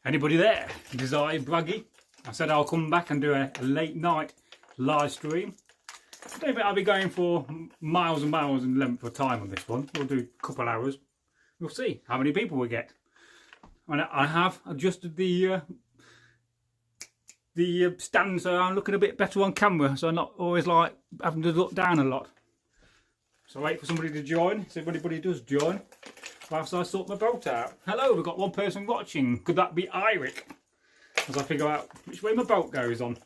Anybody there? It is I, Bragi. I said I'll come back and do a late night live stream. I don't think I'll be going for miles and miles in length of time on this one. We'll do a couple hours. We'll see how many people we get. And I have adjusted the stand so I'm looking a bit better on camera, so I'm not always like having to look down a lot. So wait for somebody to join, see if anybody does join, whilst I sort my boat out. Hello, we've got one person watching. Could that be Eric? As I figure out which way my boat goes on.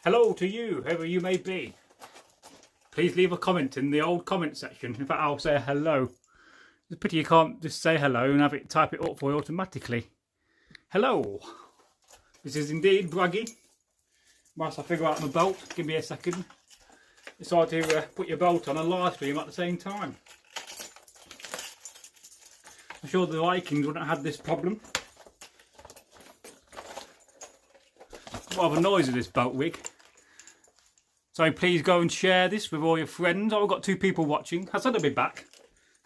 Hello to you, whoever you may be. Please leave a comment in the old comment section. In fact, I'll say hello. It's a pity you can't just say hello and have it type it up for you automatically. Hello. This is indeed Bragi. Whilst I figure out my boat, give me a second. Decide to put your boat on a live stream at the same time. I'm sure the Vikings wouldn't have had this problem. What of a noise of this boat rig. So please go and share this with all your friends. Oh, I've got 2 people watching. I said I'd be back.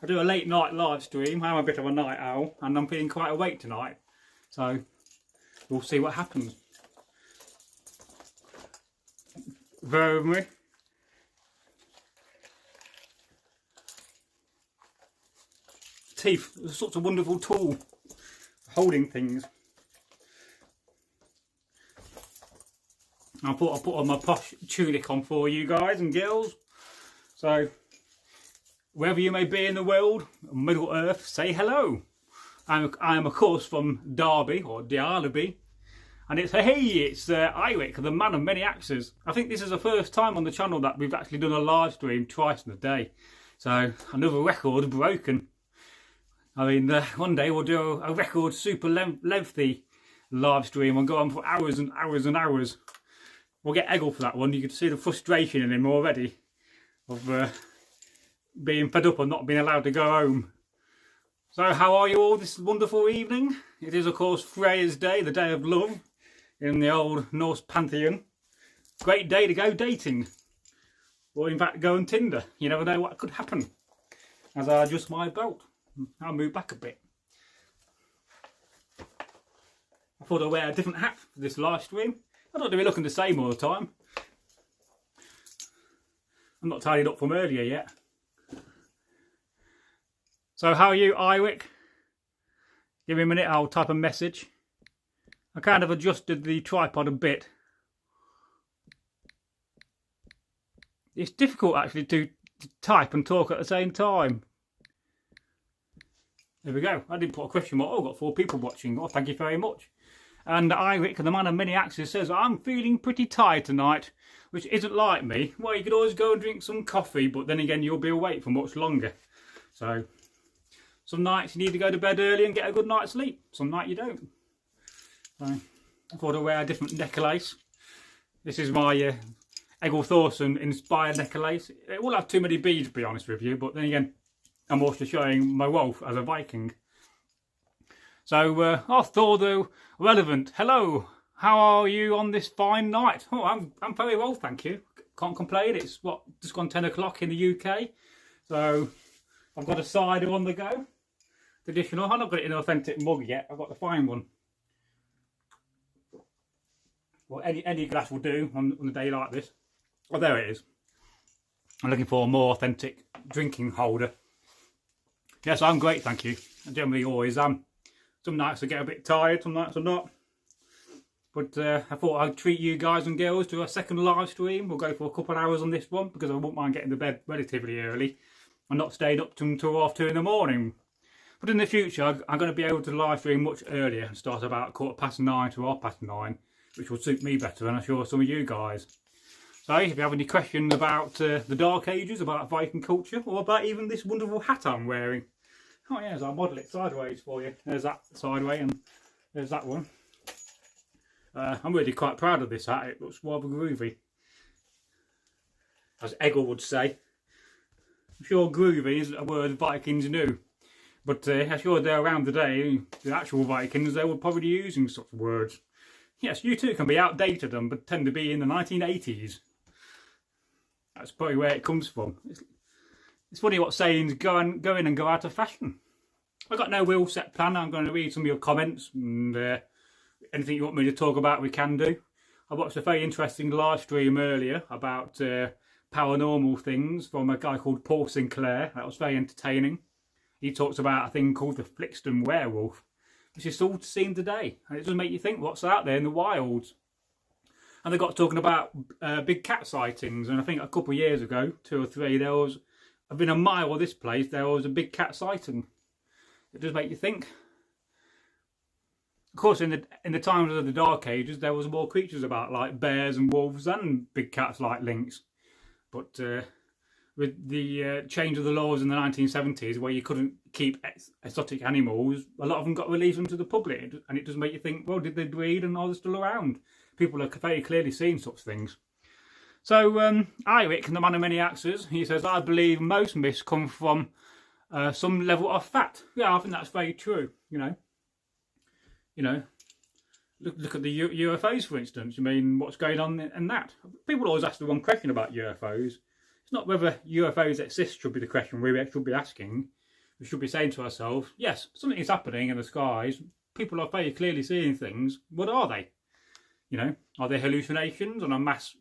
I do a late night live stream. I'm a bit of a night owl and I'm feeling quite awake tonight. So we'll see what happens. Bear with me. Teeth are such a wonderful tool for holding things. I thought I'd put on my posh tunic on for you guys and girls. So, wherever you may be in the world, Middle Earth, say hello. I am of course from Derby, or Derby. And it's Eric, the man of many axes. I think this is the first time on the channel that we've actually done a live stream twice in a day. So, another record broken. I mean, one day we'll do a record super lengthy live stream. We'll go on for hours and hours and hours. We'll get Egil for that one. You can see the frustration in him already of being fed up and not being allowed to go home. So how are you all this wonderful evening? It is of course Freya's Day, the day of love in the old Norse pantheon. Great day to go dating. Or in fact go on Tinder. You never know what could happen. As I adjust my boat. I'll move back a bit. I thought I'd wear a different hat for this live stream. I don't want to be looking the same all the time. I'm not tidied up from earlier yet. So how are you, Eric? Give me a minute, I'll type a message. I kind of adjusted the tripod a bit. It's difficult actually to type and talk at the same time. There we go. I didn't put a question mark. Oh, I've got 4 people watching. Oh, thank you very much. And Eric, the man of many axes, says, I'm feeling pretty tired tonight, which isn't like me. Well, you could always go and drink some coffee, but then again, you'll be awake for much longer. So, some nights you need to go to bed early and get a good night's sleep. Some night you don't. So, I thought I'd wear a different necklace. This is my Egil Thorsson inspired necklace. It will have too many beads, to be honest with you, but then again, I'm also showing my wolf as a Viking. So, Thor the relevant. Hello, how are you on this fine night? Oh, I'm very well, thank you. Can't complain. It's what, just gone 10 o'clock in the UK. So I've got a cider on the go. Traditional. I've not got it in an authentic mug yet. I've got the fine one. Well, any glass will do on a day like this. Oh, there it is. I'm looking for a more authentic drinking holder. Yes, I'm great, thank you. I generally always am. Some nights I get a bit tired, some nights I'm not. But I thought I'd treat you guys and girls to a second live stream. We'll go for a couple of hours on this one because I won't mind getting to bed relatively early and not staying up until half 2 in the morning. But in the future, I'm going to be able to live stream much earlier and start about 9:15 to 9:30, which will suit me better and I'm sure some of you guys. So if you have any questions about the Dark Ages, about Viking culture, or about even this wonderful hat I'm wearing. Oh yes, I'll model it sideways for you. There's that sideways and there's that one. I'm really quite proud of this hat. It looks rather groovy. As Egil would say. I'm sure groovy isn't a word Vikings knew. But I'm sure they're around today, the actual Vikings, they were probably using such words. Yes, you too can be outdated and pretend to be in the 1980s. That's probably where it comes from. It's funny what sayings go in and go out of fashion. I've got no real set plan. I'm going to read some of your comments, and anything you want me to talk about, we can do. I watched a very interesting live stream earlier about paranormal things from a guy called Paul Sinclair. That was very entertaining. He talks about a thing called the Flixton werewolf, which is still seen today. And it does make you think, what's out there in the wilds? And they got talking about big cat sightings. And I think a couple of years ago, 2 or 3, there was, within a mile of this place, there was a big cat sighting. It does make you think. Of course, in the times of the Dark Ages, there was more creatures about, like bears and wolves and big cats like lynx. But with the change of the laws in the 1970s, where you couldn't keep exotic animals, a lot of them got released into the public. And it does make you think, well, did they breed and are they still around? People are very clearly seeing such things. So, Eric, the man of many axes, he says, I believe most myths come from some level of fact. Yeah, I think that's very true, you know. Look at the UFOs, for instance. I mean, what's going on in that? People always ask the wrong question about UFOs. It's not whether UFOs exist should be the question we should be asking. We should be saying to ourselves, yes, something is happening in the skies. People are very clearly seeing things. What are they? You know, are they hallucinations on a mass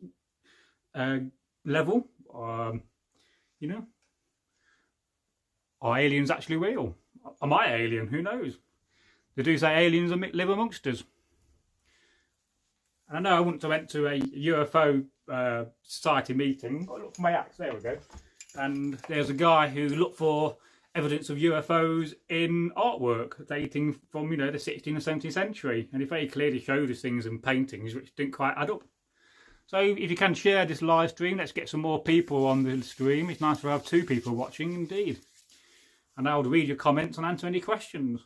level? You know, are aliens actually real? Am I alien? Who knows? They do say aliens live amongst us. And I know I once went to a UFO society meeting. I looked for my axe, there we go. And there's a guy who looked for evidence of UFOs in artwork dating from, you know, the 16th and 17th century. And he very clearly showed us things in paintings which didn't quite add up. So if you can share this live stream, let's get some more people on the stream. It's nice to have 2 people watching indeed. And I'll read your comments and answer any questions.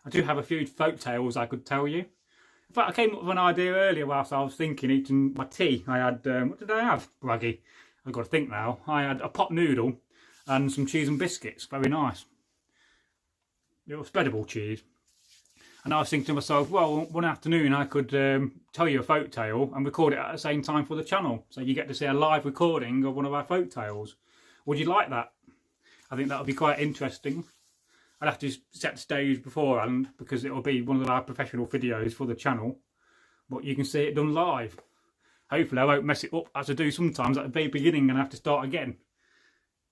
I do have a few folk tales I could tell you. In fact, I came up with an idea earlier whilst I was thinking, eating my tea. I had, what did I have, Bragi? I've got to think now. I had a pot noodle and some cheese and biscuits. Very nice. It was spreadable cheese. And I was thinking to myself, well, one afternoon I could tell you a folk tale and record it at the same time for the channel. So you get to see a live recording of one of our folk tales. Would you like that? I think that would be quite interesting. I'd have to set the stage beforehand because it will be one of our professional videos for the channel. But you can see it done live. Hopefully I won't mess it up as I do sometimes at the very beginning and have to start again.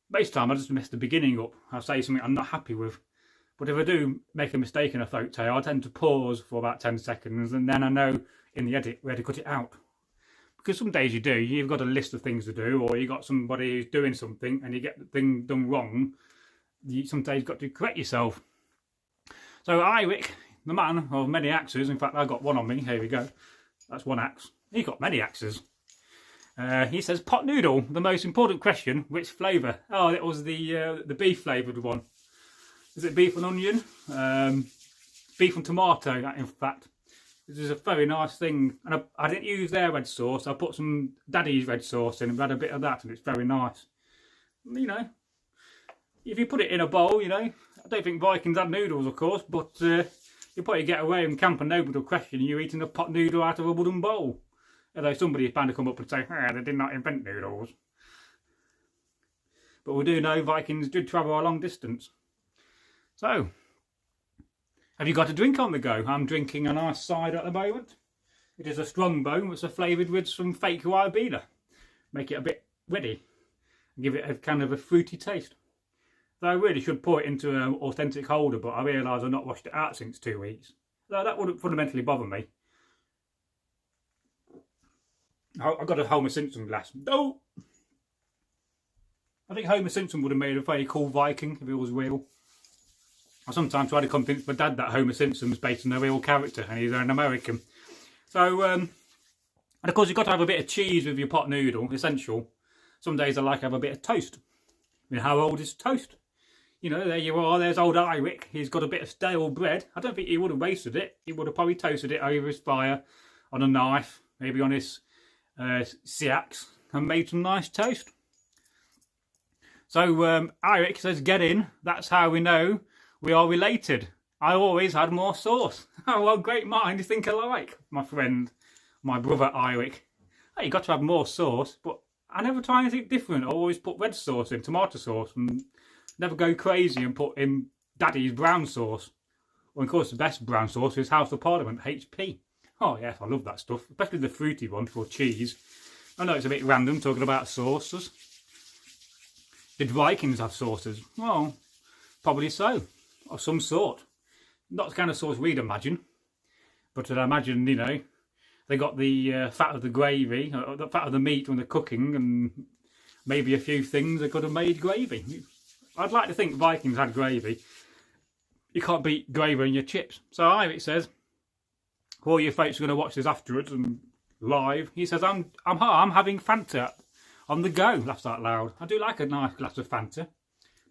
Most of the time I just mess the beginning up. I'll say something I'm not happy with. But if I do make a mistake in a folk tale, I tend to pause for about 10 seconds and then I know in the edit where to cut it out. Because some days you do, you've got a list of things to do, or you've got somebody who's doing something and you get the thing done wrong. Sometimes you've got to correct yourself. So Eric, the man of many axes, in fact I've got one on me, here we go. That's one axe. He's got many axes. He says, pot noodle, the most important question, which flavour? Oh, it was the beef flavoured one. Is it beef and onion? Beef and tomato, in fact. This is a very nice thing. And I didn't use their red sauce. I put some Daddy's red sauce in and had a bit of that, and it's very nice. You know, if you put it in a bowl, you know, I don't think Vikings had noodles, of course, but you'll probably get away in camp and nobody will question you eating a pot noodle out of a wooden bowl. Although somebody is bound to come up and say, they did not invent noodles. But we do know Vikings did travel a long distance. So, have you got a drink on the go? I'm drinking a nice cider at the moment. It is a Strongbow, which is flavoured with some fake Ribena. Make it a bit ready. Give it a kind of a fruity taste. Though I really should pour it into an authentic holder, but I realise I've not washed it out since 2 weeks. So that wouldn't fundamentally bother me. I've got a Homer Simpson glass. No! I think Homer Simpson would have made a very cool Viking if he was real. I sometimes try to convince my dad that Homer Simpson's based on a real character and he's an American. So, and of course you've got to have a bit of cheese with your pot noodle, essential. Some days I like to have a bit of toast. I mean, how old is toast? You know, there you are, there's old Eric. He's got a bit of stale bread. I don't think he would have wasted it. He would have probably toasted it over his fire on a knife, maybe on his seax, and made some nice toast. So Eric says, get in. That's how we know we are related. I always had more sauce. Oh, well, great minds think alike, my friend, my brother Eric. Hey, you got to have more sauce, but I never try anything different. I always put red sauce in, tomato sauce, and never go crazy and put in Daddy's brown sauce. Well, of course, the best brown sauce is House of Parliament, HP. Oh, yes, I love that stuff, especially the fruity one for cheese. I know it's a bit random talking about sauces. Did Vikings have sauces? Well, probably so, of some sort. Not the kind of sauce we'd imagine, but I imagine, you know, they got the fat of the gravy, the fat of the meat when they're cooking, and maybe a few things they could have made gravy. I'd like to think Vikings had gravy. You can't beat gravy in your chips. So here it says, all you folks are going to watch this afterwards and live. He says, I'm having Fanta on the go. Laughs out loud. I do like a nice glass of Fanta.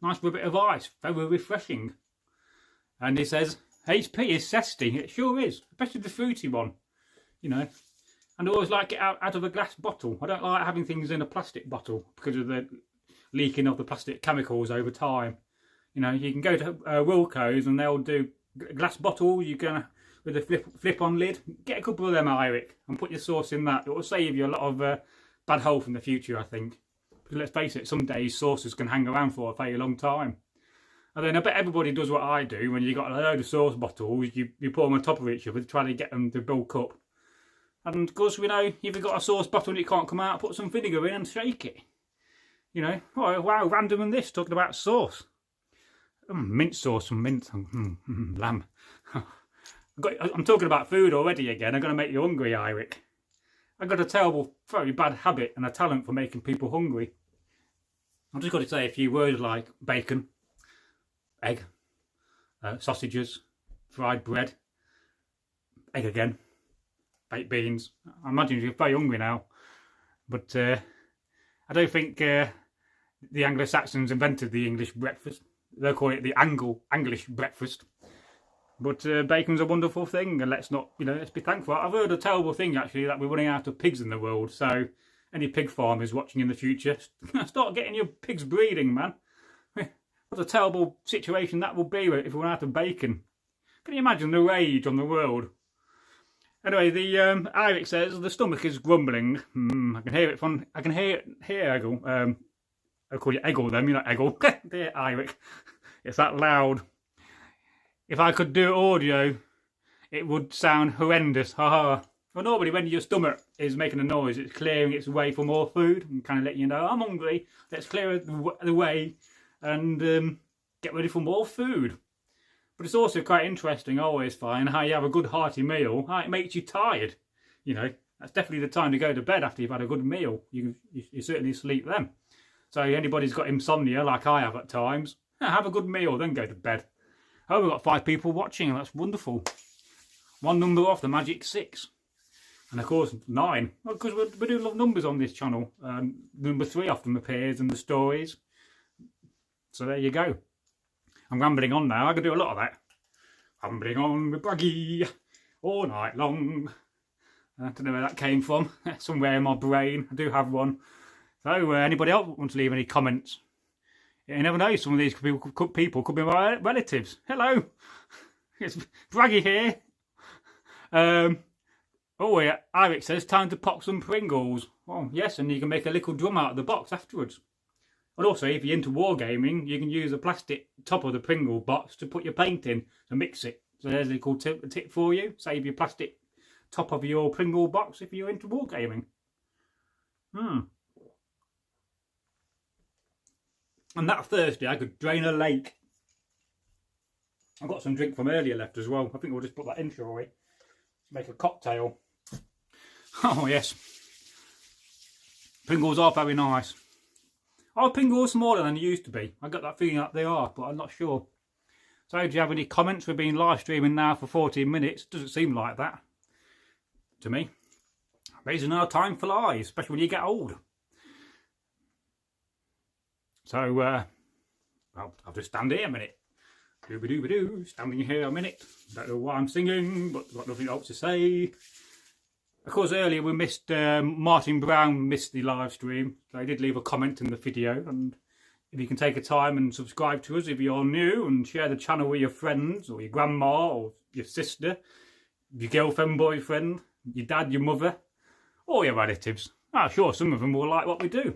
Nice with a bit of ice. Very refreshing. And he says, HP is zesty. It sure is. Especially the fruity one. You know. And I always like it out of a glass bottle. I don't like having things in a plastic bottle because of the leaking of the plastic chemicals over time. You know, you can go to Wilco's and they'll do glass bottles. You can, with a flip-on lid, get a couple of them, Eric, and put your sauce in that. It will save you a lot of bad health in the future, I think. Because let's face it, some days sauces can hang around for a very long time. And then I bet everybody does what I do. When you got a load of sauce bottles, you pour them on top of each other to try to get them to bulk up. And of course, we know, if you've got a sauce bottle and it can't come out, put some vinegar in and shake it. You know, oh, wow, random and this, talking about sauce. Mint sauce and mint, lamb. I'm talking about food already again. I'm going to make you hungry, Eric. I've got a terrible, very bad habit and a talent for making people hungry. I've just got to say a few words like bacon, egg, sausages, fried bread, egg again, baked beans. I imagine you're very hungry now. But I don't think the Anglo Saxons invented the English breakfast. They'll call it the Anglish breakfast. But bacon's a wonderful thing, and let's not, you know, let's be thankful. I've heard a terrible thing actually that we're running out of pigs in the world. So any pig farmers watching in the future, start getting your pigs breeding, man. What a terrible situation that will be if we run out of bacon. Can you imagine the rage on the world? Anyway, the Eric says the stomach is grumbling. I can hear it from. I can hear Egil. I'll call you Egil then, you're not Egil. Dear Eric. It's that loud. If I could do audio, it would sound horrendous. Haha. Well, normally when your stomach is making a noise, it's clearing its way for more food and kind of letting you know, I'm hungry. Let's clear the way and get ready for more food. But it's also quite interesting, I always find, how you have a good hearty meal, how it makes you tired. You know, that's definitely the time to go to bed after you've had a good meal. You certainly sleep then. So anybody's got insomnia, like I have at times, have a good meal, then go to bed. Oh, we've got 5 people watching, that's wonderful. One number off the magic 6. And of course, 9. Well, because we do love numbers on this channel. Number 3 often appears in the stories. So there you go. I'm rambling on now, I can do a lot of that. Rambling on with Bragi all night long. I don't know where that came from. Somewhere in my brain, I do have one. So, anybody else want to leave any comments? You never know, some of these people could be my relatives. Hello, it's Bragi here. Oh yeah, Eric says, time to pop some Pringles. Oh yes, and you can make a little drum out of the box afterwards. And also, if you're into wargaming, you can use a plastic top of the Pringle box to put your paint in to mix it. So there's a little tip for you. Save your plastic top of your Pringle box if you're into wargaming. And that Thursday, I could drain a lake. I've got some drink from earlier left as well. I think we'll just put that in, shall we? Make a cocktail. Oh, yes. Pringles are very nice. Are Pringles smaller than they used to be? I got that feeling that they are, but I'm not sure. So, do you have any comments? We've been live streaming now for 14 minutes. Doesn't seem like that to me. Amazing how time flies, especially when you get old. So, well, I'll just stand here a minute. Dooby-dooby-doo, standing here a minute. Don't know why I'm singing, but I've got nothing else to say. Of course, earlier we missed, Martin Brown missed the live stream. So he did leave a comment in the video. And if you can take a time and subscribe to us if you're new and share the channel with your friends or your grandma or your sister, your girlfriend, boyfriend, your dad, your mother, or your relatives. I'm sure some of them will like what we do.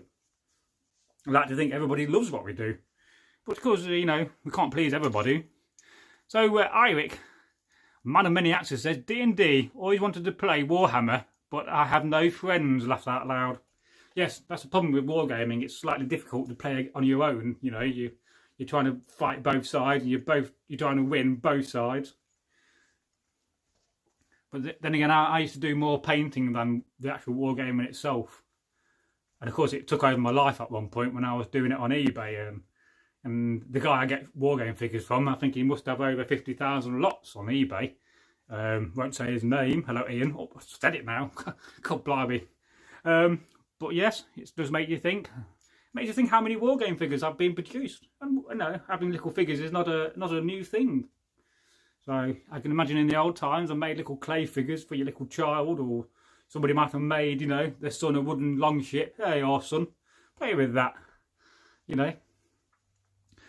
I like to think everybody loves what we do. But of course, you know, we can't please everybody. So Eirik, man of many axes, says D&D, always wanted to play Warhammer, but I have no friends, laughed out loud. Yes, that's the problem with wargaming. It's slightly difficult to play on your own. You know, you're trying to fight both sides, and you're trying to win both sides. But then again, I used to do more painting than the actual wargaming itself. And of course, it took over my life at one point when I was doing it on eBay. And the guy I get wargame figures from, I think he must have over 50,000 lots on eBay. Won't say his name. Hello, Ian. Oh, I said it now. God blimey. But yes, it does make you think. It makes you think how many wargame figures have been produced. And you know, having little figures is not a new thing. So I can imagine in the old times, I made little clay figures for your little child, or somebody might have made, you know, their son a wooden long ship. Hey, your son, play with that, you know.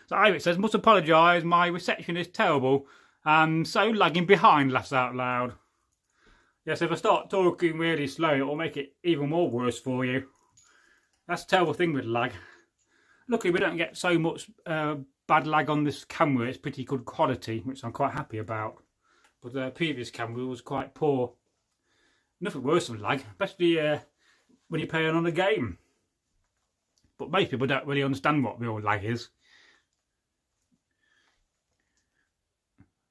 So Eirik says, must apologise, my reception is terrible. I'm so lagging behind, laughs out loud. Yes, if I start talking really slow, it will make it even more worse for you. That's a terrible thing with lag. Luckily, we don't get so much bad lag on this camera. It's pretty good quality, which I'm quite happy about. But the previous camera was quite poor. Nothing worse than lag, especially when you're playing on a game. But most people don't really understand what real lag is.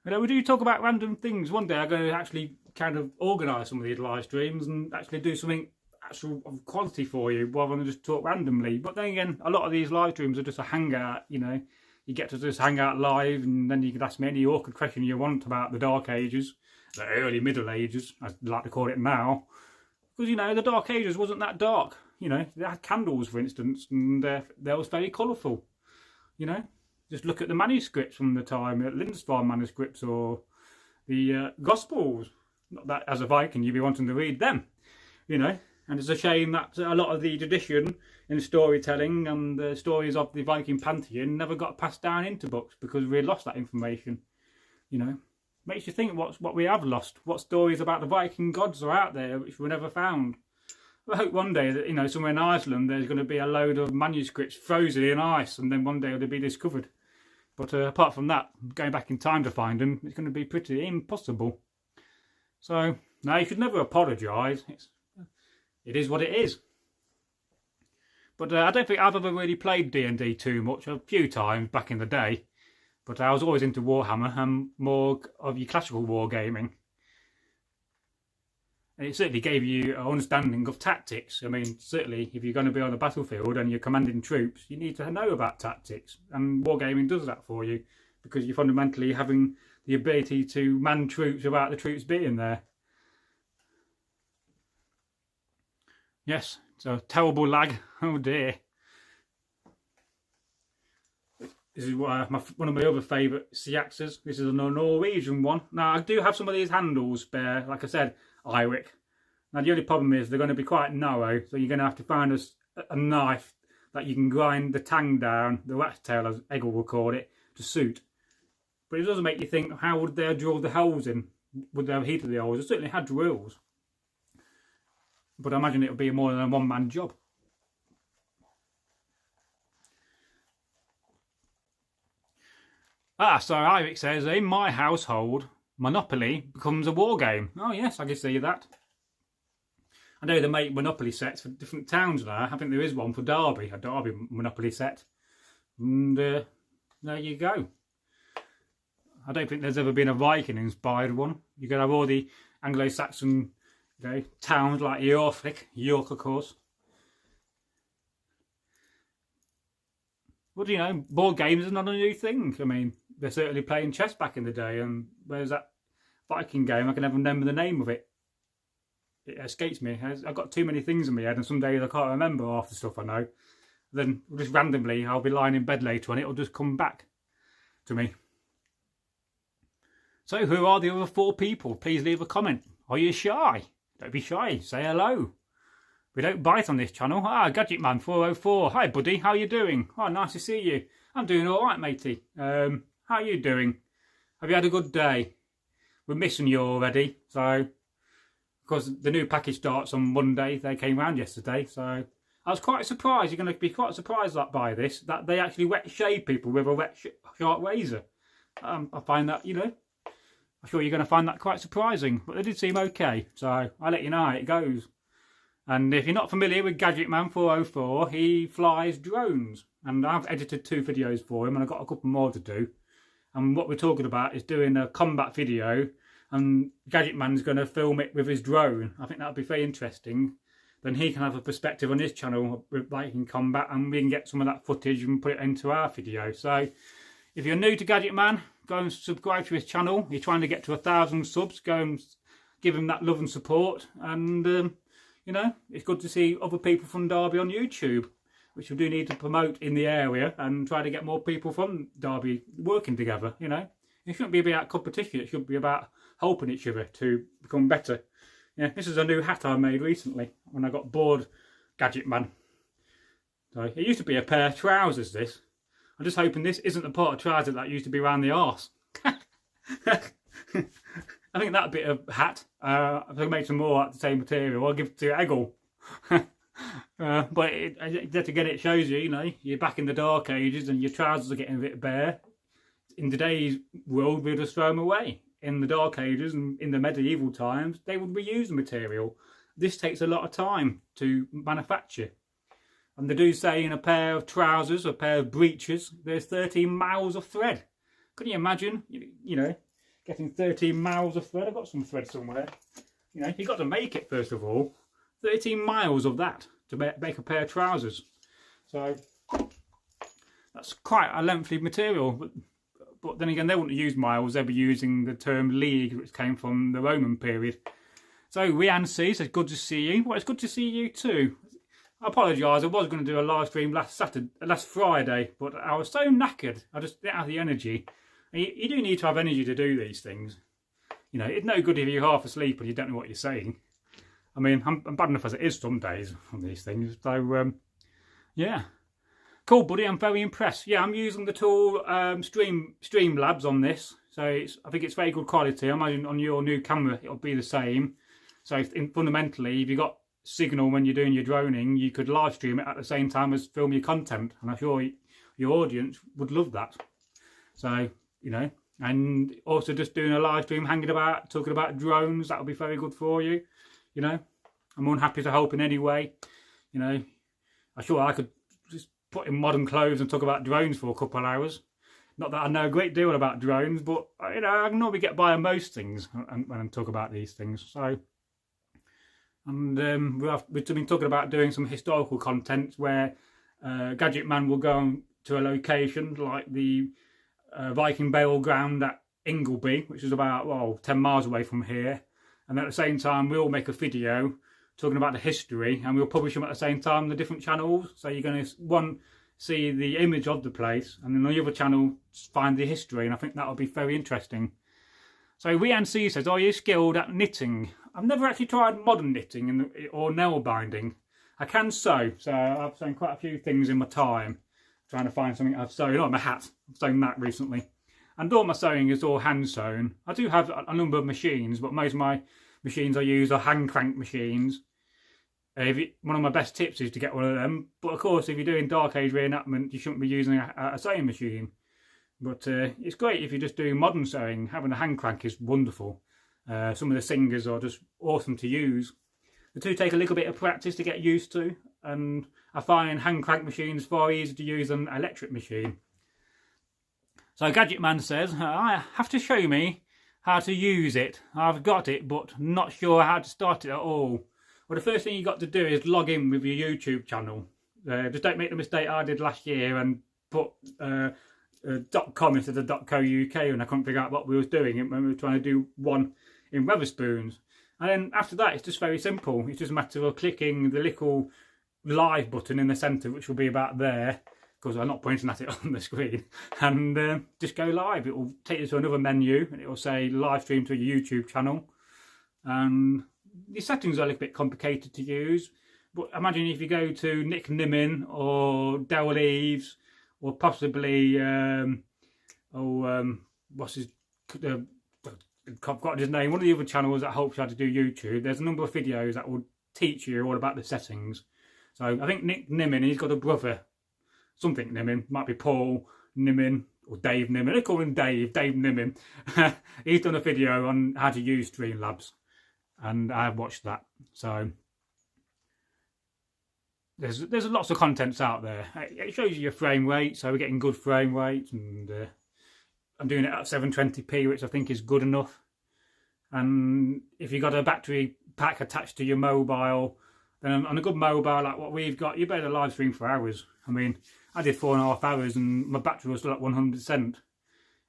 You know, we do talk about random things. One day I'm going to actually kind of organise some of these live streams and actually do something actual of quality for you rather than just talk randomly. But then again, a lot of these live streams are just a hangout, you know. You get to just hang out live and then you can ask me any awkward question you want about the Dark Ages, the early Middle Ages, I'd like to call it now. Because, you know, the Dark Ages wasn't that dark. You know, they had candles, for instance, and they was very colourful, you know. Just look at the manuscripts from the time, Lindbeige manuscripts or the Gospels. Not that as a Viking you'd be wanting to read them, you know. And it's a shame that a lot of the tradition in storytelling and the stories of the Viking pantheon never got passed down into books because we lost that information, you know. Makes you think what we have lost. What stories about the Viking gods are out there which were never found. I hope one day that, you know, somewhere in Iceland there's going to be a load of manuscripts frozen in ice and then one day they'll be discovered. But apart from that, going back in time to find them, it's going to be pretty impossible. So, no, you should never apologise. It is what it is. But I don't think I've ever really played D&D too much. A few times back in the day. But I was always into Warhammer and more of your classical wargaming. And it certainly gave you an understanding of tactics. I mean, certainly if you're going to be on the battlefield and you're commanding troops, you need to know about tactics. And wargaming does that for you because you're fundamentally having the ability to man troops without the troops being there. Yes, so terrible lag. Oh dear. This is one of my other favourite sea axes. This is a Norwegian one. Now, I do have some of these handles spare, like I said, Eirik. Now, the only problem is they're going to be quite narrow, so you're going to have to find a knife that you can grind the tang down, the rat's tail, as Egil will call it, to suit. But it does make you think, how would they drill the holes in? Would they have heated the holes? They certainly had drills. But I imagine it would be more than a one-man job. So Eirik says, in my household, Monopoly becomes a war game. Oh yes, I can see that. I know they make Monopoly sets for different towns now. I think there is one for Derby, a Derby Monopoly set. And there you go. I don't think there's ever been a Viking-inspired one. You can have all the Anglo Saxon, you know, towns like York, of course. But, you know, board games are not a new thing. I mean, they're certainly playing chess back in the day, and where's that Viking game? I can never remember the name of it. It escapes me. I've got too many things in my head, and some days I can't remember half the stuff I know. Then, just randomly, I'll be lying in bed later, and it'll just come back to me. So, who are the other 4 people? Please leave a comment. Are you shy? Don't be shy. Say hello. We don't bite on this channel. Gadget Man 404. Hi, buddy. How you doing? Oh, nice to see you. I'm doing all right, matey. How are you doing? Have you had a good day? We're missing you already. So, because the new package starts on Monday. They came round yesterday. So, I was quite surprised. You're going to be quite surprised by this. That they actually wet shave people with a wet sharp razor. I find that, you know, I'm sure you're going to find that quite surprising, but they did seem okay, so I'll let you know how it goes. And if you're not familiar with Gadget Man 404, he flies drones, and I've edited 2 videos for him, and I've got a couple more to do. And what we're talking about is doing a combat video, and Gadget Man's going to film it with his drone. I think that would be very interesting. Then he can have a perspective on his channel with Viking combat, and we can get some of that footage and put it into our video. So if you're new to Gadget Man, go and subscribe to his channel. He's trying to get to 1,000 subs. Go and give him that love and support. And you know, it's good to see other people from Derby on YouTube, which we do need to promote in the area and try to get more people from Derby working together, you know. It shouldn't be about competition, it should be about helping each other to become better. Yeah, this is a new hat I made recently when I got bored, Gadget Man. So it used to be a pair of trousers, this. I'm just hoping this isn't the part of trousers that used to be around the arse. I think that bit of hat, if I can make some more out of the same material, I'll give it to Egil. But again, it shows you, you know, you're back in the dark ages and your trousers are getting a bit bare. In today's world, we'll just throw them away. In the dark ages and in the medieval times, they would reuse the material. This takes a lot of time to manufacture. And they do say in a pair of trousers, a pair of breeches, there's 13 miles of thread. Can you imagine, you know, getting 13 miles of thread? I've got some thread somewhere. You know, you've got to make it first of all. 13 miles of that to make a pair of trousers. So that's quite a lengthy material. But then again, they wouldn't use miles, they'd be using the term league, which came from the Roman period. So Rean Sea says, good to see you. Well, it's good to see you too. I apologise, I was going to do a live stream last Friday, but I was so knackered, I just didn't have the energy. You do need to have energy to do these things. You know, it's no good if you're half asleep and you don't know what you're saying. I mean, I'm bad enough as it is some days on these things. So, yeah. Cool, buddy. I'm very impressed. Yeah, I'm using the tool Streamlabs on this. So I think it's very good quality. I imagine on your new camera it'll be the same. So fundamentally, if you've got signal when you're doing your droning, you could live stream it at the same time as film your content. And I'm sure your audience would love that. So, you know, and also just doing a live stream hanging about, talking about drones, that'll be very good for you. You know, I'm unhappy to help in any way. You know, I'm sure I could just put in modern clothes and talk about drones for a couple of hours. Not that I know a great deal about drones, but, you know, I can normally get by on most things when I talk about these things. So, and we've been talking about doing some historical content where Gadget Man will go to a location like the Viking burial ground at Ingleby, which is about, well, 10 miles away from here. And at the same time, we'll make a video talking about the history, and we'll publish them at the same time on the different channels. So you're going to, see the image of the place, and then on the other channel, find the history, and I think that'll be very interesting. So Rean Sea says, are you skilled at knitting? I've never actually tried modern knitting or nail binding. I can sew, so I've sewn quite a few things in my time, trying to find something I've sewn. Oh, my hat, I've sewn that recently. And all my sewing is all hand sewn. I do have a number of machines, but most of my machines I use are hand crank machines. One of my best tips is to get one of them. But of course, if you're doing Dark Age reenactment, you shouldn't be using a sewing machine. But it's great if you're just doing modern sewing. Having a hand crank is wonderful. Some of the singers are just awesome to use. The two take a little bit of practice to get used to. And I find hand crank machines far easier to use than an electric machine. So Gadget Man says, I have to show me how to use it. I've got it, but not sure how to start it at all. Well, the first thing you got to do is log in with your YouTube channel. Just don't make the mistake I did last year and put .com instead of .co.uk when I couldn't figure out what we was doing when we were trying to do one in Wetherspoons. And then after that, it's just very simple. It's just a matter of clicking the little live button in the centre, which will be about there, because I'm not pointing at it on the screen, and just go live. It will take you to another menu and it will say live stream to your YouTube channel. And the settings are a little bit complicated to use, but imagine if you go to Nick Nimmin or Dell Leaves or possibly what's his I've got his name, one of the other channels that helps you how to do YouTube. There's a number of videos that will teach you all about the settings. So I think Nick Nimmin, he's got a brother, something Nimmin, might be Paul Nimmin, or Dave Nimmin, they call him Dave Nimmin. He's done a video on how to use Streamlabs, and I've watched that. So there's lots of contents out there. It shows you your frame rate, so we're getting good frame rates, and I'm doing it at 720p, which I think is good enough. And if you've got a battery pack attached to your mobile, then on a good mobile like what we've got, you better live stream for hours. I mean, I did 4.5 hours and my battery was still at 100%.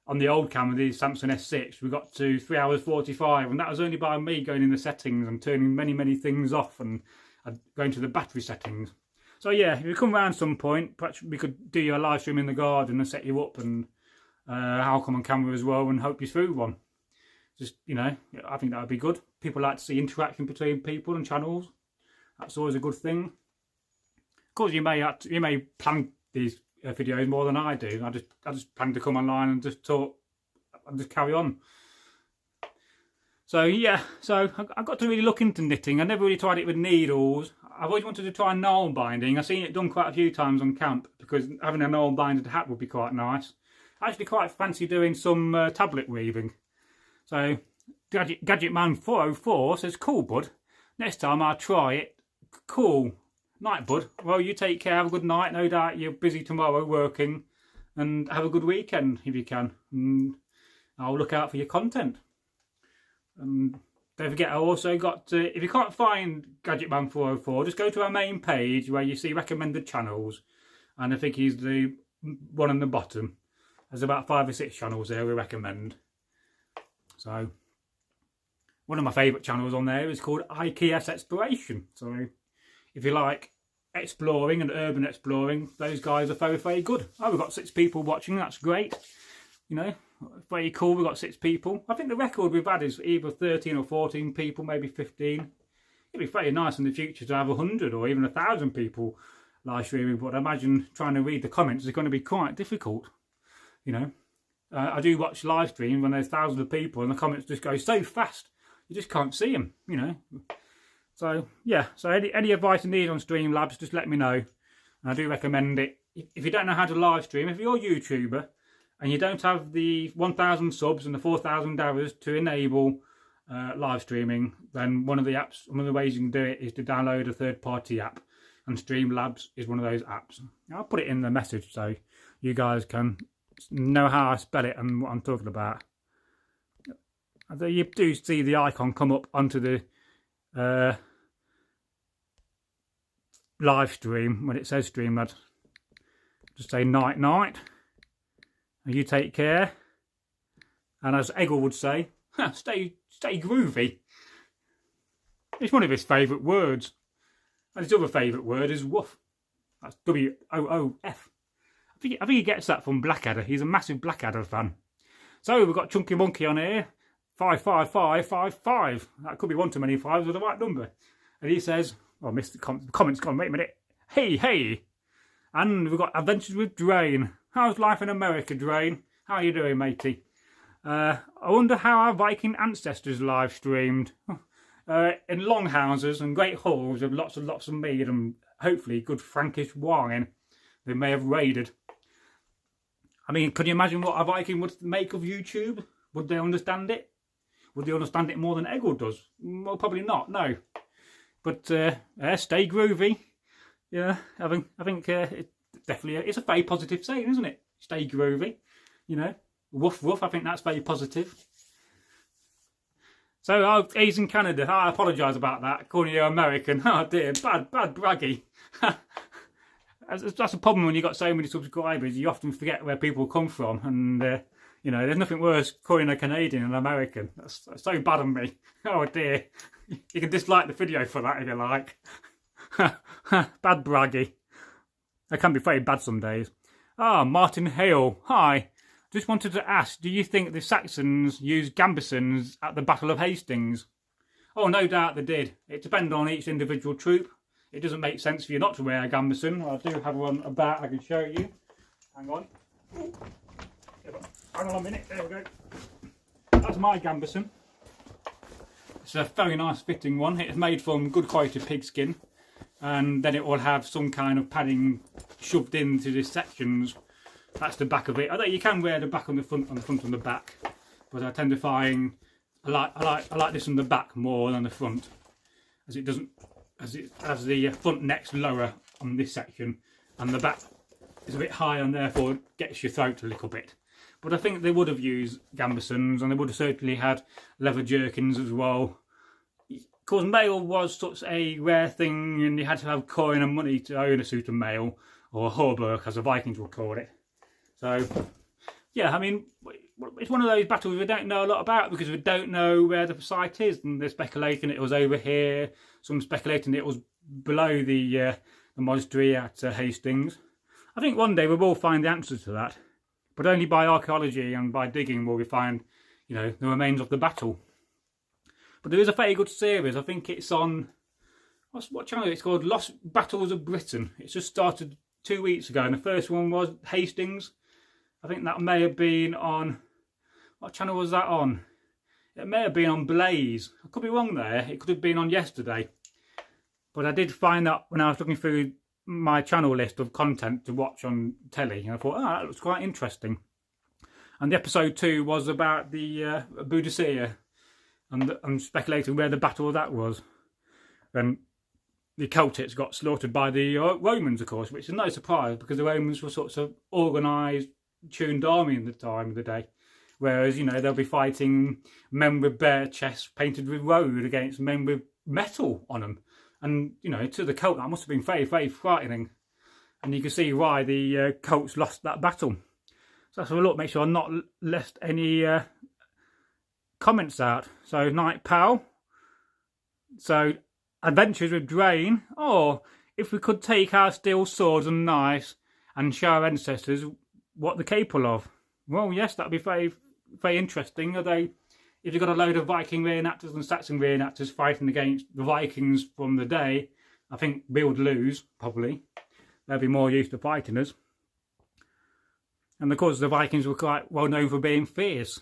On the old camera, the Samsung S6, we got to 3 hours 45, and that was only by me going in the settings and turning many things off and going to the battery settings. So yeah, if you come round some point, perhaps we could do your live stream in the garden and set you up, and I'll come on camera as well and help you through one. Just, you know, I think that would be good. People like to see interaction between people and channels. That's always a good thing. Of course, you may plan these videos more than I do. I just plan to come online and just talk and just carry on. So yeah, so I got to really look into knitting. I never really tried it with needles. I've always wanted to try knot binding. I've seen it done quite a few times on camp, because having a knot binded hat would be quite nice. I actually quite fancy doing some tablet weaving. So Gadget Man 404 says, cool bud, next time I'll try it. Cool. Night bud. Well, you take care, have a good night. No doubt you're busy tomorrow working, and have a good weekend if you can. And I'll look out for your content. And don't forget, I also got, if you can't find Gadget Man 404, just go to our main page where you see recommended channels, and I think he's the one on the bottom. There's about 5 or 6 channels there we recommend. So one of my favourite channels on there is called IKS Exploration. So if you like exploring and urban exploring, those guys are very good. Oh, we've got 6 people watching, that's great. You know, very cool, we've got 6 people. I think the record we've had is either 13 or 14 people, maybe 15. It'd be very nice in the future to have 100 or even 1,000 people live streaming, but I imagine trying to read the comments is going to be quite difficult, you know. I do watch live stream when there's thousands of people and the comments just go so fast, you just can't see them, you know. So yeah, so any advice you need on Streamlabs, just let me know. And I do recommend it. If you don't know how to live stream, if you're a YouTuber and you don't have the 1,000 subs and the 4,000 hours to enable live streaming, then one of the ways you can do it is to download a third-party app, and Streamlabs is one of those apps. I'll put it in the message so you guys can know how I spell it and what I'm talking about. You do see the icon come up onto the live stream when it says Streamlabs. Just say night, and you take care. And as Egil would say, stay groovy. It's one of his favourite words. And his other favourite word is woof. That's W-O-O-F. I think he gets that from Blackadder. He's a massive Blackadder fan. So we've got Chunky Monkey on here. 55555. That could be one too many fives with the right number. And he says, oh, I missed the comments gone, wait a minute. Hey. And we've got Adventures with Drain. How's life in America, Drain? How are you doing, matey? I wonder how our Viking ancestors live streamed. In longhouses and great halls with lots and lots of mead and hopefully good Frankish wine they may have raided. I mean, could you imagine what a Viking would make of YouTube? Would they understand it? Would they understand it more than Egil does? Well, probably not, no. But stay groovy. Yeah, I think it definitely, it's a very positive saying, isn't it? Stay groovy, you know. Woof woof, I think that's very positive. So, he's in Canada. I apologise about that, calling you American. Oh dear, bad Bragi. That's a problem when you've got so many subscribers. You often forget where people come from, and you know, there's nothing worse calling a Canadian an American. That's so bad on me. Oh dear. You can dislike the video for that if you like. Bad Bragi. They can be very bad some days. Martin Hale. Hi. Just wanted to ask, do you think the Saxons used gambesons at the Battle of Hastings? Oh, no doubt they did. It depends on each individual troop. It doesn't make sense for you not to wear a gambeson. I do have one about I can show you. Hang on. Hang on a minute. There we go. That's my gambeson. It's a very nice fitting one. It's made from good quality pigskin. And then it will have some kind of padding shoved into the sections That's the back of it. Although you can wear the back on the front and the back, but I tend to find I like this on the back more than the front, as it doesn't as the front neck's lower on this section and the back is a bit higher and therefore gets your throat a little bit. But I think they would have used gambesons and they would have certainly had leather jerkins as well. Of course, mail was such a rare thing and you had to have coin and money to own a suit of mail, or a hauberk as the Vikings would call it. So, yeah, I mean, it's one of those battles we don't know a lot about because we don't know where the site is, and they're speculating it was over here, some speculating it was below the monastery at Hastings. I think one day we will find the answers to that, but only by archaeology and by digging will we find, you know, the remains of the battle. But there is a very good series. I think it's on, what channel? It's called Lost Battles of Britain. It's just started 2 weeks ago, and the first one was Hastings. I think that may have been on, what channel was that on? It may have been on Blaze. I could be wrong there. It could have been on yesterday. But I did find that when I was looking through my channel list of content to watch on telly, and I thought, oh, that looks quite interesting. And the episode 2 was about the Boudicca, and I'm speculating where the battle of that was. And the Celtics got slaughtered by the Romans, of course, which is no surprise because the Romans were sort of organised, tuned army in the time of the day. Whereas, you know, they'll be fighting men with bare chests painted with road against men with metal on them. And, you know, to the Celt, that must have been very, very frightening. And you can see why the Celts lost that battle. So let's have a look, make sure I've not left any comments out. So, Night Pal. So, Adventures with Drain. Or, if we could take our steel swords and knives and show our ancestors what they're capable of. Well, yes, that'd be very, very interesting. Although, if you've got a load of Viking reenactors and Saxon reenactors fighting against the Vikings from the day, I think we would lose, probably. They'd be more used to fighting us. And of course, the Vikings were quite well known for being fierce.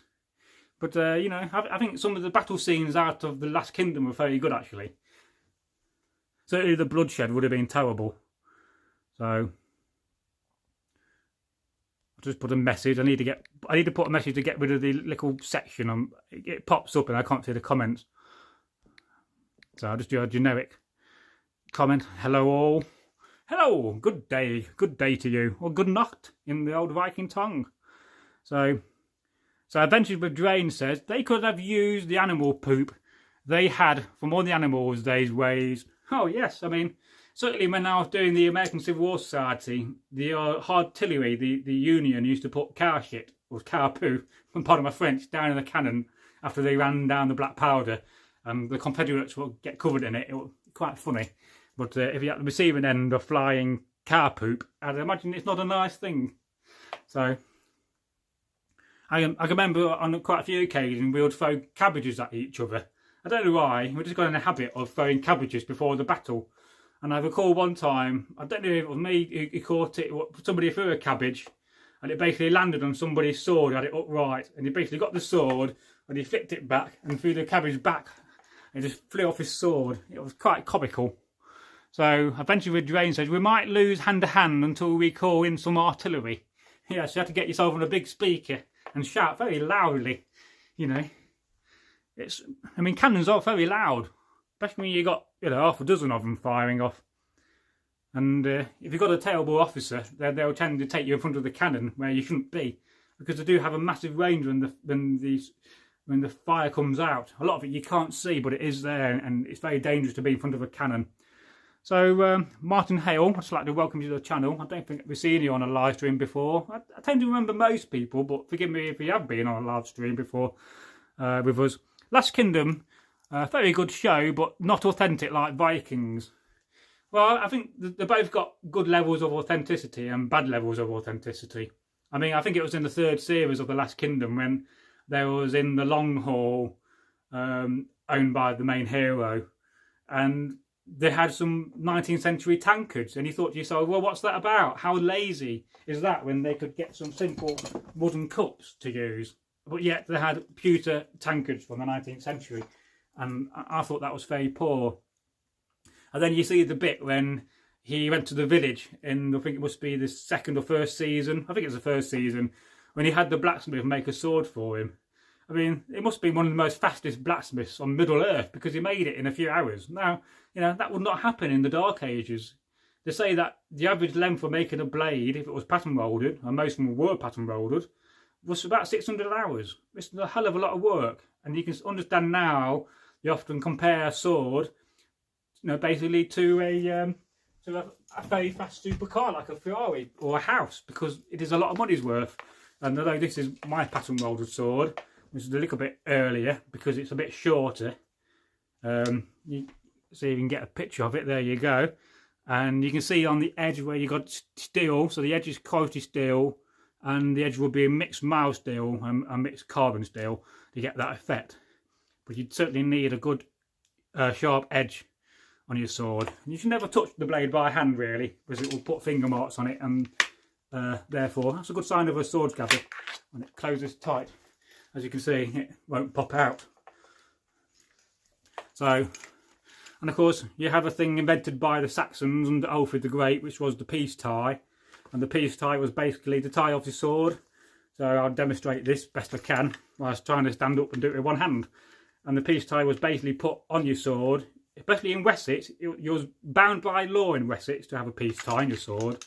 But, you know, I think some of the battle scenes out of the Last Kingdom were very good, actually. Certainly the bloodshed would have been terrible. So, I'll just put a message. I need to put a message to get rid of the little section. It pops up and I can't see the comments. So I'll just do a generic comment. Hello all. Hello, good day to you. Or good nacht in the old Viking tongue. So Adventures with Drain says they could have used the animal poop they had from all the animals these ways. Oh yes, I mean, certainly when I was doing the American Civil War Society, the artillery, the Union used to put cow shit, or cow poo, from part of my French, down in the cannon after they ran down the black powder. The Confederates will get covered in it. It was quite funny. But if you're at the receiving end of flying cow poop, I'd imagine it's not a nice thing. So, I remember on quite a few occasions we would throw cabbages at each other. I don't know why, we just got in a habit of throwing cabbages before the battle. And I recall one time, I don't know if it was me who caught it, somebody threw a cabbage and it basically landed on somebody's sword, had it upright, and he basically got the sword and he flicked it back and threw the cabbage back and it just flew off his sword. It was quite comical. So, Adventure with Drain says, we might lose hand to hand until we call in some artillery. Yeah, so you have to get yourself on a big speaker and shout very loudly, you know. I mean, cannons are very loud, especially when you got, you know, half a dozen of them firing off. And if you've got a terrible officer, they'll tend to take you in front of the cannon where you shouldn't be, because they do have a massive range when the fire comes out. A lot of it you can't see, but it is there, and it's very dangerous to be in front of a cannon. So, Martin Hale, I'd just like to welcome you to the channel. I don't think we've seen you on a live stream before. I tend to remember most people, but forgive me if you have been on a live stream before with us. Last Kingdom, very good show, but not authentic like Vikings. Well, I think they both got good levels of authenticity and bad levels of authenticity. I mean, I think it was in the 3rd series of The Last Kingdom when there was in the Long Haul owned by the main hero, and they had some 19th century tankards, and you thought to yourself, well, what's that about? How lazy is that when they could get some simple wooden cups to use? But yet they had pewter tankards from the 19th century, and I thought that was very poor. And then you see the bit when he went to the village in, I think it must be the second or first season, I think it's the first season, when he had the blacksmith make a sword for him. I mean, it must be one of the most fastest blacksmiths on Middle Earth, because he made it in a few hours. Now, you know, that would not happen in the Dark Ages. They say that the average length for making a blade, if it was pattern welded, and most of them were pattern welded, was about 600 hours. It's a hell of a lot of work. And you can understand now, you often compare a sword, you know, basically to a very fast supercar like a Ferrari or a house, because it is a lot of money's worth. And although this is my pattern welded sword, which is a little bit earlier because it's a bit shorter, you see, you can get a picture of it. There you go. And you can see on the edge where you got steel, so the edge is quality steel, and the edge will be a mixed mild steel and mixed carbon steel to get that effect. But you'd certainly need a good sharp edge on your sword. And you should never touch the blade by hand, really, because it will put finger marks on it, and therefore that's a good sign of a sword scabbard. When it closes tight, as you can see, it won't pop out. So, and of course you have a thing invented by the Saxons under Alfred the Great, which was the peace tie. And the peace tie was basically the tie off your sword. So I'll demonstrate this best I can whilst trying to stand up and do it with one hand. And the peace tie was basically put on your sword, especially in Wessex. You was bound by law in Wessex to have a peace tie on your sword.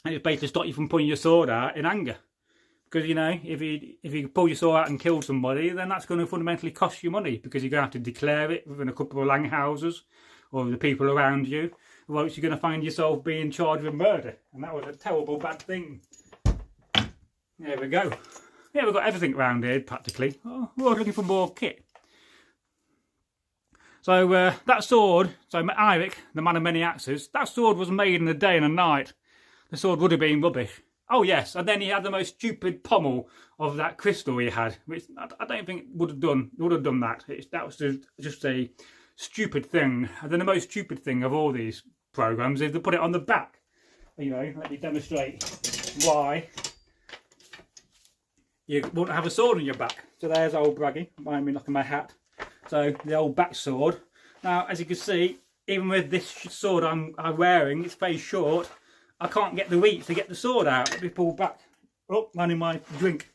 And it's basically to stop you from pulling your sword out in anger. Because, you know, if you pull your sword out and kill somebody, then that's going to fundamentally cost you money, because you're going to have to declare it within a couple of langhouses or the people around you. Or else you're going to find yourself being charged with murder. And that was a terrible bad thing. There we go. Yeah, we've got everything around here practically. Oh, we're looking for more kit. So that sword, so Eirik, the man of many axes, that sword was made in a day and a night. The sword would have been rubbish. Oh yes, and then he had the most stupid pommel of that crystal he had, which I don't think would have done that. That was just a stupid thing. And then the most stupid thing of all these programs is to put it on the back. You know, let me demonstrate why you wouldn't have a sword on your back. So there's old Bragi, mind me knocking my hat. So the old back sword. Now, as you can see, even with this sword I'm wearing, it's very short. I can't get the reach to get the sword out. Let me pull back. Oh, minding my drink.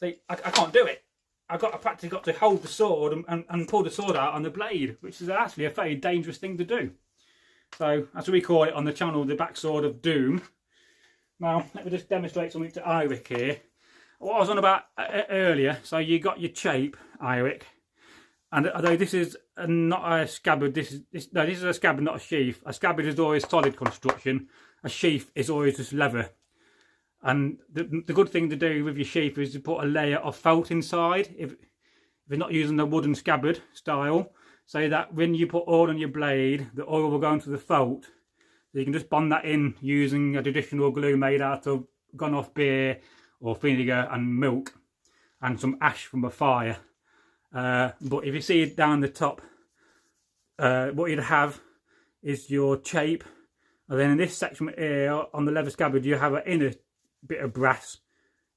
See, I can't do it. I practically got to hold the sword and pull the sword out on the blade, which is actually a very dangerous thing to do. So, as we call it on the channel, the backsword of doom. Now, let me just demonstrate something to Eirik here. What I was on about earlier, so you got your chape, Eirik. And although this is not a scabbard, this is a scabbard, not a sheath. A scabbard is always solid construction. A sheath is always just leather. And the good thing to do with your sheath is to put a layer of felt inside. If you're not using the wooden scabbard style, so that when you put oil on your blade, the oil will go into the felt. So you can just bond that in using a traditional glue made out of gone-off beer or vinegar and milk and some ash from a fire. But if you see down the top, what you'd have is your chape, and then in this section here on the leather scabbard you have an inner bit of brass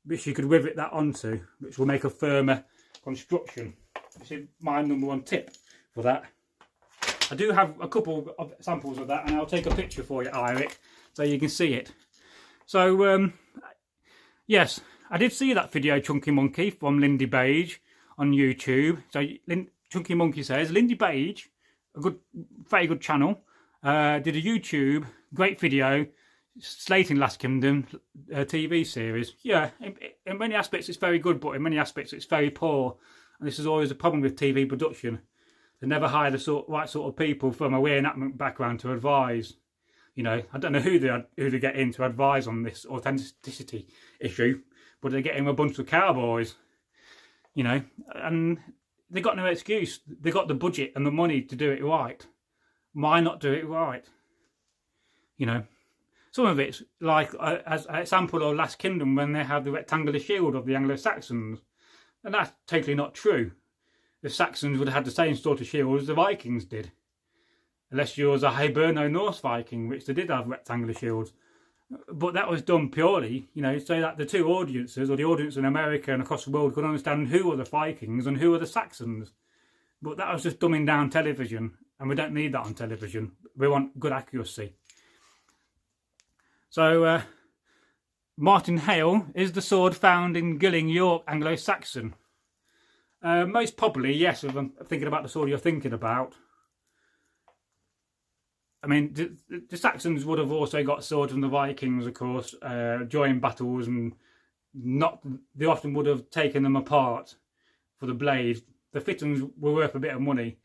which you could rivet that onto, which will make a firmer construction. This is my #1 tip for that. I do have a couple of samples of that, and I'll take a picture for you, Eirik, so you can see it. So yes, I did see that video, Chunky Monkey, from Lindbeige on YouTube. So Chunky Monkey says Lindbeige, a very good channel, did a YouTube great video slating Last Kingdom TV series. Yeah, in many aspects it's very good, but in many aspects it's very poor. And this is always a problem with TV production. They never hire the right sort of people from a reenactment background to advise. You know, I don't know who they get in to advise on this authenticity issue, but they get in a bunch of cowboys. You know, and they got no excuse. They got the budget and the money to do it right. Why not do it right? You know, some of it's like as an example of Last Kingdom, when they have the rectangular shield of the Anglo Saxons, and that's totally not true. The Saxons would have had the same sort of shield as the Vikings did, unless you was a Hiberno Norse Viking, which they did have rectangular shields. But that was done purely, you know, so that the two audiences, or the audience in America and across the world, could understand who are the Vikings and who are the Saxons. But that was just dumbing down television, and we don't need that on television. We want good accuracy. So, Martin Hale is the sword found in Gilling, York, Anglo Saxon. Most probably, yes, if I'm thinking about the sword you're thinking about. I mean, the Saxons would have also got swords from the Vikings, of course, during battles, and they often would have taken them apart for the blade. The fittings were worth a bit of money,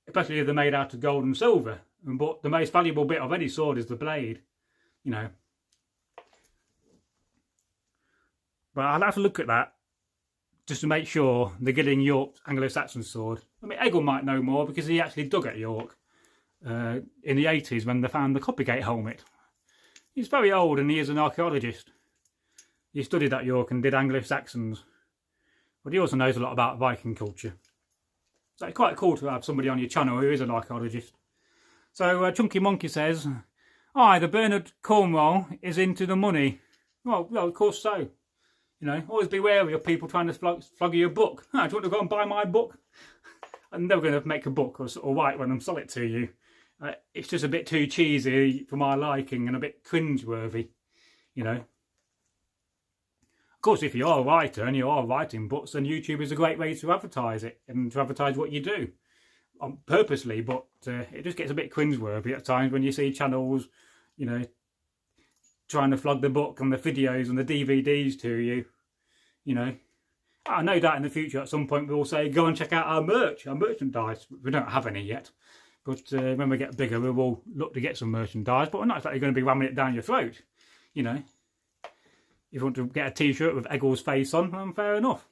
especially if they're made out of gold and silver. But the most valuable bit of any sword is the blade, you know. But I'll have to look at that just to make sure the Gilling York Anglo-Saxon sword. I mean, Egil might know more because he actually dug at York in the 80s when they found the Coppergate helmet. He's very old and he is an archaeologist. He studied at York and did Anglo-Saxons. But he also knows a lot about Viking culture. So it's quite cool to have somebody on your channel who is an archaeologist. So Chunky Monkey says, "Aye, the Bernard Cornwall is into the money." Well, of course so. You know, always be wary of people trying to flog you a book. Do you want to go and buy my book? I'm never going to make a book or write one and sell it to you. It's just a bit too cheesy for my liking and a bit cringe-worthy, you know. Of course, if you are a writer and you are writing books, then YouTube is a great way to advertise it and to advertise what you do. Purposely, but it just gets a bit cringe-worthy at times when you see channels, you know, trying to flog the book and the videos and the DVDs to you, you know. I know that in the future at some point we'll say, go and check out our merch, our merchandise. We don't have any yet, but when we get bigger we will look to get some merchandise, but we're not exactly going to be ramming it down your throat, you know. If you want to get a t-shirt with Egil's face on, then fair enough.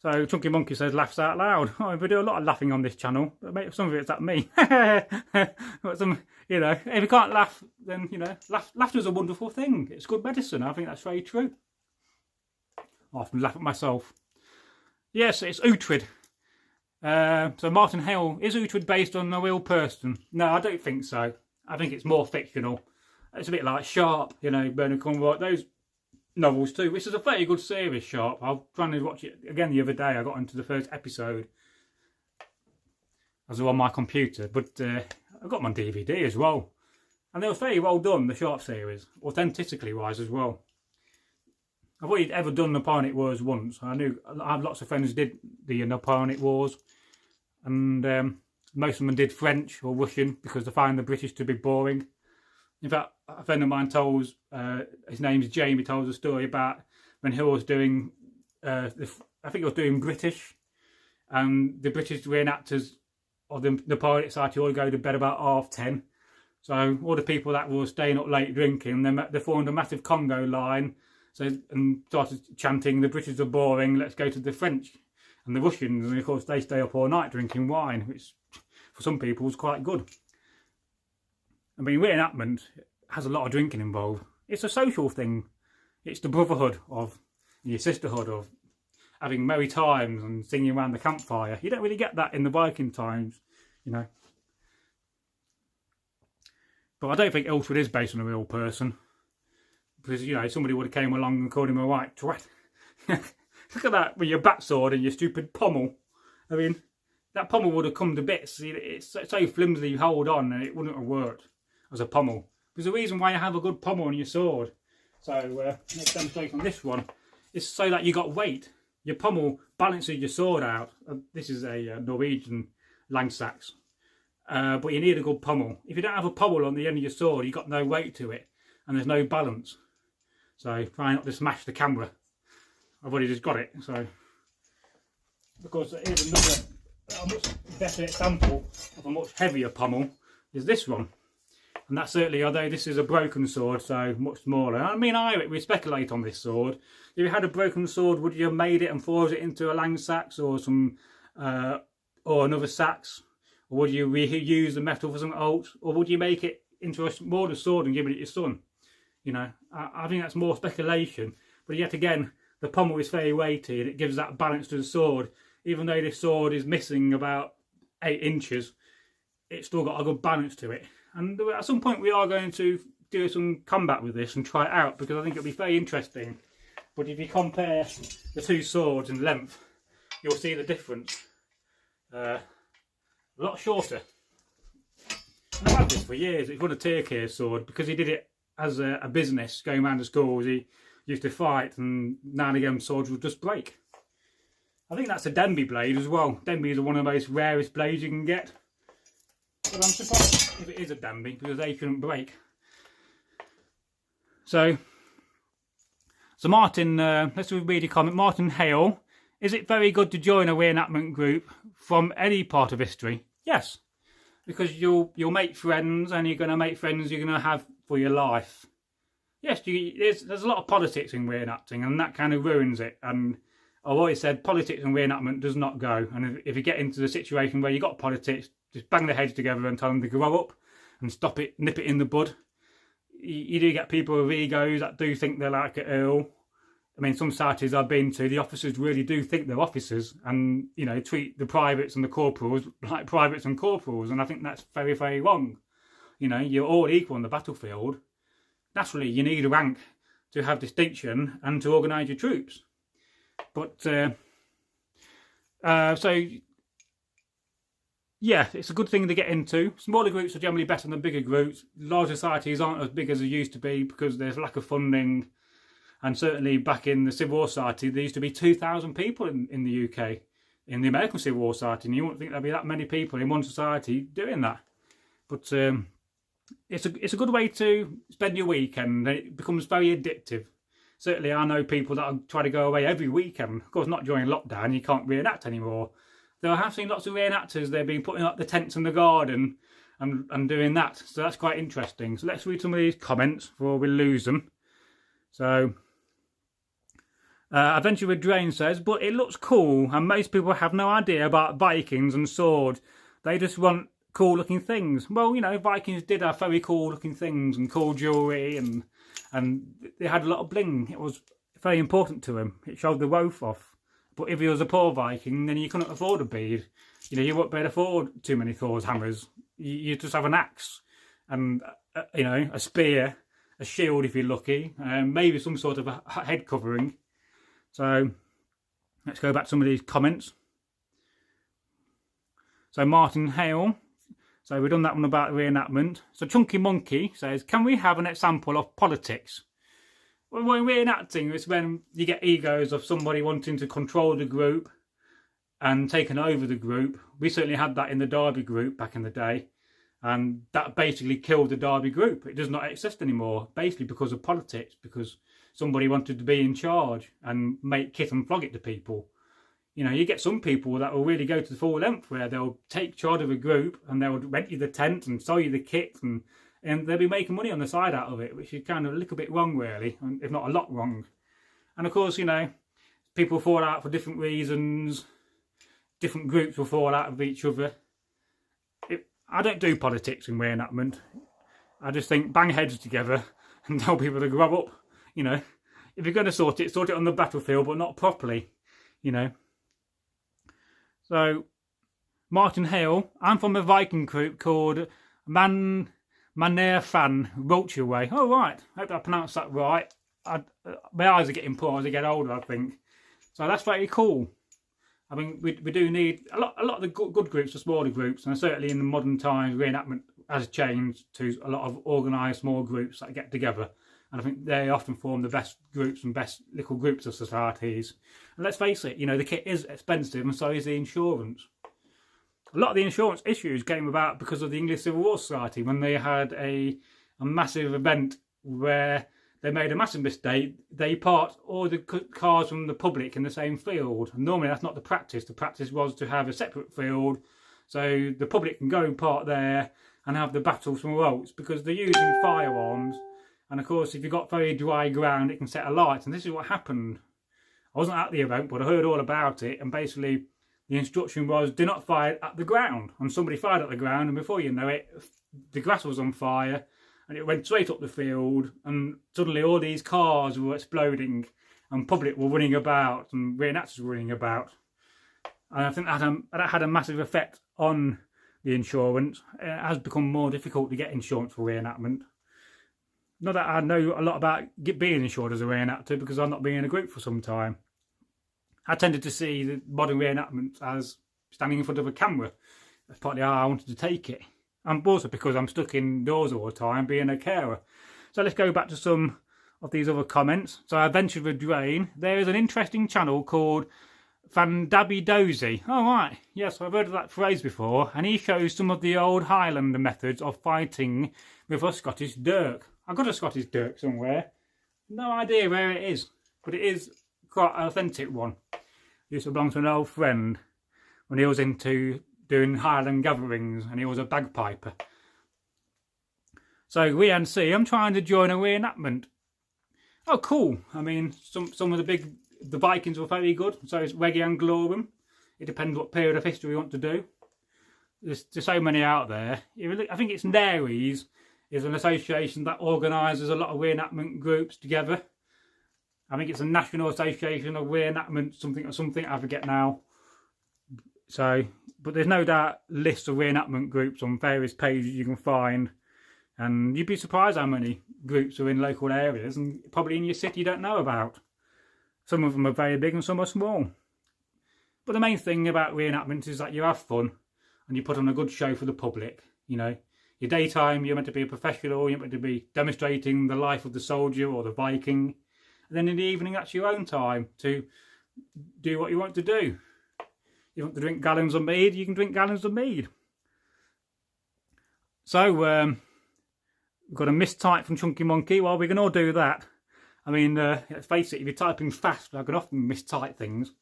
So Chunky Monkey says, laughs out loud. Oh, we do a lot of laughing on this channel, but some of it's at me. But some, you know, if you can't laugh, then, you know, laughter's a wonderful thing. It's good medicine. I think that's very true. I often laugh at myself. Yes, it's Uhtred. So Martin Hale, is Uhtred based on a real person? No, I don't think so. I think it's more fictional. It's a bit like Sharp, you know, Bernard Cornwall, those novels too, which is a very good series, Sharp. I was trying to watch it again the other day. I got into the first episode as well on my computer, but I got them on DVD as well. And they were very well done, the Sharp series, authenticity wise as well. I've already ever done Napoleonic Wars once. I have lots of friends who did the Napoleonic Wars, and most of them did French or Russian because they find the British to be boring. In fact, a friend of mine told, his name's Jamie, told a story about when he was doing, I think he was doing British, and the British reenactors of the Napoleonic Society all go to bed about 10:30. So all the people that were staying up late drinking, they formed a massive Congo line, and started chanting, "The British are boring, let's go to the French and the Russians." And of course they stay up all night drinking wine, which for some people was quite good. I mean, reenactment has a lot of drinking involved. It's a social thing. It's the brotherhood of, your sisterhood of having merry times and singing around the campfire. You don't really get that in the Viking times, you know. But I don't think Uhtred is based on a real person. Because, you know, somebody would have came along and called him a right twat. Look at that with your backsword and your stupid pommel. I mean, that pommel would have come to bits. It's so flimsy you hold on and it wouldn't have worked as a pommel. There's a reason why you have a good pommel on your sword. So, next demonstration on this one is so that you got weight. Your pommel balances your sword out. This is a Norwegian Langsax. But you need a good pommel. If you don't have a pommel on the end of your sword, you've got no weight to it. And there's no balance. So try not to smash the camera. I've already just got it. So, of course, here's another, a much better example of a much heavier pommel is this one. And that's certainly, although this is a broken sword, so much smaller. I mean, we speculate on this sword. If you had a broken sword, would you have made it and forged it into a Langsax or some, or another sax? Or would you reuse the metal for something else? Or would you make it into a smaller sword and give it to your son? You know, I think that's more speculation. But yet again, the pommel is very weighty and it gives that balance to the sword. Even though this sword is missing about 8 inches, it's still got a good balance to it. And at some point we are going to do some combat with this and try it out, because I think it'll be very interesting. But if you compare the two swords in length, you'll see the difference. A lot shorter. And practice for years. It's won a Turkey sword because he did it as a business, going around the schools. He used to fight, and now and again swords would just break. I think that's a Denby blade as well. Denby is one of the most rarest blades you can get. But I'm surprised if it is a Denby, because they couldn't break. So Martin, let's read a comment. Martin Hale, is it very good to join a reenactment group from any part of history? Yes, because you'll make friends, and you're going to make friends you're going to have for your life. Yes, there's a lot of politics in reenacting, and that kind of ruins it. And I've always said politics and reenactment does not go. And if you get into the situation where you've got politics, just bang their heads together and tell them to grow up and stop it, nip it in the bud. You do get people with egos that do think they're like an earl. I mean, some societies I've been to, the officers really do think they're officers, and, you know, treat the privates and the corporals like privates and corporals. And I think that's very, very wrong. You know, you're all equal on the battlefield. Naturally, you need a rank to have distinction and to organise your troops. But, yeah, it's a good thing to get into. Smaller groups are generally better than bigger groups. Large societies aren't as big as they used to be because there's lack of funding. And certainly back in the Civil War Society, there used to be 2,000 people in the UK. In the American Civil War Society, and you wouldn't think there'd be that many people in one society doing that. But it's a good way to spend your weekend. It becomes very addictive. Certainly I know people that try to go away every weekend. Of course, not during lockdown, you can't reenact anymore. Though I have seen lots of reenactors, they've been putting up the tents in the garden and doing that. So that's quite interesting. So let's read some of these comments before we lose them. So, Adventure with Drain says, but it looks cool, and most people have no idea about Vikings and swords. They just want cool looking things. Well, you know, Vikings did have very cool looking things and cool jewellery, and they had a lot of bling. It was very important to them. It showed the wealth off. But if he was a poor Viking, then you couldn't afford a bead. You know, you wouldn't be able to afford too many Thor's hammers. You just have an axe and, you know, a spear, a shield if you're lucky, and maybe some sort of a head covering. So let's go back to some of these comments. So Martin Hale, so we've done that one about reenactment. So Chunky Monkey says, can we have an example of politics? Well, when reenacting, it's when you get egos of somebody wanting to control the group and taking over the group. We certainly had that in the Derby group back in the day, and that basically killed the Derby group. It does not exist anymore, basically because of politics, because somebody wanted to be in charge and make kit and flog it to people. You know, you get some people that will really go to the full length where they'll take charge of a group and they'll rent you the tent and sell you the kit, and they'll be making money on the side out of it, which is kind of a little bit wrong, really, if not a lot wrong. And of course, you know, people fall out for different reasons. Different groups will fall out of each other. I don't do politics in reenactment. I just think bang heads together and tell people to grow up. You know, if you're going to sort it on the battlefield, but not properly, you know. So, Martin Hale, I'm from a Viking group called Magnarsson, Wiltshire way. Oh, right. I hope I pronounced that right. My eyes are getting poor as I get older, I think. So that's very cool. I mean, we do need a lot of the good groups are smaller groups, and certainly in the modern times, reenactment has changed to a lot of organised small groups that get together. And I think they often form the best groups and best little groups of societies. And let's face it, you know, the kit is expensive, and so is the insurance. A lot of the insurance issues came about because of the English Civil War Society, when they had a massive event where they made a massive mistake. They parked all the cars from the public in the same field. And normally that's not the practice. The practice was to have a separate field so the public can go and park there and have the battle somewhere else, because they're using firearms. And of course, if you've got very dry ground, it can set alight. And this is what happened. I wasn't at the event, but I heard all about it. And basically, the instruction was, do not fire at the ground. And somebody fired at the ground, and before you know it, the grass was on fire. And it went straight up the field. And suddenly all these cars were exploding. And public were running about. And reenactors were running about. And I think that had a massive effect on the insurance. It has become more difficult to get insurance for reenactment. Not that I know a lot about being insured as a reenactor, because I've not been in a group for some time. I tended to see the modern reenactments as standing in front of a camera. That's partly how I wanted to take it. and also because I'm stuck indoors all the time being a carer. So let's go back to some of these other comments. So I ventured with Drain. There is an interesting channel called Fandabby Dozy. Oh right, yes, I've heard of that phrase before, and he shows some of the old Highlander methods of fighting with a Scottish dirk. I've got a Scottish dirk somewhere. No idea where it is, but it is quite an authentic one. It used to belong to an old friend when he was into doing Highland gatherings, and he was a bagpiper. So Rean Sea, I'm trying to join a reenactment. Oh cool. I mean, some of the Vikings were very good, so it's Regi Anglorum. It depends what period of history you want to do. There's so many out there. I think it's Naries is an association that organises a lot of reenactment groups together. I think it's a National Association of Reenactment something, I forget now. So, but there's no doubt lists of reenactment groups on various pages you can find, and you'd be surprised how many groups are in local areas and probably in your city you don't know about. Some of them are very big and some are small. But the main thing about reenactments is that you have fun and you put on a good show for the public. You know, your daytime you're meant to be a professional, you're meant to be demonstrating the life of the soldier or the Viking. And then in the evening that's your own time to do what you want to do. You want to drink gallons of mead, you can drink gallons of mead. So, we've got a mistype from Chunky Monkey. Well, we can all do that. I mean, let's face it, if you're typing fast, I can often mistype things.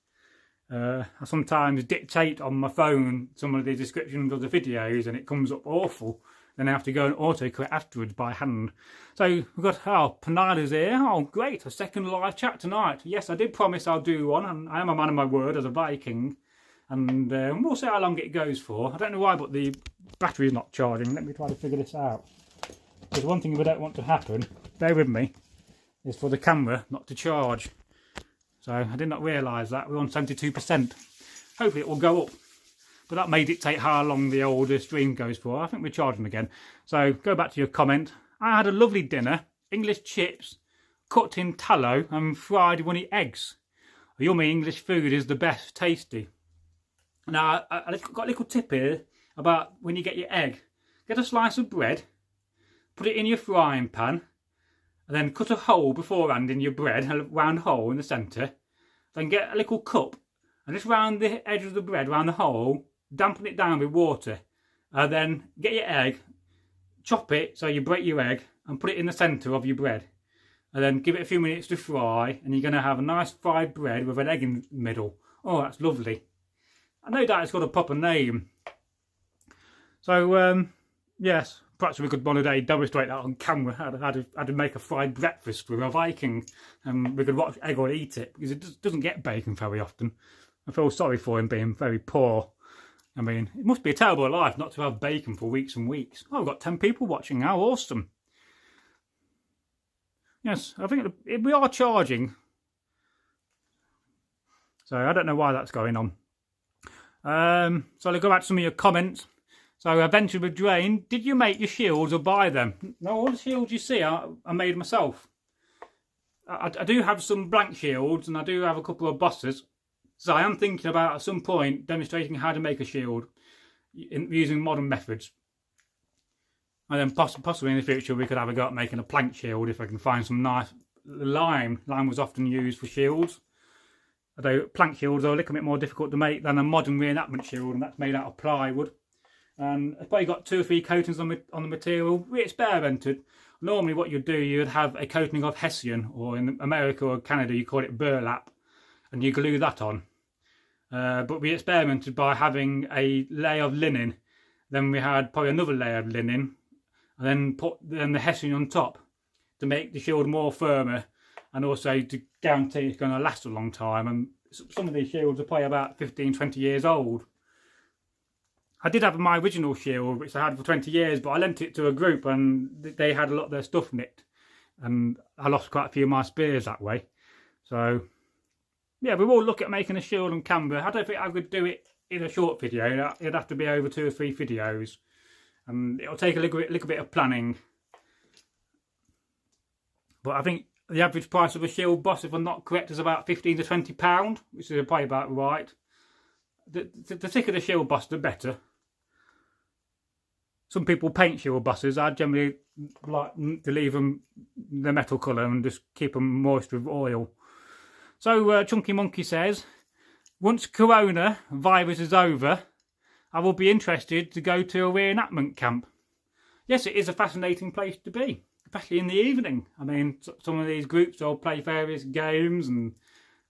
I sometimes dictate on my phone some of the descriptions of the videos and it comes up awful. Then I have to go and autocorrect afterwards by hand. So we've got, Panada's here. Oh, great, a second live chat tonight. Yes, I did promise I'll do one, and I am a man of my word as a Viking. And we'll see how long it goes for. I don't know why, but the battery's not charging. Let me try to figure this out. There's one thing we don't want to happen, bear with me, is for the camera not to charge. So I did not realise that. We're on 72%. Hopefully it will go up. But that may dictate how long the older stream goes for. I think we're charging again. So go back to your comment. I had a lovely dinner. English chips, cooked in tallow and fried runny eggs. Yummy English food is the best, tasty. Now, I've got a little tip here about when you get your egg. Get a slice of bread, put it in your frying pan, and then cut a hole beforehand in your bread, a round hole in the centre. Then get a little cup, and just round the edge of the bread, round the hole, dampen it down with water. And then get your egg, chop it so you break your egg, and put it in the centre of your bread. And then give it a few minutes to fry, and you're going to have a nice fried bread with an egg in the middle. Oh, that's lovely. I know that it's got a proper name. So, yes, perhaps we could one day demonstrate that on camera, how to make a fried breakfast with a Viking. And we could watch Egil eat it, because it doesn't get bacon very often. I feel sorry for him being very poor. I mean, it must be a terrible life not to have bacon for weeks and weeks. Oh, I've got 10 people watching now, awesome. Yes, I think we are charging. So I don't know why that's going on. So I'll go back to some of your comments. So I ventured with Drain. Did you make your shields or buy them? No, all the shields you see I made myself. I do have some blank shields and I do have a couple of bosses. So I am thinking about at some point demonstrating how to make a shield using modern methods. And then possibly in the future we could have a go at making a plank shield if I can find some nice lime. Lime was often used for shields. Although plank shields are a little bit more difficult to make than a modern reenactment shield, and that's made out of plywood. And I've probably got 2 or 3 coatings on the material. We experimented. Normally what you'd do, you'd have a coating of Hessian, or in America or Canada you call it burlap, and you glue that on. But we experimented by having a layer of linen. Then we had probably another layer of linen, and then put the Hessian on top to make the shield more firmer, and also to guarantee it's going to last a long time. And some of these shields are probably about 15, 20 years old. I did have my original shield, which I had for 20 years, but I lent it to a group and they had a lot of their stuff nicked. And I lost quite a few of my spears that way. So, yeah, we will look at making a shield on camera. I don't think I could do it in a short video. It'd have to be over 2 or 3 videos. And it'll take a little bit of planning. But I think the average price of a shield boss, if I'm not correct, is about £15 to £20, which is probably about right. The thicker the shield boss, the better. some people paint shield bosses. I generally like to leave them the metal colour and just keep them moist with oil. So Chunky Monkey says, once Corona virus is over, I will be interested to go to a reenactment camp. Yes, it is a fascinating place to be, especially in the evening. I mean, some of these groups will play various games, and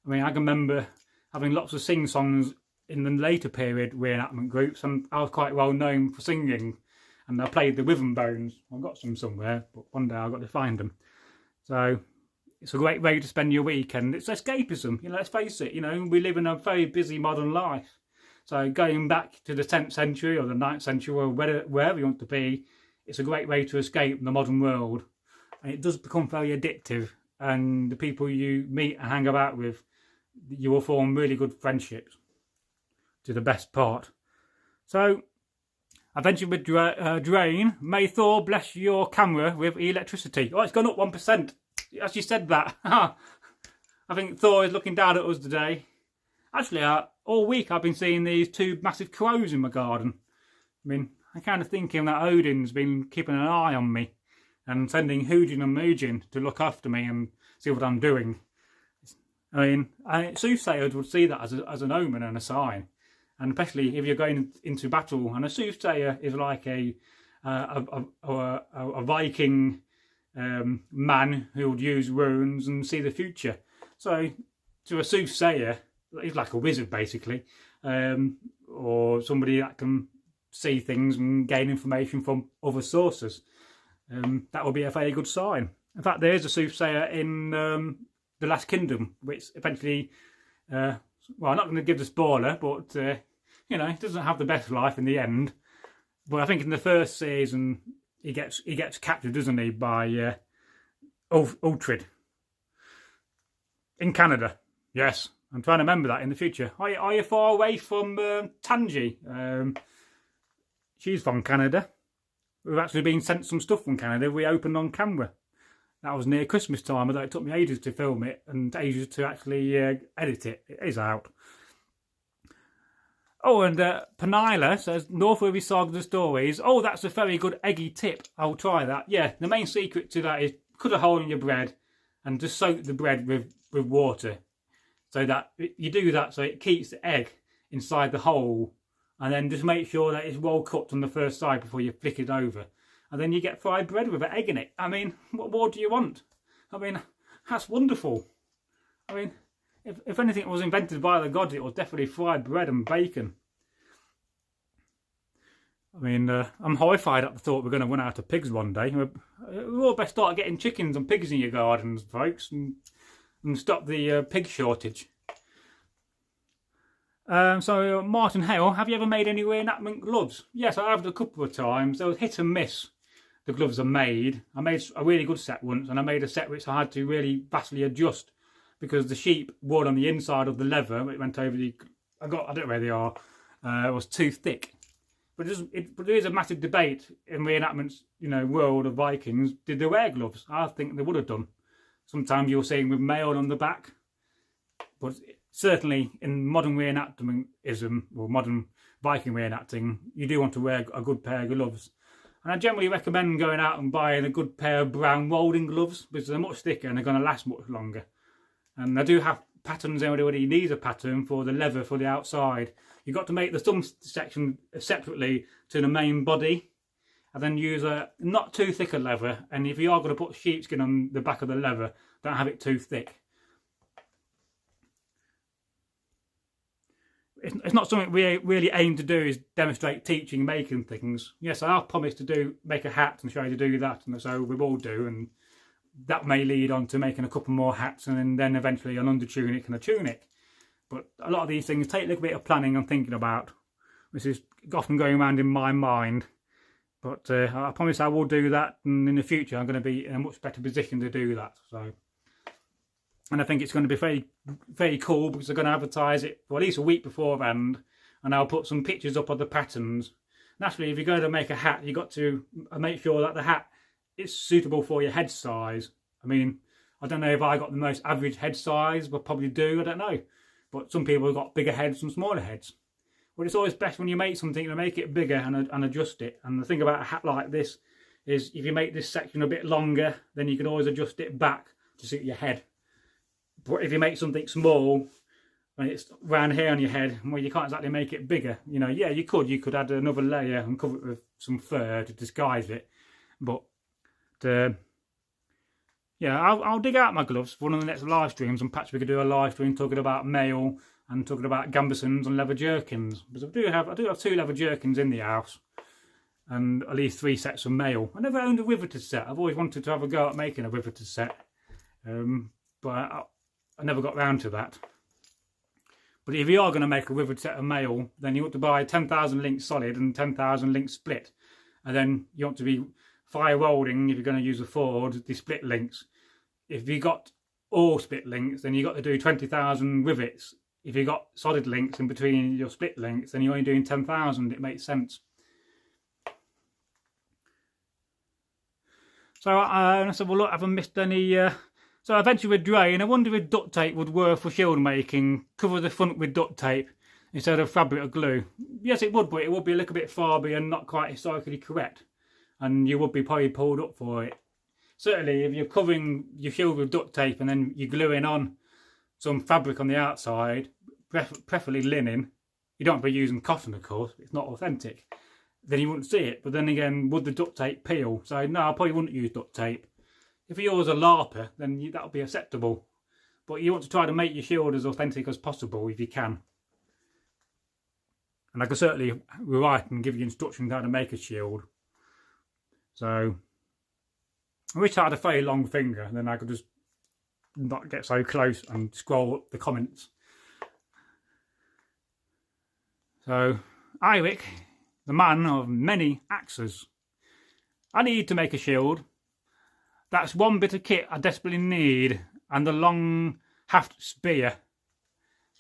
I mean, I can remember having lots of sing-songs in the later period reenactment groups, and I was quite well known for singing, and I played the rhythm bones. I've got some somewhere, but one day I've got to find them. So it's a great way to spend your weekend. It's escapism, you know, let's face it, you know, we live in a very busy modern life. So going back to the 10th century or the 9th century or wherever you want to be, it's a great way to escape the modern world. And it does become very addictive, and the people you meet and hang about with, you will form really good friendships to the best part. So I ventured with Drain. May Thor bless your camera with electricity. Oh, it's gone up 1%. As you said that. I think Thor is looking down at us today. Actually, all week I've been seeing these two massive crows in my garden. I mean, I'm kind of thinking that Odin's been keeping an eye on me and sending Hugin and Mugin to look after me and see what I'm doing. I mean, soothsayers would see that as an omen and a sign. And especially if you're going into battle, and a soothsayer is like a Viking man who would use runes and see the future. So to a soothsayer, he's like a wizard basically, or somebody that can see things and gain information from other sources. That would be a very good sign. In fact, there is a soothsayer in The Last Kingdom, which eventually, well, I'm not going to give the spoiler, but you know, he doesn't have the best life in the end. But I think in the first season, he gets captured, doesn't he, by Uhtred in Canada. Yes, I'm trying to remember that in the future. Are you far away from Tangi? She's from Canada. We've actually been sent some stuff from Canada. We opened on camera. That was near Christmas time, although it took me ages to film it and ages to actually edit it. It is out. Oh, and Penila says, Northworthy Sagas and Stories. Oh, that's a very good eggy tip. I'll try that. Yeah, the main secret to that is cut a hole in your bread and just soak the bread with water. So that you do that so it keeps the egg inside the hole. And then just make sure that it's well cooked on the first side before you flick it over. And then you get fried bread with an egg in it. I mean, what more do you want? I mean, that's wonderful. I mean, if anything was invented by the gods, it was definitely fried bread and bacon. I mean, I'm horrified at the thought we're going to run out of pigs one day. We all best start getting chickens and pigs in your gardens, folks, and stop the pig shortage. So Martin Hale, have you ever made any reenactment gloves? Yes, I have a couple of times. There was hit and miss. The gloves are made. I made a really good set once, and I made a set which I had to really vastly adjust because the sheep wore on the inside of the leather. It went over the. I don't know where they are. It was too thick. But there is a massive debate in reenactments, you know, world of Vikings. Did they wear gloves? I think they would have done. Sometimes you'll see them with mail on the back, but certainly in modern reenactmentism or modern Viking reenacting, you do want to wear a good pair of gloves. And I generally recommend going out and buying a good pair of brown welding gloves because they're much thicker and they're going to last much longer. And I do have patterns. Everybody needs a pattern for the leather for the outside. You've got to make the thumb section separately to the main body, and then use a not too thick a leather. And if you are going to put sheepskin on the back of the leather, don't have it too thick. It's not something we really aim to do is demonstrate teaching making things. Yes, I have promised to make a hat and show you to do that, and so we will do, and that may lead on to making a couple more hats and then eventually an under tunic and a tunic. But a lot of these things take a little bit of planning and thinking about, which is often going around in my mind. But I promise I will do that, and in the future I'm going to be in a much better position to do that. So, and I think it's going to be very, very cool because they're going to advertise it for at least a week beforehand, and I'll put some pictures up of the patterns. Naturally, if you're going to make a hat, you've got to make sure that the hat is suitable for your head size. I mean, I don't know if I got the most average head size, but probably do, I don't know. But some people have got bigger heads and smaller heads. But it's always best when you make something to make it bigger and adjust it. And the thing about a hat like this is if you make this section a bit longer, then you can always adjust it back to suit your head. But if you make something small, when it's round here on your head, well, you can't exactly make it bigger. You know, yeah, you could add another layer and cover it with some fur to disguise it. But yeah, I'll dig out my gloves for one of the next live streams, and perhaps we could do a live stream talking about mail and talking about gambesons and leather jerkins. Because I do have 2 leather jerkins in the house, and at least 3 sets of mail. I never owned a riveted set. I've always wanted to have a go at making a riveted set, but I never got round to that. But if you are going to make a riveted set of mail, then you want to buy 10,000 links solid and 10,000 links split, and then you want to be fire welding if you're going to use a Ford the split links. If you got all split links, then you got to do 20,000 rivets. If you got solid links in between your split links, then you're only doing 10,000. It makes sense. So I said, well, look, I haven't missed any. So I ventured with drain. I wonder if duct tape would work for shield making. Cover the front with duct tape instead of fabric or glue. Yes, it would, but it would be a little bit farby and not quite historically correct. And you would be probably pulled up for it. Certainly, if you're covering your shield with duct tape and then you're gluing on some fabric on the outside, preferably linen, you don't be using cotton, of course, it's not authentic, then you wouldn't see it. But then again, would the duct tape peel? So no, I probably wouldn't use duct tape. If yours a larper, then that'll be acceptable. But you want to try to make your shield as authentic as possible if you can. And I can certainly write and give you instructions how to make a shield. So I wish I had a very long finger, then I could just not get so close and scroll up the comments. So, Eirik, the man of many axes. I need to make a shield. That's one bit of kit I desperately need, and the long haft spear.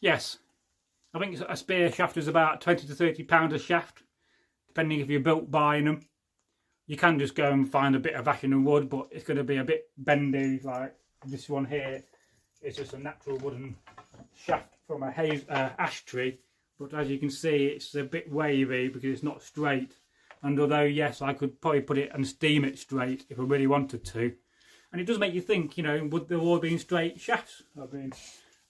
Yes, I think a spear shaft is about 20 to 30 pounds a shaft, depending if you're built buying them. You can just go and find a bit of ash and wood, but it's going to be a bit bendy, like this one here. It's just a natural wooden shaft from a ash tree, but as you can see, it's a bit wavy because it's not straight. And although, yes, I could probably put it and steam it straight if I really wanted to. And it does make you think, you know, would there all been straight shafts? I mean,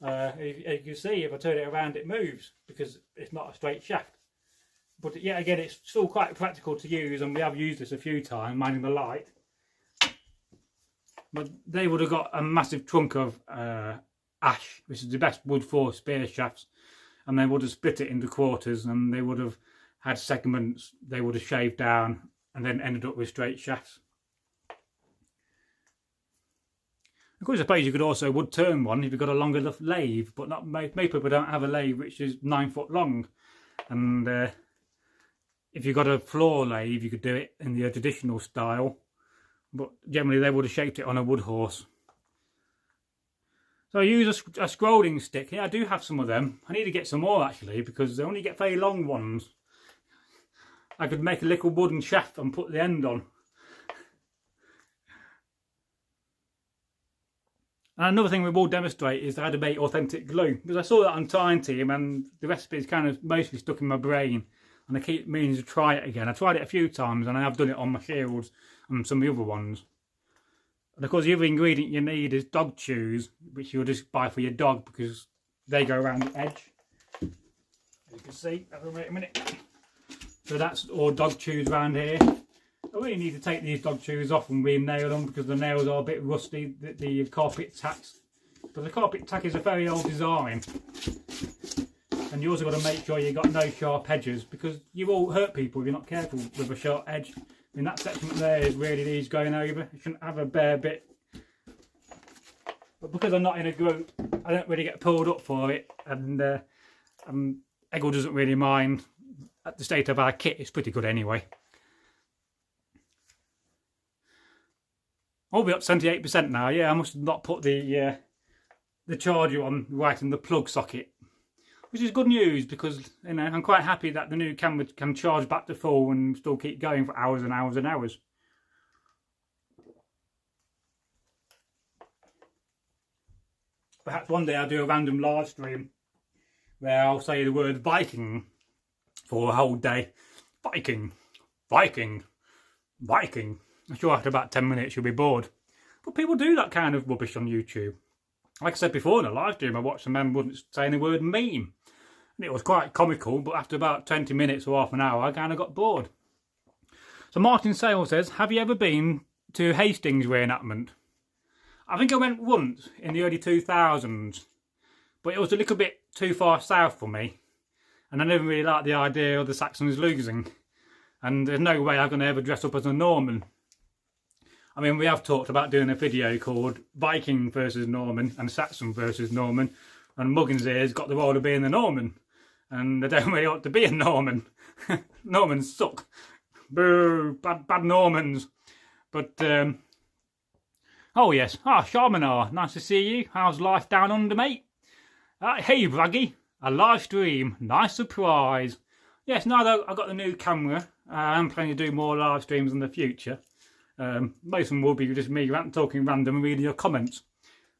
as you can see, if I turn it around, it moves because it's not a straight shaft. But yeah, again, it's still quite practical to use, and we have used this a few times, minding the light. But they would have got a massive trunk of ash, which is the best wood for spear shafts, and they would have split it into quarters, and they would have had segments they would have shaved down, and then ended up with straight shafts. Of course, I suppose you could also wood turn one if you've got a long enough lathe, but not most people don't have a lathe which is 9 foot long, and if you've got a floor lathe, you could do it in the traditional style, but generally they would have shaped it on a wood horse. So I use a scrolling stick. Yeah, I do have some of them. I need to get some more actually, because they only get very long ones. I could make a little wooden shaft and put the end on. And another thing we will demonstrate is how to make authentic glue, because I saw that on Time Team and the recipe is kind of mostly stuck in my brain. And I keep meaning to try it again. I tried it a few times and I have done it on my shields and some of the other ones. And of course the other ingredient you need is dog chews, which you'll just buy for your dog because they go around the edge. As you can see, wait a minute. So that's all dog chews around here. I really need to take these dog chews off and re-nail them because the nails are a bit rusty, the carpet tacks. But the carpet tack is a very old design. And you also got to make sure you've got no sharp edges, because you will hurt people if you're not careful with a sharp edge. I mean, that section there is really needs going over. You shouldn't have a bare bit. But because I'm not in a group, I don't really get pulled up for it. And Egil doesn't really mind. At the state of our kit, it's pretty good anyway. I'll be up 78% now. Yeah, I must have not put the charger on right in the plug socket. Which is good news because, you know, I'm quite happy that the new camera can charge back to full and still keep going for hours and hours and hours. Perhaps one day I'll do a random live stream where I'll say the word Viking for a whole day. Viking, Viking, Viking. I'm sure after about 10 minutes you'll be bored. But people do that kind of rubbish on YouTube. Like I said before in a live stream, I watched a man wouldn't say the word meme. And it was quite comical, but after about 20 minutes or half an hour, I kind of got bored. So Martin Sale says, have you ever been to Hastings reenactment? I think I went once in the early 2000s, but it was a little bit too far south for me. And I never really liked the idea of the Saxons losing. And there's no way I'm going to ever dress up as a Norman. I mean, we have talked about doing a video called Viking versus Norman and Saxon versus Norman. And Muggins here's got the role of being the Norman. And they don't really want to be a Norman. Normans suck. Boo, bad Normans. But, oh yes. Sharmanar, nice to see you. How's life down under, mate? Hey, Bragi, a live stream. Nice surprise. Yes, now that I've got the new camera, I'm planning to do more live streams in the future. Most of them will be just me talking random and reading your comments.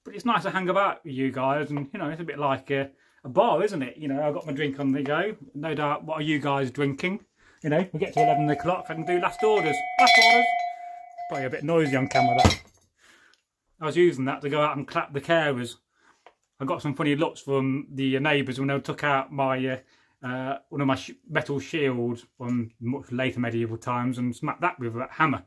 But it's nice to hang about with you guys, and you know, it's a bit like a bar, isn't it? You know, I've got my drink on the go. No doubt, what are you guys drinking? You know, we get to 11 o'clock, I can do last orders. Last orders! Probably a bit noisy on camera, that. I was using that to go out and clap the carers. I got some funny looks from the neighbours when they took out my one of my metal shields from much later medieval times and smacked that with a hammer.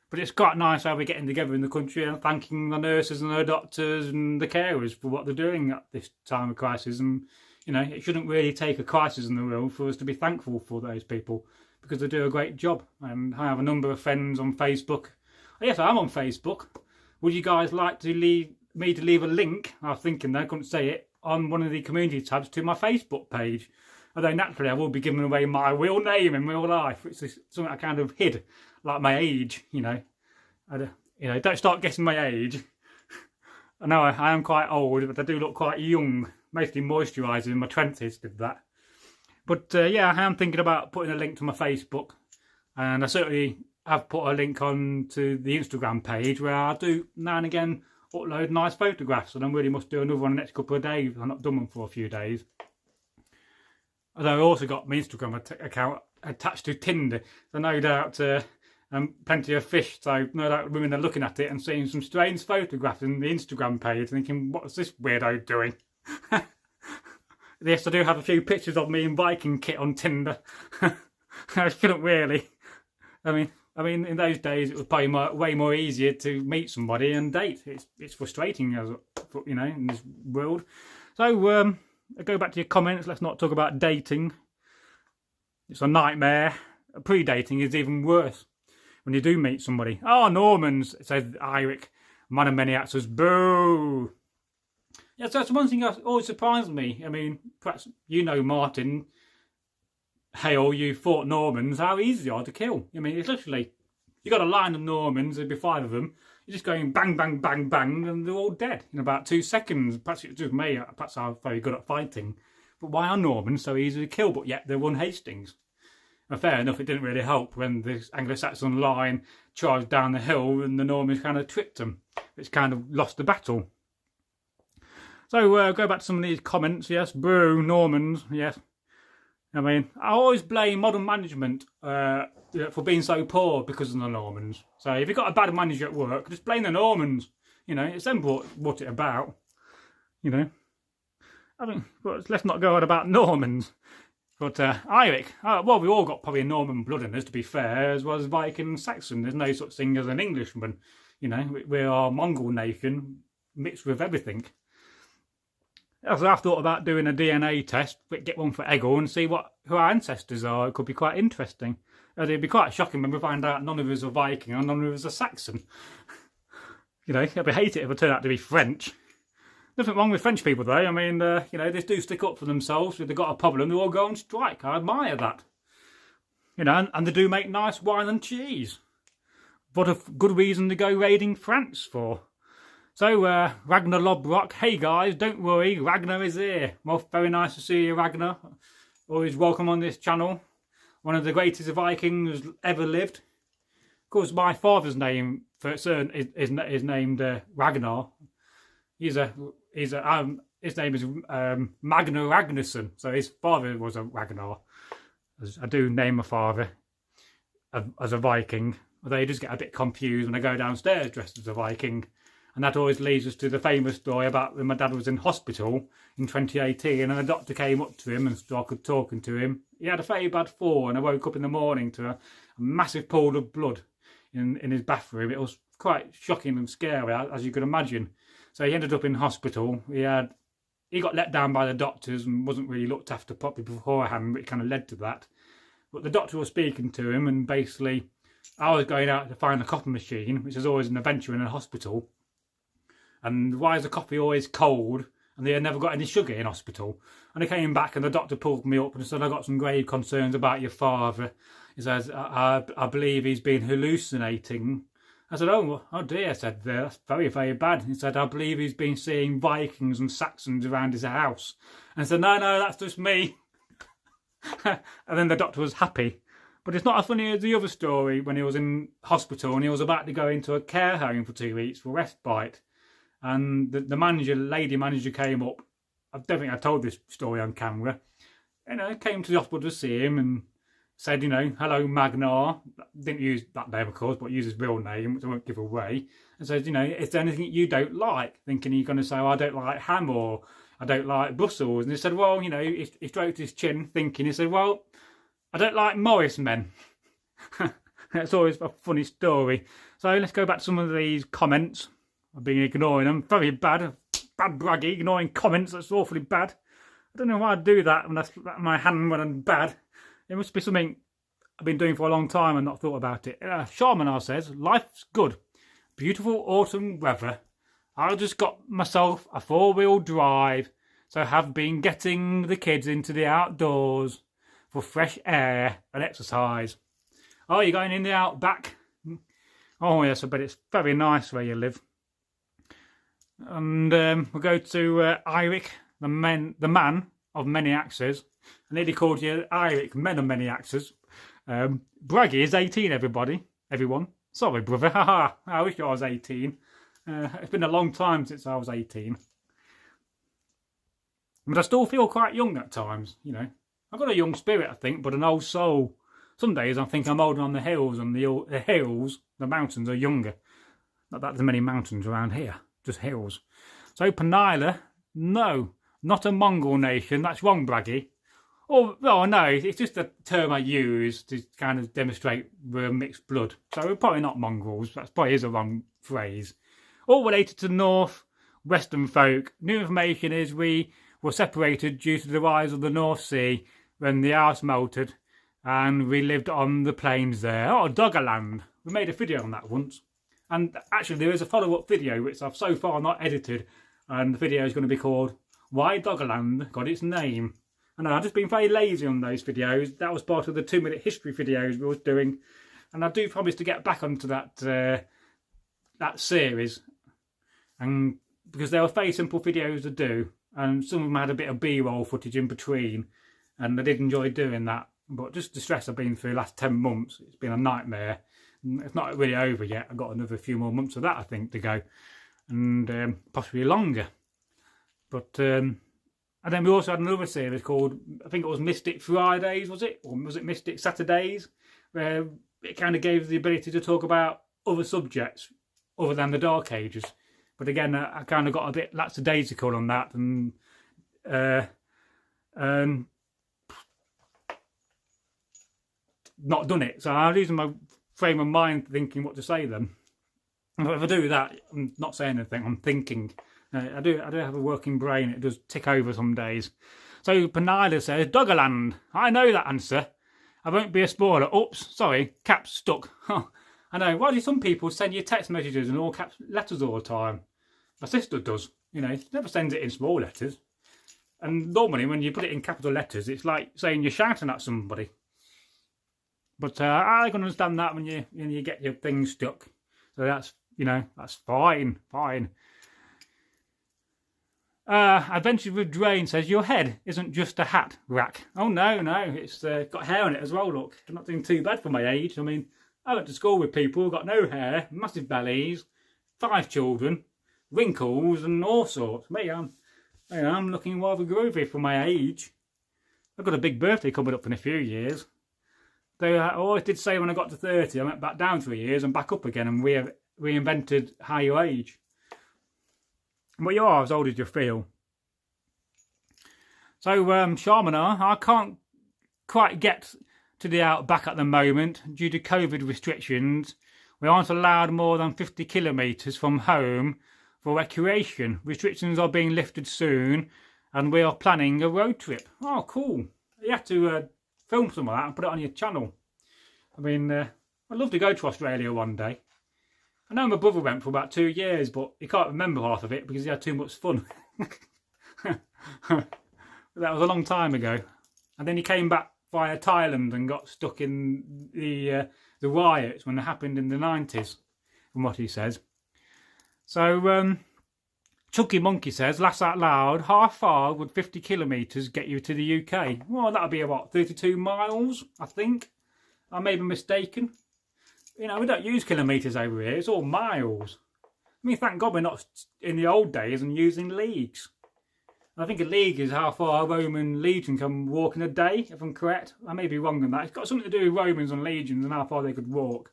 But it's quite nice how we're getting together in the country and thanking the nurses and the doctors and the carers for what they're doing at this time of crisis. And, you know, it shouldn't really take a crisis in the world for us to be thankful for those people, because they do a great job. And I have a number of friends on Facebook. Yes, I'm on Facebook. Would you guys like to leave a link? I was thinking I couldn't say it, on one of the community tabs to my Facebook page. Although naturally I will be giving away my real name in real life, which is something I kind of hid, like my age, you know. Don't start guessing my age. I know I am quite old, but I do look quite young. Mostly moisturising in my 20s did that. But yeah, I am thinking about putting a link to my Facebook. And I certainly have put a link on to the Instagram page where I do now and again upload nice photographs. And I really must do another one in the next couple of days. I've not done one for a few days. Although I also got my Instagram account attached to Tinder. So no doubt plenty of fish. So no doubt women are looking at it and seeing some strange photographs in the Instagram page thinking, what's this weirdo doing? Yes, I do have a few pictures of me in Viking kit on Tinder. I couldn't really. I mean, in those days it was probably way more easier to meet somebody and date. It's frustrating, as you know, in this world. So I go back to your comments. Let's not talk about dating. It's a nightmare. Pre-dating is even worse when you do meet somebody. Oh, Normans, says Eirik. Man of many actors. Boo! Yeah, so that's one thing that always surprised me. I mean, perhaps you know, Martin. Hail, you fought Normans. How easy they are to kill. I mean, it's literally, you got a line of Normans, there'd be 5 of them. You're just going bang, bang, bang, bang, and they're all dead in about 2 seconds. Perhaps it's just me. Perhaps I'm very good at fighting. But why are Normans so easy to kill, but yet they won Hastings? And fair enough, it didn't really help when the Anglo Saxon line charged down the hill and the Normans kind of tripped them. It's kind of lost the battle. So go back to some of these comments. Yes, boo, Normans, yes. I mean, I always blame modern management for being so poor because of the Normans. So if you've got a bad manager at work, just blame the Normans. You know, it's them what it's about. You know. I mean, but let's not go on about Normans. But Eirik, well, we all got probably a Norman blood in us, to be fair, as well as Viking and Saxon. There's no such thing as an Englishman. You know, we are a Mongol nation mixed with everything. So I've thought about doing a DNA test, get one for Egil and see who our ancestors are. It could be quite interesting. It'd be quite shocking when we find out none of us are Viking and none of us are Saxon. You know, I'd hate it if it turned out to be French. Nothing wrong with French people though. I mean, you know, they do stick up for themselves. If they've got a problem, they all go on strike. I admire that. You know, and they do make nice wine and cheese. What a good reason to go raiding France for. So, Ragnar Lobrock, hey guys, don't worry, Ragnar is here. Well, very nice to see you, Ragnar. Always welcome on this channel. One of the greatest Vikings ever lived. Of course, my father's name for certain is named Ragnar. He's his name is Magnarsson. So his father was a Ragnar. I do name my father as a Viking, although you just get a bit confused when I go downstairs dressed as a Viking. And that always leads us to the famous story about when my dad was in hospital in 2018 and the doctor came up to him and started talking to him. He had a very bad fall and I woke up in the morning to a massive pool of blood in his bathroom. It was quite shocking and scary, as you could imagine. So he ended up in hospital. He got let down by the doctors and wasn't really looked after properly beforehand, which kind of led to that. But the doctor was speaking to him and basically I was going out to find a coffee machine, which is always an adventure in a hospital. And why is the coffee always cold? And they had never got any sugar in hospital. And I came back and the doctor pulled me up and said, I got some grave concerns about your father. He says, I believe he's been hallucinating. I said, oh dear. I said, that's very, very bad. He said, I believe he's been seeing Vikings and Saxons around his house. And I said, no, that's just me. And then the doctor was happy. But it's not as funny as the other story when he was in hospital and he was about to go into a care home for 2 weeks for respite. And the lady manager came up. I don't think I told this story on camera. Came to the hospital to see him and said, hello Magnar. Didn't use that name, of course, but used his real name, which I won't give away. And said, is there anything you don't like? Thinking you're going to say, I don't like ham or I don't like Brussels. And he said, well, he stroked his chin, thinking, he said, well, I don't like Morris men. That's always a funny story. So let's go back to some of these comments. I've been ignoring them. Very bad. Bad Bragi, ignoring comments. That's awfully bad. I don't know why I do that when my hand when I'm bad. It must be something I've been doing for a long time and not thought about it. Sharmanar says, life's good. Beautiful autumn weather. I just got myself a 4-wheel drive. So have been getting the kids into the outdoors for fresh air and exercise. Oh, you're going in the outback? Oh yes, I bet it's very nice where you live. And we'll go to Eirik, the man of many axes. I nearly called you Eirik, men of many axes. Bragi is 18, everyone. Sorry, brother. Haha, I wish I was 18. It's been a long time since I was 18. But I still feel quite young at times, I've got a young spirit, I think, but an old soul. Some days I think I'm older on the hills, and the mountains are younger. Not that there's many mountains around here. Just hills. So Penila, no, not a Mongol nation. That's wrong, Bragi. Oh no, it's just a term I use to kind of demonstrate we're mixed blood. So we're probably not Mongols. That probably is a wrong phrase. All related to North Western folk. New information is we were separated due to the rise of the North Sea when the ice melted, and we lived on the plains there. Oh, Doggerland. We made a video on that once. And actually there is a follow-up video which I've so far not edited, and the video is going to be called Why Doggerland Got Its Name. And I've just been very lazy on those videos. That was part of the 2-minute history videos we was doing, and I do promise to get back onto that series, and because they were very simple videos to do, and some of them had a bit of B-roll footage in between, and I did enjoy doing that. But just the stress I've been through the last 10 months, it's been a nightmare. It's not really over yet. I've got another few more months of that, I think, to go, and possibly longer. But and then we also had another series called, I think it was Mystic Fridays, was it? Or was it Mystic Saturdays? Where it kind of gave the ability to talk about other subjects other than the Dark Ages. But again, I kind of got a bit lackadaisical on that, and not done it. So I'm losing my frame of mind thinking what to say then. If I do that, I'm not saying anything, I'm thinking. I do have a working brain. It does tick over some days. So Penila says, Doggerland. I know that answer. I won't be a spoiler. Oops, sorry, caps stuck. I know. Why do some people send you text messages in all caps letters all the time? My sister does. She never sends it in small letters. And normally when you put it in capital letters, it's like saying you're shouting at somebody. But I can understand that when you get your thing stuck. So that's, that's fine. Adventure with Drain says, your head isn't just a hat rack. Oh no, it's got hair on it as well, look. I'm not doing too bad for my age. I mean, I went to school with people who got no hair, massive bellies, 5 children, wrinkles and all sorts. Me, I'm You know, I'm looking rather groovy for my age. I've got a big birthday coming up in a few years. Though I always did say when I got to 30, I went back down 3 years and back up again and reinvented how you age. But you are as old as you feel. So, Sharmanar, I can't quite get to the outback at the moment due to COVID restrictions. We aren't allowed more than 50 kilometres from home for recreation. Restrictions are being lifted soon and we are planning a road trip. Oh, cool. You have to film some of that and put it on your channel. I mean, I'd love to go to Australia one day. I know my brother went for about 2 years, but he can't remember half of it because he had too much fun. That was a long time ago. And then he came back via Thailand and got stuck in the riots when they happened in the 90s, from what he says. So, Chunky Monkey says, laugh out loud, how far would 50 kilometres get you to the UK? Well, that would be about 32 miles, I think. I may be mistaken. You know, we don't use kilometres over here, it's all miles. I mean, thank God we're not in the old days and using leagues. I think a league is how far a Roman legion can walk in a day, if I'm correct. I may be wrong on that. It's got something to do with Romans and legions and how far they could walk.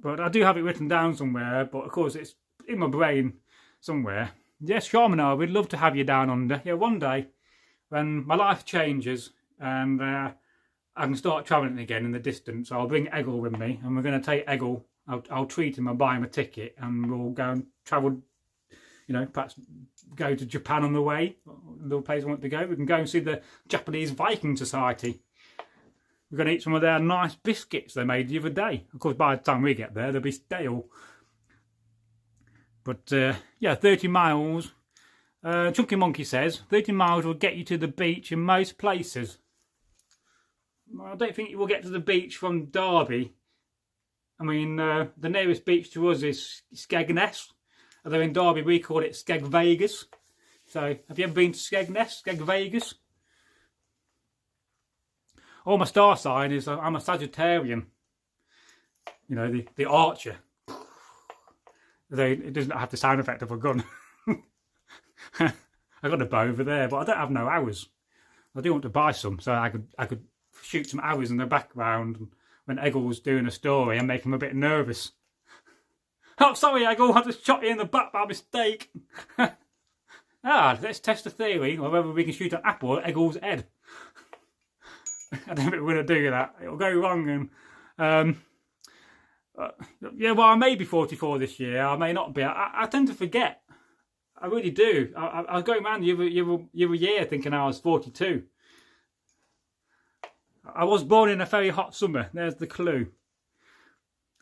But I do have it written down somewhere, but of course it's in my brain somewhere. Yes, Sharmanar, we'd love to have you down under. Yeah, one day when my life changes and I can start travelling again in the distance, I'll bring Egil with me and we're going to take Egil. I'll treat him and buy him a ticket and we'll go and travel, you know, perhaps go to Japan on the way, the place I want to go. We can go and see the Japanese Viking Society. We're going to eat some of their nice biscuits they made the other day. Of course, by the time we get there, they'll be stale. But, yeah, 30 miles. Chunky Monkey says, 30 miles will get you to the beach in most places. I don't think you will get to the beach from Derby. I mean, the nearest beach to us is Skegness. Although in Derby we call it Skeg Vegas. So, have you ever been to Skegness, Skeg Vegas? Oh, my star sign is I'm a Sagittarian. You know, the archer. Although it doesn't have the sound effect of a gun. I got a bow over there, but I don't have no arrows. I do want to buy some, so I could shoot some arrows in the background when Egil was doing a story and make him a bit nervous. Oh, sorry, Egil, I just shot you in the butt by mistake. Let's test the theory of whether we can shoot an apple at Egil's head. I don't think we're going to do that. It'll go wrong. And yeah, well, I may be 44 this year. I may not be. I tend to forget. I really do. I was going around the other year thinking I was 42. I was born in a very hot summer. There's the clue.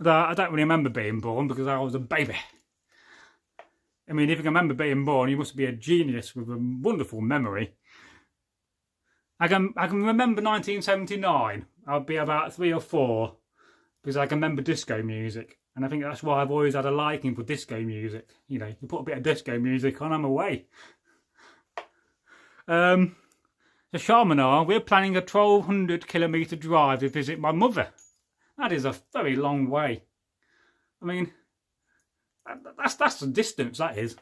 I don't really remember being born because I was a baby. I mean, if you can remember being born, you must be a genius with a wonderful memory. I can remember 1979. I'll be about 3 or 4 because I can remember disco music. And I think that's why I've always had a liking for disco music. You know, you put a bit of disco music on, I'm away. So Sharmanar, we're planning a 1,200 kilometre drive to visit my mother. That is a very long way. I mean, that's the distance, that is.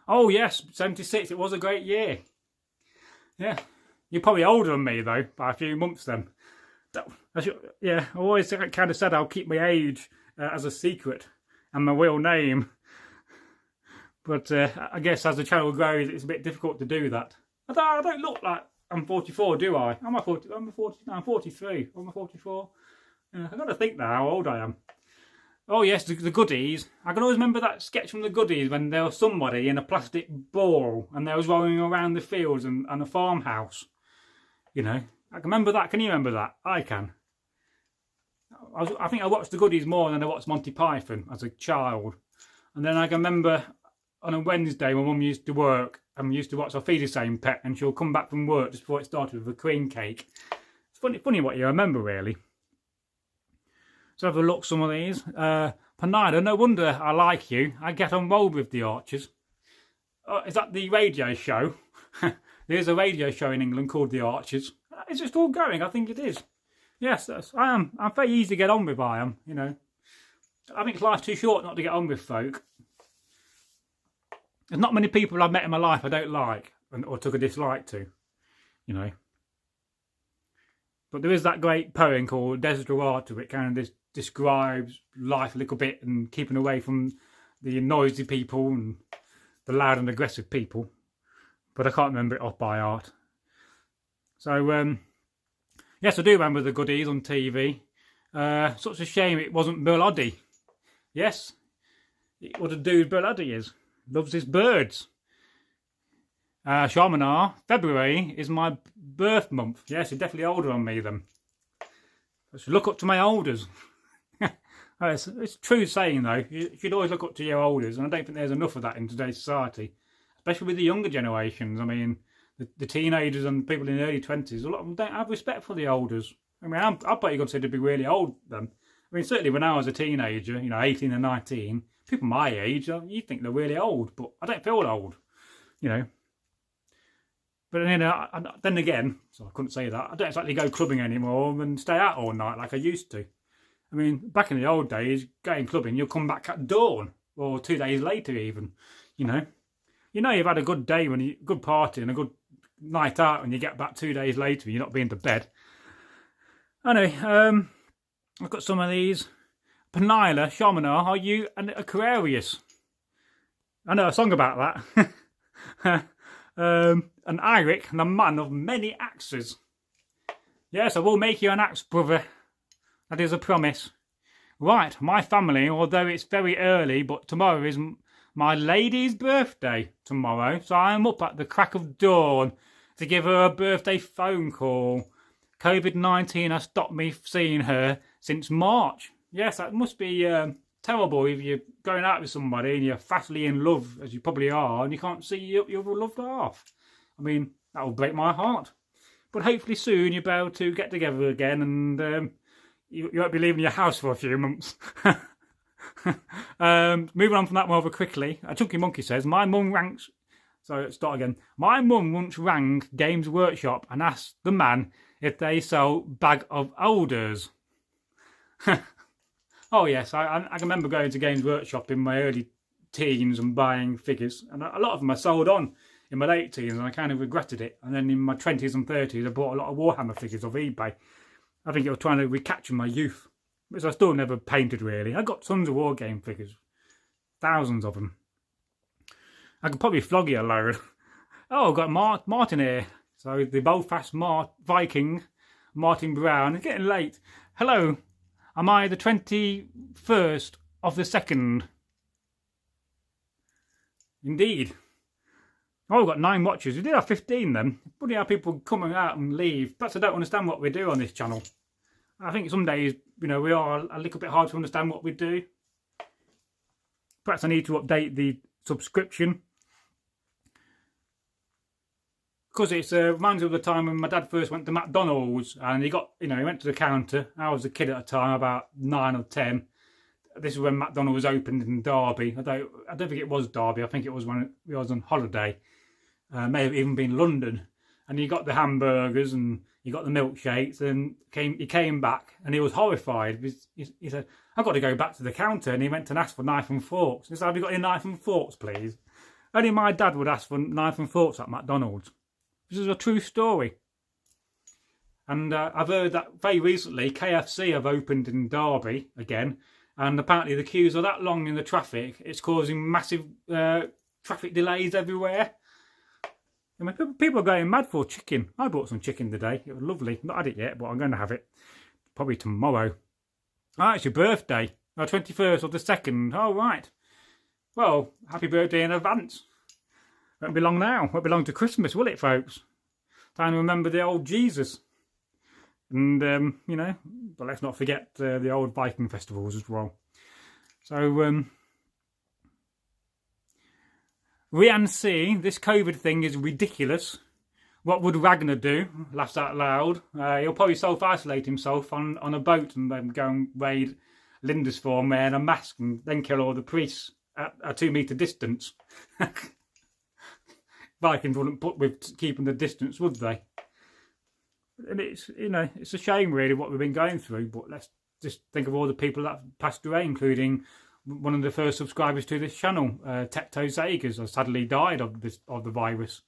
Oh yes, 76, it was a great year. Yeah, you're probably older than me though, by a few months then. Yeah, I always kind of said I'll keep my age as a secret and my real name. But I guess as the channel grows, it's a bit difficult to do that. I don't look like I'm 44, do I? I'm 43. I'm 44. Yeah, I've got to think now how old I am. Oh yes, the goodies. I can always remember that sketch from the goodies when there was somebody in a plastic ball and they was rolling around the fields and a farmhouse. You know, I can remember that. Can you remember that? I can. I think I watched the goodies more than I watched Monty Python as a child. And then I can remember on a Wednesday my mum used to work and we used to watch I'll Feed the Same Pet and she'll come back from work just before it started with a cream cake. It's funny what you remember really. So have a look some of these. Panida, no wonder I like you. I get on well with the Archers. Is that the radio show? There's a radio show in England called The Archers. Is it still going? I think it is. Yes, I am. I'm very easy to get on with, I am, you know. I think life's too short not to get on with folk. There's not many people I've met in my life I don't like or took a dislike to, you know. But there is that great poem called Desiderata, which kind of describes life a little bit and keeping away from the noisy people and the loud and aggressive people. But I can't remember it off by heart. So, yes, I do remember the goodies on TV. Such a shame it wasn't Bragi. Yes, what a dude Bragi is. Loves his birds. Shamanar, February is my birth month. Yes, you're definitely older on me then. I should look up to my elders. It's true saying though, you should always look up to your elders, and I don't think there's enough of that in today's society. Especially with the younger generations. I mean, the teenagers and people in the early 20s, a lot of them don't have respect for the elders. I mean, I bet you consider to be really old then. I mean, certainly when I was a teenager, 18 and 19, people my age, you think they're really old, but I don't feel old, But then again, so I couldn't say that, I don't exactly go clubbing anymore and stay out all night like I used to. I mean, back in the old days, going clubbing, you'll come back at dawn, or 2 days later even, you've had a good day, good party and a good night out, and you get back 2 days later and you're not being to bed. Anyway, I've got some of these. Penila, Shamanar, are you an Aquarius? I know a song about that. An Iric and a man of many axes. Yes, I will make you an axe, brother. That is a promise. Right, my family, although it's very early, but tomorrow is my lady's birthday tomorrow, so I'm up at the crack of dawn to give her a birthday phone call. COVID-19 has stopped me seeing her since March. Yes, that must be terrible if you're going out with somebody and you're fastly in love, as you probably are, and you can't see your loved half. I mean, that will break my heart. But hopefully soon you'll be able to get together again, and you won't be leaving your house for a few months. Moving on from that rather quickly, a Chunky Monkey says, my mum ranks... So, start again. My mum once rang Games Workshop and asked the man if they sell bag of elders. Oh yes, I can remember going to Games Workshop in my early teens and buying figures, and a lot of them I sold on in my late teens, and I kind of regretted it. And then in my 20s and 30s I bought a lot of Warhammer figures off eBay. I think it was trying to recapture my youth, which I still never painted really. I got tons of war game figures, thousands of them. I could probably flog you a load. Oh, I've got Martin here. So the bold-fast Viking, Martin Brown. It's getting late. Hello. Am I the 21st of the 2nd? Indeed. Oh, we've got 9 watchers. We did have 15 then. Funny how people come out and leave. Perhaps I don't understand what we do on this channel. I think some days, we are a little bit hard to understand what we do. Perhaps I need to update the subscription. Because it reminds me of the time when my dad first went to McDonald's and he got, he went to the counter. I was a kid at the time, about 9 or 10. This is when McDonald's opened in Derby. I don't think it was Derby. I think it was when he was on holiday. May have even been London. And he got the hamburgers and he got the milkshakes, and he came back and he was horrified. He said, I've got to go back to the counter. And he went and asked for knife and forks. He said, have you got any knife and forks, please? Only my dad would ask for knife and forks at McDonald's. This is a true story. And I've heard that very recently KFC have opened in Derby again, and apparently the queues are that long in the traffic, it's causing massive traffic delays everywhere. I mean, people are going mad for chicken. I bought some chicken today. It was lovely. Not had it yet, but I'm going to have it probably tomorrow. Ah, it's your birthday. 21st or the 2nd. Oh, right. Well, happy birthday in advance. Won't be long now. Won't be long to Christmas, will it, folks? Time to remember the old Jesus. And, but let's not forget the old Viking festivals as well. So, Rean Sea, this COVID thing is ridiculous. What would Ragnar do? Laughs out loud. He'll probably self-isolate himself on a boat and then go and raid Lindisfarne wearing a mask and then kill all the priests at a 2 metre distance. Vikings wouldn't put with keeping the distance, would they? And it's, it's a shame really what we've been going through, but let's just think of all the people that have passed away, including one of the first subscribers to this channel, Tecto Sagas, has sadly died of the virus.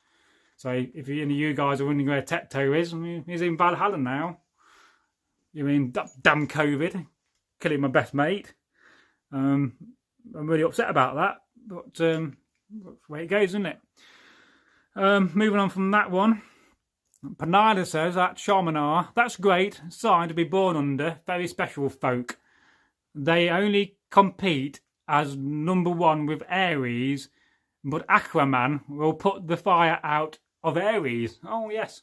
So if any of you guys are wondering where Tecto is, I mean, he's in Valhalla now. You mean, damn COVID, killing my best mate. I'm really upset about that, but that's the way it goes, isn't it? Moving on from that one. Panada says that Shamanar, that's great, sign to be born under, very special folk. They only compete as number one with Aries, but Aquaman will put the fire out of Aries. Oh yes.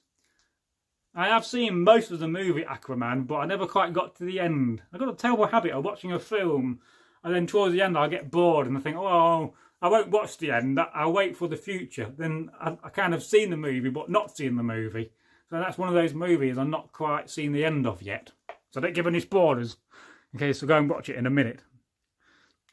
I have seen most of the movie Aquaman, but I never quite got to the end. I've got a terrible habit of watching a film, and then towards the end I get bored and I think, oh, I won't watch the end, I'll wait for the future. Then I kind of seen the movie, but not seen the movie. So that's one of those movies I'm not quite seen the end of yet. So don't give any spoilers, in case we'll go and watch it in a minute.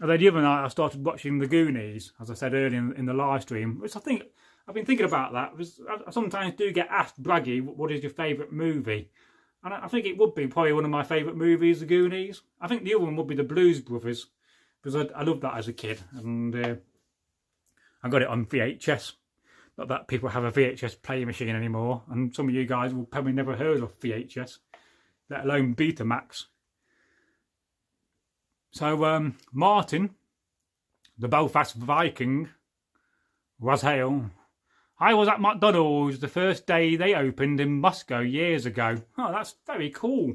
Although the other night I started watching The Goonies, as I said earlier in the live stream, which I think, I've been thinking about that, because I sometimes do get asked, Bragi, what is your favourite movie? And I think it would be probably one of my favourite movies, The Goonies. I think the other one would be The Blues Brothers, because I loved that as a kid, and I got it on VHS. Not that people have a VHS play machine anymore, and some of you guys will probably never heard of VHS, let alone Betamax. So Martin, the Belfast Viking, was hail. I was at McDonald's the first day they opened in Moscow years ago. Oh, that's very cool.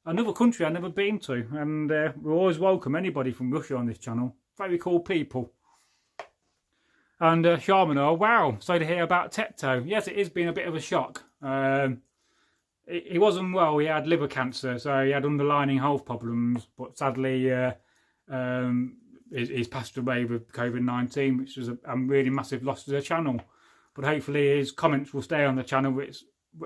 Another country I've never been to, and we always welcome anybody from Russia on this channel. Very cool people. And Sharmanar, wow, sorry to hear about Tecto. Yes, it has been a bit of a shock. He wasn't well, he had liver cancer, so he had underlying health problems, but sadly he's passed away with COVID-19, which was a really massive loss to the channel. But hopefully his comments will stay on the channel,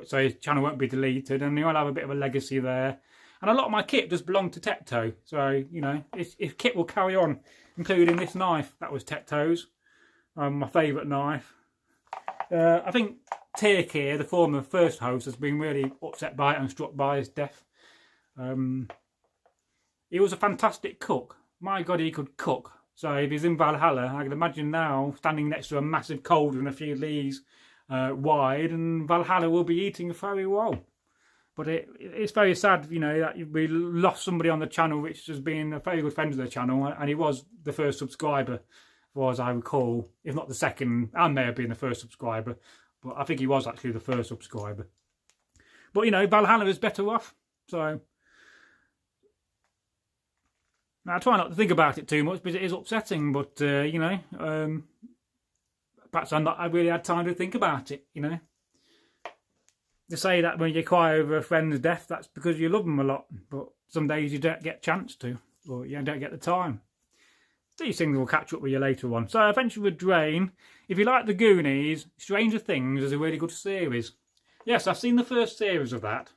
so his channel won't be deleted, and he'll have a bit of a legacy there. And a lot of my kit does belong to Tecto, so, you know, his kit will carry on, including this knife. That was Tecto's. My favourite knife. I think Tirk here, the former first host, has been really upset by it and struck by his death. He was a fantastic cook. My God, he could cook. So if he's in Valhalla, I can imagine now standing next to a massive cauldron a few leagues wide, and Valhalla will be eating very well. But it's very sad, you know, that we lost somebody on the channel which has been a very good friend of the channel, and he was the first subscriber, as I recall, if not the second. I may have been the first subscriber, but I think he was actually the first subscriber. But, you know, Valhalla is better off, so now, I try not to think about it too much because it is upsetting, but, you know, perhaps I really had time to think about it, you know. They say that when you cry over a friend's death, that's because you love them a lot, but some days you don't get a chance to, or you don't get the time. These things will catch up with you later on. So, eventually with Drain, if you like The Goonies, Stranger Things is a really good series. Yes, I've seen the first series of that,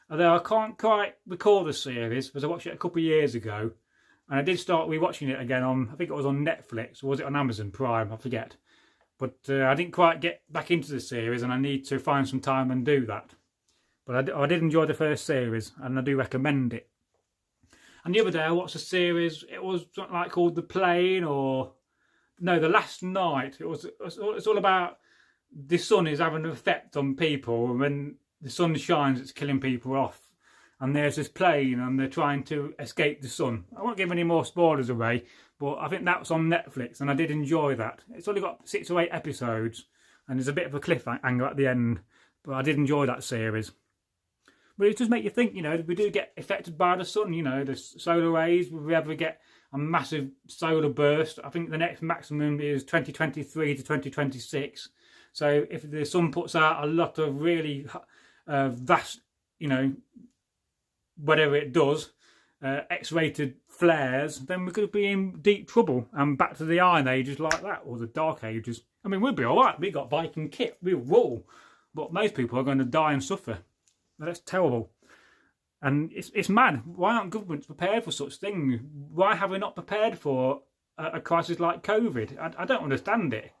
although I can't quite recall the series because I watched it a couple of years ago. And I did start rewatching it again on, I think it was on Netflix, or was it on Amazon Prime, I forget. But I didn't quite get back into the series, and I need to find some time and do that. But I did enjoy the first series, and I do recommend it. And the other day I watched a series, it was something like called The Plane, or no, The Last Night. It's all about the sun is having an effect on people, and when the sun shines it's killing people off. And there's this plane and they're trying to escape the sun. I won't give any more spoilers away, but I think that's on Netflix and I did enjoy that. It's only got 6 or 8 episodes and there's a bit of a cliffhanger at the end, but I did enjoy that series. But it does make you think, you know, we do get affected by the sun, you know, the solar rays. Will we ever get a massive solar burst? I think the next maximum is 2023 to 2026. So if the sun puts out a lot of really vast, you know, whatever it does, X-rated flares, then we could be in deep trouble and back to the Iron Ages like that, or the Dark Ages. I mean, we'd be alright, we got Viking kit, we'll rule, but most people are going to die and suffer. That's terrible. And it's mad. Why aren't governments prepared for such things? Why have we not prepared for a crisis like COVID? I don't understand it.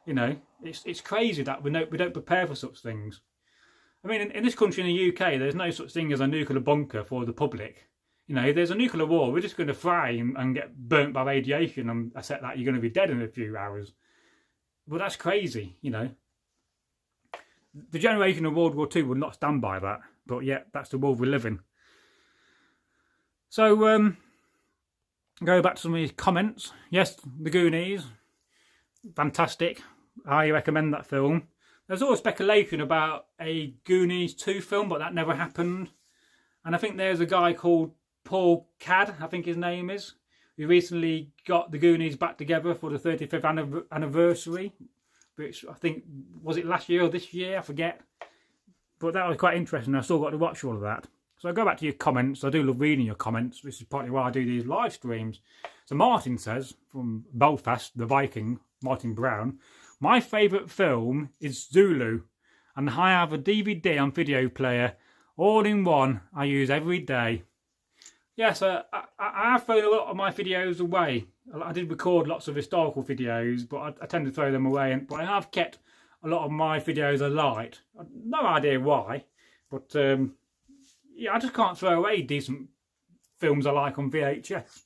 You know, it's crazy that we don't prepare for such things. I mean, in this country, in the UK, there's no such thing as a nuclear bunker for the public. You know, if there's a nuclear war, we're just going to fry and get burnt by radiation and accept that you're going to be dead in a few hours. Well, that's crazy, you know. The generation of World War II would not stand by that, but yet that's the world we live in. So, go back to some of these comments. Yes, The Goonies, fantastic. I recommend that film. There's always speculation about a Goonies 2 film, but that never happened. And I think there's a guy called Paul Cadd, I think his name is, who recently got the Goonies back together for the 35th anniversary, which I think, was it last year or this year? I forget. But that was quite interesting. I still got to watch all of that. So I go back to your comments. I do love reading your comments. This is partly why I do these live streams. So Martin says, from Belfast, the Viking, Martin Brown, my favourite film is Zulu, and I have a DVD and video player all in one I use every day. Yes, I have thrown a lot of my videos away. I did record lots of historical videos, but I tend to throw them away. But I have kept a lot of my videos alight. No idea why, but yeah, I just can't throw away decent films I like on VHS.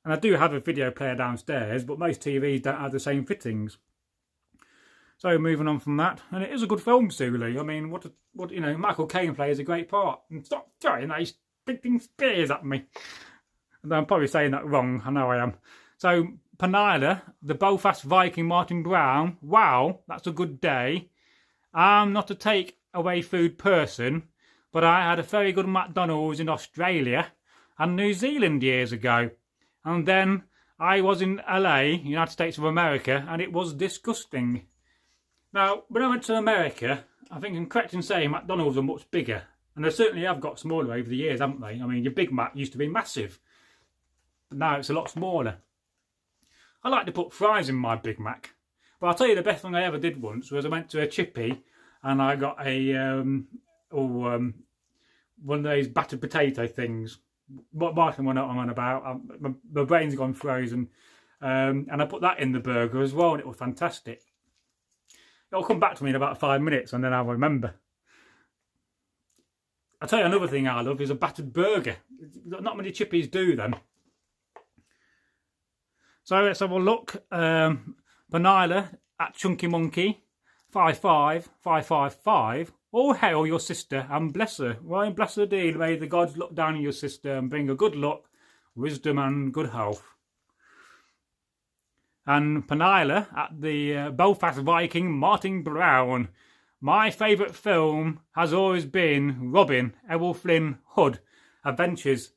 And I do have a video player downstairs, but most TVs don't have the same fittings. So moving on from that, and it is a good film, Zulu. I mean, what you know, Michael Caine plays a great part. And stop throwing those sticking spears at me. And I'm probably saying that wrong. I know I am. So Penila, the Belfast Viking, Martin Brown. Wow, that's a good day. I'm not a take away food person, but I had a very good McDonald's in Australia and New Zealand years ago. And then I was in LA, United States of America, and it was disgusting. Now, when I went to America, I think I'm correct in saying McDonald's are much bigger. And they certainly have got smaller over the years, haven't they? I mean, your Big Mac used to be massive. But now it's a lot smaller. I like to put fries in my Big Mac. But I'll tell you the best thing I ever did once was I went to a chippy and I got a one of those battered potato things. What Martin went on about. My brain's gone frozen. And I put that in the burger as well, and it was fantastic. It'll come back to me in about 5 minutes and then I'll remember. I'll tell you another thing I love is a battered burger. Not many chippies do them. So let's have a look. Penila at Chunky Monkey 55555. All hail your sister and bless her. Well, and bless her deed. May the gods look down on your sister and bring her good luck, wisdom and good health. And Penila at the Belfast Viking, Martin Brown. My favourite film has always been Robin, Errol Flynn Hood, Adventures.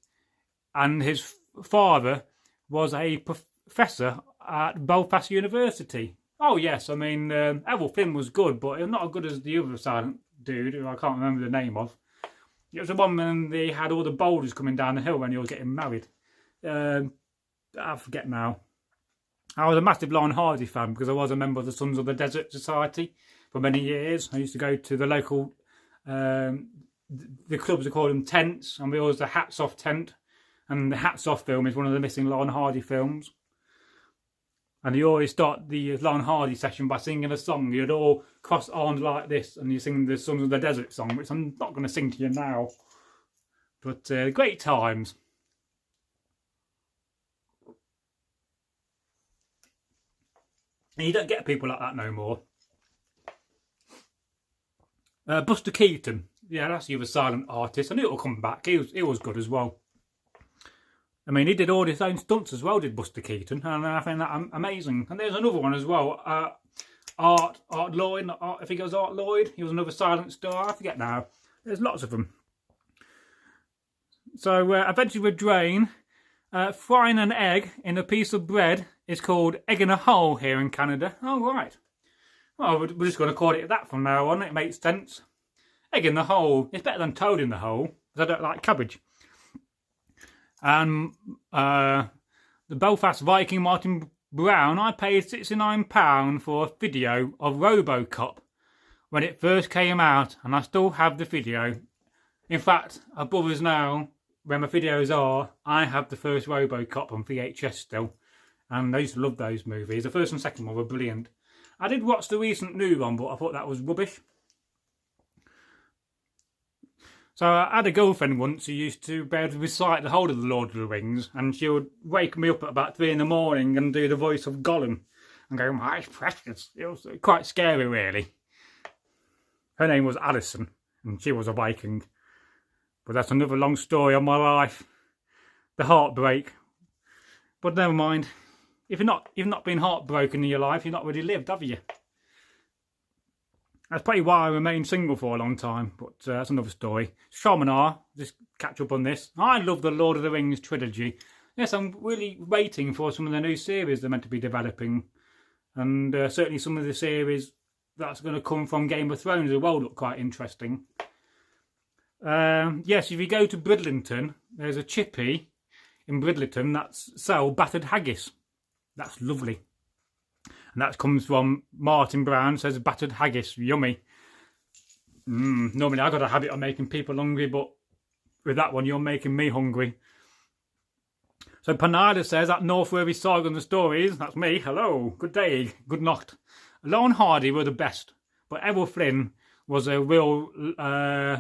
And his father was a professor at Belfast University. Oh yes, I mean, Errol Flynn was good, but it was not as good as the other silent dude, who I can't remember the name of. It was the one when they had all the boulders coming down the hill when he was getting married. I forget now. I was a massive Lon Hardy fan because I was a member of the Sons of the Desert Society for many years. I used to go to the local, the clubs, they call them tents, and we always the Hats Off tent. And the Hats Off film is one of the missing Lon Hardy films. And you always start the Lon Hardy session by singing a song. You'd all cross arms like this, and you sing the Sons of the Desert song, which I'm not going to sing to you now. But great times. And you don't get people like that no more. Buster Keaton. Yeah, that's the other silent artist. I knew it would come back. He was good as well. I mean, he did all his own stunts as well, did Buster Keaton. And I find that amazing. And there's another one as well. Art Lloyd. I think it was Art Lloyd. He was another silent star. I forget now. There's lots of them. So, Adventure with Drain. Frying an egg in a piece of bread is called egg in a hole here in Canada. Oh, right. Well, we're just going to call it that from now on. It makes sense. Egg in the hole. It's better than toad in the hole, because I don't like cabbage. And the Belfast Viking Martin Brown, I paid £69 for a video of RoboCop when it first came out, and I still have the video. In fact, our brothers now, where my videos are, I have the first RoboCop on VHS still, and I used to love those movies. The first and second one were brilliant. I did watch the recent new one, but I thought that was rubbish. So I had a girlfriend once who used to be able to recite the whole of the Lord of the Rings, and she would wake me up at about 3 in the morning and do the voice of Gollum and go, "My precious." It was quite scary, really. Her name was Alison, and she was a Viking. But that's another long story of my life. The heartbreak. But never mind. If you've not been heartbroken in your life, you've not really lived, have you? That's probably why I remained single for a long time, but that's another story. Shamanar, just catch up on this. I love the Lord of the Rings trilogy. Yes, I'm really waiting for some of the new series they're meant to be developing. And certainly some of the series that's going to come from Game of Thrones as well look quite interesting. Yes, if you go to Bridlington, there's a chippy in Bridlington that sell battered haggis. That's lovely. And that comes from Martin Brown, says battered haggis, yummy. Normally I've got a habit of making people hungry, but with that one you're making me hungry. So Panada says that Northworthy Saga and the stories, that's me, hello, good day, good night. Law and Hardy were the best, but Errol Flynn was a real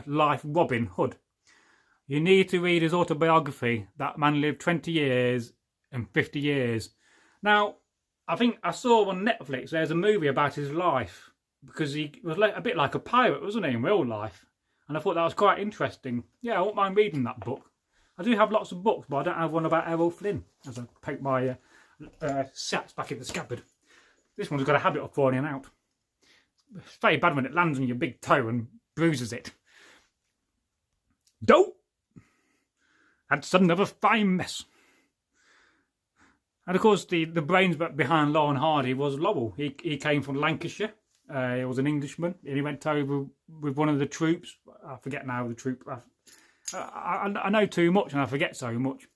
life Robin Hood. You need to read his autobiography. That man lived 20 years and 50 years. Now, I think I saw on Netflix there's a movie about his life, because he was a bit like a pirate, wasn't he, in real life? And I thought that was quite interesting. Yeah, I won't mind reading that book. I do have lots of books, but I don't have one about Errol Flynn, as I poke my sats back in the scabbard. This one's got a habit of falling out. It's very bad when it lands on your big toe and bruises it. Dope! That's another fine mess. And of course, the brains behind Law and Hardy was Lowell. He came from Lancashire. He was an Englishman, and he went over with one of the troops. I forget now the troop. I know too much, and I forget so much.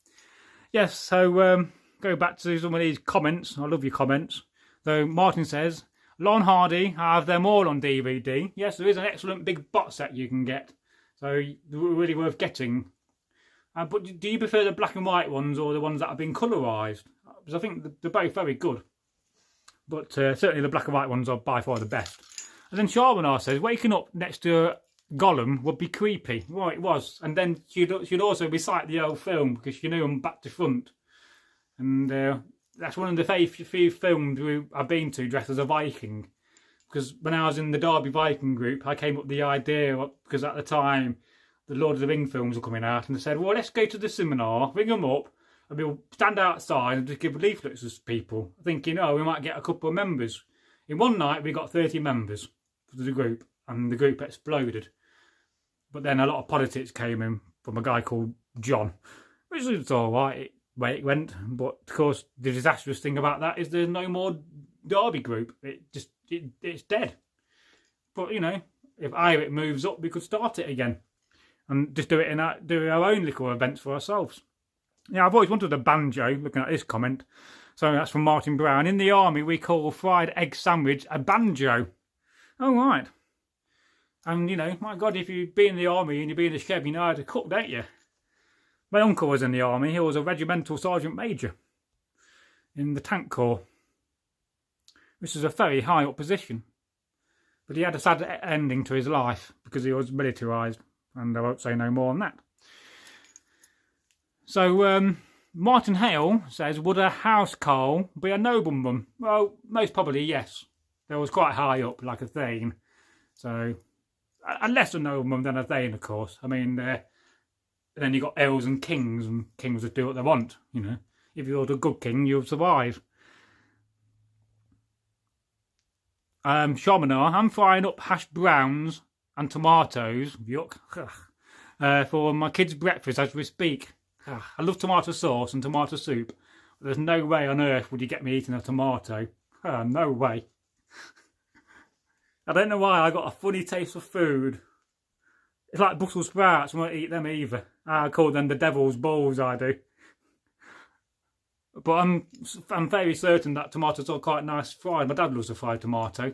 Yes, so go back to some of these comments. I love your comments. Though Martin says, Law and Hardy, I have them all on DVD. Yes, there is an excellent big box set you can get. So really worth getting. But do you prefer the black and white ones or the ones that have been colourised? Because I think they're both very good. But certainly the black and white ones are by far the best. And then Sharmanar says, waking up next to Gollum would be creepy. Well, it was. And then she'd also recite the old film because she knew him back to front. And that's one of the few films I've been to dressed as a Viking. Because when I was in the Derby Viking group, I came up with the idea, because at the time the Lord of the Rings films were coming out, and they said, well, let's go to the seminar, ring them up, and we'll stand outside and just give leaflets to people, thinking, oh, we might get a couple of members. In one night, we got 30 members for the group, and the group exploded. But then a lot of politics came in from a guy called John, which was all right, the way it went. But, of course, the disastrous thing about that is there's no more Derby group. It's dead. But, you know, if it moves up, we could start it again. And just do our own little events for ourselves. Yeah, I've always wanted a banjo, looking at this comment. So that's from Martin Brown. In the army, we call a fried egg sandwich a banjo. Oh, right. And, you know, my God, if you be in the army and you be in the shed, you know how to cook, don't you? My uncle was in the army. He was a regimental sergeant major in the tank corps, which is a very high up position. But he had a sad ending to his life because he was militarised. And I won't say no more on that. So, Martin Hale says, would a housecarl be a nobleman? Well, most probably, yes. They was quite high up, like a thane. So, a lesser nobleman than a thane, of course. I mean, then you got earls and kings just do what they want, you know. If you're the good king, you'll survive. Shamanar, I'm frying up hash browns and tomatoes, yuck, for my kids' breakfast as we speak. I love tomato sauce and tomato soup, but there's no way on earth would you get me eating a tomato. No way. I don't know why I got a funny taste for food. It's like Brussels sprouts, I won't eat them either. I call them the devil's balls, I do. But I'm very certain that tomatoes are quite nice fried. My dad loves a fried tomato.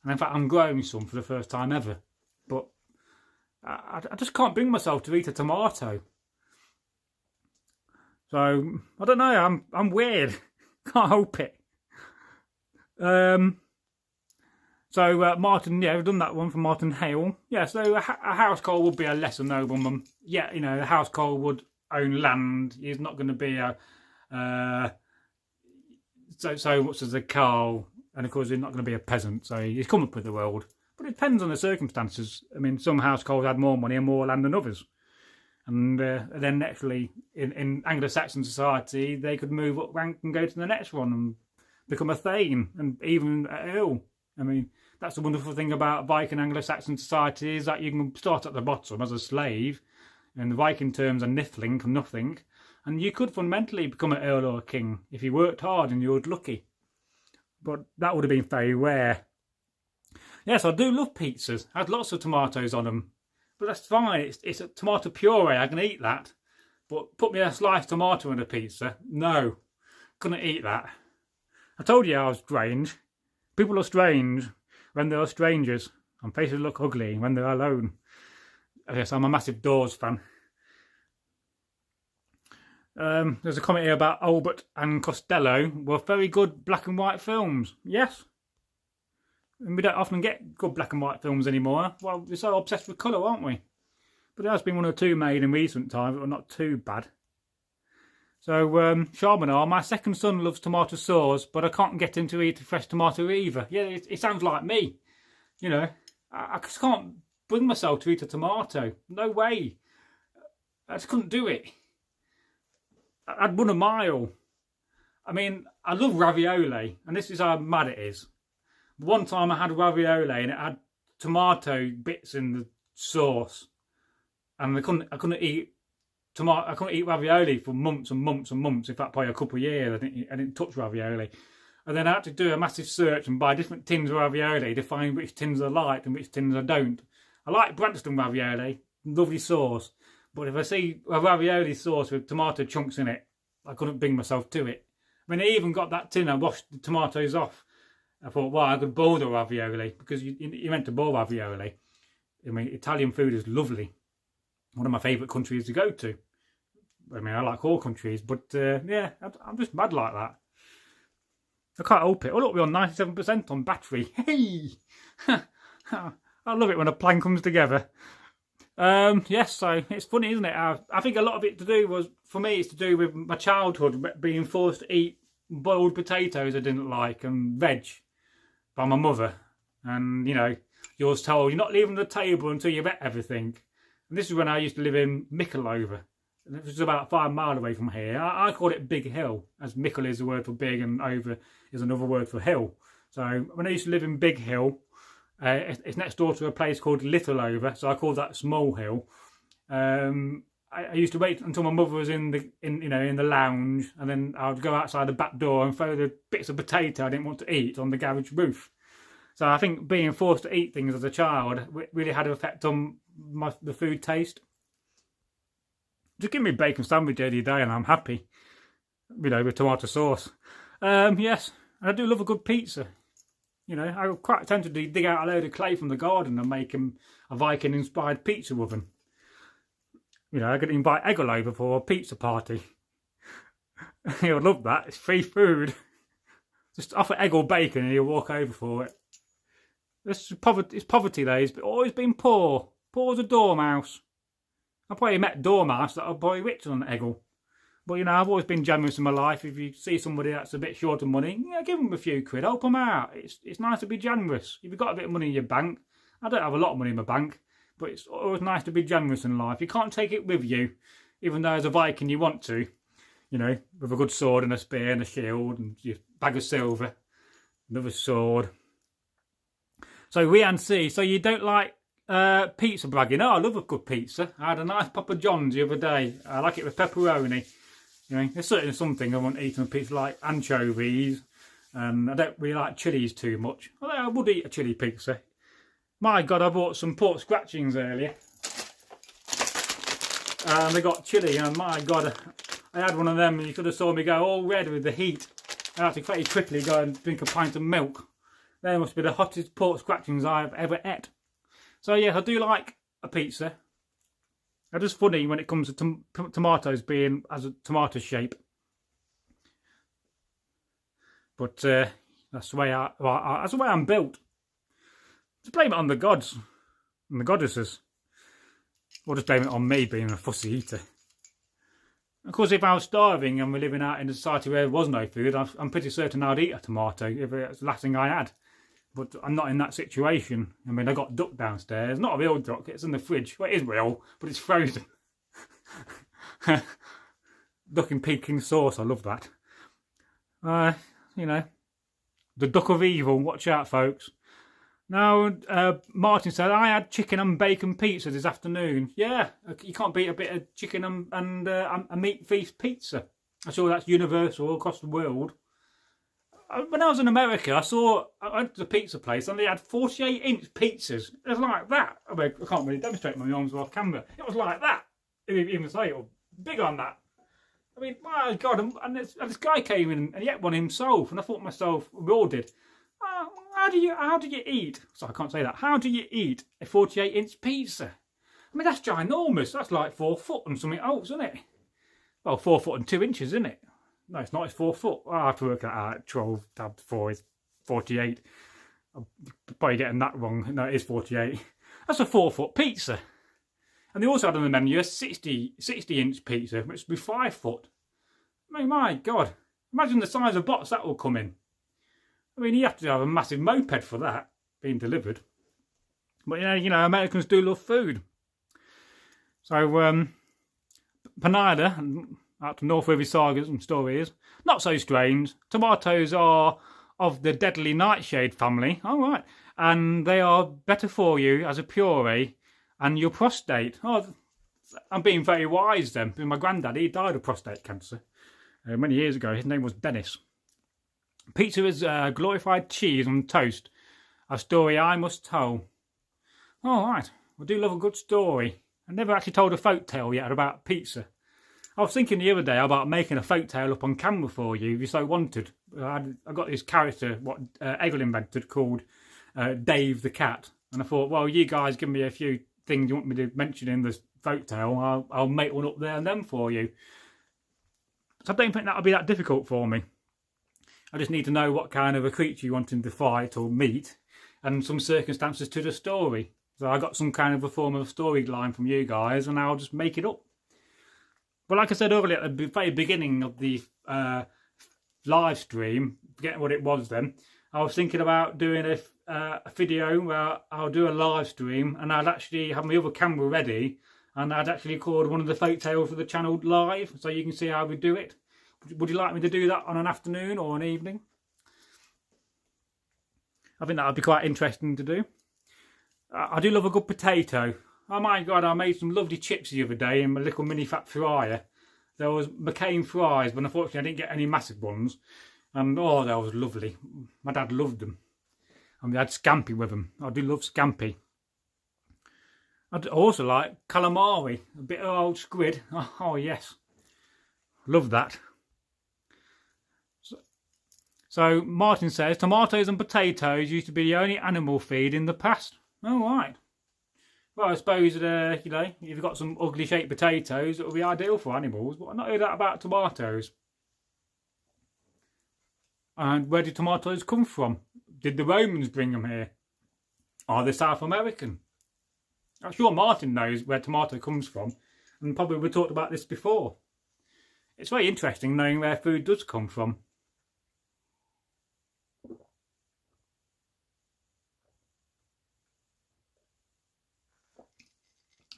And in fact, I'm growing some for the first time ever. But I just can't bring myself to eat a tomato. So, I don't know, I'm weird. Can't help it. So Martin, yeah, we've done that one for Martin Hale. Yeah, so a housecarl would be a lesser nobleman. Yeah, you know, the housecarl would own land. He's not going to be a so much as a carl, and of course he's not going to be a peasant. So he's come up with the world. But it depends on the circumstances. I mean, some housecarls had more money and more land than others. And then naturally, in Anglo Saxon society, they could move up rank and go to the next one and become a thane and even an earl. I mean, that's the wonderful thing about Viking Anglo-Saxon society, is that you can start at the bottom as a slave, and the Viking terms are nithling from nothing, and you could fundamentally become an earl or a king if you worked hard and you were lucky. But that would have been very rare. Yes, I do love pizzas. I had lots of tomatoes on them, but that's fine. It's a tomato puree. I can eat that. But put me a sliced tomato in a pizza, no, couldn't eat that. I told you I was strange. People are strange when they are strangers, and faces look ugly when they're alone. Yes, I'm a massive Doors fan. There's a comment here about Albert and Costello were very good black and white films. Yes. And we don't often get good black and white films anymore. Well, we're so obsessed with colour, aren't we? But there has been one or two made in recent times, but not too bad. So, Sharmanar, my second son loves tomato sauce, but I can't get him to eat a fresh tomato either. Yeah, it sounds like me. You know, I just can't bring myself to eat a tomato. No way. I just couldn't do it. I'd run a mile. I mean, I love ravioli, and this is how mad it is. One time I had ravioli and it had tomato bits in the sauce, and I couldn't eat ravioli for months and months and months. In fact, probably a couple of years. I didn't touch ravioli, and then I had to do a massive search and buy different tins of ravioli to find which tins I liked and which tins I don't. I like Branston ravioli, lovely sauce, but if I see a ravioli sauce with tomato chunks in it, I couldn't bring myself to it. I mean, I even got that tin. I washed the tomatoes off. I thought, well, I could boil the ravioli, because you meant to boil ravioli. I mean, Italian food is lovely. One of my favourite countries to go to. I mean, I like all countries, but yeah, I'm just mad like that. I can't help it. Oh, look, we're on 97% on battery. Hey! I love it when a plan comes together. Yes, so it's funny, isn't it? I think a lot of it to do was, for me, it's to do with my childhood, being forced to eat boiled potatoes I didn't like and veg by my mother. And, you know, you was told you're not leaving the table until you've ate everything. And this is when I used to live in Michelova. It was about 5 miles away from here. I called it Big Hill, as Michel is a word for big and over is another word for hill. So when I used to live in Big Hill, it's next door to a place called Little Over, so I called that Small Hill. I used to wait until my mother was in the lounge, and then I would go outside the back door and throw the bits of potato I didn't want to eat on the garage roof. So I think being forced to eat things as a child really had an effect on the food taste. Just give me a bacon sandwich any day and I'm happy, you know, with tomato sauce. Yes, and I do love a good pizza. You know, I'm quite tempted to dig out a load of clay from the garden and make a Viking-inspired pizza oven. You know, I could invite Egil over for a pizza party. He'll love that. It's free food. Just offer Egil bacon and he'll walk over for it. It's poverty though. He's always been poor. Poor as a dormouse. I probably met dormouse that are probably richer than Egil. But, you know, I've always been generous in my life. If you see somebody that's a bit short of money, yeah, give them a few quid. Help them out. It's nice to be generous. If you've got a bit of money in your bank, I don't have a lot of money in my bank, but it's always nice to be generous in life. You can't take it with you, even though as a Viking you want to, you know, with a good sword and a spear and a shield and your bag of silver, another sword. So Rean Sea, so you don't like pizza, Bragi? No, I love a good pizza. I had a nice Papa John's the other day. I like it with pepperoni. You know, there's certainly something I want to eat on a pizza, like anchovies, and I don't really like chilies too much. Although I would eat a chili pizza. My God, I bought some pork scratchings earlier. And they got chili, and my God, I had one of them and you could have saw me go all red with the heat. I had to very quickly go and drink a pint of milk. They must be the hottest pork scratchings I've ever ate. So yeah, I do like a pizza. It's just funny when it comes to tomatoes being as a tomato shape. But that's the way I'm built. Just blame it on the gods and the goddesses. Or just blame it on me being a fussy eater. Of course, if I was starving and we're living out in a society where there was no food, I'm pretty certain I'd eat a tomato if it's the last thing I had. But I'm not in that situation. I mean, I got duck downstairs. Not a real duck, it's in the fridge. Well, it is real, but it's frozen. Duck in Peking sauce, I love that. You know, the duck of evil, watch out folks. Now, Martin said, I had chicken and bacon pizza this afternoon. Yeah, you can't beat a bit of chicken and a meat feast pizza. I'm sure that's universal across the world. When I was in America, I went to the pizza place and they had 48-inch pizzas. It was like that. I mean, I can't really demonstrate my arms off camera. It was like that. Even say it was big on that. I mean, my God, and this guy came in and he ate one himself, and I thought to myself, we all did, how do you eat? So I can't say that. How do you eat a 48-inch pizza? I mean, that's ginormous. That's like 4 foot and something else, isn't it? Well, 4 foot and 2 inches, isn't it? No, it's not. It's 4 foot. I have to work that out. 12 tab 4 is 48. I'm probably getting that wrong. No, it is 48. That's a 4 foot pizza. And they also had on the menu a 60-inch pizza, which would be 5 foot. I mean, my God. Imagine the size of box that will come in. I mean, you have to have a massive moped for that being delivered. But, you know, Americans do love food. So, Panada, out to Northworthy Sagas and stories, not so strange. Tomatoes are of the deadly nightshade family. All right. And they are better for you as a puree and your prostate. Oh, I'm being very wise then. My granddad, he died of prostate cancer many years ago. His name was Dennis. Pizza is glorified cheese on toast. A story I must tell. All right. I do love a good story. I never actually told a folk tale yet about pizza. I was thinking the other day about making a folk tale up on camera for you if you so wanted. I got this character, what Egil invented, called Dave the Cat. And I thought, well, you guys give me a few things you want me to mention in this folk tale. I'll make one up there and then for you. So I don't think that'll be that difficult for me. I just need to know what kind of a creature you want him to fight or meet and some circumstances to the story. So I got some kind of a form of storyline from you guys and I'll just make it up. But like I said earlier at the very beginning of the live stream, forgetting what it was then, I was thinking about doing a video where I'll do a live stream and I'd actually have my other camera ready and I'd actually record one of the folk tales for the channel live so you can see how we do it. Would you like me to do that on an afternoon or an evening? I think that would be quite interesting to do. I do love a good potato. Oh my God, I made some lovely chips the other day in my little mini fat fryer. There was McCain fries, but unfortunately I didn't get any massive ones. And oh, that was lovely. My dad loved them. And we had scampi with them. I do love scampi. I also like calamari, a bit of old squid. Oh yes, love that. So Martin says, tomatoes and potatoes used to be the only animal feed in the past. Oh, right. Well, I suppose, you know, if you've got some ugly shaped potatoes, it would be ideal for animals. But I've not heard that about tomatoes. And where did tomatoes come from? Did the Romans bring them here? Are they South American? I'm sure Martin knows where tomato comes from. And probably we talked about this before. It's very interesting knowing where food does come from.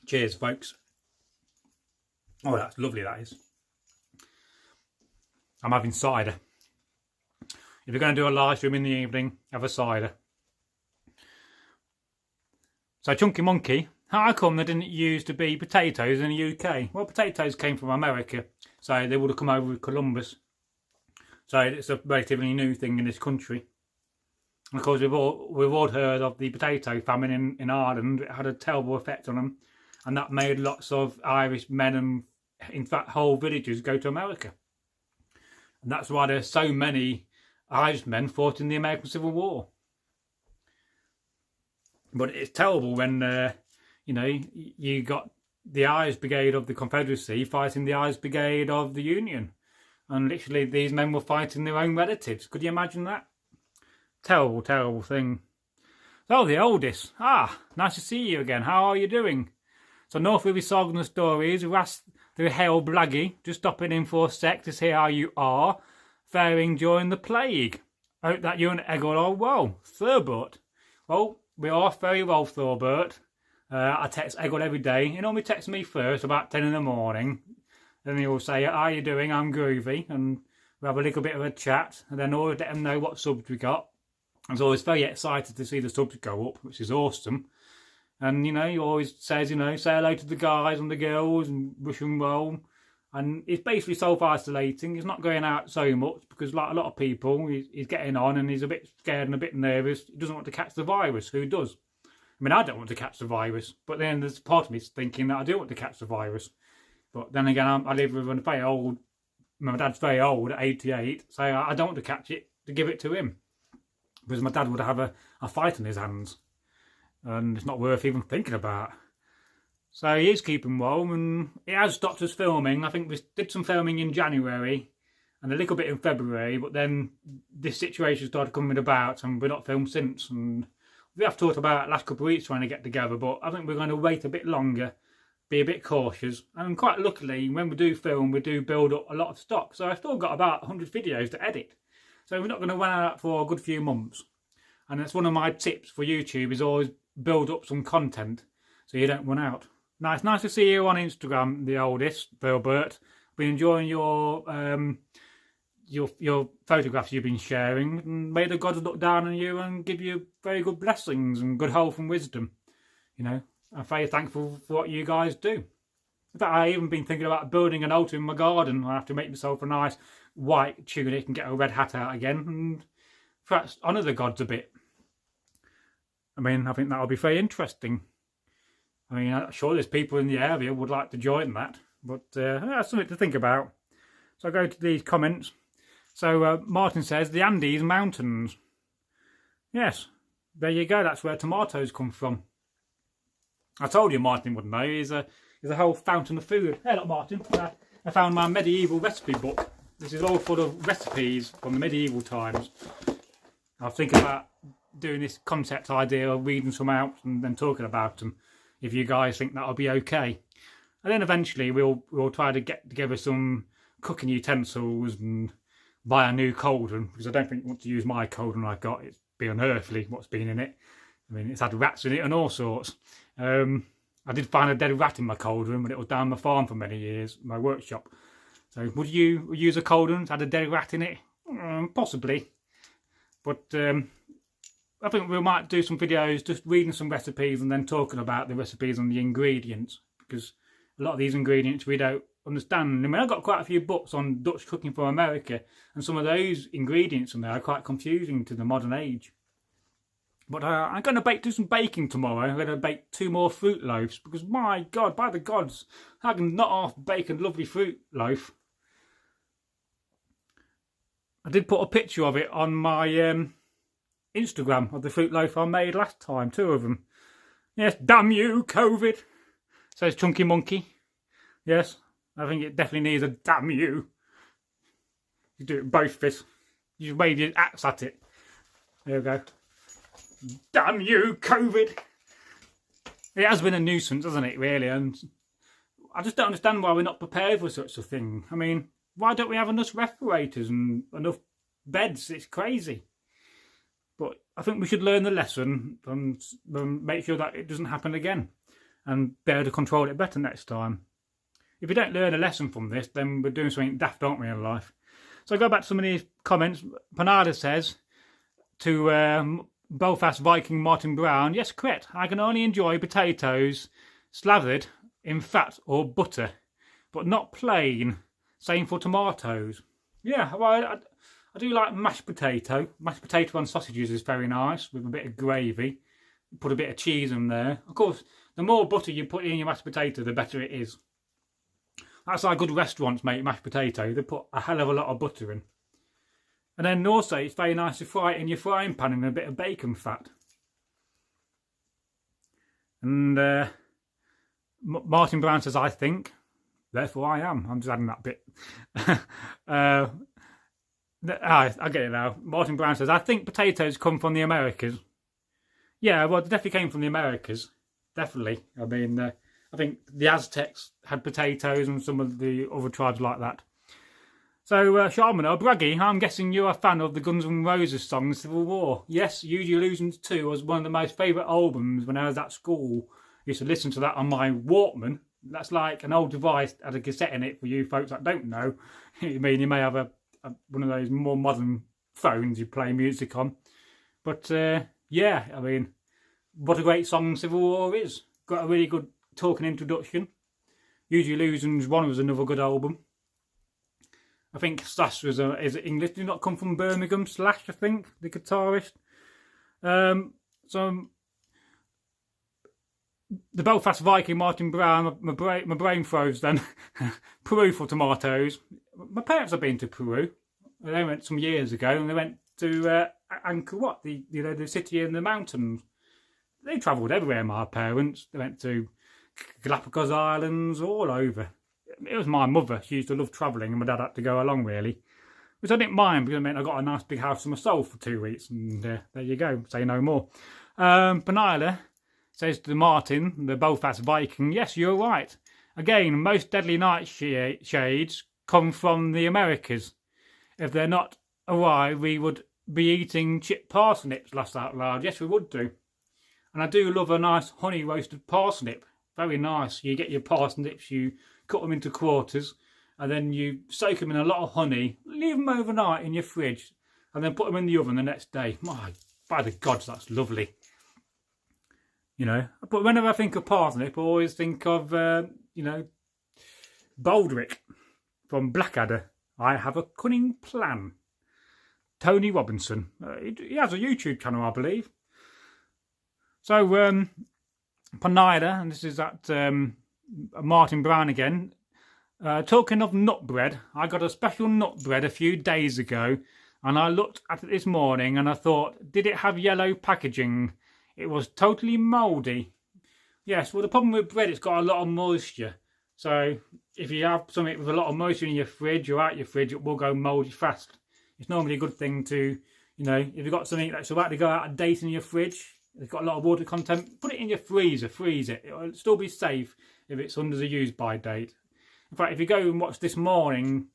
Cheers, folks. Oh, that's lovely, that is. I'm having cider. If you're going to do a live stream in the evening, have a cider. So, Chunky Monkey, how come they didn't used to be potatoes in the UK? Well, potatoes came from America, so they would have come over with Columbus. So, it's a relatively new thing in this country. And of course, we've all heard of the potato famine in Ireland. It had a terrible effect on them. And that made lots of Irish men and, in fact, whole villages go to America. And that's why there's so many Irish men fought in the American Civil War. But it's terrible when, you know, you got the Irish Brigade of the Confederacy fighting the Irish Brigade of the Union. And literally these men were fighting their own relatives. Could you imagine that? Terrible, terrible thing. So, the oldest. Ah, nice to see you again. How are you doing? So, Northworthy Sagas and Stories, we've asked the hail Bragi, just stopping in for a sec to see how you are faring during the plague. Hope that you and Egil are well. Thorbert. Well, we are very well, Thorbert. I text Egil every day. He normally texts me first, about 10 in the morning. Then he'll say, how are you doing? I'm groovy. And we have a little bit of a chat. And then always let him know what subs we got. I was always very excited to see the subs go up, which is awesome. And, you know, he always says, you know, say hello to the guys and the girls and wish them well. And he's basically self-isolating. He's not going out so much because, like a lot of people, he's getting on and he's a bit scared and a bit nervous. He doesn't want to catch the virus. Who does? I mean, I don't want to catch the virus. But then there's part of me thinking that I do want to catch the virus. But then again, I live with a very old... My dad's very old, at 88. So I don't want to catch it to give it to him. Because my dad would have a fight in his hands. And it's not worth even thinking about. So he is keeping well, and he has stopped us filming. I think we did some filming in January and a little bit in February, but then this situation started coming about and we're not filmed since. And we have talked about last couple of weeks trying to get together, but I think we're going to wait a bit longer, be a bit cautious. And quite luckily, when we do film, we do build up a lot of stock. So I've still got about 100 videos to edit. So we're not going to run out for a good few months. And that's one of my tips for YouTube, is always build up some content so you don't run out. Nice to see you on Instagram, the oldest, Thorbert. Been enjoying your photographs you've been sharing. And may the gods look down on you and give you very good blessings and good health and wisdom. You know, I'm very thankful for what you guys do. In fact, I even been thinking about building an altar in my garden. I have to make myself a nice white tunic and get a red hat out again and perhaps honour the gods a bit. I mean, I think that'll be very interesting. I mean, I'm sure there's people in the area would like to join that, but that's something to think about. So I go to these comments. So Martin says, the Andes Mountains. Yes, there you go. That's where tomatoes come from. I told you Martin would know. He's a whole fountain of food. Hey, look, Martin. I found my medieval recipe book. This is all full of recipes from the medieval times. I was thinking about doing this concept idea of reading some out and then talking about them, if you guys think that'll be okay. And then eventually we'll try to get together some cooking utensils and buy a new cauldron, because I don't think I want to use my cauldron I've got. It'd be unearthly what's been in it. I mean, it's had rats in it and all sorts. I did find a dead rat in my cauldron, but it was down my farm for many years, my workshop. So would you use a cauldron that had a dead rat in it? Possibly. But I think we might do some videos just reading some recipes and then talking about the recipes and the ingredients, because a lot of these ingredients we don't understand. I mean, I've got quite a few books on Dutch cooking from America, and some of those ingredients in there are quite confusing to the modern age. But I'm going to do some baking tomorrow. I'm going to bake 2 more fruit loaves, because my God, by the gods, I can not half bake a lovely fruit loaf. I did put a picture of it on my Instagram of the fruit loaf I made last time, 2 of them. Yes, damn you, COVID, says Chunky Monkey. Yes, I think it definitely needs a damn you. You do it both fists. You wave your axe at it. There we go. Damn you, COVID. It has been a nuisance, hasn't it, really? And I just don't understand why we're not prepared for such a thing. I mean, why don't we have enough respirators and enough beds? It's crazy. But I think we should learn the lesson and make sure that it doesn't happen again and be able to control it better next time. If we don't learn a lesson from this, then we're doing something daft, aren't we, in life? So I go back to some of these comments. Panada says to Belfast Viking Martin Brown, yes, correct. I can only enjoy potatoes slathered in fat or butter, but not plain. Same for tomatoes. Yeah, well, I do like mashed potato. Mashed potato on sausages is very nice with a bit of gravy. Put a bit of cheese in there. Of course, the more butter you put in your mashed potato, the better it is. That's how good restaurants make mashed potato. They put a hell of a lot of butter in. And then also, it's very nice to fry it in your frying pan in a bit of bacon fat. And Martin Brown says, I think. Therefore I am. I'm just adding that bit. I get it now. Martin Brown says, I think potatoes come from the Americas. Yeah, well, it definitely came from the Americas. Definitely. I mean, I think the Aztecs had potatoes and some of the other tribes like that. So, Shaman or Bragi, I'm guessing you're a fan of the Guns N' Roses song Civil War. Yes, Use Your Illusions 2 was one of the most favourite albums when I was at school. I used to listen to that on my Walkman. That's like an old device that had a cassette in it for you folks that don't know. I mean, you may have one of those more modern phones you play music on. But, yeah, I mean, what a great song Civil War is. Got a really good talking introduction. Use Your Illusions 1 was another good album. I think Slash is English. Did not come from Birmingham. Slash, I think, the guitarist. So the Belfast Viking, Martin Brown. My brain froze then. Peru for tomatoes. My parents have been to Peru. They went some years ago, and they went to Angkor Wat, the city in the mountains. They travelled everywhere. My parents. They went to Galapagos Islands, all over. It was my mother. She used to love travelling, and my dad had to go along, really. Which I didn't mind, because it meant I got a nice big house to myself for 2 weeks. And there you go. Say no more. Penila says to Martin, the Belfast Viking, yes, you're right. Again, most deadly nightshades come from the Americas. If they're not arrived, we would be eating chipped parsnips, laughed out loud. Yes, we would do. And I do love a nice honey roasted parsnip. Very nice. You get your parsnips, you cut them into quarters, and then you soak them in a lot of honey, leave them overnight in your fridge, and then put them in the oven the next day. My, by the gods, that's lovely. You know, but whenever I think of parsnip, I always think of, you know, Baldric from Blackadder. I have a cunning plan. Tony Robinson. He has a YouTube channel, I believe. So, Panida, and this is that Martin Brown again. Talking of nut bread, I got a special nut bread a few days ago, and I looked at it this morning and I thought, did it have yellow packaging? It was totally mouldy. Yes, well, the problem with bread, it's got a lot of moisture. So if you have something with a lot of moisture in your fridge or out your fridge, it will go mouldy fast. It's normally a good thing to, you know, if you've got something that's about to go out of date in your fridge, it's got a lot of water content, put it in your freezer, freeze it. It'll still be safe if it's under the use by date. In fact, if you go and watch this morning,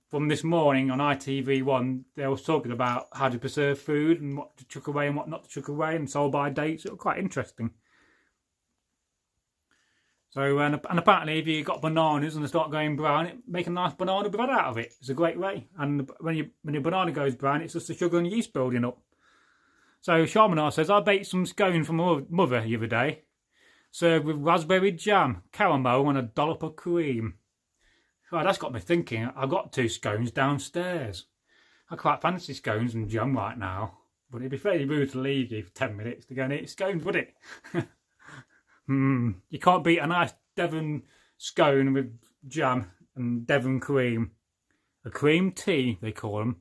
from this morning on ITV1, they were talking about how to preserve food and what to chuck away and what not to chuck away and sold by date. So it was quite interesting. So, and apparently if you've got bananas and they start going brown, make a nice banana bread out of it. It's a great way. And when your banana goes brown, it's just the sugar and yeast building up. So Sharmanar says, I baked some scones for my mother the other day, served with raspberry jam, caramel and a dollop of cream. Well, that's got me thinking. I've got 2 scones downstairs. I quite fancy scones and jam right now, but it'd be fairly rude to leave you for 10 minutes to go and eat scones, would it? You can't beat a nice Devon scone with jam and Devon cream. A cream tea, they call them.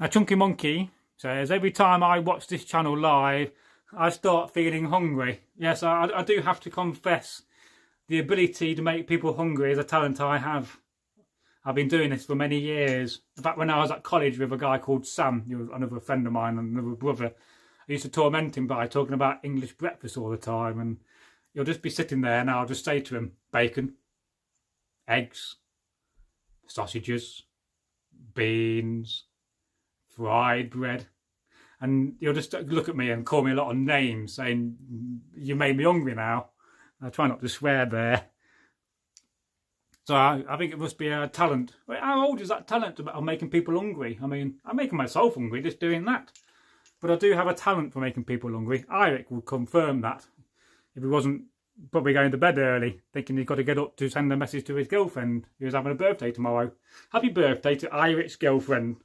Now, Chunky Monkey says, every time I watch this channel live, I start feeling hungry. Yes, I do have to confess, the ability to make people hungry is a talent I have. I've been doing this for many years. In fact, when I was at college with a guy called Sam, he was another friend of mine and another brother, I used to torment him by talking about English breakfast all the time, and he'll just be sitting there and I'll just say to him, bacon, eggs, sausages, beans, fried bread. And he'll just look at me and call me a lot of names, saying, you made me hungry now. I try not to swear there. So I think it must be a talent. How old is that talent of making people hungry? I mean, I'm making myself hungry just doing that. But I do have a talent for making people hungry. Eirik would confirm that. If he wasn't probably going to bed early, thinking he's got to get up to send a message to his girlfriend who was having a birthday tomorrow. Happy birthday to Eirik's girlfriend.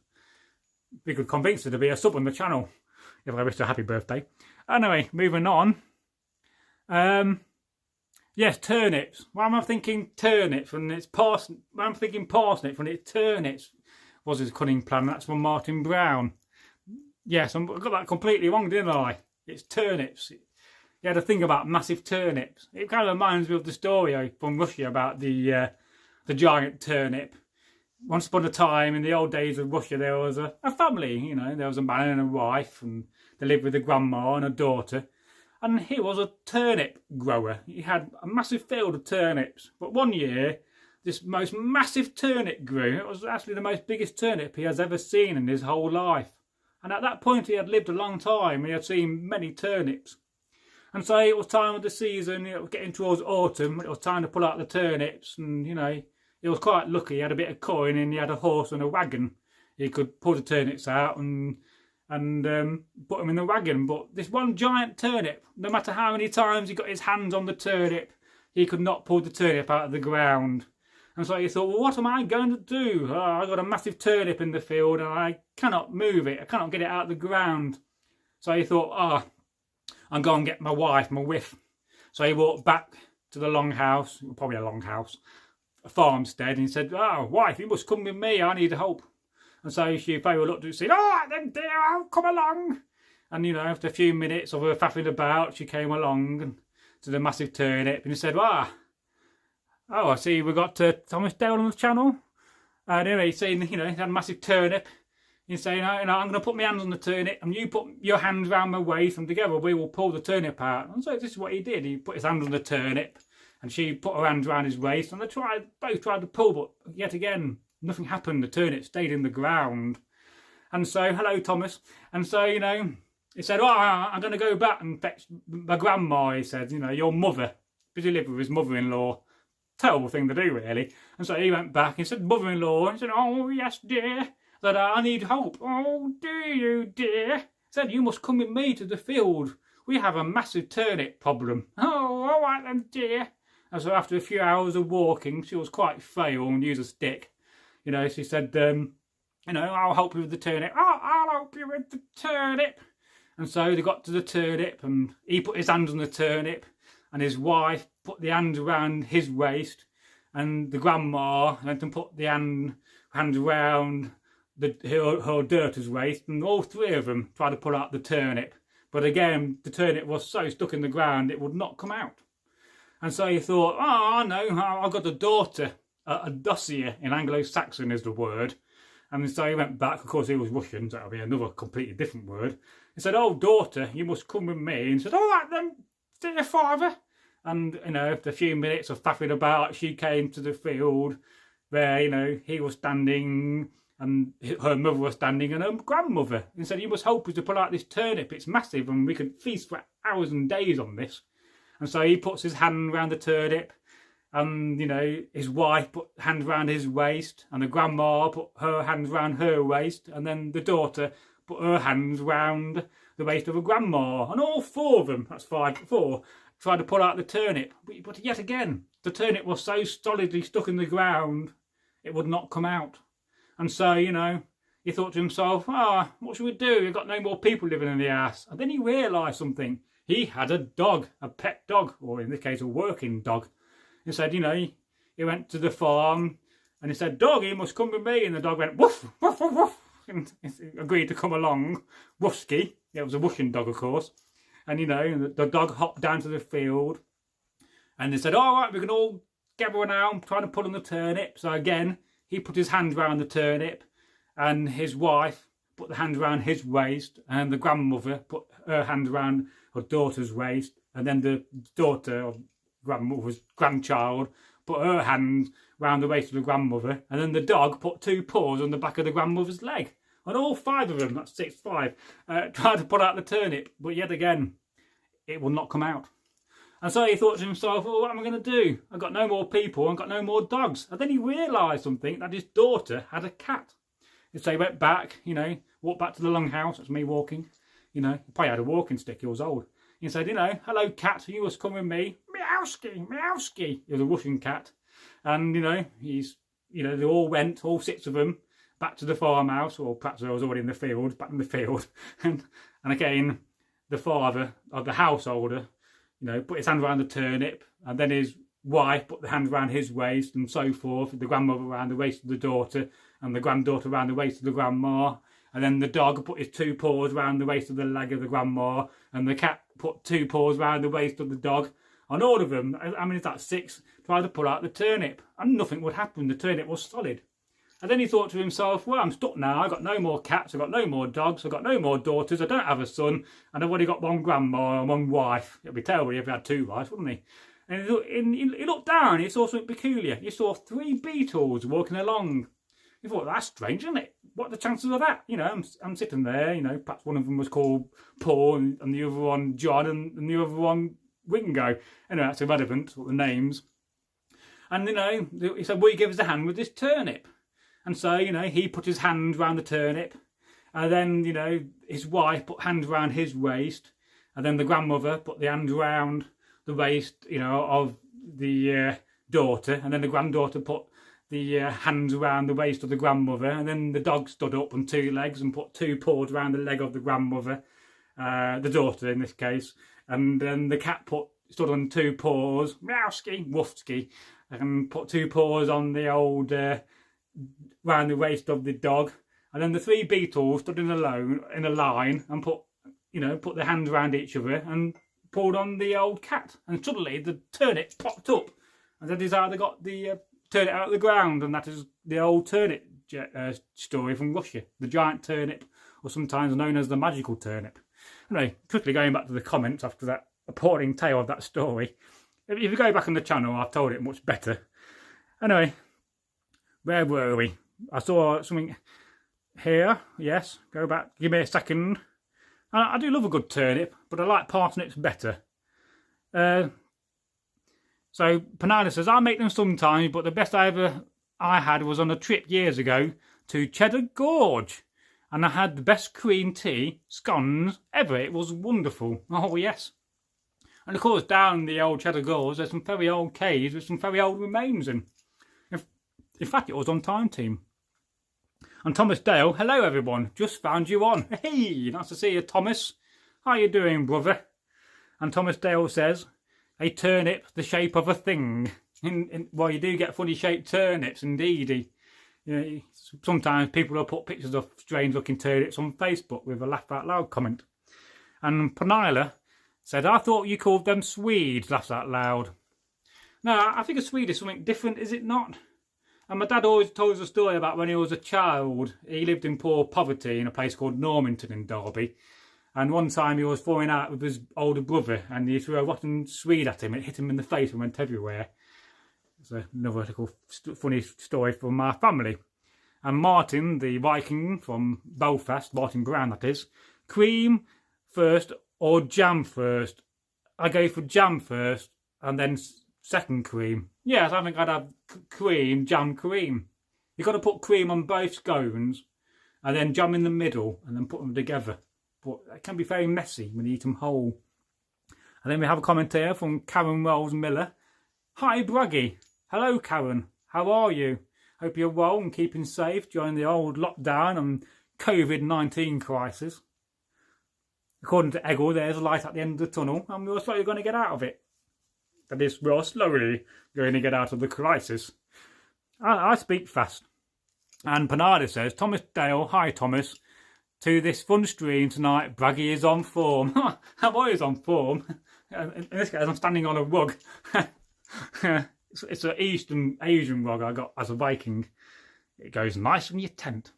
We could convince her to be a sub on the channel if I wished her a happy birthday. Anyway, moving on. Yes, turnips. Why am I thinking turnips when it's parsnip? Why am I thinking parsnips when it's turnips? Was his cunning plan? That's from Martin Brown. Yes, I got that completely wrong, didn't I? It's turnips. You had a thing about massive turnips. It kind of reminds me of the story from Russia about the giant turnip. once upon a time in the old days of Russia, there was a family, you know, there was a man and a wife, and they lived with a grandma and a daughter. And he was a turnip grower. He had a massive field of turnips. But one year, this most massive turnip grew. It was actually the most biggest turnip he has ever seen in his whole life. And at that point, he had lived a long time. He had seen many turnips. And so it was time of the season, it was getting towards autumn. It was time to pull out the turnips. And, you know, he was quite lucky. He had a bit of coin and he had a horse and a wagon. He could pull the turnips out and put them in the wagon. But this one giant turnip, no matter how many times he got his hands on the turnip, he could not pull the turnip out of the ground. And so he thought, well, what am I going to do? Oh, I've got a massive turnip in the field and I cannot move it. I cannot get it out of the ground. So he thought, I'm going to get my wife, my whiff. So he walked back to the longhouse, probably a longhouse, a farmstead, and he said, wife, you must come with me. I need help. And so she very looked at it and said, all right then, dear, I'll come along. And, you know, after a few minutes of her faffing about, she came along to the massive turnip and he said, I see we've got Thomas down on the channel. And anyway, he's saying, you know, he had a massive turnip. He's saying, I'm going to put my hands on the turnip and you put your hands round my waist and together we will pull the turnip out. And so this is what he did. He put his hands on the turnip and she put her hands round his waist and they both tried to pull, but yet again, nothing happened. The turnip stayed in the ground. And so, hello, Thomas. And so, you know, he said, I'm going to go back and fetch my grandma, he said, you know, your mother. Because he lived with his mother-in-law. Terrible thing to do, really. And so he went back. He said, mother-in-law. He said, oh, yes, dear. He said, I need help. Oh, do you, dear? He said, you must come with me to the field. We have a massive turnip problem. Oh, all right then, dear. And so after a few hours of walking, she was quite frail and used a stick. You know, she said, you know, I'll help you with the turnip. Oh, I'll help you with the turnip. And so they got to the turnip and he put his hands on the turnip and his wife put the hand around his waist and the grandma went and put the hand around her daughter's waist, and all three of them tried to pull out the turnip. But again, the turnip was so stuck in the ground it would not come out. And so he thought, I know, I've got a daughter. A dossier in Anglo Saxon is the word. And so he went back. Of course, he was Russian, so that'll be another completely different word. He said, oh, daughter, you must come with me. And he said, all right then, dear father. And, you know, after a few minutes of faffing about, she came to the field where, you know, he was standing and her mother was standing and her grandmother. And said, you must help us to pull out this turnip. It's massive and we could feast for hours and days on this. And so he puts his hand around the turnip. And, you know, his wife put hands round his waist and the grandma put her hands round her waist and then the daughter put her hands round the waist of her grandma. And all four of them, that's four, tried to pull out the turnip. But yet again, the turnip was so solidly stuck in the ground, it would not come out. And so, you know, he thought to himself, what should we do? We've got no more people living in the house. And then he realised something. He had a dog, a pet dog, or in this case, a working dog. He said, you know, he went to the farm and he said, dog, you must come with me. And the dog went, woof, woof, woof, woof. And he agreed to come along. Woofsky. Yeah, it was a Russian dog, of course. And, you know, the dog hopped down to the field. And they said, all right, we can all gather now and try to pull on the turnip. So again, he put his hand round the turnip. And his wife put the hand around his waist. And the grandmother put her hand around her daughter's waist. And then the daughter, grandmother's grandchild, put her hand round the waist of the grandmother, and then the dog put two paws on the back of the grandmother's leg. And all five of them, that's 5, tried to pull out the turnip, but yet again, it will not come out. And so he thought to himself, well, what am I going to do? I've got no more people, I've got no more dogs. And then he realised something, that his daughter had a cat. And so he went back, you know, walked back to the longhouse, that's me walking, you know, he probably had a walking stick, he was old. He said, you know, hello cat, you must come with me. Meowski, meowski. He was a Russian cat. And, you know, they all went, all 6 of them, back to the farmhouse, or perhaps I was already in the field, back in the field. And again, the father of the householder, you know, put his hand around the turnip, and then his wife put the hand around his waist, and so forth. The grandmother around the waist of the daughter, and the granddaughter around the waist of the grandma. And then the dog put his 2 paws around the waist of the leg of the grandma, and the cat put 2 paws around the waist of the dog. And all of them, I mean, it's that 6, tried to pull out the turnip, and nothing would happen. The turnip was solid. And then he thought to himself, well, I'm stuck now. I've got no more cats. I've got no more dogs. I've got no more daughters. I don't have a son. And I've only got one grandma and one wife. It'd be terrible if he had 2 wives, wouldn't he? And he looked down. He saw something peculiar. He saw 3 beetles walking along. He thought, that's strange, isn't it? What are the chances of that? You know, I'm sitting there, you know, perhaps one of them was called Paul and the other one John and the other one Wingo. Anyway, that's irrelevant, the names. And, you know, he said, will you give us a hand with this turnip? And so, you know, he put his hand round the turnip. And then, you know, his wife put hand round his waist. And then the grandmother put the hand round the waist, you know, of the daughter. And then the granddaughter put the hands around the waist of the grandmother. And then the dog stood up on 2 legs and put 2 paws around the leg of the grandmother. The daughter, in this case. And then the cat stood on 2 paws. Meowski, woofski. And put 2 paws on the old... round the waist of the dog, and then the 3 beetles stood in a line and put their hands around each other and pulled on the old cat, and suddenly the turnip popped up, and that is how they got the turnip out of the ground, and that is the old turnip story from Russia, the giant turnip, or sometimes known as the magical turnip. Anyway, quickly going back to the comments after that appalling tale of that story. If you go back on the channel, I've told it much better. Anyway. Where were we? I saw something here. Yes, go back. Give me a second. I do love a good turnip, but I like parsnips better. So Panada says, I make them sometimes, but the best I had was on a trip years ago to Cheddar Gorge. And I had the best cream tea, scones, ever. It was wonderful. Oh, yes. And of course, down the old Cheddar Gorge, there's some very old caves with some very old remains in. In fact, it was on Time Team. And Thomas Dale, hello everyone, just found you on. Hey, nice to see you, Thomas. How you doing, brother? And Thomas Dale says, a turnip, the shape of a thing. Well, you do get funny shaped turnips, indeed. You know, sometimes people will put pictures of strange looking turnips on Facebook with a laugh out loud comment. And Penila said, I thought you called them Swedes, laughs out loud. No, I think a Swede is something different, is it not? And my dad always told us a story about when he was a child. He lived in poor poverty in a place called Normanton in Derby. And one time he was falling out with his older brother and he threw a rotten Swede at him. It hit him in the face and went everywhere. It's another little funny story from my family. And Martin, the Viking from Belfast, Martin Brown that is, cream first or jam first? I go for jam first and then second cream. Yes, I think I'd have cream, jam, cream. You've got to put cream on both scones and then jam in the middle and then put them together. But it can be very messy when you eat them whole. And then we have a comment here from Karen Wells Miller. Hi Bragi. Hello Karen. How are you? Hope you're well and keeping safe during the old lockdown and COVID-19 crisis. According to Egil, there's a light at the end of the tunnel and we're slowly going to get out of it. That is, we're slowly going to get out of the crisis. I speak fast. And Panada says, Thomas Dale, hi Thomas. To this fun stream tonight, Bragi is on form. I'm always on form. In this case, I'm standing on a rug. It's an Asian rug I got as a Viking. It goes nice in your tent.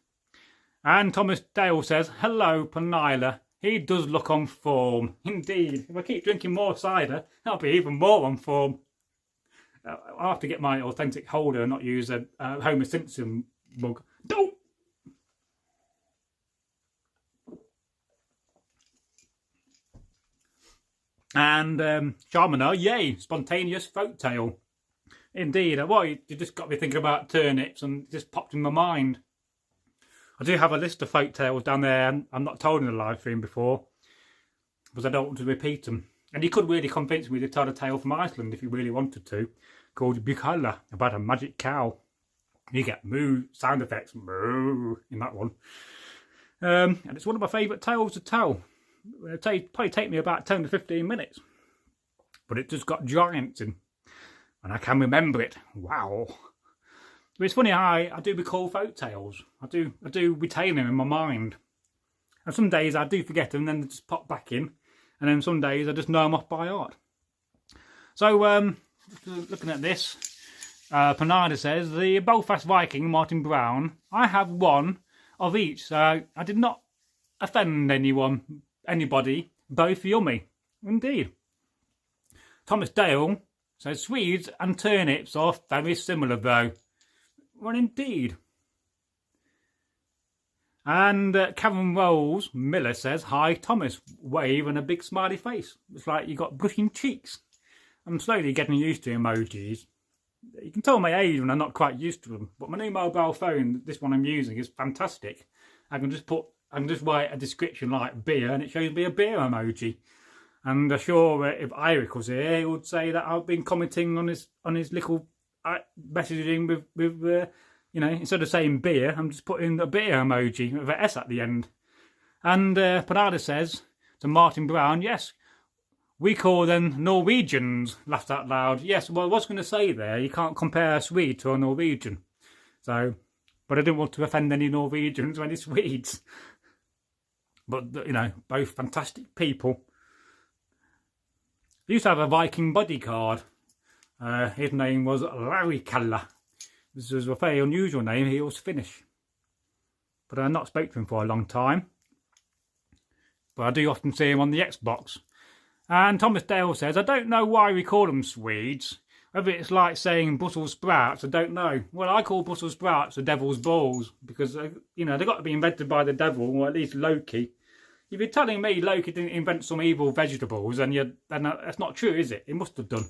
And Thomas Dale says, hello Panila. He does look on form. Indeed. If I keep drinking more cider, I'll be even more on form. I'll have to get my authentic holder and not use a Homer Simpson mug. Don't! And Sharmaner, yay, spontaneous folk tale. Indeed. Well, you just got me thinking about turnips and it just popped in my mind. I do have a list of folk tales down there I'm not told in the live stream before because I don't want to repeat them. And you could really convince me to tell a tale from Iceland if you really wanted to, called Bukala, about a magic cow. You get moo sound effects, moo, in that one. And it's one of my favourite tales to tell. It'll probably take me about 10 to 15 minutes. But it just got giants in. And I can remember it. Wow. But it's funny how I do recall folk tales. I do retain them in my mind. And some days I do forget them and then they just pop back in. And then some days I just know them off by heart. So, looking at this, Panada says, the Belfast Viking, Martin Brown, I have one of each, so I did not offend anybody, both yummy. Indeed. Thomas Dale says, Swedes and turnips are very similar though. Well, indeed. And Karen Rolls Miller says, hi Thomas, wave and a big smiley face. It's like you got blushing cheeks. I'm slowly getting used to emojis. You can tell my age when I'm not quite used to them, but my new mobile phone, this one I'm using, is fantastic. I can just write a description like beer and it shows me a beer emoji. And I'm sure if Eric was here, he would say that I've been commenting on his little messaging with instead of saying beer, I'm just putting a beer emoji with an S at the end. And Panada says to Martin Brown, yes, we call them Norwegians, laughed out loud. Yes, well, I was going to say there, you can't compare a Swede to a Norwegian. So, but I didn't want to offend any Norwegians or any Swedes. But, both fantastic people. I used to have a Viking bodyguard. His name was Larry Kalla. This was a very unusual name. He was Finnish. But I've not spoken to him for a long time. But I do often see him on the Xbox. And Thomas Dale says, I don't know why we call them Swedes. Whether it's like saying Brussels sprouts, I don't know. Well, I call Brussels sprouts the devil's balls. Because, they've got to be invented by the devil, or at least Loki. If you're telling me Loki didn't invent some evil vegetables, then that's not true, is it? He must have done.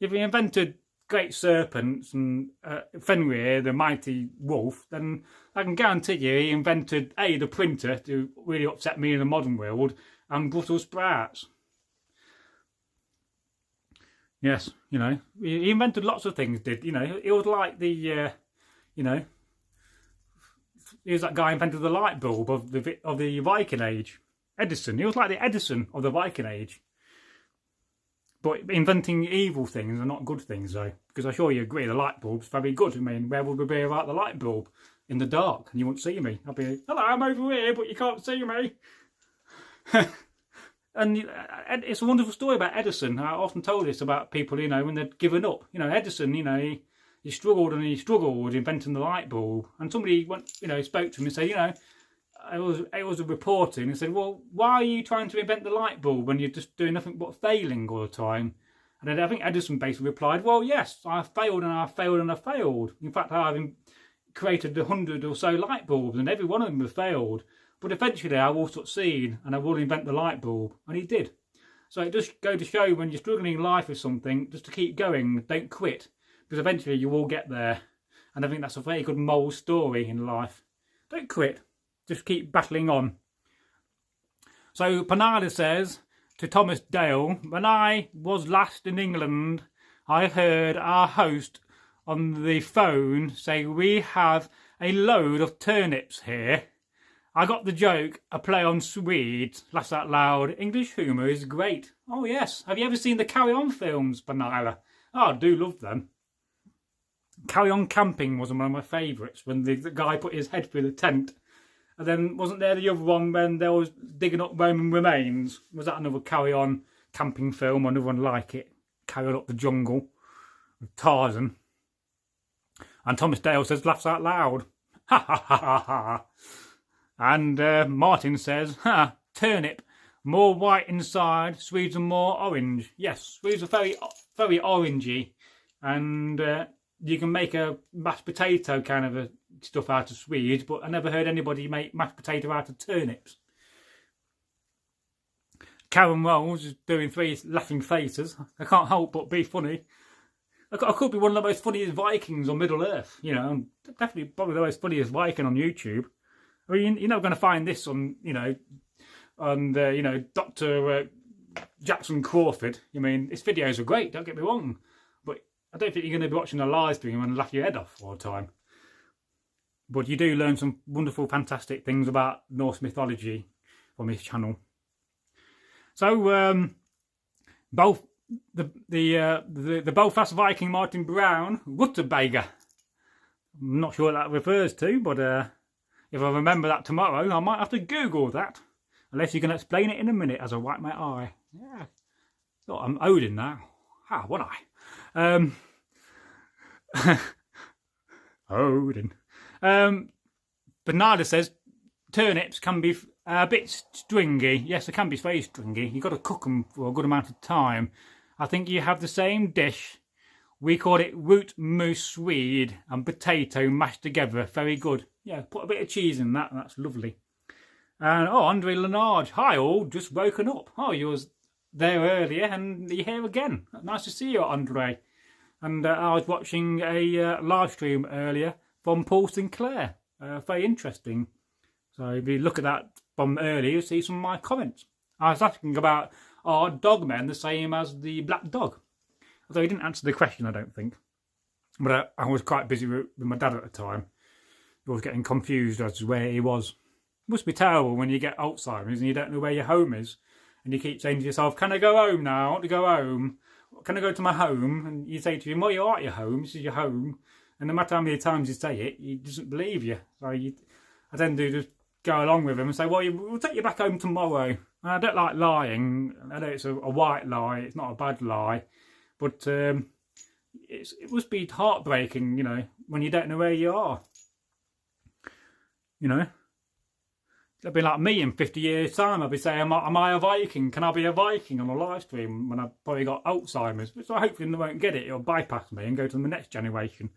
If he invented great serpents and Fenrir, the mighty wolf, then I can guarantee you he invented, A, the printer to really upset me in the modern world, and Brussels sprouts. Yes, he invented lots of things, it was like the, he was that guy who invented the light bulb of the Viking Age. Edison, he was like the Edison of the Viking Age. But inventing evil things are not good things, though. Because I'm sure you agree, the light bulb's very good. I mean, where would we be without the light bulb? In the dark, and you won't see me. I'll be, hello, I'm over here, but you can't see me. And it's a wonderful story about Edison. I often told this about people, when they'd given up. Edison, he struggled and he struggled inventing the light bulb. And somebody went, spoke to him and said, it was a reporting and said, well, why are you trying to invent the light bulb when you're just doing nothing but failing all the time? And then I think Edison basically replied, well, yes, I failed and I failed and I failed. In fact, I've created 100 or so light bulbs and every one of them have failed. But eventually I will succeed and I will invent the light bulb. And he did. So it just goes to show when you're struggling in life with something, just to keep going, don't quit. Because eventually you will get there. And I think that's a very good moral story in life. Don't quit. Just keep battling on. So Panada says to Thomas Dale, when I was last in England, I heard our host on the phone say we have a load of turnips here. I got the joke, a play on Swedes, laughs out loud. English humour is great. Oh yes, have you ever seen the Carry On films, Panada? Oh, I do love them. Carry On Camping was one of my favourites, when the guy put his head through the tent. And then wasn't there the other one when they was digging up Roman remains? Was that another Carry On Camping film, or another one like it? Carry On Up the Jungle with Tarzan. And Thomas Dale says, laughs out loud. Ha ha ha ha ha. And Martin says, ha, turnip, more white inside, Swedes are more orange. Yes, Swedes are very, very orangey. And you can make a mashed potato kind of a stuff out of Swedes, but I never heard anybody make mashed potato out of turnips. Karen Rolls is doing 3 laughing faces. I can't help but be funny. I could be one of the most funniest Vikings on Middle Earth. I'm definitely probably the most funniest Viking on YouTube. I mean, you're not going to find this on, Dr. Jackson Crawford. I mean, his videos are great, don't get me wrong. But I don't think you're going to be watching a live stream and laugh your head off all the time. But you do learn some wonderful, fantastic things about Norse mythology from his channel. So, both the Belfast Viking Martin Brown, Rutterbeiger. I'm not sure what that refers to, but if I remember that tomorrow, I might have to Google that. Unless you can explain it in a minute as I wipe my eye. Yeah. Oh, I'm Odin now. Ah, one eye. Odin. Bernarda says turnips can be a bit stringy. Yes, they can be very stringy. You've got to cook them for a good amount of time. I think you have the same dish. We call it root mousse swede and potato mashed together. Very good. Yeah, put a bit of cheese in that. That's lovely. And Andre Lenard. Hi all, just woken up. Oh, you was there earlier and you're here again. Nice to see you, Andre. And I was watching a live stream earlier from Paul Sinclair. Very interesting. So if you look at that from earlier, you'll see some of my comments. I was asking about, are dogmen the same as the black dog? Although he didn't answer the question, I don't think. But I was quite busy with my dad at the time. I was getting confused as to where he was. It must be terrible when you get Alzheimer's and you don't know where your home is. And you keep saying to yourself, can I go home now? I want to go home. Can I go to my home? And you say to him, well, you're at your home. This is your home. And no matter how many times you say it, he doesn't believe you. So I tend to just go along with him and say, well, we'll take you back home tomorrow. And I don't like lying. I know it's a white lie. It's not a bad lie. But it must be heartbreaking, you know, when you don't know where you are. You know? It'll be like me in 50 years' time. I'll be saying, am I a Viking? Can I be a Viking on a live stream when I've probably got Alzheimer's? So hopefully they won't get it. It'll bypass me and go to the next generation.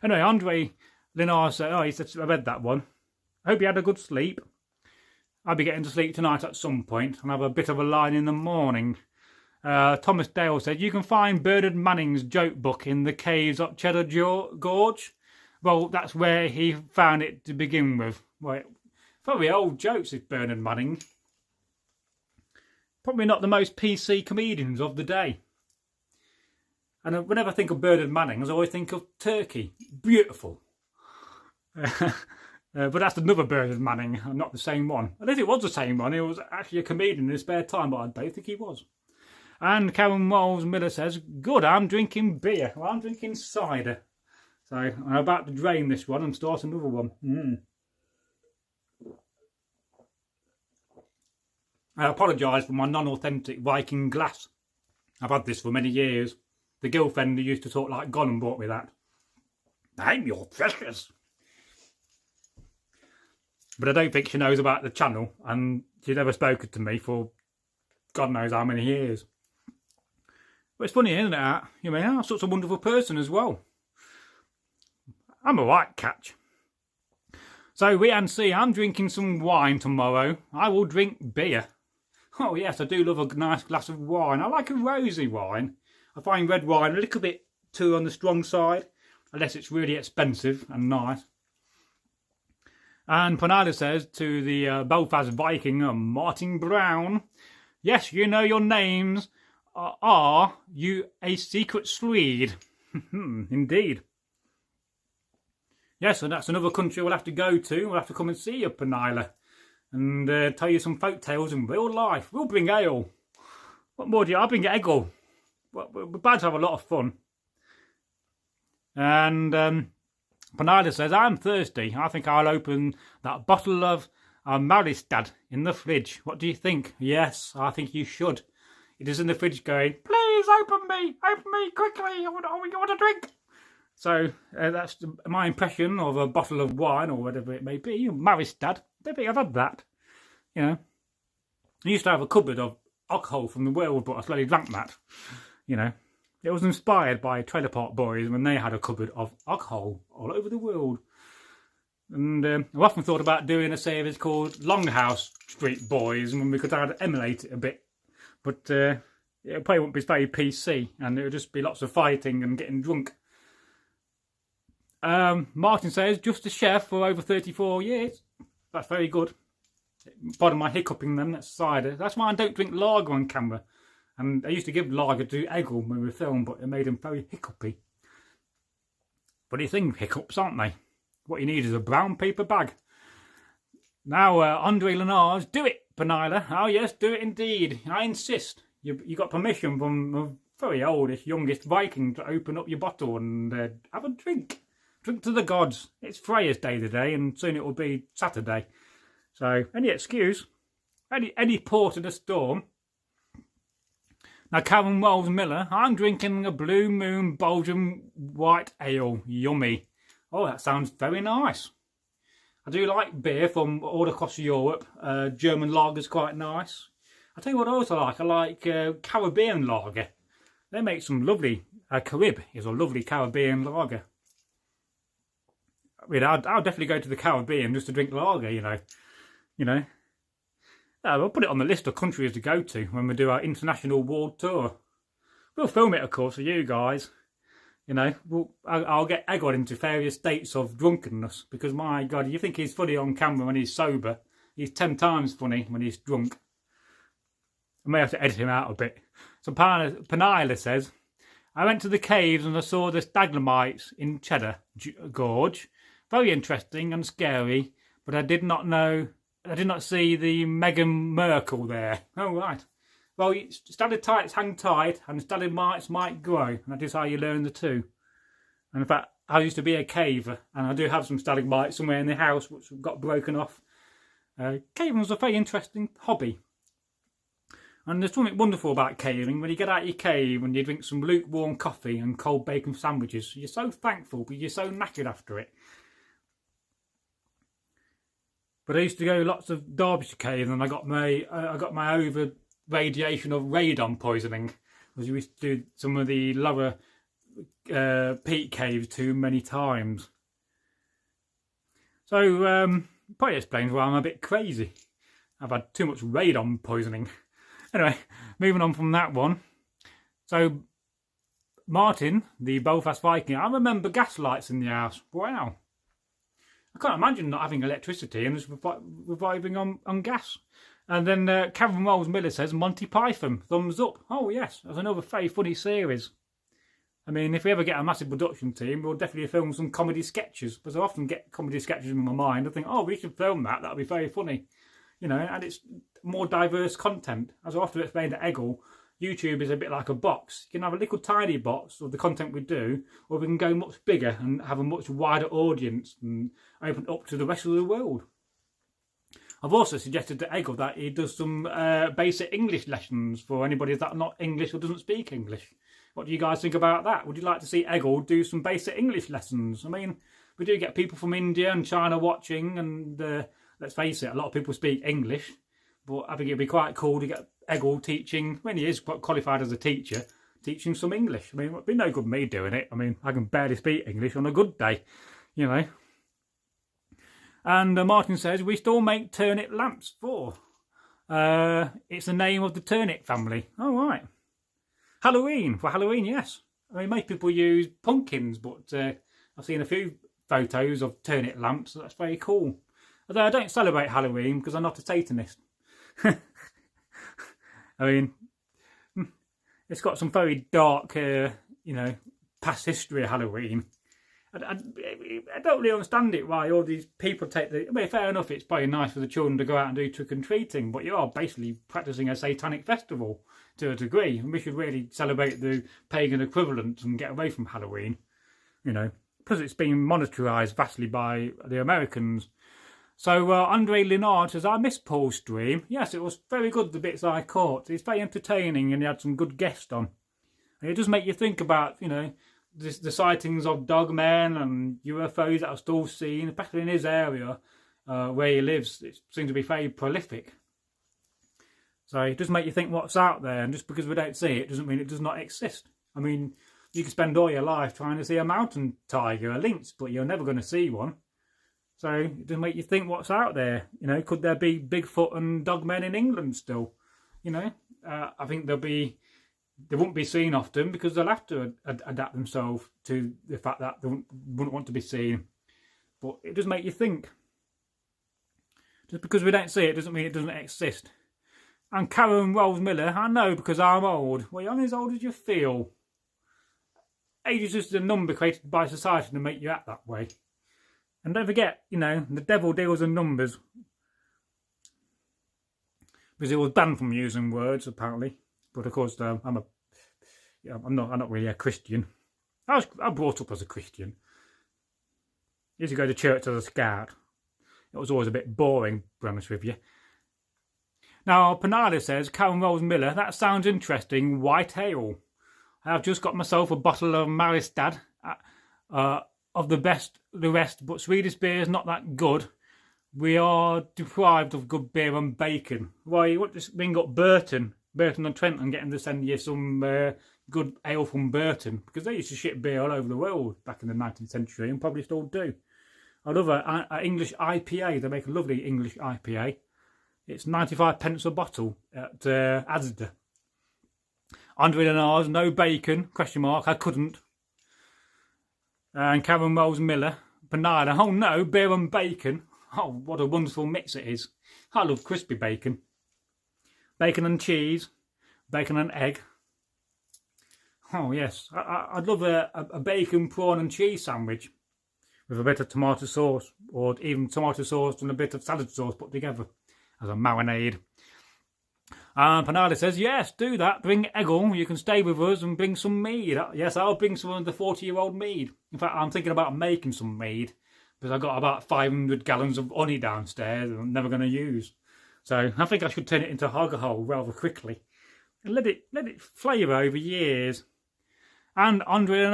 Anyway, Andre Linar said, he said, I read that one. I hope you had a good sleep. I'll be getting to sleep tonight at some point and have a bit of a line in the morning. Thomas Dale said, you can find Bernard Manning's joke book in the caves up Cheddar Gorge. Well, that's where he found it to begin with. Well, probably old jokes, is Bernard Manning. Probably not the most PC comedians of the day. And whenever I think of Bernard Manning, I always think of Turkey. Beautiful. But that's another Bernard Manning, not the same one. Unless it was the same one, he was actually a comedian in his spare time, but I don't think he was. And Karen Miles Miller says, good, I'm drinking beer. Well, I'm drinking cider. So I'm about to drain this one and start another one. I apologise for my non-authentic Viking glass. I've had this for many years. The girlfriend who used to talk like Gollum bought me that. I'm your precious. But I don't think she knows about the channel, and she's never spoken to me for God knows how many years. But it's funny, isn't it? You mean, I'm such a wonderful person as well. I'm a white catch. So, Rean Sea, I'm drinking some wine tomorrow. I will drink beer. Oh yes, I do love a nice glass of wine. I like a rosy wine. I find red wine a little bit too on the strong side, unless it's really expensive and nice. And Panada says to the Belfast Viking, Martin Brown, yes, you know your names. Are you a secret Swede? Indeed. Yes, and that's another country we'll have to go to. We'll have to come and see you, Penila, and tell you some folk tales in real life. We'll bring ale. What more do you? I'll bring Egil. We're about to have a lot of fun. And Penila says, I'm thirsty. I think I'll open that bottle of Maristad in the fridge. What do you think? Yes, I think you should. It is in the fridge going, please open me quickly. I want a drink. So that's my impression of a bottle of wine or whatever it may be. Maristad. I don't think I've had that. You know, I used to have a cupboard of alcohol from the world, but I slowly drank that. You know, it was inspired by Trailer Park Boys when they had a cupboard of alcohol all over the world. And I've often thought about doing a series called Longhouse Street Boys, and we could emulate it a bit. But it probably wouldn't be very PC, and it would just be lots of fighting and getting drunk. Martin says, just a chef for over 34 years. That's very good. Pardon my hiccuping them, that's cider. That's why I don't drink lager on camera. And I used to give lager to Egil when we filmed, but it made him very hiccupy. What do you think? Hiccups, aren't they? What you need is a brown paper bag. Now, Andre Lenars, do it, Penila. Oh yes, do it indeed. I insist. You got permission from the very oldest, youngest Viking to open up your bottle and have a drink. Drink to the gods. It's Freya's day today, and soon it will be Saturday. So, any excuse, any port in a storm. Now, Karen Wells Miller, I'm drinking a Blue Moon Belgian White Ale. Yummy. Oh, that sounds very nice. I do like beer from all across Europe. German lager's quite nice. I'll tell you what else I like Caribbean lager. They make some lovely, Carib is a lovely Caribbean lager. I mean, I'll definitely go to the Caribbean just to drink lager, you know. We'll put it on the list of countries to go to when we do our international world tour. We'll film it, of course, for you guys. You know, I'll get Egil into various states of drunkenness because, my God, you think he's funny on camera when he's sober. He's 10 times funny when he's drunk. I may have to edit him out a bit. So Penila says, I went to the caves and I saw the stalagmites in Cheddar Gorge. Very interesting and scary, but I did not see the Meghan Merkel there. Oh, right. Well, stalactites hang tight and stalagmites might grow. And that is how you learn the two. And in fact, I used to be a caver, and I do have some stalagmites somewhere in the house which got broken off. Caving was a very interesting hobby. And there's something wonderful about caving. When you get out of your cave and you drink some lukewarm coffee and cold bacon sandwiches, you're so thankful, but you're so knackered after it. But I used to go lots of Derbyshire caves, and I got my over radiation of radon poisoning, because we used to do some of the lower peak caves too many times. So probably explains why I'm a bit crazy. I've had too much radon poisoning. Anyway, moving on from that one. So Martin, the Belfast Viking, I remember gas lights in the house. Wow. I can't imagine not having electricity and just reviving on gas. And then Karen Wells Miller says, Monty Python, thumbs up. Oh yes, that's another very funny series. I mean, if we ever get a massive production team, we'll definitely film some comedy sketches. Because I often get comedy sketches in my mind. I think, oh, we should film that. That'll be very funny. You know, and it's more diverse content. As I often explain to Egil, YouTube is a bit like a box. You can have a little tiny box of the content we do, or we can go much bigger and have a much wider audience and open up to the rest of the world. I've also suggested to Egil that he does some basic English lessons for anybody that's not English or doesn't speak English. What do you guys think about that? Would you like to see Egil do some basic English lessons? I mean, we do get people from India and China watching, and let's face it, a lot of people speak English. But I think it'd be quite cool to get Egil teaching, when he is qualified as a teacher, teaching some English. I mean, it'd be no good me doing it. I mean, I can barely speak English on a good day, you know. And Martin says, we still make turnip lamps for. It's the name of the turnip family. Oh, right. Halloween. For Halloween, yes. I mean, most people use pumpkins, but I've seen a few photos of turnip lamps, so that's very cool. Although I don't celebrate Halloween because I'm not a Satanist. I mean, it's got some very dark, you know, past history of Halloween. I don't really understand it, why all these people take the... I mean, fair enough, it's probably nice for the children to go out and do trick-and-treating, but you are basically practising a satanic festival to a degree, and we should really celebrate the pagan equivalent and get away from Halloween, you know. Plus it's been monetarised vastly by the Americans. So Andre Linard says, I missed Paul's stream. Yes, it was very good, the bits I caught. It's very entertaining and he had some good guests on. And it does make you think about, you know, the sightings of dogmen and UFOs that are still seen, especially in his area where he lives. It seems to be very prolific. So it does make you think what's out there, and just because we don't see it doesn't mean it does not exist. I mean, you can spend all your life trying to see a mountain tiger, a lynx, but you're never going to see one. So it does make you think what's out there. You know, could there be Bigfoot and dogmen in England still? You know, I think they won't be seen often because they'll have to adapt themselves to the fact that they wouldn't want to be seen. But it does make you think. Just because we don't see it doesn't mean it doesn't exist. And Karen Wells Miller, I know because I'm old. Well, you're only as old as you feel. Age is just a number created by society to make you act that way. And don't forget, you know, the devil deals in numbers. Because it was banned from using words, apparently. But of course, I'm not really a Christian. I was brought up as a Christian. I used to go to church as a scout. It was always a bit boring, to be honest with you. Now, Panada says, Karen Rolls Miller, that sounds interesting. White ale. I've just got myself a bottle of Maristad of the best, the rest, but Swedish beer is not that good. We are deprived of good beer and bacon. Why, you want to ring up Burton-on-Trent and get them to send you some good ale from Burton, because they used to ship beer all over the world back in the 19th century and probably still do. I love an English IPA. They make a lovely English IPA. It's 95 pence a bottle at Asda. Andre Lenars, no bacon, question mark, I couldn't. And Karen Rolls Miller, Panada, oh no, beer and bacon. Oh, what a wonderful mix it is. I love crispy bacon. Bacon and cheese, bacon and egg. Oh yes, I'd love a bacon, prawn and cheese sandwich with a bit of tomato sauce, or even tomato sauce and a bit of salad sauce put together as a marinade. And Panada says, yes, do that. Bring Egil. You can stay with us and bring some mead. Yes, I'll bring some of the 40-year-old mead. In fact, I'm thinking about making some mead because I've got about 500 gallons of honey downstairs that I'm never going to use. So I think I should turn it into alcohol rather quickly and let it flavour over years. And Andre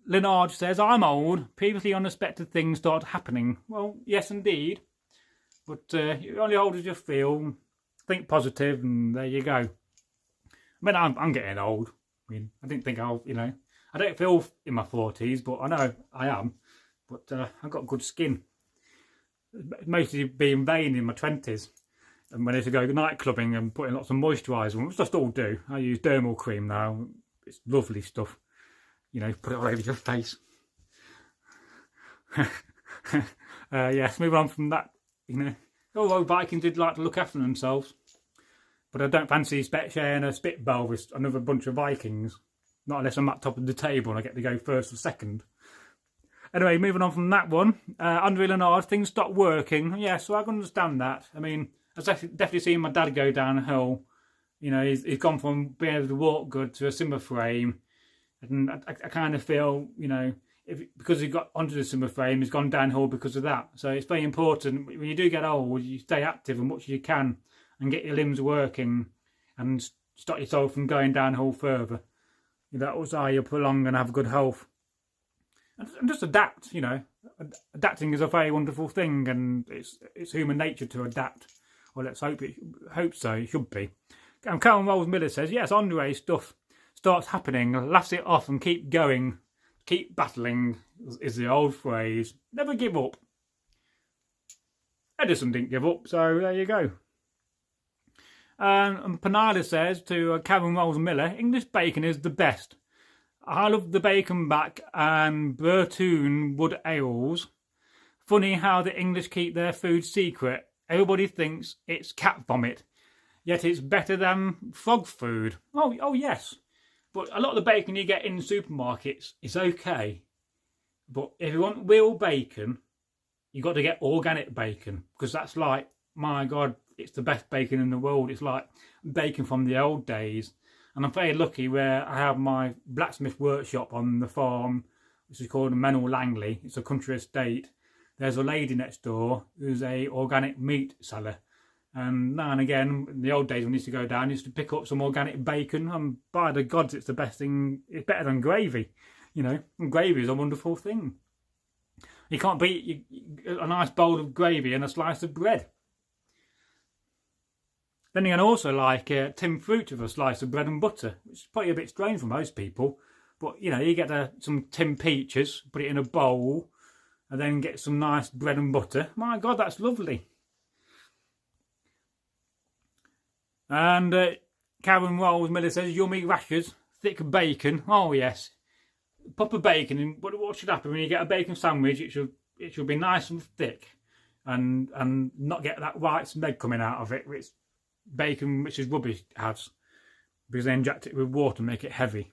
Lenard says, I'm old. Previously unexpected things start happening. Well, yes, indeed. But you're only old as you feel. Think positive, and there you go. I mean, I'm getting old. I mean, I didn't think I'll, I don't feel in my 40s, but I know I am. But I've got good skin. Mostly being vain in my 20s. And when I used to go night clubbing and putting lots of moisturiser on, which I still do. I use dermal cream now. It's lovely stuff. Put it all over your face. Yes, move on from that, Although Vikings did like to look after themselves. But I don't fancy sharing a spitball with another bunch of Vikings. Not unless I'm at top of the table and I get to go first or second. Anyway, moving on from that one. Andre Lenard, things stopped working. Yeah, so I can understand that. I mean, I've definitely seen my dad go downhill. He's gone from being able to walk good to a Zimmer frame. And I kind of feel, because he got onto the Zimmer frame, he's gone downhill because of that. So it's very important, when you do get old, you stay active as much as you can and get your limbs working and stop yourself from going downhill further. That was how you prolong and have good health. And just adapt, Adapting is a very wonderful thing, and it's human nature to adapt. Well, let's hope so, it should be. And Karen Rolls Miller says, yes, Andre stuff starts happening, laughs it off and keep going. Keep battling is the old phrase. Never give up. Edison didn't give up, so there you go. And Panada says to Karen Rolls Miller, English bacon is the best. I love the bacon back and Burtoon wood ales. Funny how the English keep their food secret. Everybody thinks it's cat vomit, yet it's better than frog food. Oh yes. But a lot of the bacon you get in supermarkets is okay. But if you want real bacon, you've got to get organic bacon. Because that's like, my God, it's the best bacon in the world. It's like bacon from the old days. And I'm very lucky where I have my blacksmith workshop on the farm, which is called Menal Langley. It's a country estate. There's a lady next door who's a organic meat seller. And now and again, in the old days when we used to go down, I used to pick up some organic bacon. And by the gods, it's the best thing. It's better than gravy, And gravy is a wonderful thing. You can't beat a nice bowl of gravy and a slice of bread. Then you can also like tinned fruit with a slice of bread and butter, which is probably a bit strange for most people. But, you get some tinned peaches, put it in a bowl, and then get some nice bread and butter. My God, that's lovely. And Karen Rolls Miller says, yummy rashers, thick bacon. Oh, yes. Proper bacon. And what should happen when you get a bacon sandwich? It should be nice and thick and not get that white smeg coming out of it, which bacon, which is rubbish, has. Because they inject it with water and make it heavy.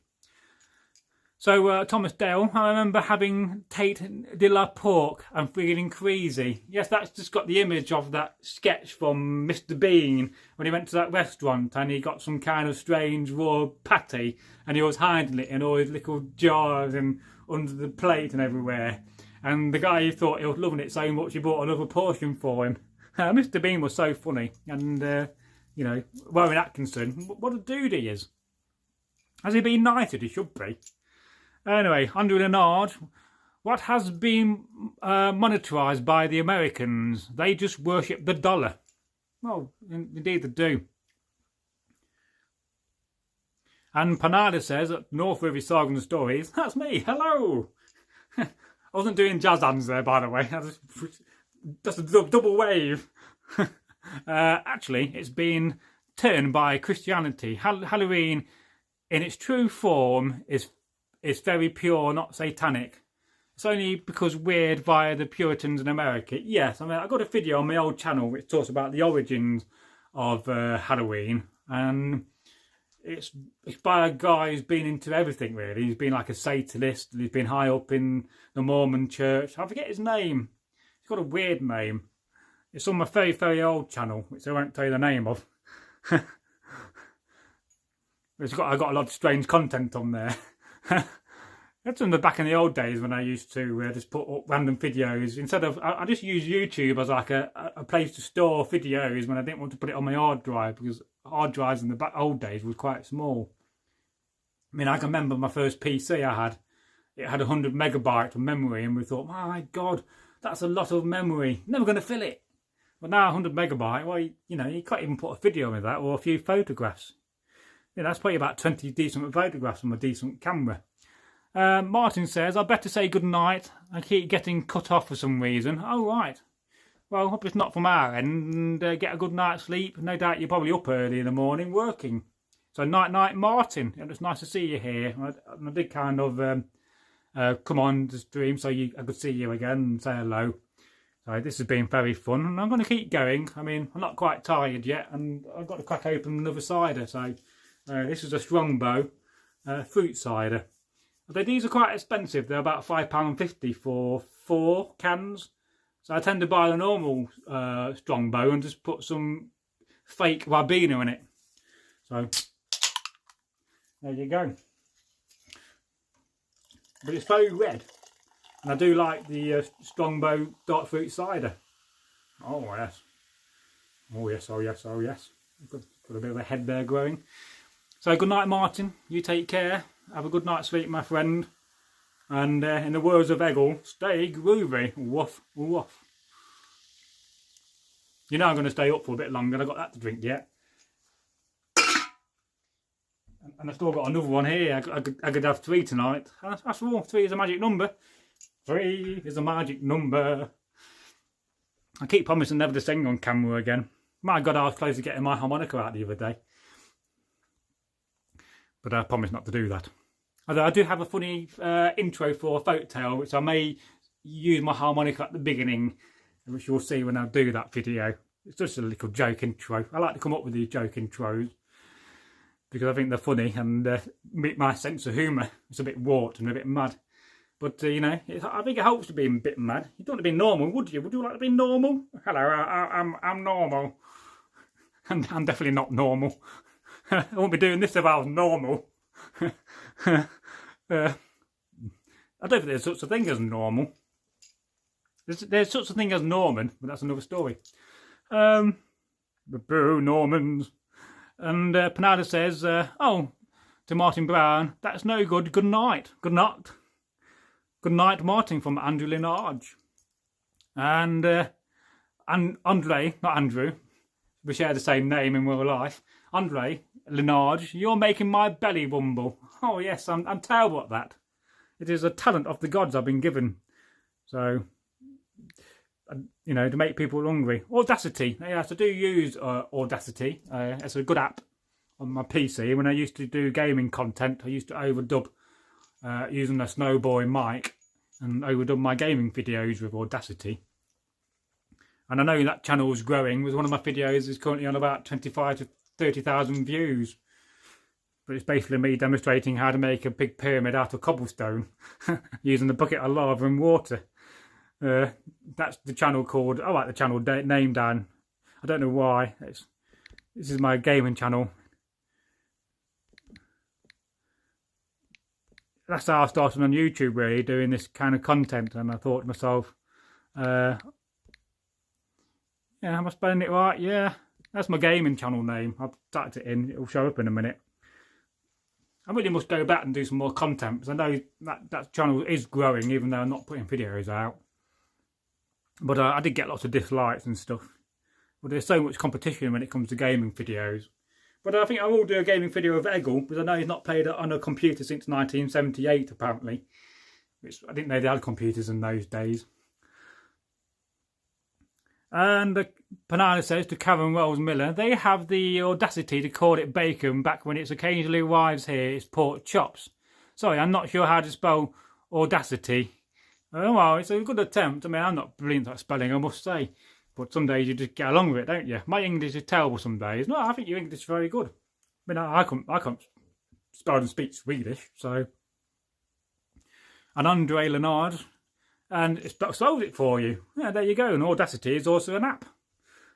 So, Thomas Dale, I remember having Tate de la pork and feeling queasy. Yes, that's just got the image of that sketch from Mr. Bean when he went to that restaurant and he got some kind of strange raw patty and he was hiding it in all his little jars and under the plate and everywhere. And the guy, thought he was loving it so much he bought another portion for him. Mr. Bean was so funny, and you know, Rowan Atkinson, what a dude he is. Has he been knighted? He should be. Anyway, Andrew Leonard, what has been monetarised by the Americans? They just worship the dollar. Well, indeed they do. And Panada says, Northworthy Sagas and Stories, that's me, hello! I wasn't doing jazz hands there, by the way. Just a double wave. Actually, it's been turned by Christianity. Halloween, in its true form, is very pure, not satanic. It's only because weird via the Puritans in America. Yes, I mean, I got a video on my old channel which talks about the origins of Halloween, and it's by a guy who's been into everything, really. He's been like a Satanist, and he's been high up in the Mormon church. I forget his name. He's got a weird name. It's on my very, very old channel, which I won't tell you the name of. I got a lot of strange content on there. That's from back in the old days when I used to just put up random videos. Instead of, I just use YouTube as like a place to store videos when I didn't want to put it on my hard drive, because hard drives in the old days was quite small. I mean, I can remember my first PC I had. It had 100 megabytes of memory, and we thought, my God, that's a lot of memory. Never going to fill it. But now 100 megabyte, well, you know, you can't even put a video with that or a few photographs. You know, that's probably about 20 decent photographs from a decent camera. Martin says, I better say good night. I keep getting cut off for some reason. Oh, right. Well, hope it's not from our end, and get a good night's sleep. No doubt you're probably up early in the morning working. So night, Martin. It was nice to see you here. I did kind of come on the stream so I could see you again and say hello. So this has been very fun, and I'm going to keep going. I mean, I'm not quite tired yet, and I've got to crack open another cider. So this is a Strongbow fruit cider. These are quite expensive. They're about £5.50 for 4 cans. So I tend to buy the normal Strongbow and just put some fake Ribena in it. So there you go. But it's very red. And I do like the Strongbow dark fruit cider. Oh yes. Oh yes, oh yes, oh yes. Got a bit of a head there growing. So good night, Martin. You take care. Have a good night's sleep, my friend. And in the words of Egil, stay groovy. Woof, woof. You know I'm going to stay up for a bit longer. I've got that to drink yet. And I've still got another one here. I could have 3 tonight. That's all. 3 is a magic number. 3 is a magic number. I keep promising never to sing on camera again. My God, I was close to getting my harmonica out the other day. But I promise not to do that. Although I do have a funny intro for a folktale, which I may use my harmonica at the beginning, which you'll see when I do that video. It's just a little joke intro. I like to come up with these joke intros because I think they're funny and meet my sense of humour. It's a bit warped and a bit mad. But, you know, I think it helps to be a bit mad. You don't want to be normal, would you? Would you like to be normal? Hello, I'm normal. And I'm definitely not normal. I wouldn't be doing this if I was normal. I don't think there's such a thing as normal. There's such a thing as Norman, but that's another story. The boo Normans. And Panada says, oh, to Martin Brown, that's no good. Good night. Good night. Good night, Martin, from Andrew Linarge. And Andre, not Andrew, we share the same name in real life. Andre Linarge, you're making my belly rumble. Oh yes, I'm terrible at that. It is a talent of the gods I've been given. So, you know, to make people hungry. Audacity. Yes, I do use Audacity. It's a good app on my PC. When I used to do gaming content, I used to overdub using a snowboy mic and overdub my gaming videos with Audacity. And I know that channel is growing. With one of my videos is currently on about 25 to 30,000 views. But it's basically me demonstrating how to make a big pyramid out of cobblestone using a bucket of lava and water. That's the channel called, I like the channel name down. I don't know why. This is my gaming channel. That's how I started on YouTube, really, doing this kind of content. And I thought to myself, yeah, am I spelling it right? Yeah. That's my gaming channel name. I've typed it in. It'll show up in a minute. I really must go back and do some more content, because I know that channel is growing, even though I'm not putting videos out. But I did get lots of dislikes and stuff. But there's so much competition when it comes to gaming videos. But I think I will do a gaming video of Egil, because I know he's not played on a computer since 1978, apparently. Which I didn't know they had computers in those days. And Panada says to Karen Rolls Miller, they have the audacity to call it bacon back when it's occasionally arrives here, it's pork chops. Sorry, I'm not sure how to spell audacity. Oh, well, it's a good attempt. I mean, I'm not brilliant at spelling, I must say. But some days you just get along with it, don't you? My English is terrible some days. No, I think your English is very good. I mean, I can't spell and speak Swedish, so. And Andre Leonard, and it solves it for you. Yeah, there you go. And Audacity is also an app.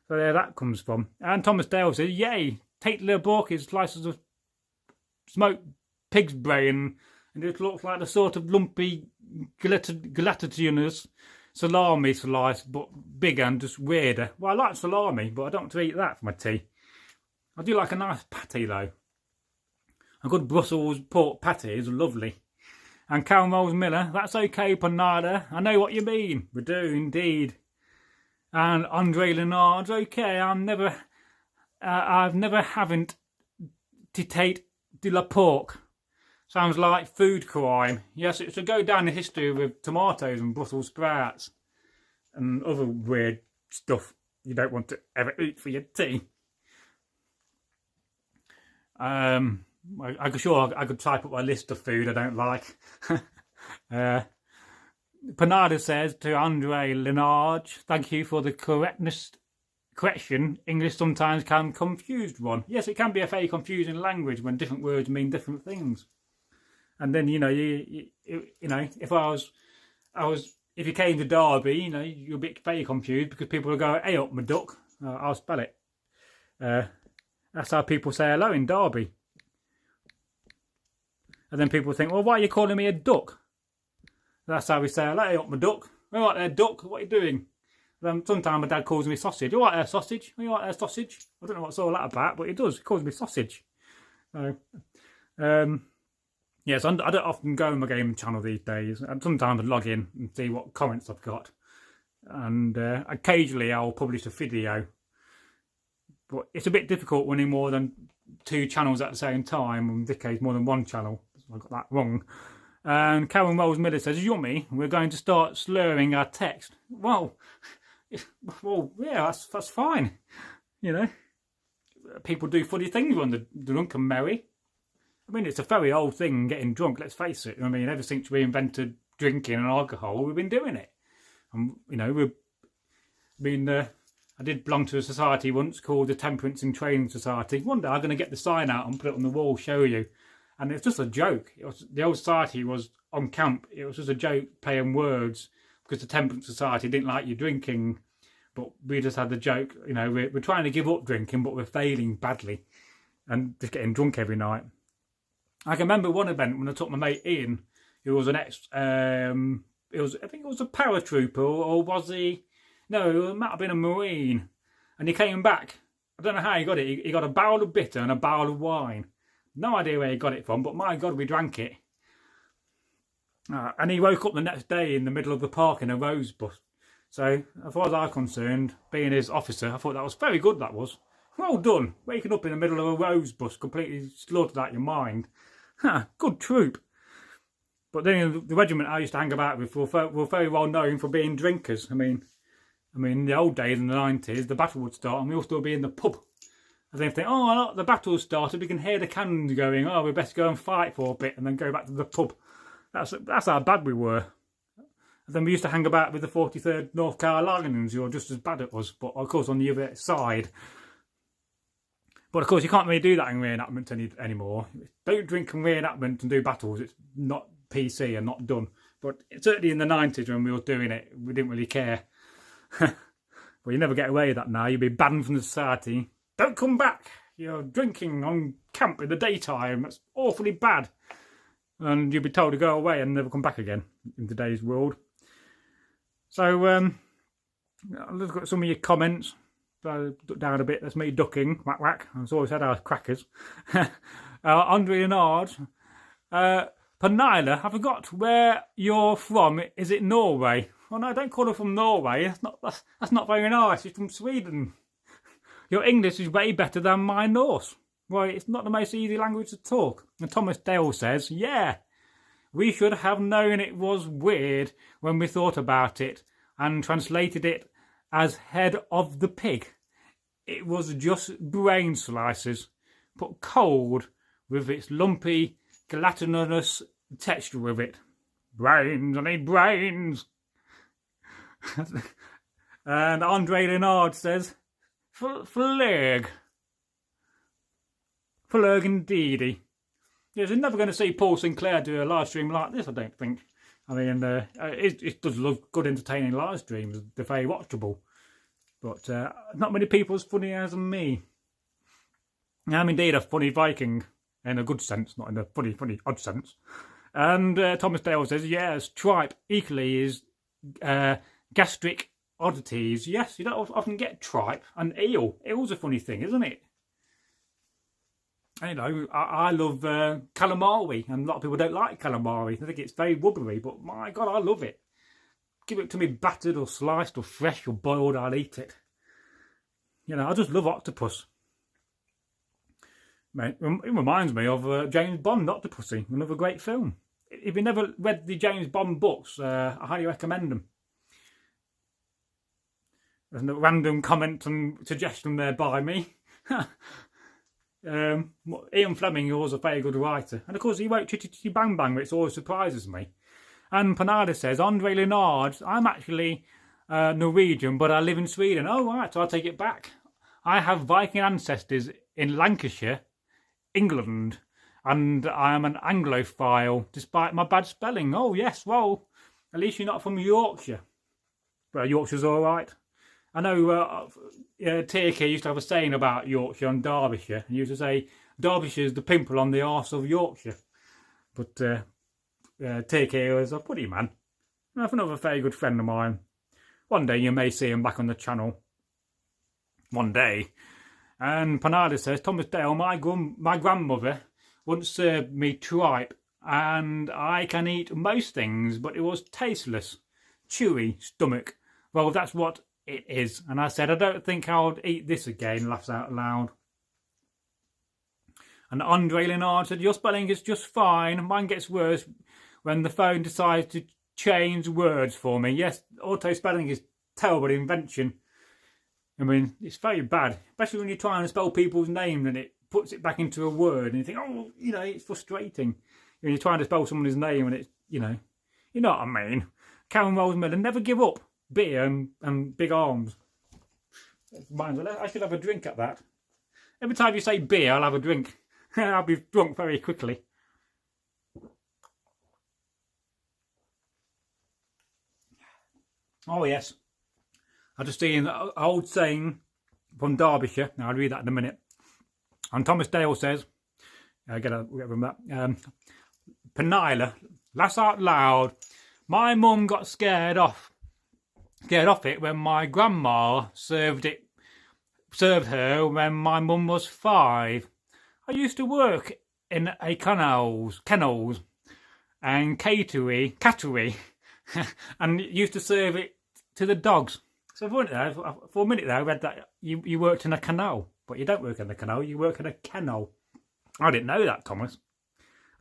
So there that comes from. And Thomas Dale says, yay, take little Borkis slices of smoked pig's brain, and it looks like the sort of lumpy, gelatinous salami slice, but bigger and just weirder. Well, I like salami, but I don't want to eat that for my tea. I do like a nice patty, though. A good Brussels pork patty is lovely. And Karen Rolls Miller, that's okay, Panada. I know what you mean. We do, indeed. And Andre Leonard's okay. I've never haven't titate de la pork. Sounds like food crime. Yes, it's a go down in history with tomatoes and Brussels sprouts and other weird stuff you don't want to ever eat for your tea. I'm sure I could type up a list of food I don't like. Panada says to Andre Leonard, thank you for the correction. English sometimes can confuse one. Yes, it can be a very confusing language when different words mean different things. And then, you know, you know, if you came to Derby, you know, you're a bit very confused because people will go, hey up my duck. I'll spell it. That's how people say hello in Derby. And then people think, well, why are you calling me a duck? That's how we say hello, hey up my duck. All right there, duck, what are you doing? Then sometimes my dad calls me sausage. All right there, sausage. All right there, sausage. I don't know what's all that about, but he does. He calls me sausage. So, yes, I don't often go on my gaming channel these days. And sometimes I log in and see what comments I've got. And occasionally I'll publish a video. But it's a bit difficult running more than 2 channels at the same time. In this case, more than 1 channel. I got that wrong. And Karen Rolls Miller says, yummy, we're going to start slurring our text. Well, yeah, that's fine. You know, people do funny things when they're drunk and merry. I mean, it's a very old thing, getting drunk, let's face it. I mean, ever since we invented drinking and alcohol, we've been doing it. And, you know, I did belong to a society once called the Temperance and Training Society. One day I'm going to get the sign out and put it on the wall, show you. And it's just a joke. The old society was on camp. It was just a joke, playing words, because the Temperance Society didn't like you drinking. But we just had the joke, you know, we're trying to give up drinking, but we're failing badly. And just getting drunk every night. I can remember one event when I took my mate Ian, who was an I think it was a paratrooper, or was he? No, it might have been a Marine. And he came back. I don't know how he got it. He got a barrel of bitter and a barrel of wine. No idea where he got it from, but my God, we drank it. And he woke up the next day in the middle of the park in a rose bush. So, as far as I'm concerned, being his officer, I thought that was very good, that was. Well done. Waking up in the middle of a rose bush, completely slaughtered out your mind. Good troop. But then the regiment I used to hang about with were very well known for being drinkers. I mean, in the old days, in the 90s, the battle would start and we'll still be in the pub. And then think, oh, look, the battle's started, we can hear the cannons going, oh, we best go and fight for a bit and then go back to the pub. That's how bad we were. And then we used to hang about with the 43rd North Carolinians, who were just as bad as us, but of course on the other side. But of course you can't really do that in reenactment anymore. Don't drink in reenactment and do battles, it's not PC and not done. But certainly in the 90s when we were doing it, we didn't really care. Well, you never get away with that now, you'll be banned from the society. Don't come back, you're drinking on camp in the daytime, that's awfully bad. And you'll be told to go away and never come back again in today's world. So, let's look at some of your comments. duck down a bit. That's me ducking. Whack whack. I've always had our crackers. Andre Renard. Pernilla, I forgot where you're from. Is it Norway? Oh no, don't call her from Norway. That's not very nice. She's from Sweden. Your English is way better than my Norse. Right, it's not the most easy language to talk. And Thomas Dale says, yeah, we should have known it was weird when we thought about it and translated it as head of the pig. It was just brain slices, but cold with its lumpy, gelatinous texture with it. Brains, I need brains. And Andre Renard says, Flurg. Flurg indeedy. Yes, you're never going to see Paul Sinclair do a live stream like this, I don't think. I mean, it does look good, entertaining live streams. They're very watchable. But not many people as funny as me. I'm indeed a funny Viking, in a good sense, not in a funny, odd sense. And Thomas Dale says, yes, tripe equally is gastric oddities. Yes, you don't often get tripe and eel. Eel's a funny thing, isn't it? You know, I love calamari, and a lot of people don't like calamari. They think it's very rubbery, but my God, I love it. Give it to me battered or sliced or fresh or boiled, I'll eat it. You know, I just love octopus. Mate, it reminds me of James Bond, Octopussy, another great film. If you never read the James Bond books, I highly recommend them. There's no random comment and suggestion there by me. Ian Fleming was a very good writer. And of course he wrote Chitty Chitty Bang Bang, which always surprises me. And Panada says, Andre Renard, I'm actually Norwegian, but I live in Sweden. Oh, right, so I'll take it back. I have Viking ancestors in Lancashire, England, and I am an Anglophile, despite my bad spelling. Oh, yes, well, at least you're not from Yorkshire. Well, Yorkshire's all right. I know TK used to have a saying about Yorkshire and Derbyshire. He used to say, Derbyshire's the pimple on the arse of Yorkshire. But TK was a putty man. That's another very good friend of mine. One day you may see him back on the channel. One day. And Panada says, Thomas Dale, my grandmother once served me tripe, and I can eat most things, but it was tasteless, chewy stomach. Well, that's what it is. And I said, I don't think I'll eat this again, laughs out loud. And Andre Renard said, your spelling is just fine. Mine gets worse when the phone decides to change words for me. Yes, auto spelling is a terrible invention. I mean, it's very bad, especially when you're trying to spell people's names and it puts it back into a word and you think, oh, you know, it's frustrating. When you're trying to spell someone's name and it's, you know what I mean. Karen Rosemiller, never give up. Beer and big arms. I should have a drink at that. Every time you say beer, I'll have a drink. I'll be drunk very quickly. Oh, yes. I just seen an old saying from Derbyshire. Now, I'll read that in a minute. And Thomas Dale says, get from that. Pernilla, laugh out loud. My mum got scared off it when my grandma served her when my mum was 5. I used to work in a kennels and cattery and used to serve it to the dogs. So for a minute there, I read that you worked in a canal, but you don't work in a canal, you work in a kennel. I didn't know that, Thomas.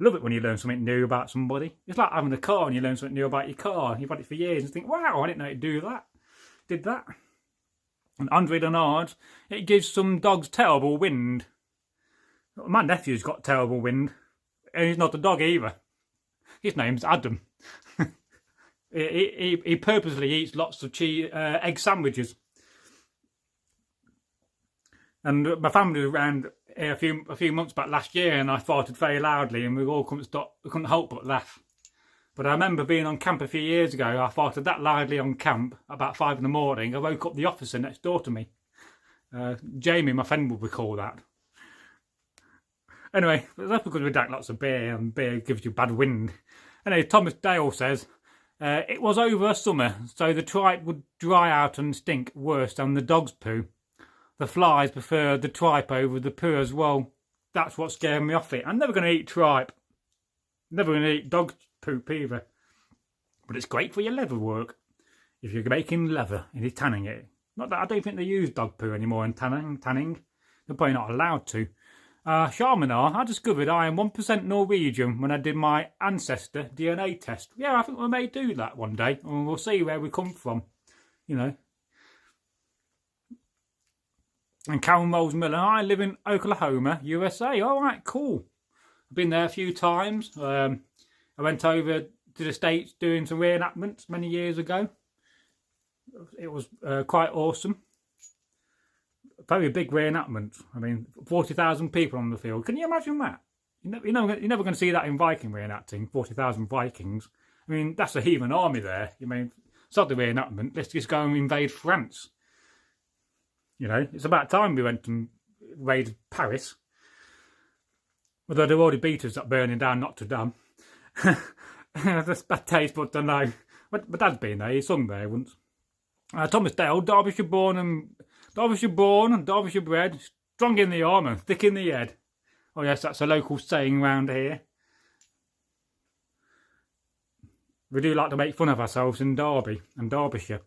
I love it when you learn something new about somebody. It's like having a car and you learn something new about your car. You've had it for years and think, wow, I didn't know it'd do that. Did that. And Andre Renard, it gives some dogs terrible wind. My nephew's got terrible wind. And he's not a dog either. His name's Adam. He purposely eats lots of egg sandwiches. And my family was around a few months back last year, and I farted very loudly, and we all couldn't help but laugh. But I remember being on camp a few years ago. I farted that loudly on camp about 5 in the morning. I woke up the officer next door to me. Jamie, my friend, will recall that. Anyway, that's because we drank lots of beer, and beer gives you bad wind. Anyway, Thomas Dale says, it was over summer, so the tripe would dry out and stink worse than the dog's poo. the flies prefer the tripe over the poo as well. That's what scared me off it. I'm never going to eat tripe. Never going to eat dog poop either. But it's great for your leather work. If you're making leather and you're tanning it. Not that I don't think they use dog poo anymore in tanning. They're probably not allowed to. Sharmanar, I discovered I am 1% Norwegian when I did my ancestor DNA test. Yeah, I think we may do that one day. And we'll see where we come from. You know. And Karen Rolls Miller, I live in Oklahoma, USA. All right, cool. I've been there a few times. I went over to the States doing some reenactments many years ago. It was quite awesome. Very big reenactment. I mean, 40,000 people on the field. Can you imagine that? You're never going to see that in Viking reenacting, 40,000 Vikings. I mean, that's a heathen army there. You mean, it's not the reenactment. Let's just go and invade France. You know, it's about time we went and raided Paris. Although they've already beat us at burning down Notre Dame. That's bad taste, but I don't know. My dad's been there, he sung there once. Thomas Dale, Derbyshire born and Derbyshire bred, strong in the arm and thick in the head. Oh yes, that's a local saying round here. We do like to make fun of ourselves in Derby and Derbyshire.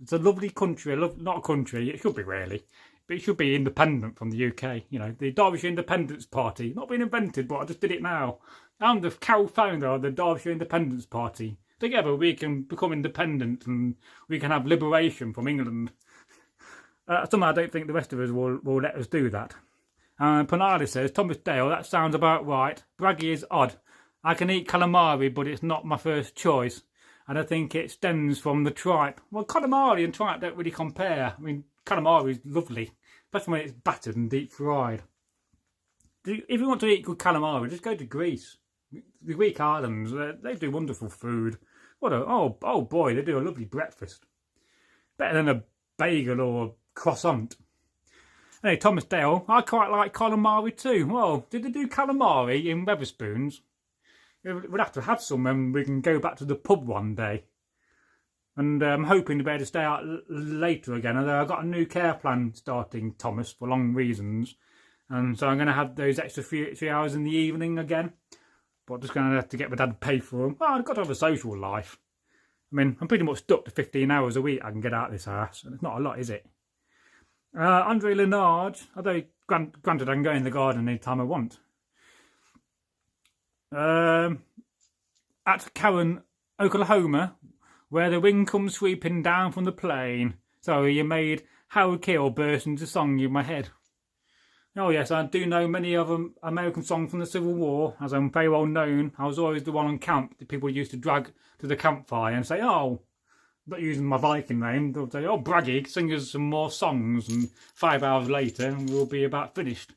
It's a lovely country, not a country, it should be really, but it should be independent from the UK. You know, the Derbyshire Independence Party, not been invented, but I just did it now. I'm the co-founder of the Derbyshire Independence Party. Together we can become independent and we can have liberation from England. Somehow I don't think the rest of us will let us do that. Panardi says, Thomas Dale, that sounds about right. Bragi is odd. I can eat calamari, but it's not my first choice. And I think it stems from the tripe. Well, calamari and tripe don't really compare. I mean, calamari is lovely, especially when it's battered and deep fried. If you want to eat good calamari, just go to Greece. The Greek islands, they do wonderful food. Oh boy, they do a lovely breakfast. Better than a bagel or a croissant. Hey, Thomas Dale, I quite like calamari too. Well, did they do calamari in Wetherspoons? We'll have to have some when we can go back to the pub one day. And I'm hoping to be able to stay out later again. Although I've got a new care plan starting, Thomas, for long reasons. And so I'm going to have those extra 3 hours in the evening again. But I'm just going to have to get my dad to pay for them. Well, I've got to have a social life. I mean, I'm pretty much stuck to 15 hours a week I can get out of this house. And it's not a lot, is it? Andre Lenard, although granted I can go in the garden anytime I want. At Karen, Oklahoma, where the wind comes sweeping down from the plain. So you made Howard Keel burst into song in my head. Oh yes, I do know many of them American songs from the Civil War, as I'm very well known. I was always the one on camp that people used to drag to the campfire and say, oh, not using my Viking name, they'll say, oh, Bragi, sing us some more songs, and 5 hours later we'll be about finished.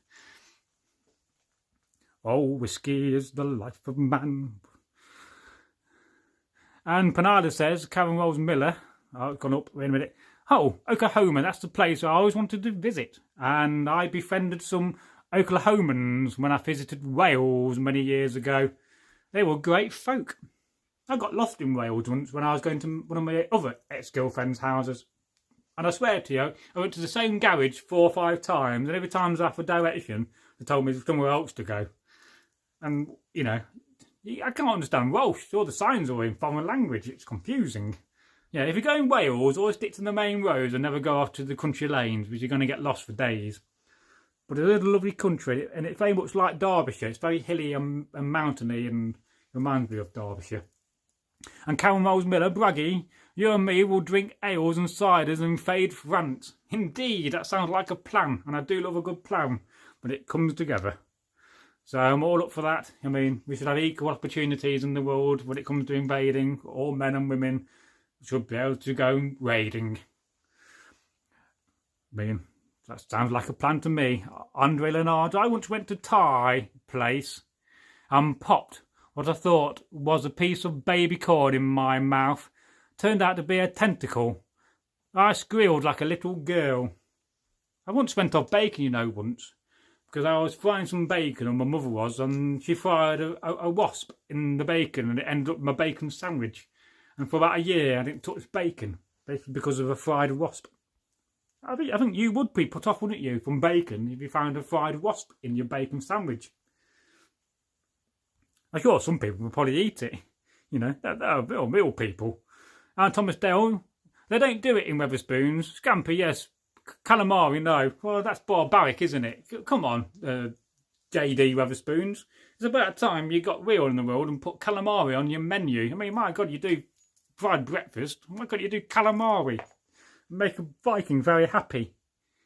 Oh, whiskey is the life of man. And Panada says, Karen Rolls Miller, oh, it's gone up, wait a minute. Oh, Oklahoma, that's the place I always wanted to visit. And I befriended some Oklahomans when I visited Wales many years ago. They were great folk. I got lost in Wales once when I was going to one of my other ex-girlfriend's houses. And I swear to you, I went to the same garage 4 or 5 times, and every time I was after direction, they told me somewhere else to go. And, you know, I can't understand Welsh. All the signs are in foreign language. It's confusing. Yeah, if you go in Wales, always stick to the main roads and never go off to the country lanes, because you're going to get lost for days. But it's a lovely country, and it's very much like Derbyshire. It's very hilly and mountainy, and reminds me of Derbyshire. And Karen Rolls Miller, Bragi, you and me will drink ales and ciders and invade France. Indeed, that sounds like a plan, and I do love a good plan, but it comes together. So I'm all up for that. I mean, we should have equal opportunities in the world when it comes to invading. All men and women should be able to go raiding. I mean, that sounds like a plan to me. Andre Leonard, I once went to Thai place and popped what I thought was a piece of baby corn in my mouth. Turned out to be a tentacle. I squealed like a little girl. I once went off bacon, you know, once. Because I was frying some bacon, and my mother was, and she fried a wasp in the bacon, and it ended up in my bacon sandwich. And for about a year, I didn't touch bacon, basically because of a fried wasp. I think you would be put off, wouldn't you, from bacon if you found a fried wasp in your bacon sandwich. I'm sure some people would probably eat it. You know, they're real people. And Thomas Dale, they don't do it in Wetherspoons. Scampi, yes. Calamari, no. Well, that's barbaric, isn't it? Come on, JD Wetherspoons. It's about time you got real in the world and put calamari on your menu. I mean, my God, you do fried breakfast. My God, you do calamari. Make a Viking very happy.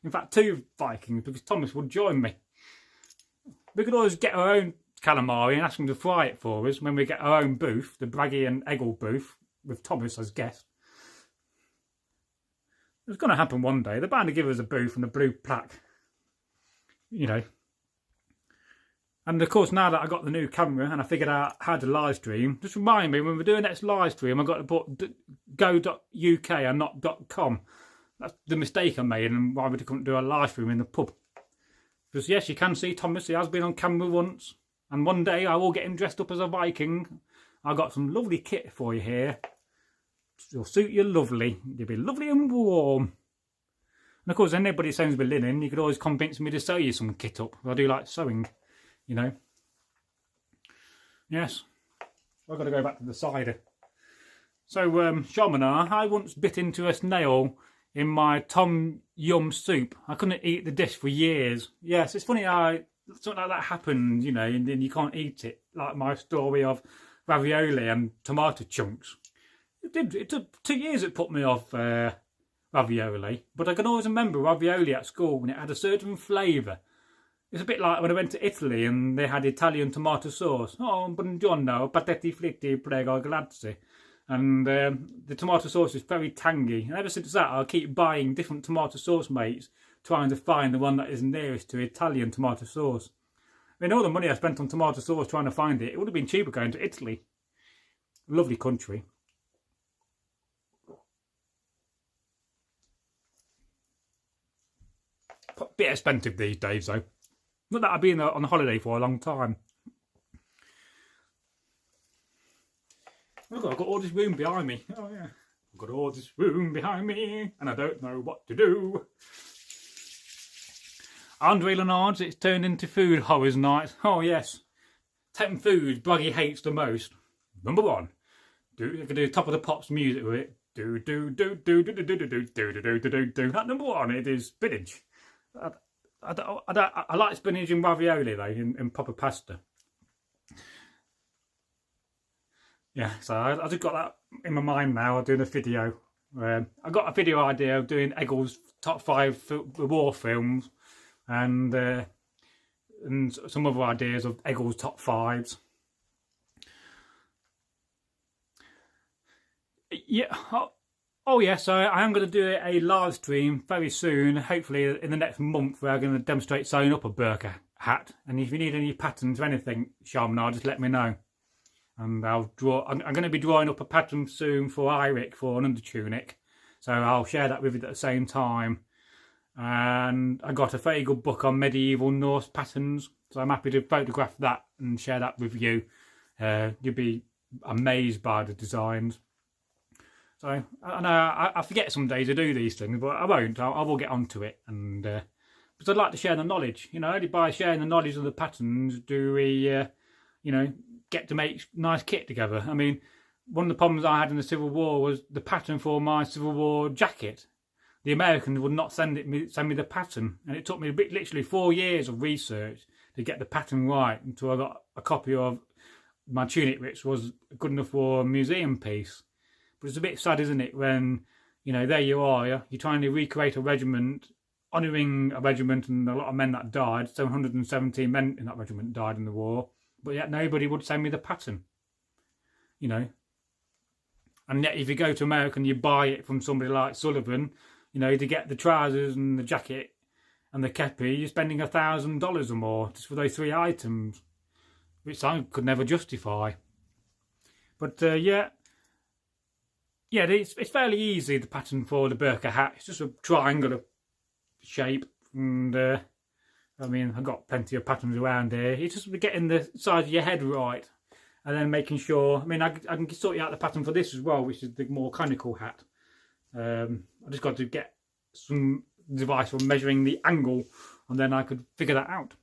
In fact, 2 Vikings, because Thomas will join me. We could always get our own calamari and ask him to fry it for us when we get our own booth, the Bragi and Egil booth, with Thomas as guest. It's going to happen one day. They're bound to give us a booth and a blue plaque. You know. And of course, now that I got the new camera and I figured out how to live stream, just remind me when we're doing next live stream, I've got to put go.uk and not .com. That's the mistake I made and why we couldn't do a live stream in the pub. Because yes, you can see Thomas, he has been on camera once. And one day I will get him dressed up as a Viking. I've got some lovely kit for you here. It'll suit you lovely. You'll be lovely and warm. And of course, anybody sends me linen, you could always convince me to sew you some kit up. I do like sewing, you know. Yes. I've got to go back to the cider. So, Shamanar, I once bit into a snail in my Tom Yum soup. I couldn't eat the dish for years. Yes, it's funny how something like that happened, you know, and then you can't eat it. Like my story of ravioli and tomato chunks. It took 2 years it put me off ravioli. But I can always remember ravioli at school when it had a certain flavour. It's a bit like when I went to Italy and they had Italian tomato sauce. Oh, buongiorno, patati fritti, prego, grazie. And the tomato sauce is very tangy. And ever since that, I'll keep buying different tomato sauce mates, trying to find the one that is nearest to Italian tomato sauce. I mean, all the money I spent on tomato sauce trying to find it, it would have been cheaper going to Italy. Lovely country. Bit expensive these days, though. Not that I've been on holiday for a long time. Look, I've got all this room behind me. Oh, yeah. I've got all this room behind me, and I don't know what to do. Andre Leonard's, it's turned into food horrors night. Oh, yes. 10 foods Bragi hates the most. Number 1. You can do Top of the Pops music with it. Do, do, do, do, do, do, do, do, do, do, do, do, do, do. At number 1, it is spinach. I like spinach and ravioli, though, in proper pasta. Yeah, so I just got that in my mind now. I'm doing a video. I got a video idea of doing Egil's top 5 war films, and some other ideas of Egil's top 5s. Yeah. Oh yes, so I am going to do a live stream very soon, hopefully in the next month, where I'm going to demonstrate sewing up a burqa hat. And if you need any patterns or anything, Shamanar, just let me know. And I'll draw. I'm going to be drawing up a pattern soon for Eirik for an undertunic, so I'll share that with you at the same time. And I got a very good book on medieval Norse patterns, so I'm happy to photograph that and share that with you. You'll be amazed by the designs. So I forget some days to do these things, but I won't. I will get onto it, and because I'd like to share the knowledge. You know, only by sharing the knowledge of the patterns do we, you know, get to make nice kit together. I mean, one of the problems I had in the Civil War was the pattern for my Civil War jacket. The Americans would not send me the pattern, and it took me literally 4 years of research to get the pattern right until I got a copy of my tunic, which was good enough for a museum piece. But it's a bit sad, isn't it, when, you know, there you are, you're trying to recreate a regiment, honouring a regiment and a lot of men that died. 717 men in that regiment died in the war, but yet nobody would send me the pattern, you know. And yet if you go to America and you buy it from somebody like Sullivan, you know, to get the trousers and the jacket and the kepi, you're spending $1,000 or more just for those 3 items, which I could never justify. But yeah, it's fairly easy, the pattern for the burqa hat. It's just a triangular shape, and I mean, I've got plenty of patterns around here. It's just getting the size of your head right, and then making sure. I mean, I can sort you out the pattern for this as well, which is the more conical hat. I just got to get some device for measuring the angle, and then I could figure that out.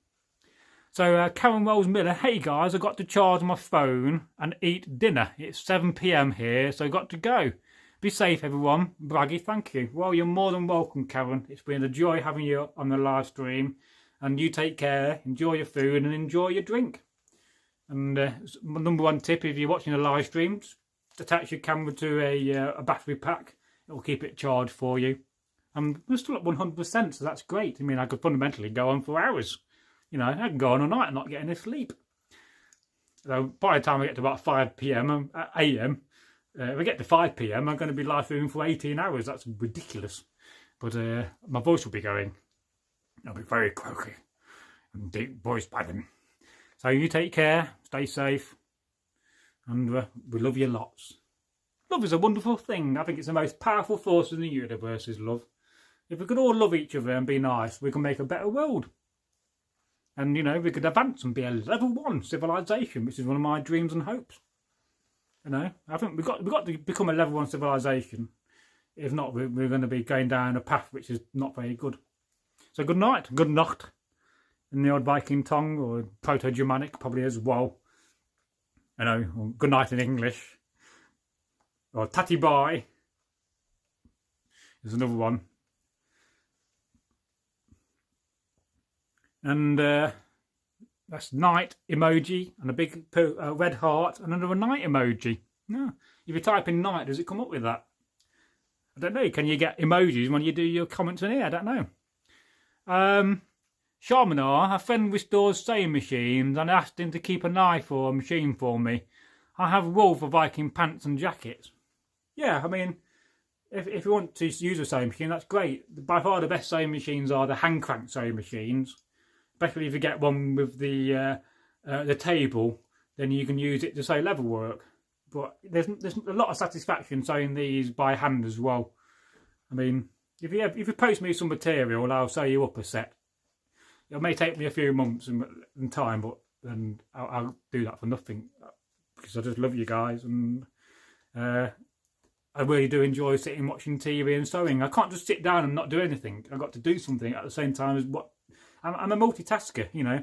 So Karen Wells Miller, hey guys, I got to charge my phone and eat dinner. It's 7 PM here, so I got to go. Be safe, everyone. Bragi, thank you. Well, you're more than welcome, Karen. It's been a joy having you on the live stream. And you take care, enjoy your food, and enjoy your drink. And my number one tip, if you're watching a live stream, attach your camera to a battery pack. It will keep it charged for you. And we're still at 100%, so that's great. I mean, I could fundamentally go on for hours. You know, I can go on all night and not get any sleep. So by the time I get to about 5 PM, AM, if I get to 5 PM, I'm going to be live streaming for 18 hours. That's ridiculous. But my voice will be going. It'll be very croaky and deep voice pattern. So you take care, stay safe, and we love you lots. Love is a wonderful thing. I think it's the most powerful force in the universe is love. If we could all love each other and be nice, we can make a better world. And, you know, we could advance and be a level 1 civilization, which is one of my dreams and hopes. You know, I think we've got to become a level 1 civilization. If not, we're going to be going down a path which is not very good. So good night, good nacht, in the old Viking tongue, or Proto-Germanic probably as well. You know, or good night in English. Or tatty bye is another one. And that's night emoji and a big red heart and another night emoji. No. If you type in night, does it come up with that? I don't know. Can you get emojis when you do your comments in here? I don't know. Shamanar, a friend restores sewing machines and asked him to keep a knife or a machine for me. I have wool for Viking pants and jackets. Yeah, I mean, if you want to use a sewing machine, that's great. By far the best sewing machines are the hand crank sewing machines. Especially if you get one with the table, then you can use it to sew level work. But there's a lot of satisfaction sewing these by hand as well. I mean, if you post me some material, I'll sew you up a set. It may take me a few months in time, but then I'll do that for nothing because I just love you guys, and I really do enjoy sitting watching TV and sewing. I can't just sit down and not do anything. I've got to do something at the same time as what. I'm a multitasker, you know.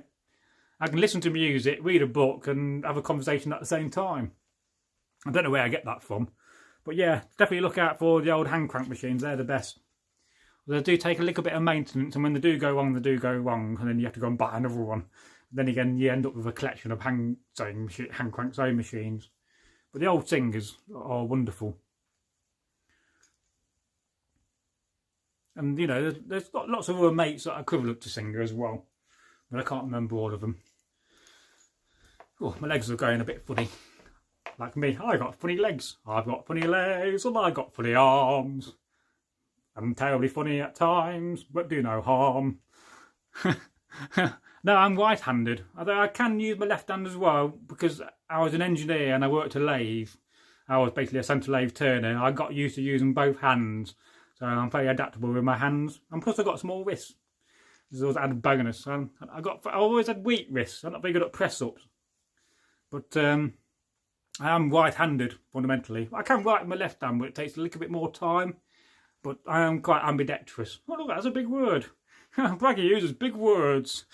I can listen to music, read a book, and have a conversation at the same time. I don't know where I get that from. But yeah, definitely look out for the old hand crank machines. They're the best. They do take a little bit of maintenance, and when they do go wrong, they do go wrong, and then you have to go and buy another one. Then again, you end up with a collection of hand crank sewing machines. But the old singers are wonderful. And, you know, there's got lots of other mates that are equivalent to Singer as well. But I can't remember all of them. Oh, my legs are going a bit funny. Like me, I got funny legs. I've got funny legs and I got funny arms. I'm terribly funny at times, but do no harm. No, I'm right-handed. Although I can use my left hand as well, because I was an engineer and I worked a lathe. I was basically a centre lathe turner. I got used to using both hands. So I'm very adaptable with my hands, and plus I've got small wrists. This is always added bonus. I always had weak wrists. I'm not very good at press ups, but I am right-handed fundamentally. I can write with my left hand, but it takes a little bit more time. But I am quite ambidextrous. Oh look, that's a big word. Bragi uses big words,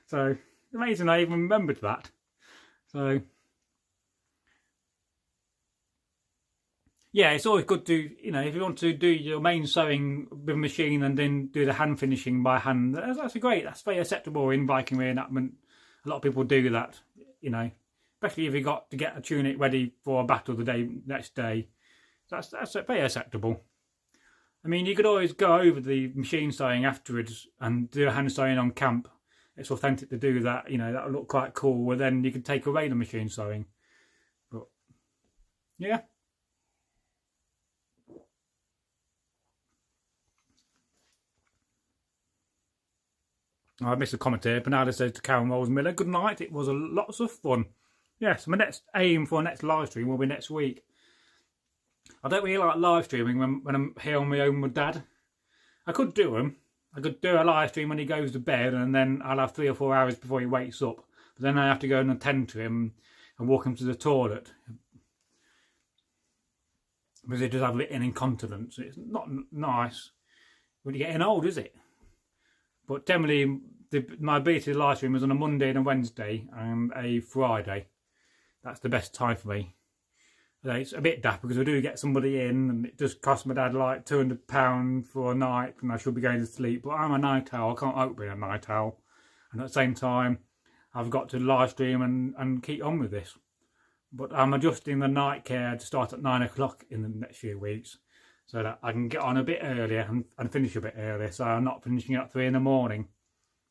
so amazing I even remembered that. So. Yeah, it's always good to, you know, if you want to do your main sewing with a machine and then do the hand finishing by hand, that's great. That's very acceptable in Viking reenactment. A lot of people do that, you know, especially if you got to get a tunic ready for a battle the next day. That's very acceptable. I mean, you could always go over the machine sewing afterwards and do a hand sewing on camp. It's authentic to do that, you know, that'll look quite cool. And then you could take away the machine sewing. But, yeah. I missed a comment here. Bernardo says to Karen Rolls Miller, good night. It was lots of fun. Yes, my next aim for next live stream will be next week. I don't really like live streaming when I'm here on my own with Dad. I could do them. I could do a live stream when he goes to bed, and then I'll have 3 or 4 hours before he wakes up. But then I have to go and attend to him and walk him to the toilet. Because he does have an incontinence. It's not nice. really getting old, is it? But generally, my ability to live stream is on a Monday and a Wednesday and a Friday. That's the best time for me. It's a bit daft because I do get somebody in and it just costs my dad like £200 for a night and I should be going to sleep. But I'm a night owl, I can't help being a night owl. And at the same time, I've got to live stream and keep on with this. But I'm adjusting the night care to start at 9 o'clock in the next few weeks so that I can get on a bit earlier and finish a bit earlier, so I'm not finishing at 3 in the morning.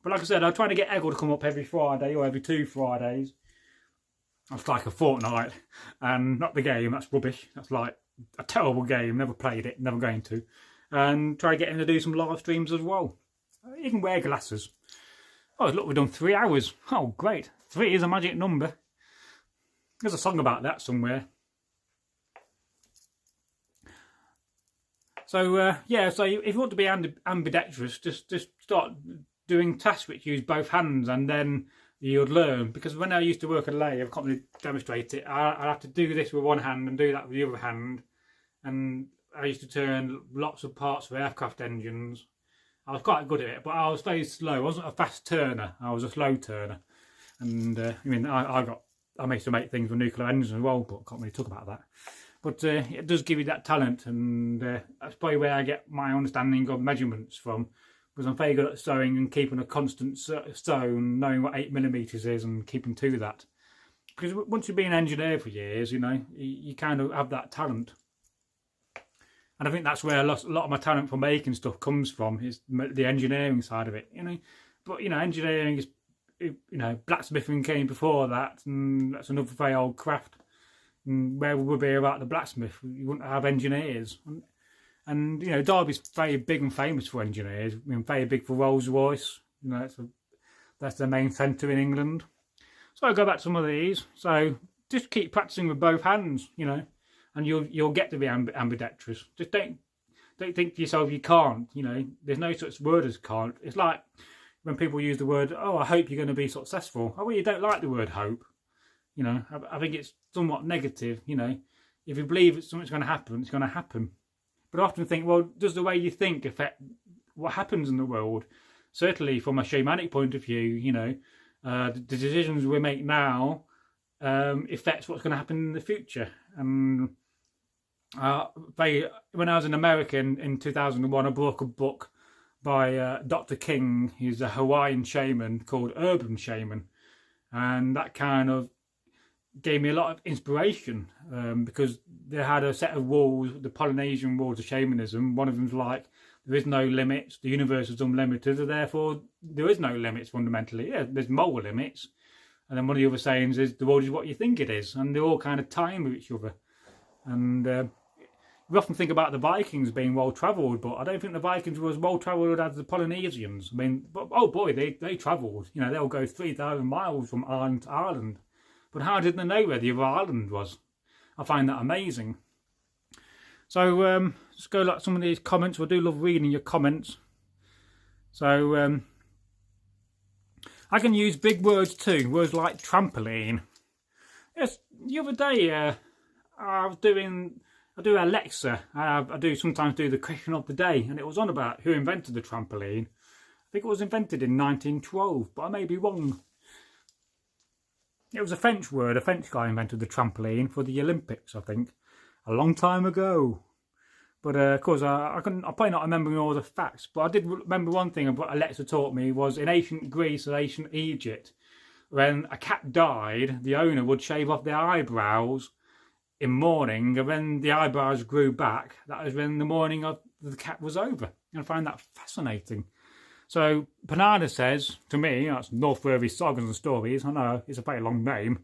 But like I said, I'm trying to get Egil to come up every Friday or every 2 Fridays. That's like a fortnight, and not the game, that's rubbish. That's like a terrible game, never played it, never going to. And try to get him to do some live streams as well. Even wear glasses. Oh, look, we've done 3 hours. Oh, great. 3 is a magic number. There's a song about that somewhere. So, yeah, so if you want to be ambidextrous, just start doing tasks which use both hands, and then you'd learn. Because when I used to work at lathe, I can't really demonstrate it, I'd have to do this with one hand and do that with the other hand. And I used to turn lots of parts for aircraft engines. I was quite good at it, but I was very slow. I wasn't a fast turner, I was a slow turner. And I mean, I managed to make things with nuclear engines as well, but I can't really talk about that. But it does give you that talent, and that's probably where I get my understanding of measurements from. Because I'm very good at sewing and keeping a constant sew and knowing what 8mm is and keeping to that. Because once you've been an engineer for years, you know, you kind of have that talent. And I think that's where a lot of my talent for making stuff comes from, is the engineering side of it, you know. But, you know, engineering is, you know, blacksmithing came before that, and that's another very old craft. And where would we be about the blacksmith? You wouldn't have engineers. And you know, Derby's very big and famous for engineers. I mean, very big for Rolls-Royce. You know, that's the main centre in England. So I'll go back to some of these. So just keep practicing with both hands, you know, and you'll get to be ambidextrous. Just don't think to yourself you can't. You know, there's no such word as can't. It's like when people use the word, "Oh, I hope you're going to be successful." Oh, well, you don't like the word hope. You know, I think it's somewhat negative. You know, if you believe something's going to happen, it's going to happen. But I often think, well, does the way you think affect what happens in the world? Certainly from a shamanic point of view, you know, the decisions we make now affects what's going to happen in the future. And when I was in America in 2001, I bought a book by Dr. King. He's a Hawaiian shaman called Urban Shaman. And that kind of gave me a lot of inspiration because they had a set of rules, the Polynesian rules of shamanism. One of them's like, there is no limits, the universe is unlimited, and therefore there is no limits fundamentally. Yeah, there's more limits. And then one of the other sayings is, the world is what you think it is, and they all kind of tie in with each other. And we often think about the Vikings being well-travelled, but I don't think the Vikings were as well-travelled as the Polynesians. I mean, but, oh boy, they travelled. You know, they'll go 3,000 miles from island to island. But how did they know where the other island was? I find that amazing. So let's go like some of these comments. I do love reading your comments. So I can use big words too. Words like trampoline. Yes, the other day I do Alexa. I do sometimes do the question of the day, and it was on about who invented the trampoline. I think it was invented in 1912, but I may be wrong. It was a French word. A French guy invented the trampoline for the Olympics, I think, a long time ago. But of course, I'm probably not remembering all the facts. But I did remember one thing of what Alexa taught me was in ancient Greece and ancient Egypt, when a cat died, the owner would shave off their eyebrows in mourning, and when the eyebrows grew back, that was when the mourning of the cat was over. And I find that fascinating. So Panada says to me, that's Northworthy Sagas and Stories. I know it's a very long name.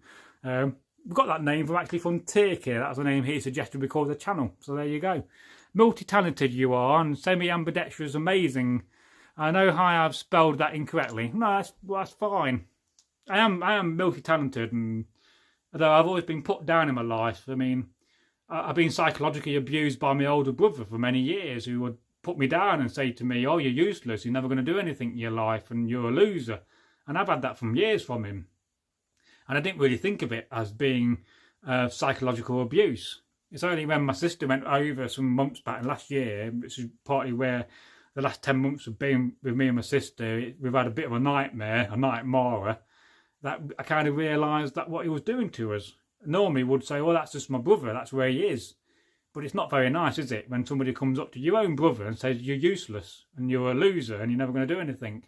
We got that name from Turkey. That's the name he suggested we call the channel. So there you go. Multi-talented you are, and semi-ambidextrous amazing. I know how I've spelled that incorrectly. No, that's fine. I am multi-talented, and although I've always been put down in my life. I mean, I've been psychologically abused by my older brother for many years, who would put me down and say to me, "Oh, you're useless, you're never going to do anything in your life, and you're a loser." And I've had that from years from him. And I didn't really think of it as being psychological abuse. It's only when my sister went over some months back last year, which is partly where the last 10 months of being with me and my sister, we've had a bit of a nightmare, a night mara, that I kind of realised that what he was doing to us. Normally would say, well, that's just my brother, that's where he is. But it's not very nice, is it, when somebody comes up to your own brother and says you're useless and you're a loser and you're never going to do anything.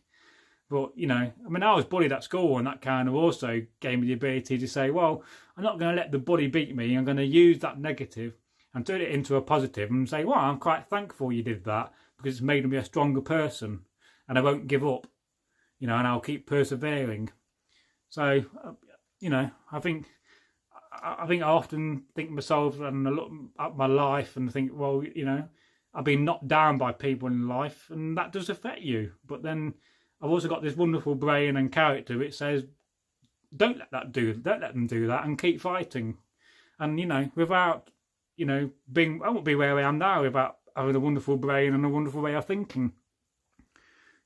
But, you know, I mean, I was bullied at school, and that kind of also gave me the ability to say, well, I'm not going to let the bully beat me. I'm going to use that negative and turn it into a positive and say, well, I'm quite thankful you did that, because it's made me a stronger person, and I won't give up, you know, and I'll keep persevering. So, you know, I think I often think myself and I look at my life and think, well, you know, I've been knocked down by people in life, and that does affect you. But then I've also got this wonderful brain and character which says, don't let them do that, and keep fighting. And, you know, without, you know, I won't be where I am now without having a wonderful brain and a wonderful way of thinking.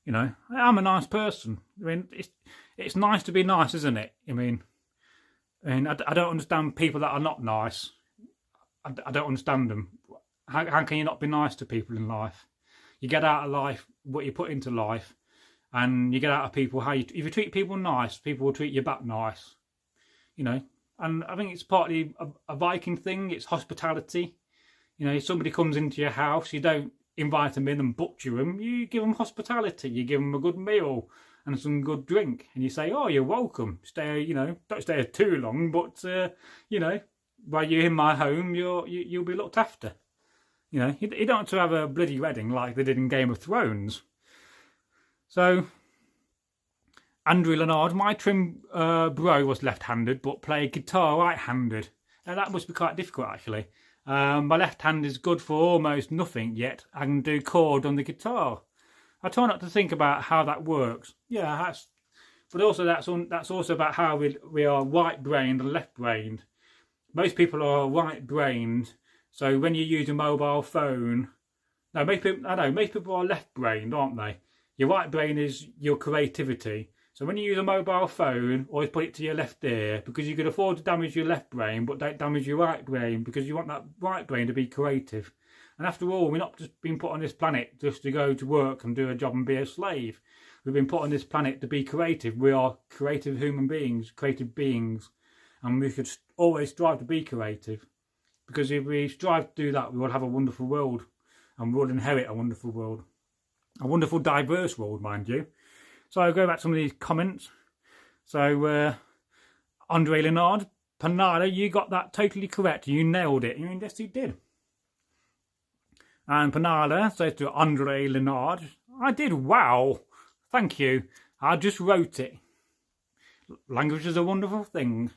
You know, I'm a nice person. I mean, it's nice to be nice, isn't it? I mean, I don't understand people that are not nice. I don't understand them. How can you not be nice to people in life? You get out of life what you put into life, and you get out of people if you treat people nice, people will treat you back nice. You know, and I think it's partly a Viking thing. It's hospitality. You know, if somebody comes into your house, you don't invite them in and butcher them. You give them hospitality. You give them a good meal and some good drink, and you say, oh, you're welcome. Stay, you know, don't stay too long, but you know, while you're in my home, you'll be looked after. You know, you don't have to have a bloody wedding like they did in Game of Thrones. So, Andrew Leonard, my trim bro was left-handed but played guitar right-handed. Now that must be quite difficult, actually. My left hand is good for almost nothing, yet I can do chord on the guitar. I try not to think about how that works. Yeah, but also that's also about how we are right-brained and left-brained. Most people are right-brained, so when you use a mobile phone, most people are left-brained, aren't they? Your right brain is your creativity. So when you use a mobile phone, always put it to your left ear, because you can afford to damage your left brain, but don't damage your right brain, because you want that right brain to be creative. And after all, we're not just being put on this planet just to go to work and do a job and be a slave. We've been put on this planet to be creative. We are creative human beings, creative beings, and we should always strive to be creative. Because if we strive to do that, we will have a wonderful world, and we will inherit a wonderful world. A wonderful, diverse world, mind you. So I'll go back to some of these comments. So, Andre Leonard, Panada, you got that totally correct. You nailed it. Yes, you did. And Panada says to Andre Leonard, I did, wow. Thank you. I just wrote it. Language is a wonderful thing.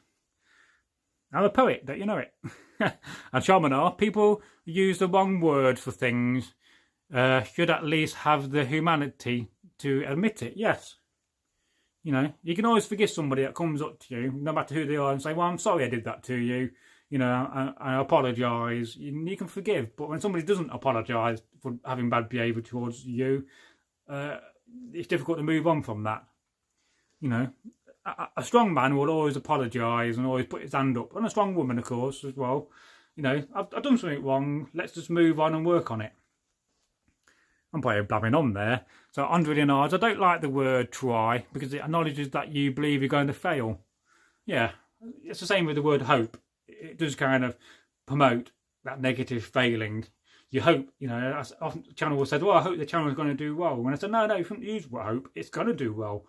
I'm a poet, don't you know it? And Shamanar, people use the wrong word for things. Should at least have the humanity to admit it. Yes. You know, you can always forgive somebody that comes up to you, no matter who they are, and say, well, I'm sorry I did that to you. You know, I apologise. You can forgive. But when somebody doesn't apologise for having bad behaviour towards you, it's difficult to move on from that. You know, a strong man will always apologise and always put his hand up. And a strong woman, of course, as well. You know, I've done something wrong. Let's just move on and work on it. I'm probably blabbing on there. So, Andre Leonard, I don't like the word try because it acknowledges that you believe you're going to fail. Yeah, it's the same with the word hope. It does kind of promote that negative failing. You hope, you know, often the channel will say, well, I hope the channel is going to do well. When I said, no, you shouldn't use hope. It's going to do well.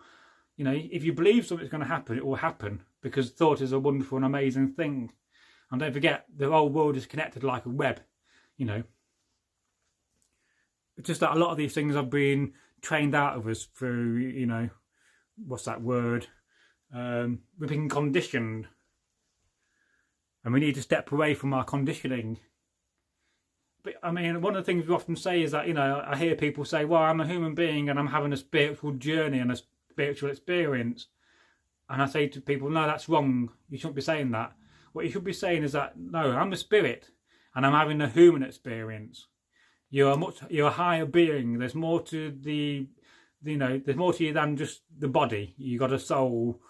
You know, if you believe something's going to happen, it will happen, because thought is a wonderful and amazing thing. And don't forget, the whole world is connected like a web, you know. It's just that a lot of these things have been trained out of us through, you know, what's that word? We've been conditioned. And we need to step away from our conditioning. But, I mean, one of the things we often say is that, you know, I hear people say, well, I'm a human being and I'm having a spiritual journey and a spiritual experience. And I say to people, no, that's wrong. You shouldn't be saying that. What you should be saying is that, no, I'm a spirit and I'm having a human experience. You're a higher being. There's more to there's more to you than just the body. You got a soul,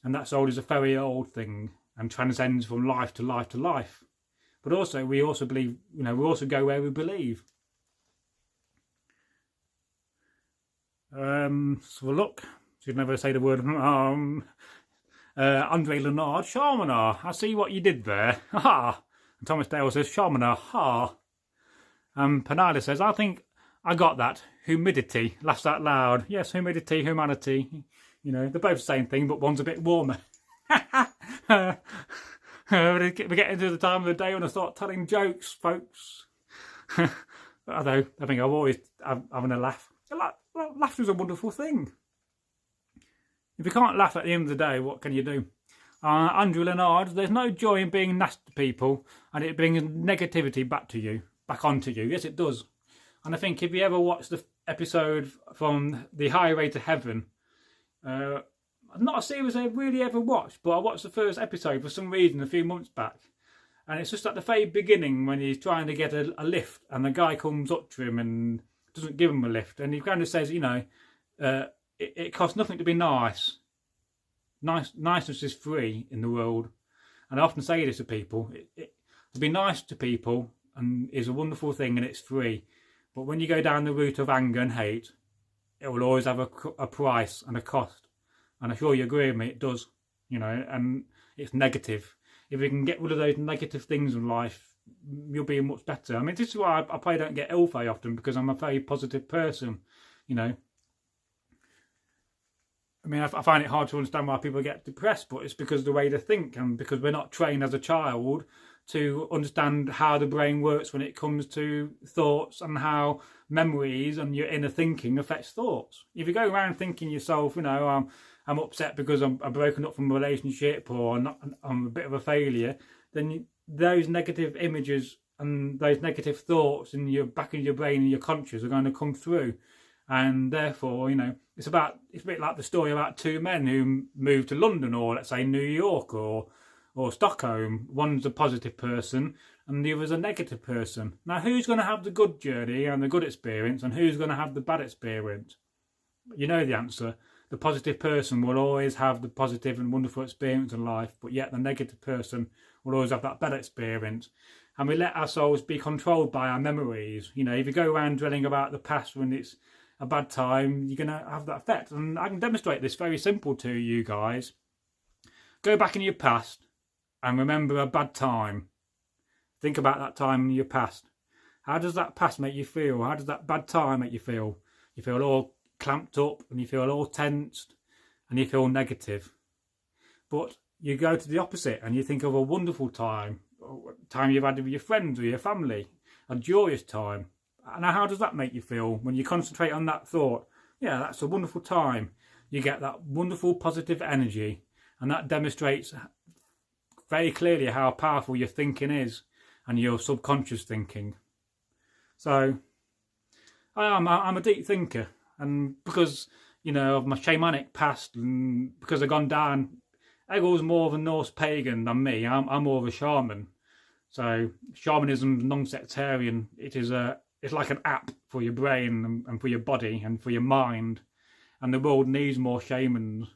and that soul is a very old thing and transcends from life to life to life. But also, we also believe, you know, we also go where we believe. Let's have a look. Should never say the word. Andre Leonard, Charmander. I see what you did there. Ha! And Thomas Dale says, Charmander, ha! Panada says, I think I got that. Humidity. Laughs out loud. Yes, humidity, humanity. You know, they're both the same thing, but one's a bit warmer. We're getting to the time of the day when I start telling jokes, folks. Although, I think I'm always having a laugh. Laughter is a wonderful thing. If you can't laugh at the end of the day, what can you do? Andrew Leonard, there's no joy in being nasty to people, and it brings negativity back onto you. Yes, it does. And I think if you ever watch the episode from The Highway to Heaven, not a series I really ever watched, but I watched the first episode for some reason a few months back. And it's just at the very beginning when he's trying to get a lift, and the guy comes up to him and doesn't give him a lift. And he kind of says, you know, it costs nothing to be nice. Niceness is free in the world. And I often say this to people. To be nice to people is a wonderful thing, and it's free. But when you go down the route of anger and hate, it will always have a price and a cost. And I'm sure you agree with me, it does. You know, and it's negative. If you can get rid of those negative things in life, you'll be much better. I mean, this is why I probably don't get ill very often, because I'm a very positive person, you know. I mean, I find it hard to understand why people get depressed, but it's because of the way they think, and because we're not trained as a child to understand how the brain works when it comes to thoughts and how memories and your inner thinking affects thoughts. If you go around thinking yourself, you know, I'm upset because I'm broken up from a relationship, or I'm a bit of a failure, then those negative images and those negative thoughts in your back of your brain and your conscious are going to come through. And therefore, you know, it's a bit like the story about two men who moved to London, or let's say New York, or Stockholm. One's a positive person and the other's a negative person. Now, who's going to have the good journey and the good experience, and who's going to have the bad experience? You know the answer. The positive person will always have the positive and wonderful experience in life, but yet the negative person will always have that bad experience. And we let ourselves be controlled by our memories. You know, if you go around dwelling about the past when it's a bad time, you're going to have that effect. And I can demonstrate this very simple to you guys. Go back in your past and remember a bad time. Think about that time in your past. How does that past make you feel? How does that bad time make you feel? You feel all clamped up, and you feel all tensed, and you feel negative. But you go to the opposite and you think of a wonderful time, you've had with your friends or your family, a joyous time. And how does that make you feel when you concentrate on that thought? Yeah, that's a wonderful time. You get that wonderful positive energy, and that demonstrates very clearly how powerful your thinking is and your subconscious thinking. So I'm a deep thinker, and because, you know, of my shamanic past, and because I've gone down, Egil's more of a Norse pagan than me. I'm more of a shaman. So shamanism is non-sectarian. It's like an app for your brain and for your body and for your mind. And the world needs more shamans,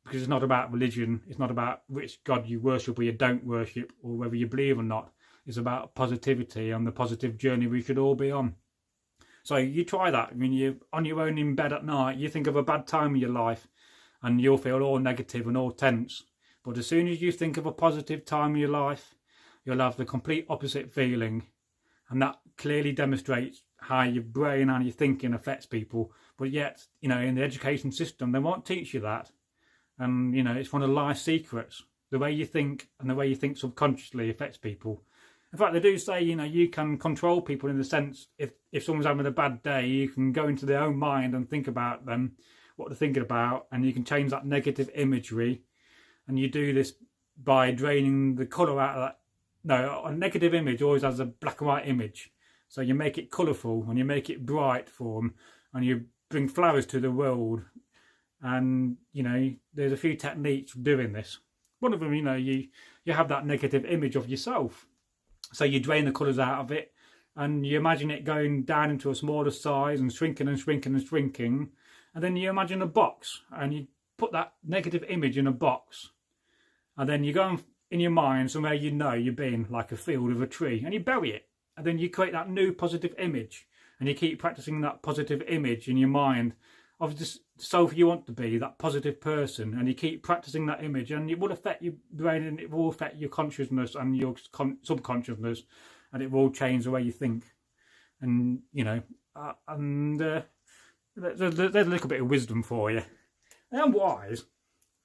because it's not about religion. It's not about which god you worship or you don't worship, or whether you believe or not. It's about positivity and the positive journey we should all be on. So you try that. I mean, you're on your own in bed at night, you think of a bad time in your life and you'll feel all negative and all tense. But as soon as you think of a positive time in your life, you'll have the complete opposite feeling. And that clearly demonstrates how your brain and your thinking affects people. But yet, you know, in the education system, they won't teach you that. And, you know, it's one of life's secrets. The way you think and the way you think subconsciously affects people. In fact, they do say, you know, you can control people in the sense, if someone's having a bad day, you can go into their own mind and think about them, what they're thinking about, and you can change that negative imagery. And you do this by draining the colour out of that. No, a negative image always has a black and white image. So you make it colourful and you make it bright for them, and you bring flowers to the world. And, you know, there's a few techniques for doing this. One of them, you know, you have that negative image of yourself. So you drain the colours out of it, and you imagine it going down into a smaller size and shrinking and shrinking and shrinking. And then you imagine a box, and you put that negative image in a box. And then you go in your mind somewhere you know you've been, like a field of a tree, and you bury it. And then you create that new positive image, and you keep practicing that positive image in your mind of the self you want to be, that positive person, and you keep practicing that image, and it will affect your brain, and it will affect your consciousness and your subconsciousness, and it will change the way you think. And you know, there's a little bit of wisdom for you. I'm wise.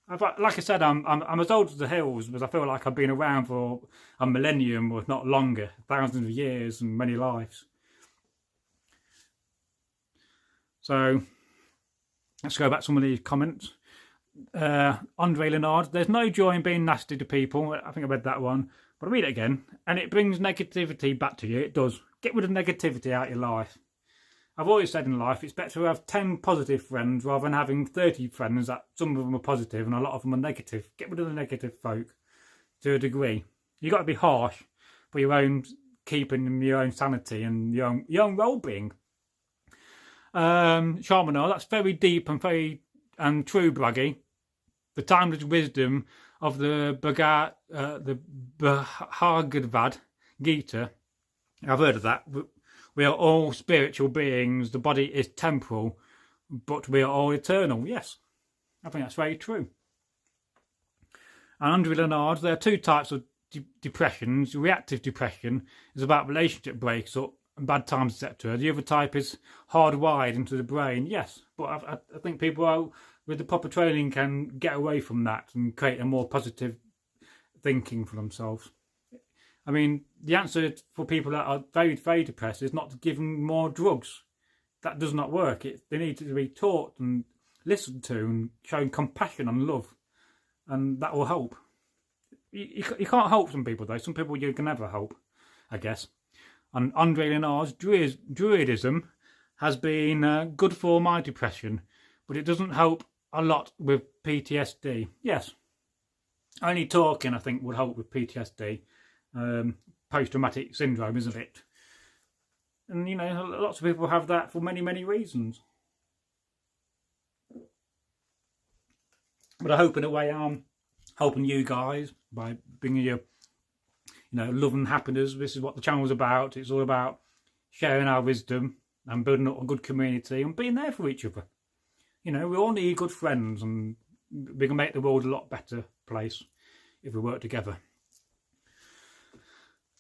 Like I said, I'm as old as the hills, because I feel like I've been around for a millennium, or if not longer, thousands of years and many lives. So let's go back to some of these comments. Andre Leonard, there's no joy in being nasty to people. I think I read that one, but I'll read it again. And it brings negativity back to you. It does. Get rid of negativity out of your life. I've always said in life, it's better to have 10 positive friends rather than having 30 friends that some of them are positive and a lot of them are negative. Get rid of the negative folk to a degree. You've got to be harsh for your own keeping, your own sanity and your own well-being. Sharmanar, that's very deep and very true, Bragi. The timeless wisdom of the Bhagavad Gita. I've heard of that. We are all spiritual beings. The body is temporal, but we are all eternal. Yes, I think that's very true. And Andre Leonard, there are two types of depressions. Reactive depression is about relationship breaks up, bad times, etc. The other type is hardwired into the brain. Yes, but I think people with the proper training can get away from that and create a more positive thinking for themselves. I mean, the answer for people that are very, very depressed is not to give them more drugs. That does not work. They need to be taught and listened to and shown compassion and love, and that will help. You can't help some people though. Some people you can never help, I guess. And Andre Leonard's Druidism has been good for my depression, but it doesn't help a lot with PTSD. Yes, only talking I think would help with PTSD. Post-traumatic syndrome, isn't it? And you know, lots of people have that for many, many reasons. But I hope in a way I'm helping you guys by bringing you, love and happiness. This is what the channel's about. It's all about sharing our wisdom and building up a good community and being there for each other. We all need good friends, and we can make the world a lot better place if we work together.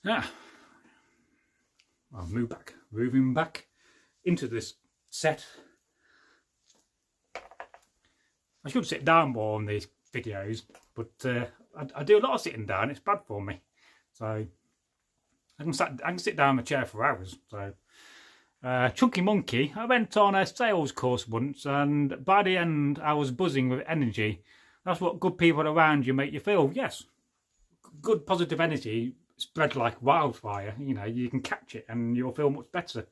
Yeah, I'll moving back into this set. I should sit down more on these videos, but I do a lot of sitting down. It's bad for me, so I can sit down in a chair for hours. So, Chunky Monkey, I went on a sales course once, and by the end I was buzzing with energy. That's what good people around you make you feel. Yes, good positive energy spread like wildfire. You can catch it and you'll feel much better.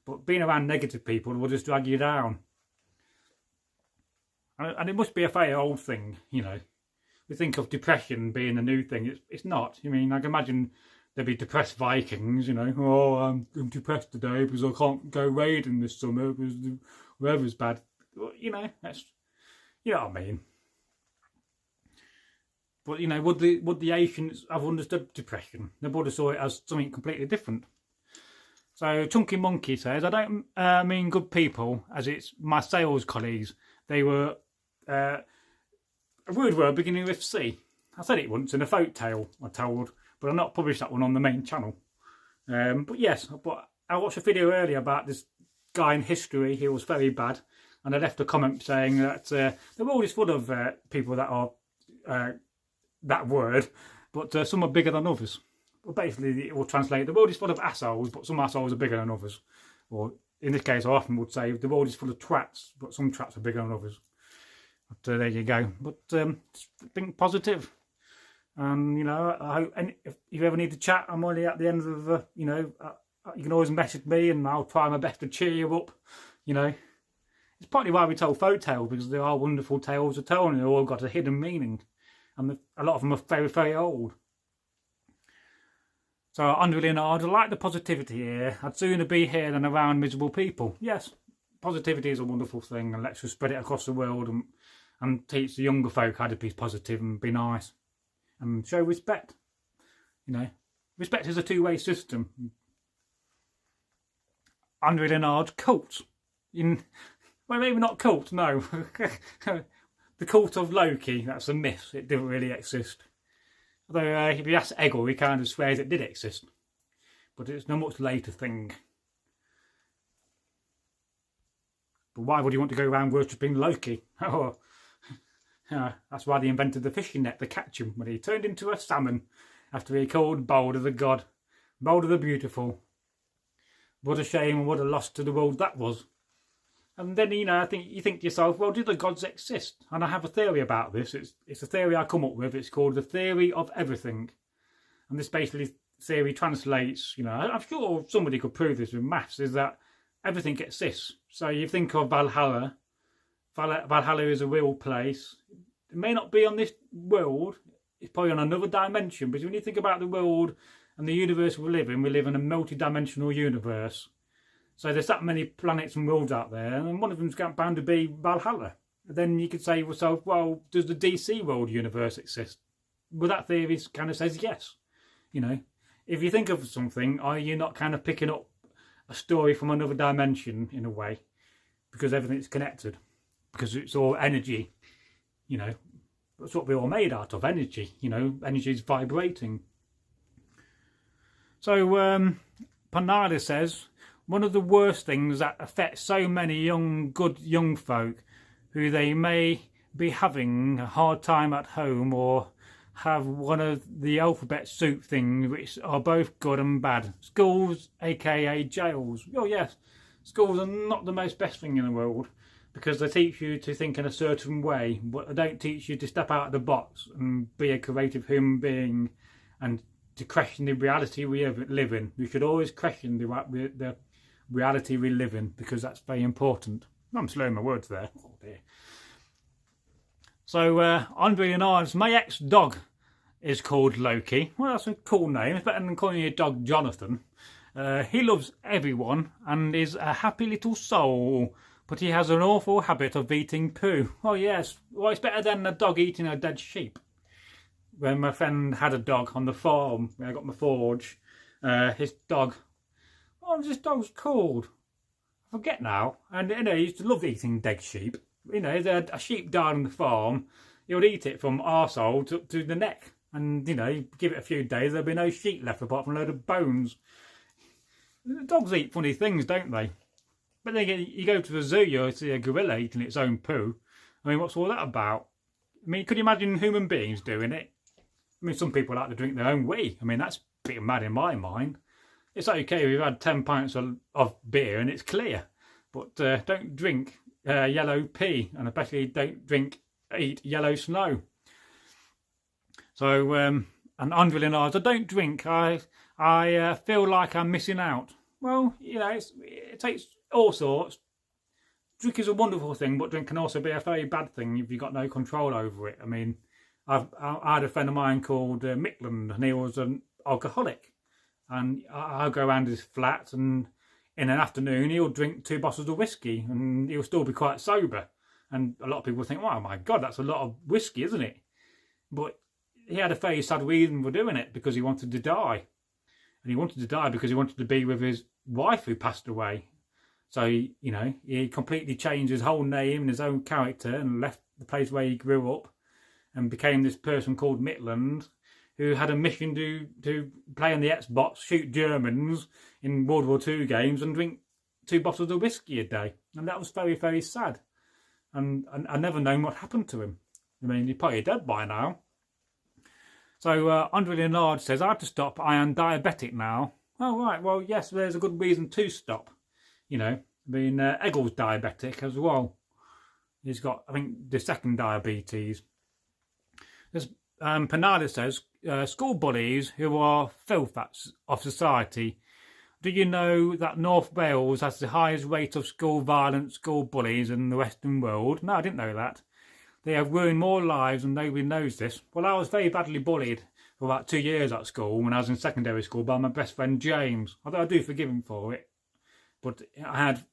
But being around negative people will just drag you down. And it must be a very old thing, We think of depression being a new thing. It's not. I can imagine there'd be depressed Vikings, Oh, I'm depressed today because I can't go raiding this summer because the weather's bad. That's, you know what I mean. But, would the ancients have understood depression? They would have saw it as something completely different. So, Chunky Monkey says, I don't mean good people, as it's my sales colleagues. They were a rude word beginning with C. I said it once in a folk tale I told, but I've not published that one on the main channel. But yes, I watched a video earlier about this guy in history. He was very bad, and I left a comment saying that the world is full of people that are that word, but some are bigger than others. Well, basically, it will translate, the world is full of assholes, but some assholes are bigger than others. Or in this case, I often would say, the world is full of twats, but some twats are bigger than others. But there you go. But think positive. And, I hope, and if you ever need to chat, I'm only at the end of, you can always message me and I'll try my best to cheer you up, It's partly why we tell folk tales, because they are wonderful tales to tell, and they've all got a hidden meaning. And a lot of them are very, very old. So, Andre Leonard, I like the positivity here. I'd sooner be here than around miserable people. Yes, positivity is a wonderful thing, and let's just spread it across the world and teach the younger folk how to be positive and be nice. And show respect. Respect is a two-way system. Andre Leonard, cults. Well, maybe not cult, no. The cult of Loki, that's a myth. It didn't really exist. Although if you ask Egil, he kind of swears it did exist. But it's a much later thing. But why would you want to go around worshipping Loki? Oh, that's why they invented the fishing net to catch him when he turned into a salmon after he called Balder the god, Balder the beautiful. What a shame and what a loss to the world that was. And then, I think you think to yourself, well, do the gods exist? And I have a theory about this. It's a theory I come up with. It's called the theory of everything. And this basically theory translates, I'm sure somebody could prove this with maths, is that everything exists. So you think of Valhalla. Valhalla is a real place. It may not be on this world. It's probably on another dimension. But when you think about the world and the universe we live in a multi-dimensional universe. So there's that many planets and worlds out there, and one of them's bound to be Valhalla. Then you could say to yourself, well, does the DC world universe exist? Well, that theory kind of says yes. If you think of something, are you not kind of picking up a story from another dimension in a way? Because everything's connected. Because it's all energy. That's what we're all made out of, energy. Energy is vibrating. So, Panada says, one of the worst things that affects so many good young folk who they may be having a hard time at home or have one of the alphabet soup things which are both good and bad. Schools, aka jails. Oh yes, schools are not the most best thing in the world because they teach you to think in a certain way, but they don't teach you to step out of the box and be a creative human being and to question the reality we live in. We should always question the reality we live in because that's very important. I'm slurring my words there. Oh dear. So, Andre Leonard's my ex-dog is called Loki. Well, that's a cool name. It's better than calling your dog Jonathan. He loves everyone and is a happy little soul, but he has an awful habit of eating poo. Oh yes, well it's better than a dog eating a dead sheep. When my friend had a dog on the farm, where I got my forge, his dog, what was this dog's called? I forget now. And he used to love eating dead sheep. A sheep died on the farm, he would eat it from arsehole to the neck. And, give it a few days, there'll be no sheep left apart from a load of bones. Dogs eat funny things, don't they? But then you go to the zoo, you see a gorilla eating its own poo. I mean, what's all that about? I mean, could you imagine human beings doing it? I mean, some people like to drink their own wee. I mean, that's a bit mad in my mind. It's okay if you've had 10 pints of beer and it's clear. But don't drink yellow pee, and especially don't eat yellow snow. So, and Andre Leonard, I don't drink. I feel like I'm missing out. Well, it takes all sorts. Drink is a wonderful thing, but drink can also be a very bad thing if you've got no control over it. I mean, I had a friend of mine called Midland, and he was an alcoholic. And I'll go around his flat, and in an afternoon he'll drink 2 bottles of whiskey, and he'll still be quite sober. And a lot of people think, oh my God, that's a lot of whiskey, isn't it? But he had a very sad reason for doing it, because he wanted to die. And he wanted to die because he wanted to be with his wife who passed away. So, he completely changed his whole name and his own character and left the place where he grew up and became this person called Midland, who had a mission to play on the Xbox, shoot Germans in World War II games and drink 2 bottles of whiskey a day. And that was very, very sad. And I never known what happened to him. I mean, he's probably dead by now. So Andre Leonard says, I have to stop. I am diabetic now. Oh, right. Well, yes, there's a good reason to stop. I mean, Egil's diabetic as well. He's got, I think, the 2nd diabetes. There's, Panada says, school bullies who are filth of society. Do you know that North Wales has the highest rate of violent school bullies in the Western world? No, I didn't know that. They have ruined more lives and nobody knows this. Well, I was very badly bullied for about 2 years at school when I was in secondary school by my best friend James. Although I do forgive him for it. But I had,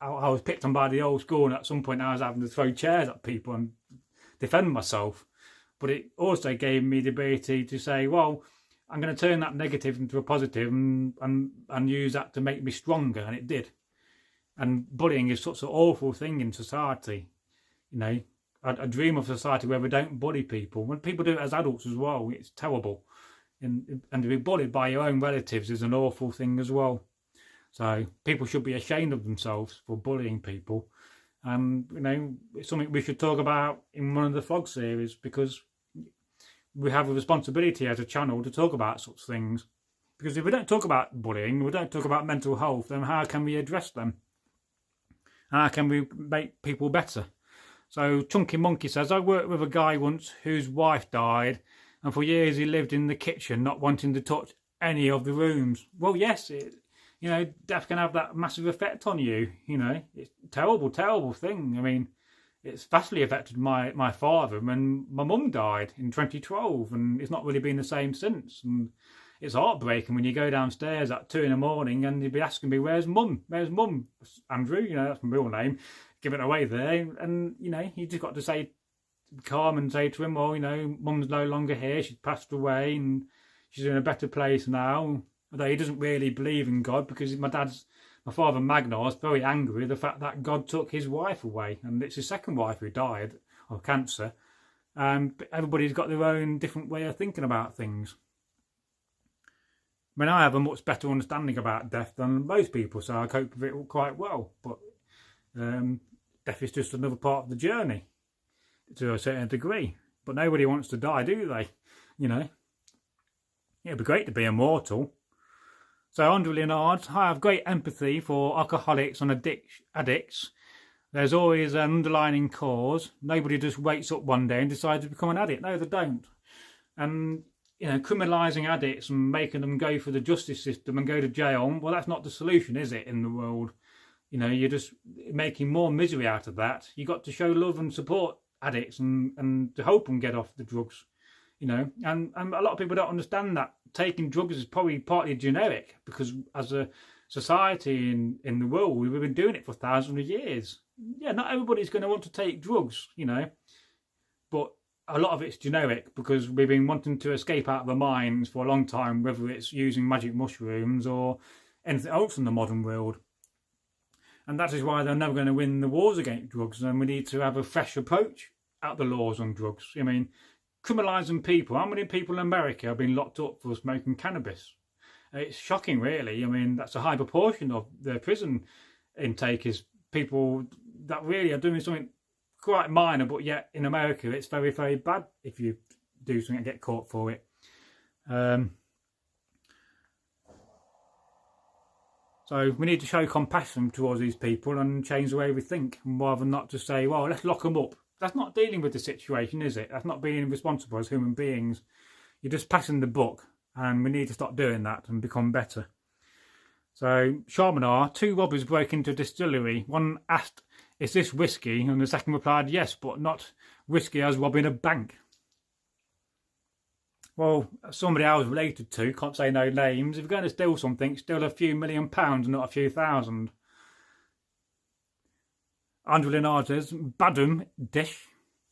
I was picked on by the old school, and at some point I was having to throw chairs at people and defend myself. But it also gave me the ability to say, well, I'm going to turn that negative into a positive and use that to make me stronger, and it did. And bullying is such an awful thing in society. You know, I dream of a society where we don't bully people. When people do it as adults as well, it's terrible. And to be bullied by your own relatives is an awful thing as well. So people should be ashamed of themselves for bullying people. And, you know, it's something we should talk about in one of the vlog series, because we have a responsibility as a channel to talk about such things. Because if we don't talk about bullying, we don't talk about mental health, then how can we address them? How can we make people better? So Chunky Monkey says, I worked with a guy once whose wife died, and for years he lived in the kitchen, not wanting to touch any of the rooms. Well, yes, you know, death can have that massive effect on you. You know, it's a terrible, terrible thing. I mean, it's vastly affected my father when my mum died in 2012, and it's not really been the same since. And it's heartbreaking when you go downstairs at 2 in the morning and you'd be asking me, where's mum? Where's mum? Andrew, you know, that's my real name. Give it away there. And, you know, you just got to say, calm and say to him, well, you know, mum's no longer here. She's passed away and she's in a better place now. Although he doesn't really believe in God, because my father Magnar is very angry at the fact that God took his wife away. And it's his second wife who died of cancer. But everybody's got their own different way of thinking about things. I mean, I have a much better understanding about death than most people, so I cope with it quite well. But death is just another part of the journey to a certain degree. But nobody wants to die, do they? You know, it'd be great to be immortal. So Andre Leonard, I have great empathy for alcoholics and addicts. There's always an underlying cause. Nobody just wakes up one day and decides to become an addict. No, they don't. And you know, criminalising addicts and making them go through the justice system and go to jail, well, that's not the solution, is it, in the world? You know, you're just making more misery out of that. You've got to show love and support addicts and to help them get off the drugs, you know. And a lot of people don't understand that taking drugs is probably partly generic, because as a society in the world, we've been doing it for thousands of years. Yeah, not everybody's going to want to take drugs, you know, but a lot of it's generic because we've been wanting to escape out of our minds for a long time, whether it's using magic mushrooms or anything else in the modern world. And that is why they're never going to win the wars against drugs, and we need to have a fresh approach at the laws on drugs. I mean, criminalising people. How many people in America have been locked up for smoking cannabis? It's shocking, really. I mean, that's a high proportion of their prison intake is people that really are doing something quite minor, but yet in America it's very, very bad if you do something and get caught for it. So we need to show compassion towards these people and change the way we think, rather than not just say, well, let's lock them up. That's not dealing with the situation, is it? That's not being responsible as human beings. You're just passing the buck, and we need to stop doing that and become better. So, Sharmanar, 2 robbers broke into a distillery. One asked, is this whiskey? And the second replied, yes, but not whiskey as robbing a bank. Well, somebody I was related to, can't say no names, if you're going to steal something, steal a few £1 million and not a few thousand. Andrew Leonard says, badum dish.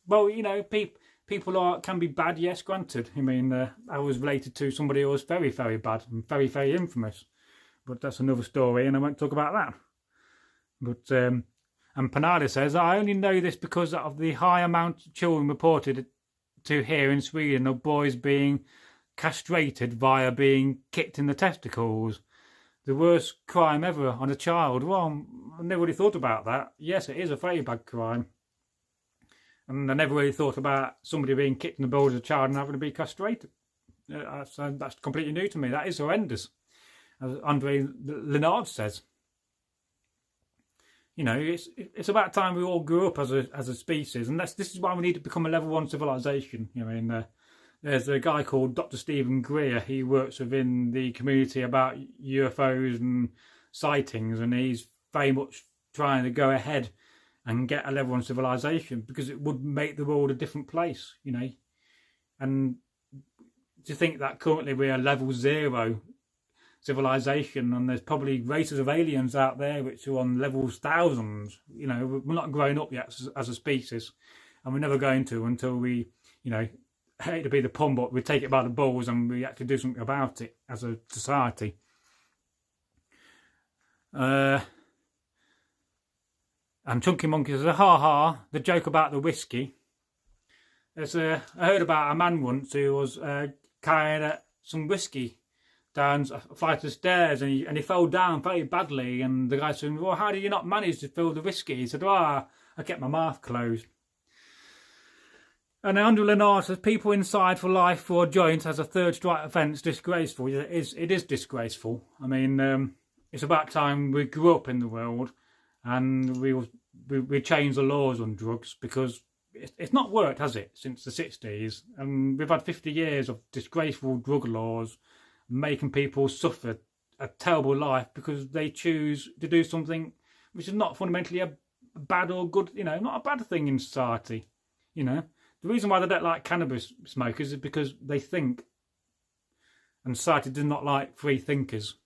Well, you know, people can be bad, yes, granted. I mean, I was related to somebody who was very, very bad and very, very infamous. But that's another story, and I won't talk about that. But, and Panada says, I only know this because of the high amount of children reported to here in Sweden of boys being castrated via being kicked in the testicles. The worst crime ever on a child. Well, I never really thought about that. Yes, it is a very bad crime. And I never really thought about somebody being kicked in the balls as a child and having to be castrated. So that's completely new to me. That is horrendous, as Andre Leonard says. You know, it's about time we all grew up as a species, and this is why we need to become a level 1 civilization. I mean, there's a guy called Dr. Stephen Greer. He works within the community about UFOs and sightings, and he's very much trying to go ahead and get a level 1 civilization, because it would make the world a different place, you know. And to think that currently we're a level 0 civilization, and there's probably races of aliens out there which are on levels thousands. You know, we're not grown up yet as a species, and we're never going to until we, you know, I hate to be the pun, but we take it by the balls and we actually do something about it as a society. And Chunky Monkey says, ha ha, the joke about the whiskey. I heard about a man once who was carrying some whiskey down a flight of stairs, and he fell down very badly, and the guy said, well, how did you not manage to fill the whiskey? He said, I kept my mouth closed. And Andrew Leonard says, people inside for life for a joint as a third strike offence disgraceful. It is disgraceful. I mean, it's about time we grew up in the world and we changed the laws on drugs, because it's not worked, has it, since the 60s? And we've had 50 years of disgraceful drug laws making people suffer a terrible life because they choose to do something which is not fundamentally a bad or good, not a bad thing in society. The reason why they don't like cannabis smokers is because they think, and society does not like free thinkers.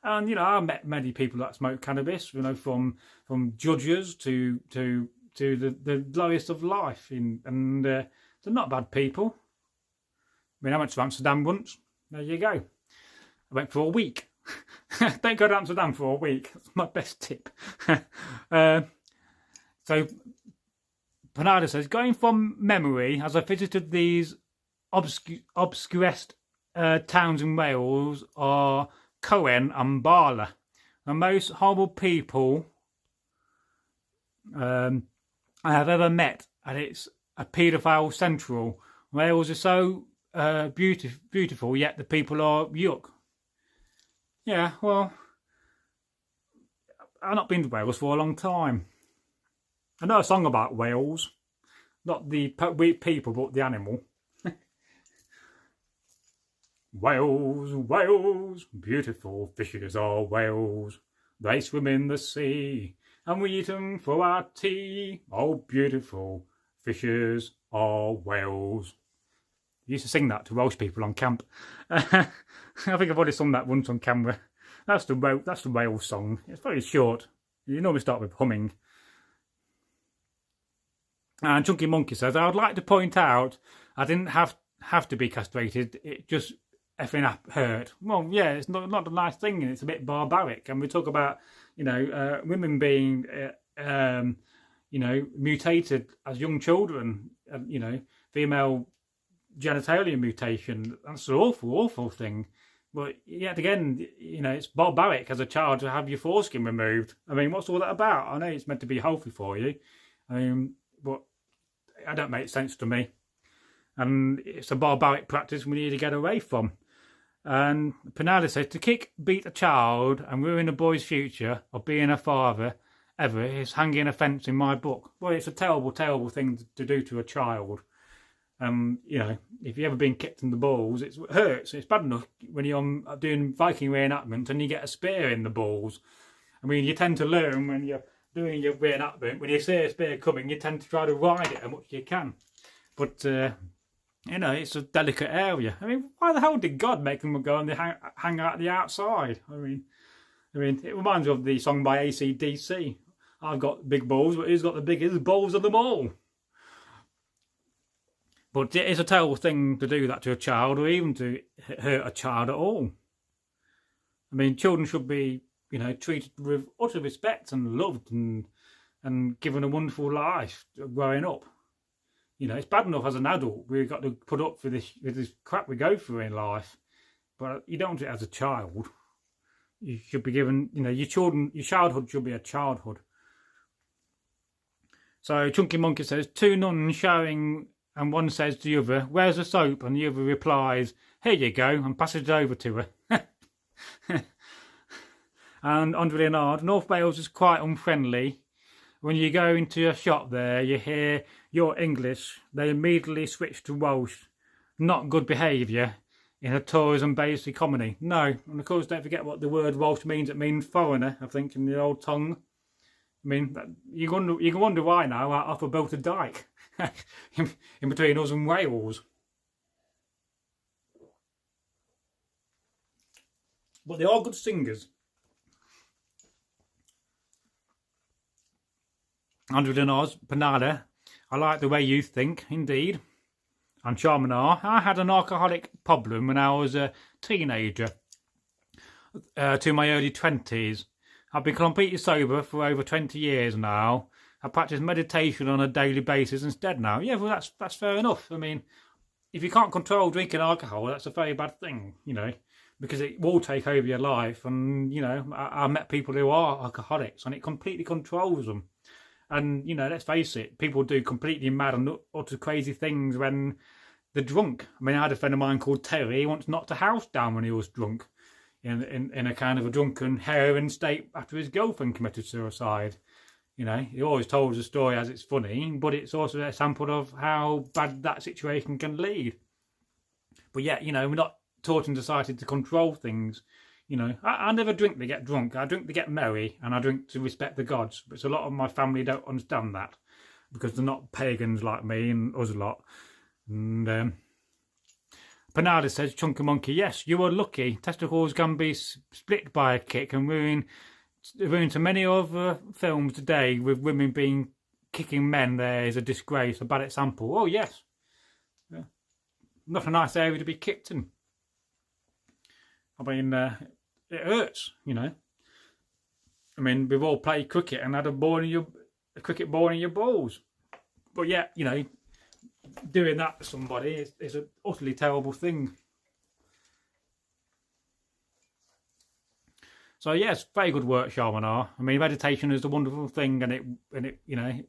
And I've met many people that smoke cannabis, from judges to the lowest of life, and they're not bad people. I mean, I went to Amsterdam once. There you go. I went for a week. Don't go to Amsterdam for a week. That's my best tip. So Panada says, going from memory, as I visited these obscurest towns in Wales are Cohen and Bala. The most horrible people I have ever met, and it's a paedophile central. Wales is so beautiful, yet the people are yuck. Yeah, well, I've not been to Wales for a long time. I know a song about Wales, not the people, but the animal. Wales, Wales, beautiful fishes are whales. They swim in the sea, and we eat them for our tea. Oh, beautiful fishes are whales. I used to sing that to Welsh people on camp. I think I've already sung that once on camera. That's the Wales song. It's very short. You normally start with humming. And Chunky Monkey says, I would like to point out I didn't have to be castrated. It just effing hurt. Well, yeah, it's not a nice thing, and it's a bit barbaric. And we talk about, women being, mutated as young children. Female genitalia mutation. That's an awful, awful thing. But yet again, it's barbaric as a child to have your foreskin removed. I mean, what's all that about? I know it's meant to be healthy for you. But it don't make sense to me. And it's a barbaric practice we need to get away from. And Pinada says, to kick, beat a child and ruin a boy's future of being a father ever is hanging a fence in my book. Well, it's a terrible, terrible thing to do to a child. If you've ever been kicked in the balls, it hurts. It's bad enough when you're doing Viking reenactment and you get a spear in the balls. I mean, you tend to learn when you're doing your reenactment, when you see a spear coming, you tend to try to ride it as much as you can. But, it's a delicate area. I mean, why the hell did God make them go and hang out the outside? I mean, it reminds me of the song by AC/DC. I've got big balls, but who's got the biggest balls of them all? But it is a terrible thing to do that to a child, or even to hurt a child at all. I mean, children should be, treated with utter respect and loved and given a wonderful life growing up. It's bad enough as an adult we've got to put up with this crap we go through in life, but you don't do it as a child. You should be given, your childhood should be a childhood. So Chunky Monkey says, two nuns showering, and one says to the other, where's the soap? And the other replies, here you go, and passes it over to her. And Andre Leonard, North Wales is quite unfriendly. When you go into a shop there, you hear your English, they immediately switch to Welsh. Not good behaviour in a tourism-based economy. No, and of course don't forget what the word Welsh means. It means foreigner, I think, in the old tongue. I mean, you can wonder why now Arthur built a dyke in between us and Wales. But they are good singers. Andrew Denars, Panada, I like the way you think, indeed. And Charmanar, I had an alcoholic problem when I was a teenager to my early 20s. I've been completely sober for over 20 years now. I practice meditation on a daily basis instead now. Yeah, well, that's fair enough. I mean, if you can't control drinking alcohol, that's a very bad thing, you know, because it will take over your life. And, you know, I met people who are alcoholics and it completely controls them. And, you know, let's face it, people do completely mad and utter crazy things when they're drunk. I mean, I had a friend of mine called Terry. He once knocked a house down when he was drunk in a kind of a drunken heroin state after his girlfriend committed suicide. You know, he always told the story as it's funny, but it's also a sample of how bad that situation can lead. But yet, you know, we're not taught in society to control things. You know, I never drink to get drunk. I drink to get merry, and I drink to respect the gods. But a lot of my family don't understand that because they're not pagans like me and us a lot. And Panada says, Chunky Monkey, yes, you are lucky. Testicles can be split by a kick and ruin to many other films today with women being kicking men. There is a disgrace, a bad example. Oh, yes. Yeah. Not a nice area to be kicked in. I mean, it hurts, you know. I mean, we've all played cricket and had a cricket ball in your balls. But yeah, you know, doing that to somebody is an utterly terrible thing. So yes, very good work, Sharmanar. I mean, meditation is a wonderful thing, and it you know,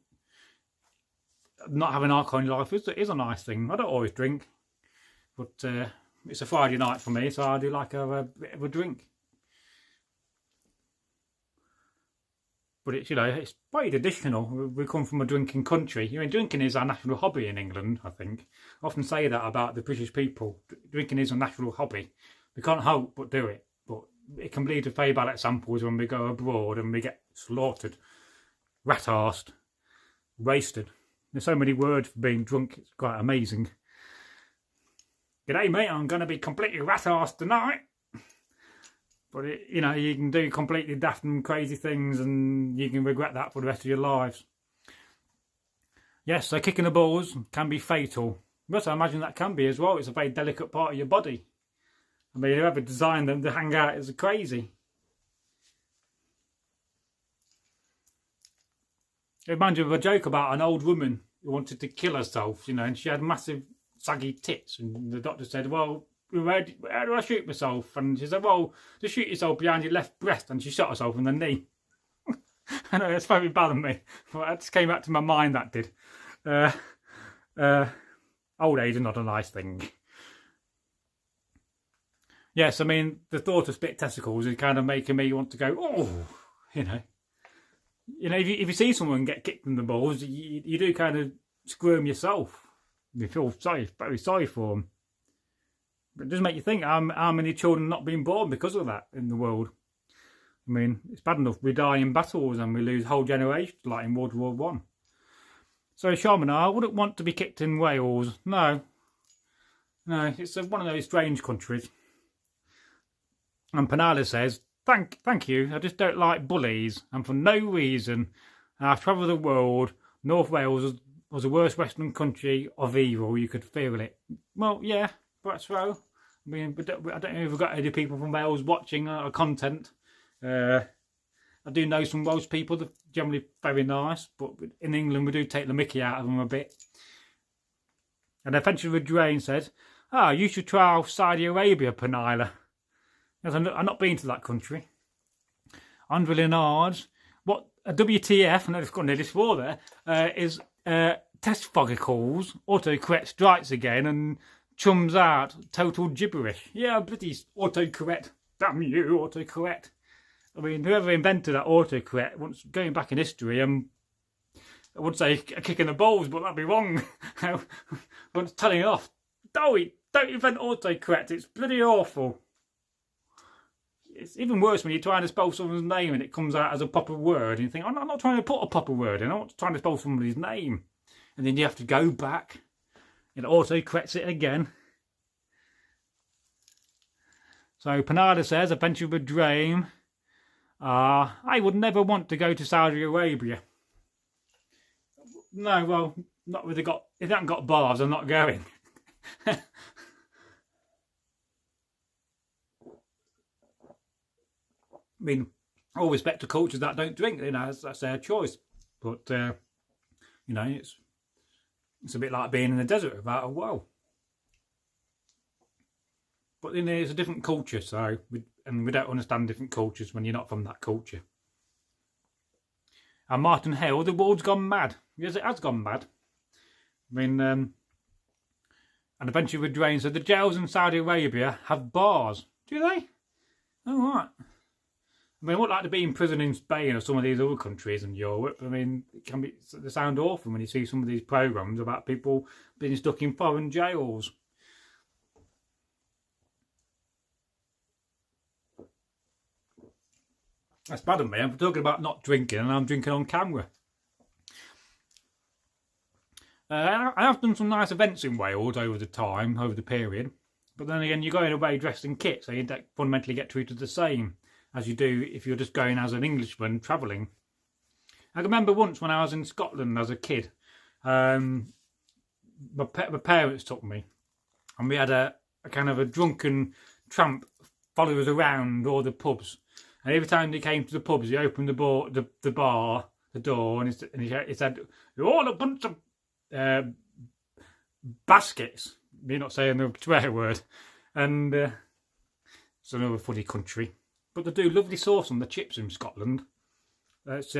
not having alcohol in your life is a nice thing. I don't always drink, but it's a Friday night for me, so I do like a bit of a drink. But it's, you know, it's quite traditional. We come from a drinking country. I mean, drinking is our national hobby in England, I think. I often say that about the British people. Drinking is a national hobby. We can't help but do it. But it can lead to very bad examples when we go abroad and we get slaughtered, rat-arsed, wasted. There's so many words for being drunk, it's quite amazing. G'day mate, I'm going to be completely rat-arsed tonight. But, you know, you can do completely daft and crazy things and you can regret that for the rest of your lives. Yes, so kicking the balls can be fatal. But I imagine that can be as well. It's a very delicate part of your body. I mean, whoever designed them to hang out is crazy. It reminds me of a joke about an old woman who wanted to kill herself, you know, and she had massive saggy tits. And the doctor said, well, where do I shoot myself? And she said, well, just shoot yourself behind your left breast. And she shot herself in the knee. I know, it's very bad of me. But that just came back to my mind, that did. Old age is not a nice thing. Yes, I mean, the thought of split testicles is kind of making me want to go, oh, you know. You know, if you see someone get kicked in the balls, you do kind of squirm yourself. You feel very sorry for them. But it does make you think, how many children not being born because of that in the world? I mean, it's bad enough we die in battles and we lose whole generations, like in World War One. So, Sharmanar, I wouldn't want to be kicked in Wales. No, it's one of those strange countries. And Panada says, thank you, I just don't like bullies, and for no reason. I've travelled the world. North Wales was the worst western country of evil. You could feel it. Well, yeah, that's so. I mean, I don't know if we've got any people from Wales watching our content. I do know some Welsh people that are generally very nice, but in England we do take the mickey out of them a bit. And eventually Drain said, you should try Saudi Arabia, Panila. I've not been to that country. Andre Linard, what a WTF, I know they've got nearly swore there, is test follicles, autocorrect strikes again and chums out total gibberish. Yeah, bloody autocorrect. Damn you, autocorrect. I mean, whoever invented that autocorrect, once going back in history, I would say a kick in the balls, but that'd be wrong. Once telling it off, don't invent autocorrect, it's bloody awful. It's even worse when you're trying to spell someone's name and it comes out as a proper word and you think, I'm not trying to put a proper word in, I'm trying to spell somebody's name. And then you have to go back and it auto-corrects it again. So Panada says, adventure with dream. I would never want to go to Saudi Arabia. No, well, not if if they haven't got bars, I'm not going. I mean, all respect to cultures that don't drink, you know, that's their choice. But, you know, it's a bit like being in the desert without a well. But then it's a different culture, so we don't understand different cultures when you're not from that culture. And Martin Hale, the world's gone mad. Yes, it has gone mad. I mean, and eventually with drains. So the jails in Saudi Arabia have bars. Do they? Oh, right. I mean, what like to be in prison in Spain or some of these other countries in Europe? I mean, they sound awful when you see some of these programmes about people being stuck in foreign jails. That's bad of me. I'm talking about not drinking and I'm drinking on camera. I have done some nice events in Wales over the period. But then again, you're going away dressed in kit, so you don't fundamentally get treated the same as you do if you're just going as an Englishman travelling. I remember once when I was in Scotland as a kid, my parents took me, and we had a kind of a drunken tramp follow us around all the pubs. And every time they came to the pubs, he opened the door, and he said, "You're all a bunch of baskets." You're not saying the swear word. And it's another funny country. But they do lovely sauce on the chips in Scotland. It's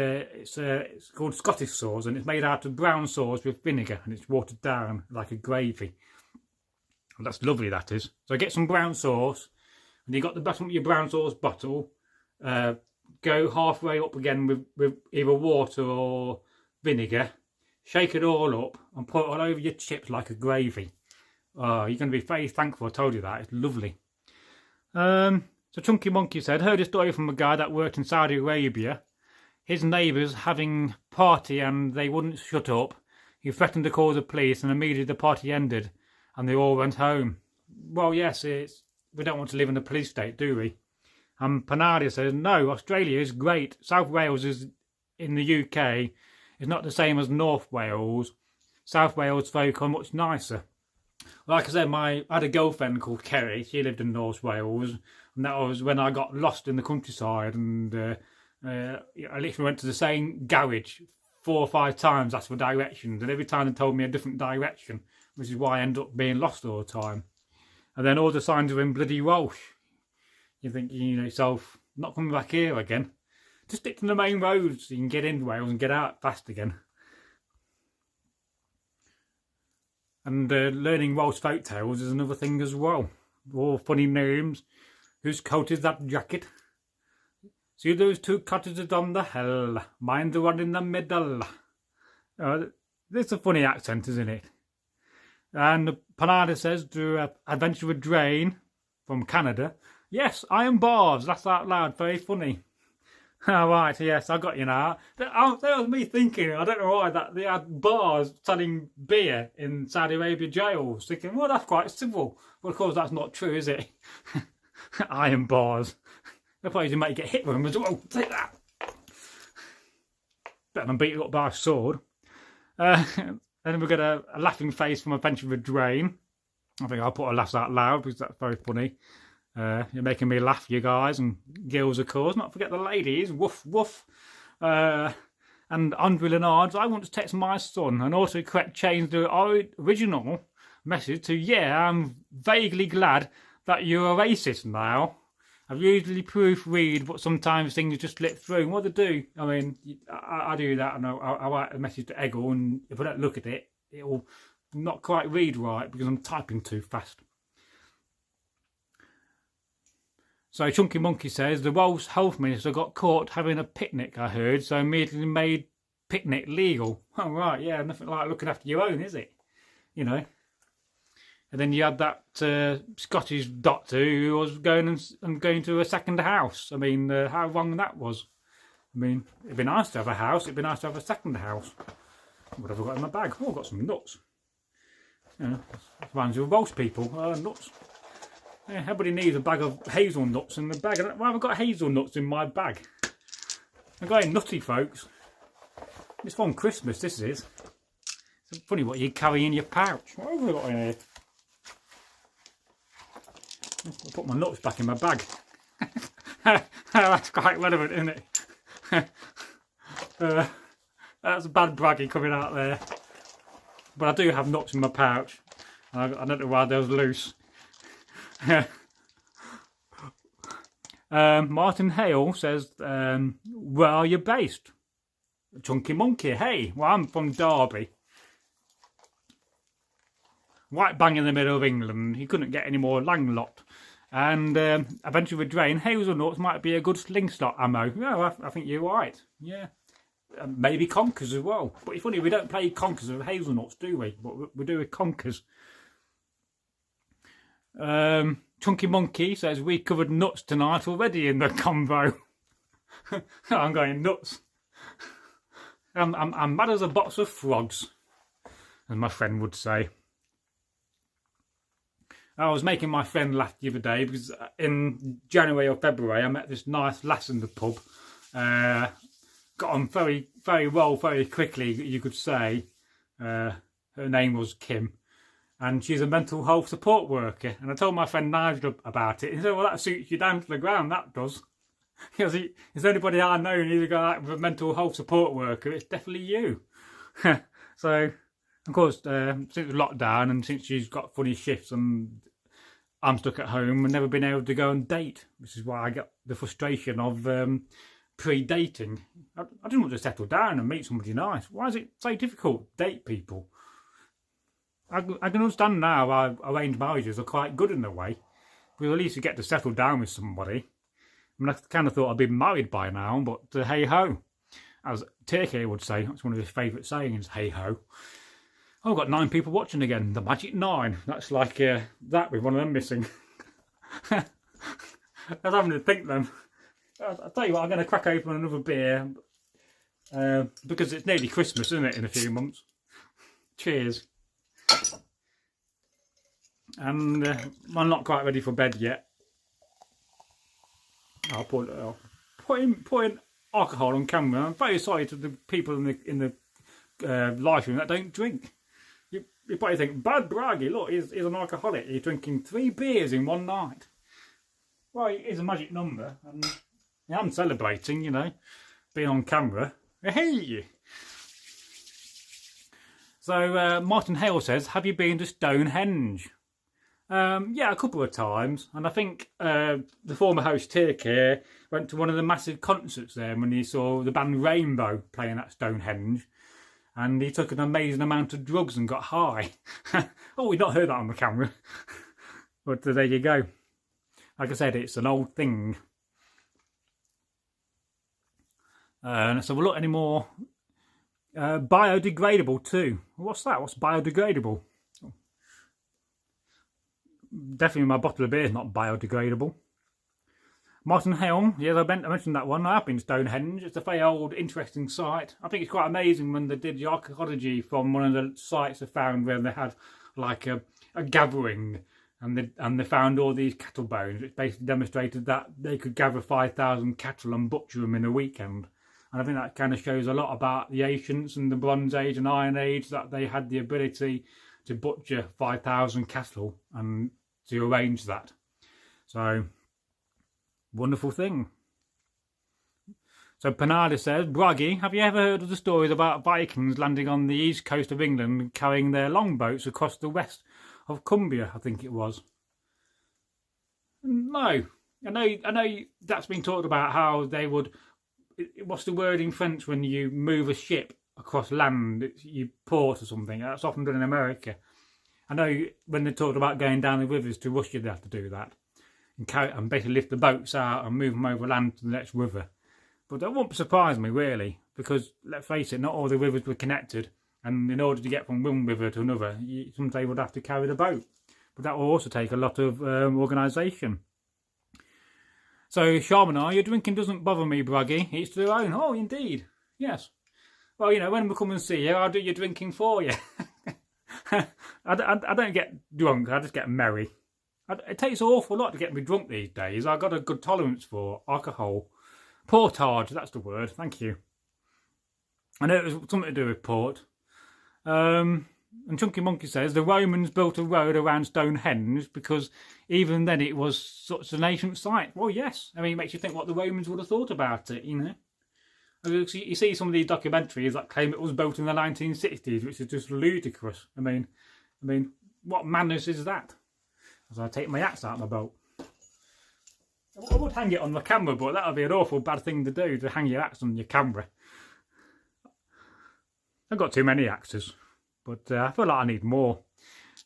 called Scottish sauce, and it's made out of brown sauce with vinegar, and it's watered down like a gravy. And that's lovely, that is. So get some brown sauce, and you got the bottom of your brown sauce bottle. Go halfway up again with either water or vinegar. Shake it all up and put it all over your chips like a gravy. Oh, you're going to be very thankful I told you that. It's lovely. So Chunky Monkey said, heard a story from a guy that worked in Saudi Arabia. His neighbours having party and they wouldn't shut up. He threatened to call the police and immediately the party ended and they all went home. Well, yes, we don't want to live in a police state, do we? And Panadia says, no, Australia is great. South Wales is in the UK. It's not the same as North Wales. South Wales folk are much nicer. Like I said, I had a girlfriend called Kerry. She lived in North Wales. And that was when I got lost in the countryside. And I literally went to the same garage 4 or 5 times, asked for directions. And every time they told me a different direction, which is why I ended up being lost all the time. And then all the signs were in bloody Welsh. You think, you know yourself, not coming back here again. Just stick to the main roads so you can get into Wales and get out fast again. And learning Welsh folktales is another thing as well. All funny names. Whose coat is that jacket? See those 2 cottages on the hill. Mine's the one in the middle. It's a funny accent, isn't it? And Panada says, to Adventure with Drain from Canada. Yes, iron bars. That's out loud. Very funny. All right, yes, I got you now. That was me thinking, I don't know why, that they had bars selling beer in Saudi Arabia jails. Thinking, well, that's quite civil. Well, of course, that's not true, is it? Iron bars. They'll probably make you get hit with them as well. Take that. Better than beat you up by a sword. Then we've got a laughing face from Adventure with Drain. I think I'll put a laugh out loud because that's very funny. You're making me laugh, you guys, and girls, of course. Not forget the ladies. Woof, woof. And Andre Leonard's, I want to text my son and also change the original message to, yeah, I'm vaguely glad that you're a racist now. I've usually proofread, but sometimes things just slip through. What to do? I mean, I do that, and I write a message to Egil, and if I don't look at it, it'll not quite read right because I'm typing too fast. So Chunky Monkey says, the Welsh Health Minister got caught having a picnic, I heard, so immediately made picnic legal. Oh, right, yeah, nothing like looking after your own, is it? You know. And then you had that Scottish doctor who was going to a second house. I mean, how wrong that was. I mean, it'd be nice to have a house, it'd be nice to have a second house. What have I got in my bag? Oh, I've got some nuts. You know, reminds you of Welsh people, nuts. Yeah, everybody needs a bag of hazelnuts in the bag. Why have I got hazelnuts in my bag? I'm going nutty, folks. It's from Christmas, this is. It's funny what you carry in your pouch. What have I got in here? I'll put my nuts back in my bag. That's quite relevant, isn't it? That's a bad Bragi coming out there. But I do have nuts in my pouch. I don't know why those loose. Martin Hale says, where are you based? Chunky Monkey. Hey, well, I'm from Derby. Right bang in the middle of England. He couldn't get any more landlocked. And eventually with Drain, hazelnuts might be a good slingshot ammo. Yeah, I think you're right. Yeah. Maybe conkers as well. But it's funny, we don't play conkers with hazelnuts, do we? But we do with conkers. Chunky Monkey says, we covered nuts tonight already in the convo. I'm going nuts. I'm mad as a box of frogs, as my friend would say. I was making my friend laugh the other day because in January or February I met this nice lass in the pub. Got on very, very well, very quickly, you could say. Her name was Kim. And she's a mental health support worker. And I told my friend Nigel about it. He said, well, that suits you down to the ground, that does. He goes, is there anybody I know who needs to go out with a mental health support worker? It's definitely you. So, of course, since lockdown and since she's got funny shifts and I'm stuck at home, I've never been able to go and date. Which is why I get the frustration of pre-dating. I didn't want to settle down and meet somebody nice. Why is it so difficult to date people? I can understand now why arranged marriages are quite good in a way. Because at least you get to settle down with somebody. I mean, I kind of thought I'd been married by now, but hey-ho. As Turkey would say, that's one of his favourite sayings, hey-ho. Oh, I've got 9 people watching again. The magic 9. That's like that with one of them missing. I was having to think then. I'll tell you what, I'm going to crack open another beer. Because it's nearly Christmas, isn't it, in a few months. Cheers. And I'm not quite ready for bed yet. I'll putting alcohol on camera. I'm very sorry to the people in the live stream that don't drink. You probably think, bad Bragi, look, he's an alcoholic. He's drinking 3 beers in one night. Well, it is a magic number, and yeah, I'm celebrating, you know, being on camera. Hey! So Martin Hale says, have you been to Stonehenge? Yeah, a couple of times. And I think the former host Turkey went to one of the massive concerts there when he saw the band Rainbow playing at Stonehenge. And he took an amazing amount of drugs and got high. Oh, we've not heard that on the camera. But there you go. Like I said, it's an old thing. Let's have a look anymore. Biodegradable too. What's that? What's biodegradable? Definitely my bottle of beer is not biodegradable. Martin Helm, yes, I mentioned that one. I have been to Stonehenge. It's a very old, interesting site. I think it's quite amazing when they did the archaeology from one of the sites they found where they had like a gathering and they found all these cattle bones, which basically demonstrated that they could gather 5,000 cattle and butcher them in a weekend. And I think that kind of shows a lot about the ancients and the Bronze Age and Iron Age, that they had the ability to butcher 5,000 cattle and to arrange that. So, wonderful thing. So Panada says, Bragi, have you ever heard of the stories about Vikings landing on the east coast of England and carrying their longboats across the west of Cumbria, I think it was? No. I know that's been talked about, how they would... What's the word in French when you move a ship across land? You port or something. That's often done in America. I know when they talked about going down the rivers to Russia, they have to do that. And basically lift the boats out and move them over land to the next river. But that won't surprise me, really. Because, let's face it, not all the rivers were connected. And in order to get from one river to another, you sometimes would have to carry the boat. But that will also take a lot of organisation. So, Sharmanar, your drinking doesn't bother me, Bragi. It's to their own. Oh, indeed. Yes. Well, you know, when we come and see you, I'll do your drinking for you. I don't get drunk, I just get merry. It takes an awful lot to get me drunk these days. I've got a good tolerance for alcohol. Portage, that's the word. Thank you. I know it was something to do with port. And Chunky Monkey says the Romans built a road around Stonehenge because even then it was such an ancient site. Well, yes. I mean, it makes you think what the Romans would have thought about it, you know. You see some of these documentaries that claim it was built in the 1960s, which is just ludicrous. I mean, what madness is that? As I take my axe out of my belt. I would hang it on the camera, but that would be an awful bad thing to do, to hang your axe on your camera. I've got too many axes, but I feel like I need more.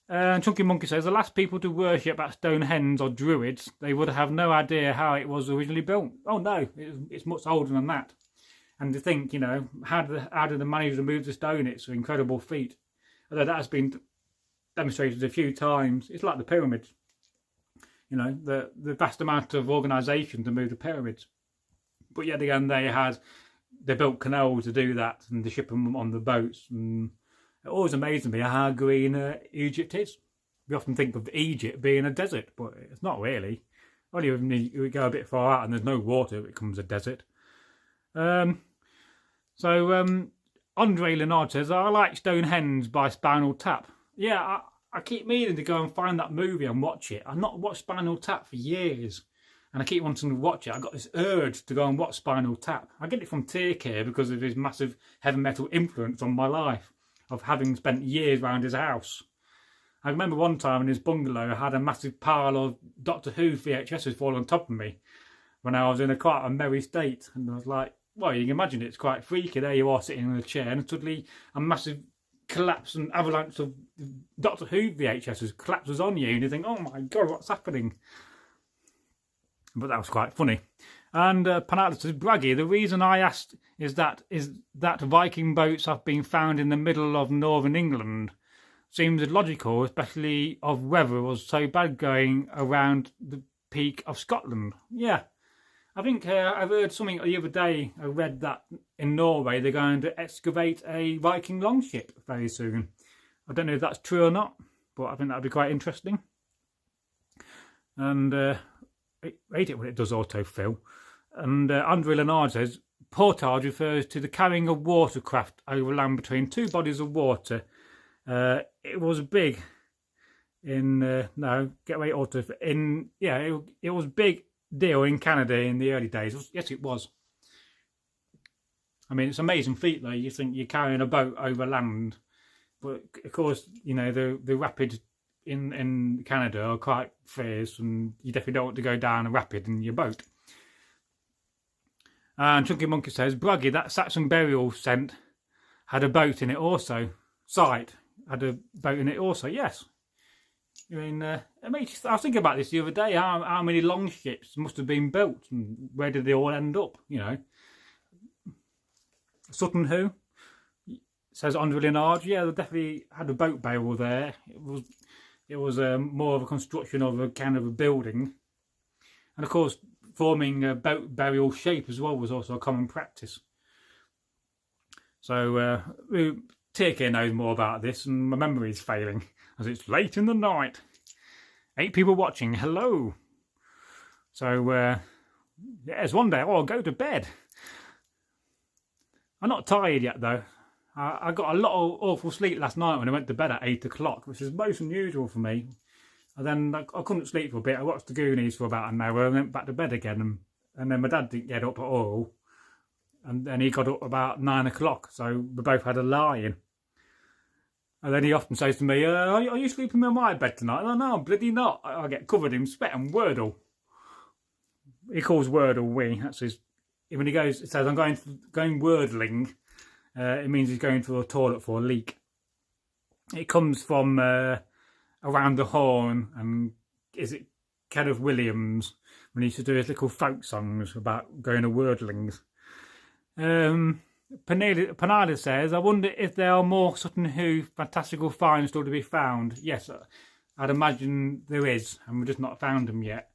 Chunky Monkey says, the last people to worship at Stonehenge are Druids. They would have no idea how it was originally built. Oh no, it's much older than that. And to think, you know, how did they manage to move the stone? It's an incredible feat. Although that has been demonstrated a few times. It's like the pyramids. You know, the vast amount of organisation to move the pyramids. But yet again, they built canals to do that and to ship them on the boats. And it always amazes me how green Egypt is. We often think of Egypt being a desert, but it's not really. Only when you go a bit far out and there's no water, it becomes a desert. Andre Leonard says, I like Stonehenge by Spinal Tap. Yeah, I keep meaning to go and find that movie and watch it. I've not watched Spinal Tap for years. And I keep wanting to watch it. I've got this urge to go and watch Spinal Tap. I get it from TK because of his massive heavy metal influence on my life, of having spent years around his house. I remember one time in his bungalow, I had a massive pile of Doctor Who VHSs fall on top of me when I was in quite a merry state. And I was like, well, you can imagine it's quite freaky. There you are sitting in a chair and suddenly a massive collapse and avalanche of Doctor Who VHSs collapses on you and you think, oh my God, what's happening? But that was quite funny. And Panada says, Bragi, the reason I asked is that Viking boats have been found in the middle of northern England. Seems illogical, especially of weather was so bad going around the peak of Scotland. Yeah. I think I've heard something the other day. I read that in Norway they're going to excavate a Viking longship very soon. I don't know if that's true or not, but I think that'd be quite interesting. And rate it when it does autofill. And Andre Leonard says, portage refers to the carrying of watercraft over land between two bodies of water. It was big in it was big deal in Canada in the early days. Yes, it was. I mean, it's an amazing feat though. You think you're carrying a boat over land, but of course, you know, the rapids in Canada are quite fierce, and you definitely don't want to go down a rapid in your boat. And Chunky Monkey says, Bragi, that Saxon burial site had a boat in it also. Yes. I mean, I was thinking about this the other day, how many longships must have been built and where did they all end up, you know. Sutton Hoo, says Andre Leonard, yeah, they definitely had a boat burial there. It was more of a construction of a kind of a building. And of course, forming a boat burial shape as well was also a common practice. So, TK knows more about this and my memory is failing as it's late in the night. 8 people watching, hello. So, yes, one day I'll go to bed. I'm not tired yet though. I got a lot of awful sleep last night when I went to bed at 8 o'clock, which is most unusual for me. And then I couldn't sleep for a bit. I watched the Goonies for about an hour and went back to bed again. And then my dad didn't get up at all. And then he got up about 9 o'clock. So we both had a lie-in. And then he often says to me, are you sleeping in my bed tonight? Oh, no, bloody not. I get covered in sweat and Wordle. He calls Wordle we. That's his. When he says, I'm going wordling, it means he's going to the toilet for a leak. It comes from Around the Horn, and is it Kenneth Williams, when he used to do his little folk songs about going to wordlings. Panada says, I wonder if there are more Sutton Hoo fantastical finds still to be found. Yes, I'd imagine there is, and we've just not found them yet.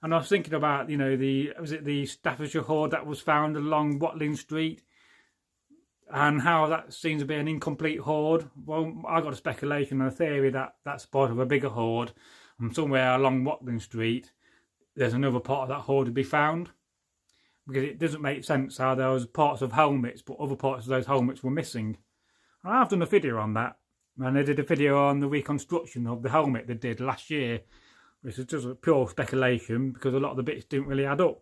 And I was thinking about, you know, the Staffordshire hoard that was found along Watling Street, and how that seems to be an incomplete hoard. Well, I got a speculation and a theory that that's part of a bigger hoard, and somewhere along Watling Street, there's another part of that hoard to be found. Because it doesn't make sense how there was parts of helmets, but other parts of those helmets were missing. And I've done a video on that, And they did a video on the reconstruction of the helmet they did last year, which is just a pure speculation because a lot of the bits didn't really add up.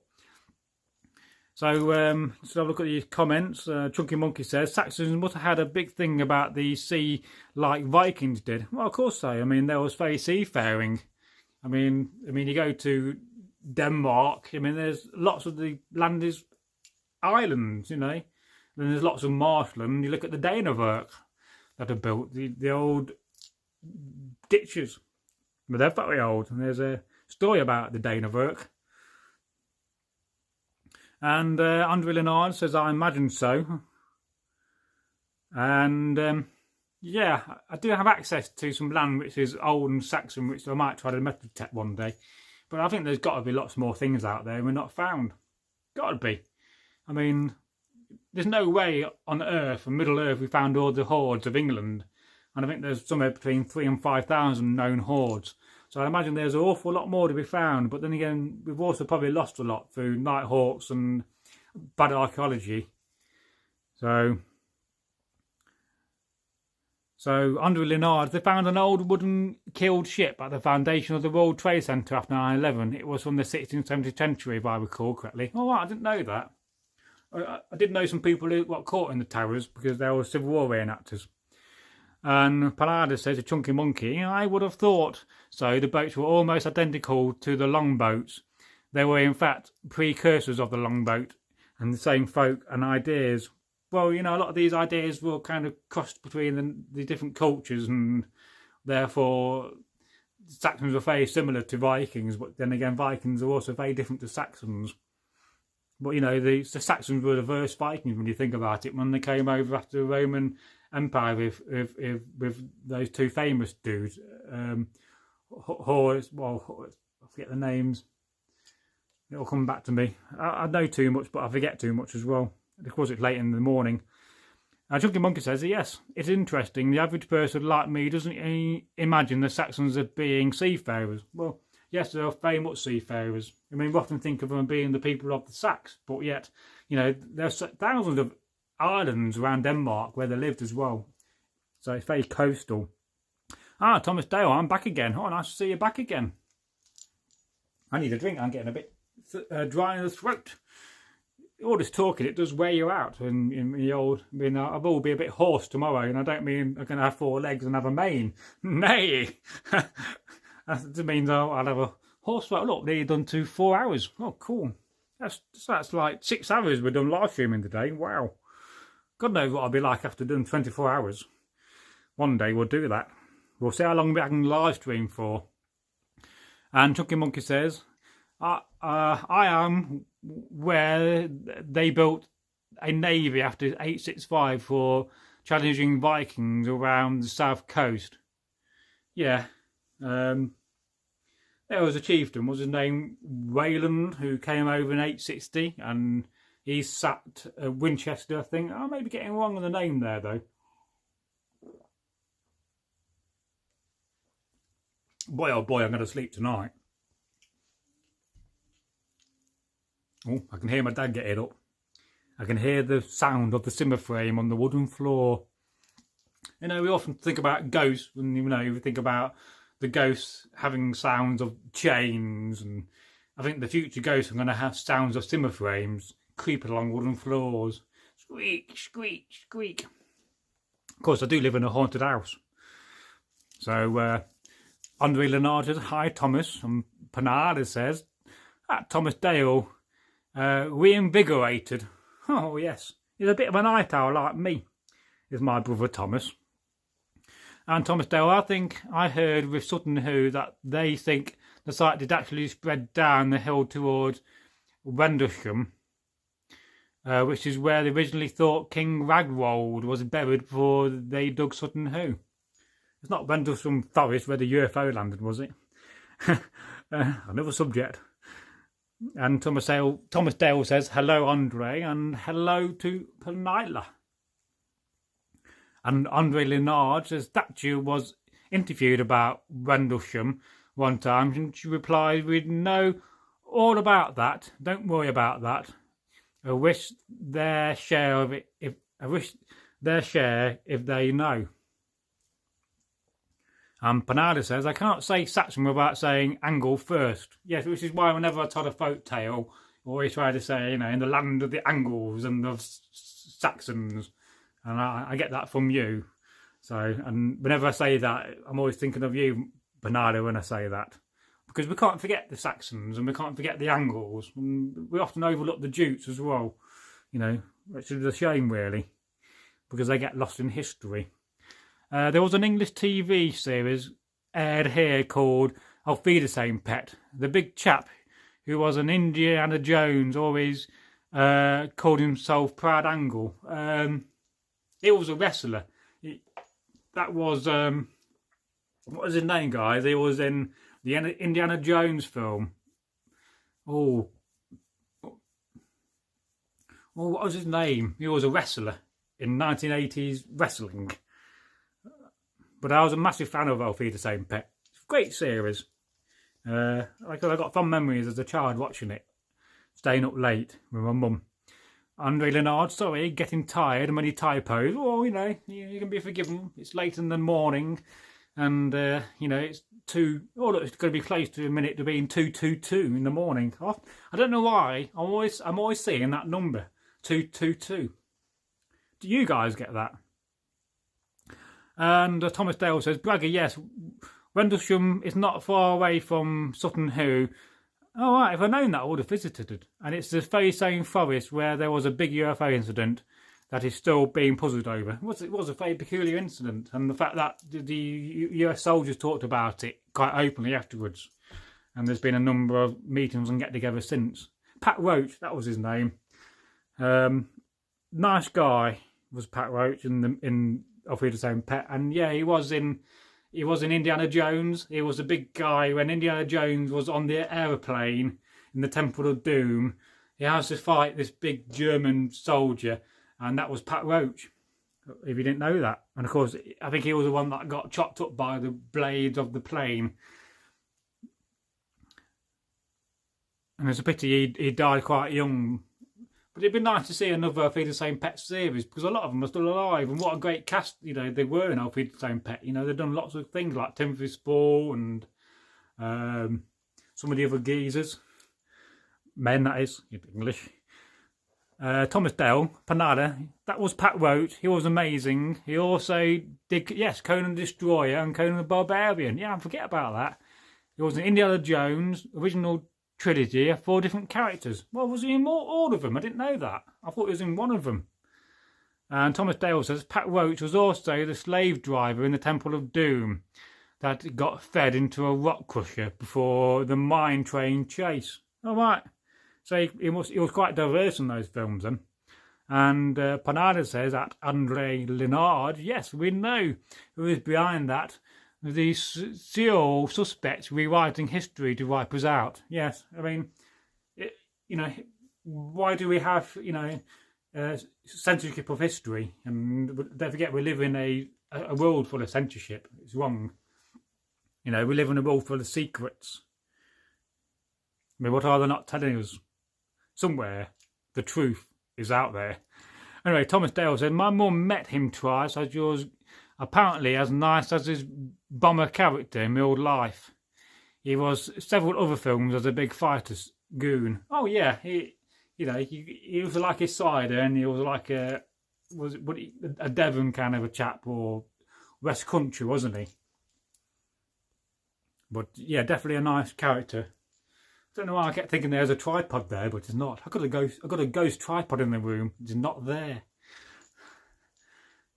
So, let's have a look at these comments. Chunky Monkey says, Saxons must have had a big thing about the sea like Vikings did. Well, of course so. I mean, there was very seafaring. I mean, you go to Denmark, I mean, there's lots of the land is islands, you know. Then there's lots of marshland. You look at the Danevirk that are built, the old ditches. But they're very old. And there's a story about the Danevirk. And Andre Leonard says, I imagine so. And yeah, I do have access to some land which is old and Saxon, which I might try to method tech one day. But I think there's got to be lots more things out there we're not found. Got to be. I mean, there's no way on Earth, on Middle Earth, we found all the hordes of England. And I think there's somewhere between 3,000 and 5,000 known hordes. So I imagine there's an awful lot more to be found. But then again, we've also probably lost a lot through Nighthawks and bad archaeology. So Andre Leonard, they found an old wooden keeled ship at the foundation of the World Trade Center after 9/11. It was from the 16th, 17th century, if I recall correctly. Oh, I didn't know that. I did know some people who got caught in the towers because they were Civil War reenactors. And Palada says, a Chunky Monkey, I would have thought so. The boats were almost identical to the longboats. They were in fact precursors of the longboat and the same folk and ideas. Well, you know, a lot of these ideas were kind of crossed between the different cultures, and therefore Saxons were very similar to Vikings, but then again Vikings are also very different to Saxons. But you know, the Saxons were the first Vikings when you think about it, when they came over after the Roman Empire with those two famous dudes. Horus, well, I forget the names. It'll come back to me. I know too much, but I forget too much as well, because it's late in the morning. Chunky Monkey says, yes, it's interesting. The average person like me doesn't imagine the Saxons as being seafarers. Well, yes, they are very much seafarers. I mean, we often think of them being the people of the Sax, but yet, you know, there's thousands of islands around Denmark where they lived as well. So it's very coastal. Thomas Dale, I'm back again. Oh, nice to see you back again. I need a drink. I'm getting a bit dry in the throat. All this talking, it does wear you out. And in the old, I mean, I will be a bit hoarse tomorrow, and I don't mean I'm going to have 4 legs and have a mane. Nay! That means I'll have a horse throat. Look, they're done to 4 hours. Oh, cool. That's like 6 hours we've done live streaming today. Wow. God knows what I'll be like after doing 24 hours. One day we'll do that. We'll see how long we can live stream for. And Chunky Monkey says, I am where they built a navy after 865 for challenging Vikings around the south coast. Yeah. There was a chieftain, was his name Wayland, who came over in 860, and he sat Winchester, I think. I may be getting wrong on the name there, though. Boy, oh boy, I'm going to sleep tonight. Oh, I can hear my dad getting up. I can hear the sound of the simmer frame on the wooden floor. You know, we often think about ghosts, and you know, we think about the ghosts having sounds of chains, and I think the future ghosts are going to have sounds of simmer frames creeping along wooden floors. Squeak, squeak, squeak. Of course, I do live in a haunted house. So, Andre Leonard says, hi Thomas, and Panada says, Thomas Dale, reinvigorated. Oh yes, he's a bit of a night owl like me, is my brother Thomas. And Thomas Dale, I think I heard with Sutton Hoo that they think the site did actually spread down the hill towards Rendlesham, which is where they originally thought King Ragwold was buried before they dug Sutton Hoo. It's not Rendlesham Forest where the UFO landed, was it? Another subject. And Thomas Dale says, hello Andre, and hello to Penila. And Andre Leonard says, statue was interviewed about Rendlesham one time, and she replied, we know all about that. Don't worry about that. I wish their share of it if they know. And Panada says, I cannot say Saxon without saying Anglo first. Yes, which is why whenever I told a folk tale, I always try to say, you know, in the land of the Angles and the Saxons. And I get that from you. So, and whenever I say that, I'm always thinking of you, Panada, when I say that. Because we can't forget the Saxons and we can't forget the Angles. And we often overlook the Jutes as well, you know, which is a shame, really, because they get lost in history. There was an English TV series aired here called I'll Feed the Same Pet. The big chap who was an Indiana Jones always called himself Proud Angle. He was a wrestler. That was, what was his name, guys? He was in the Indiana Jones film. Oh, what was his name? He was a wrestler in 1980s wrestling. But I was a massive fan of I'll Feed the Same Pet. It's a great series. I got fond memories as a child watching it, staying up late with my mum. Andre Leonard, sorry, getting tired and many typos. Well, you know, you can be forgiven. It's late in the morning, and you know, it's look, it's going to be close to a minute to being 2:22 in the morning. I don't know why. I'm always seeing that number 2:22. Do you guys get that? And Thomas Dale says, Bragi, yes, Rendlesham is not far away from Sutton Hoo. All right, if I'd known that, I would have visited it. And it's the very same forest where there was a big UFO incident that is still being puzzled over. It was a very peculiar incident, and the fact that the US soldiers talked about it quite openly afterwards. And there's been a number of meetings and get-together since. Pat Roach, that was his name. Nice guy was Pat Roach in I'll Feed the Same Pet, and yeah, he was in Indiana Jones. He was a big guy when Indiana Jones was on the aeroplane in the Temple of Doom. He has to fight this big German soldier, and that was Pat Roach, if you didn't know that. And of course, I think he was the one that got chopped up by the blades of the plane. And it's a pity he died quite young. But it'd be nice to see another Feed the Same Pet series, because a lot of them are still alive, and what a great cast, you know, they were in I'll Feed the Same Pet. You know, they've done lots of things like Timothy Spall and some of the other geezers. Men, that is, in English. Thomas Dell, Panada, that was Pat Roach. He was amazing. He also did, yes, Conan the Destroyer and Conan the Barbarian. Yeah, I forget about that. He was in Indiana Jones, original trilogy, 4 different characters. Well, was he in all of them? I didn't know that. I thought he was in one of them. And Thomas Dale says Pat Roach was also the slave driver in the Temple of Doom that got fed into a rock crusher before the mine train chase. All right. So he was quite diverse in those films then. And Panada says that Andre Leonard, yes, we know who is behind that. The serial suspects rewriting history to wipe us out. Yes, I mean, you know, why do we have, you know, censorship of history? And don't forget, we live in a world full of censorship. It's wrong. You know, we live in a world full of secrets. I mean, what are they not telling us? Somewhere, the truth is out there. Anyway, Thomas Dale said, my mum met him twice, as yours apparently as nice as his bomber character in real life. He was several other films as a big fighter goon. Oh yeah, he was like his cider, and he was like a Devon kind of a chap, or West Country, wasn't he? But yeah, definitely a nice character. I don't know why I kept thinking there's a tripod there, but it's not. I got a ghost tripod in the room. It's not there.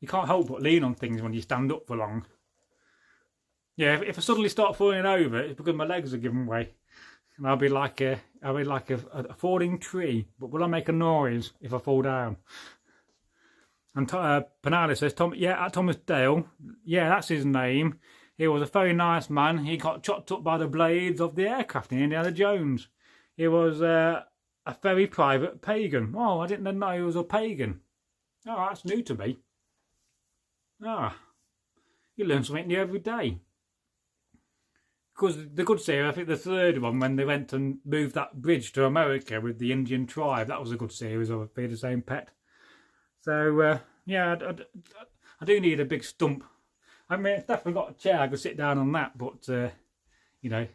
You can't help but lean on things when you stand up for long. Yeah, if I suddenly start falling over, it's because my legs are giving way, and I'll be like a falling tree. But will I make a noise if I fall down? And Panada says, Thomas Dale, yeah, that's his name. He was a very nice man. He got chopped up by the blades of the aircraft in Indiana Jones. He was a very private pagan. Oh, I didn't know he was a pagan. Oh, that's new to me. Ah, you learn something new every day. Because the good series, I think the third one, when they went and moved that bridge to America with the Indian tribe, that was a good series of Feed the Same Pet. So, yeah, I do need a big stump. I mean, it's definitely got a chair. I could sit down on that, but, you know,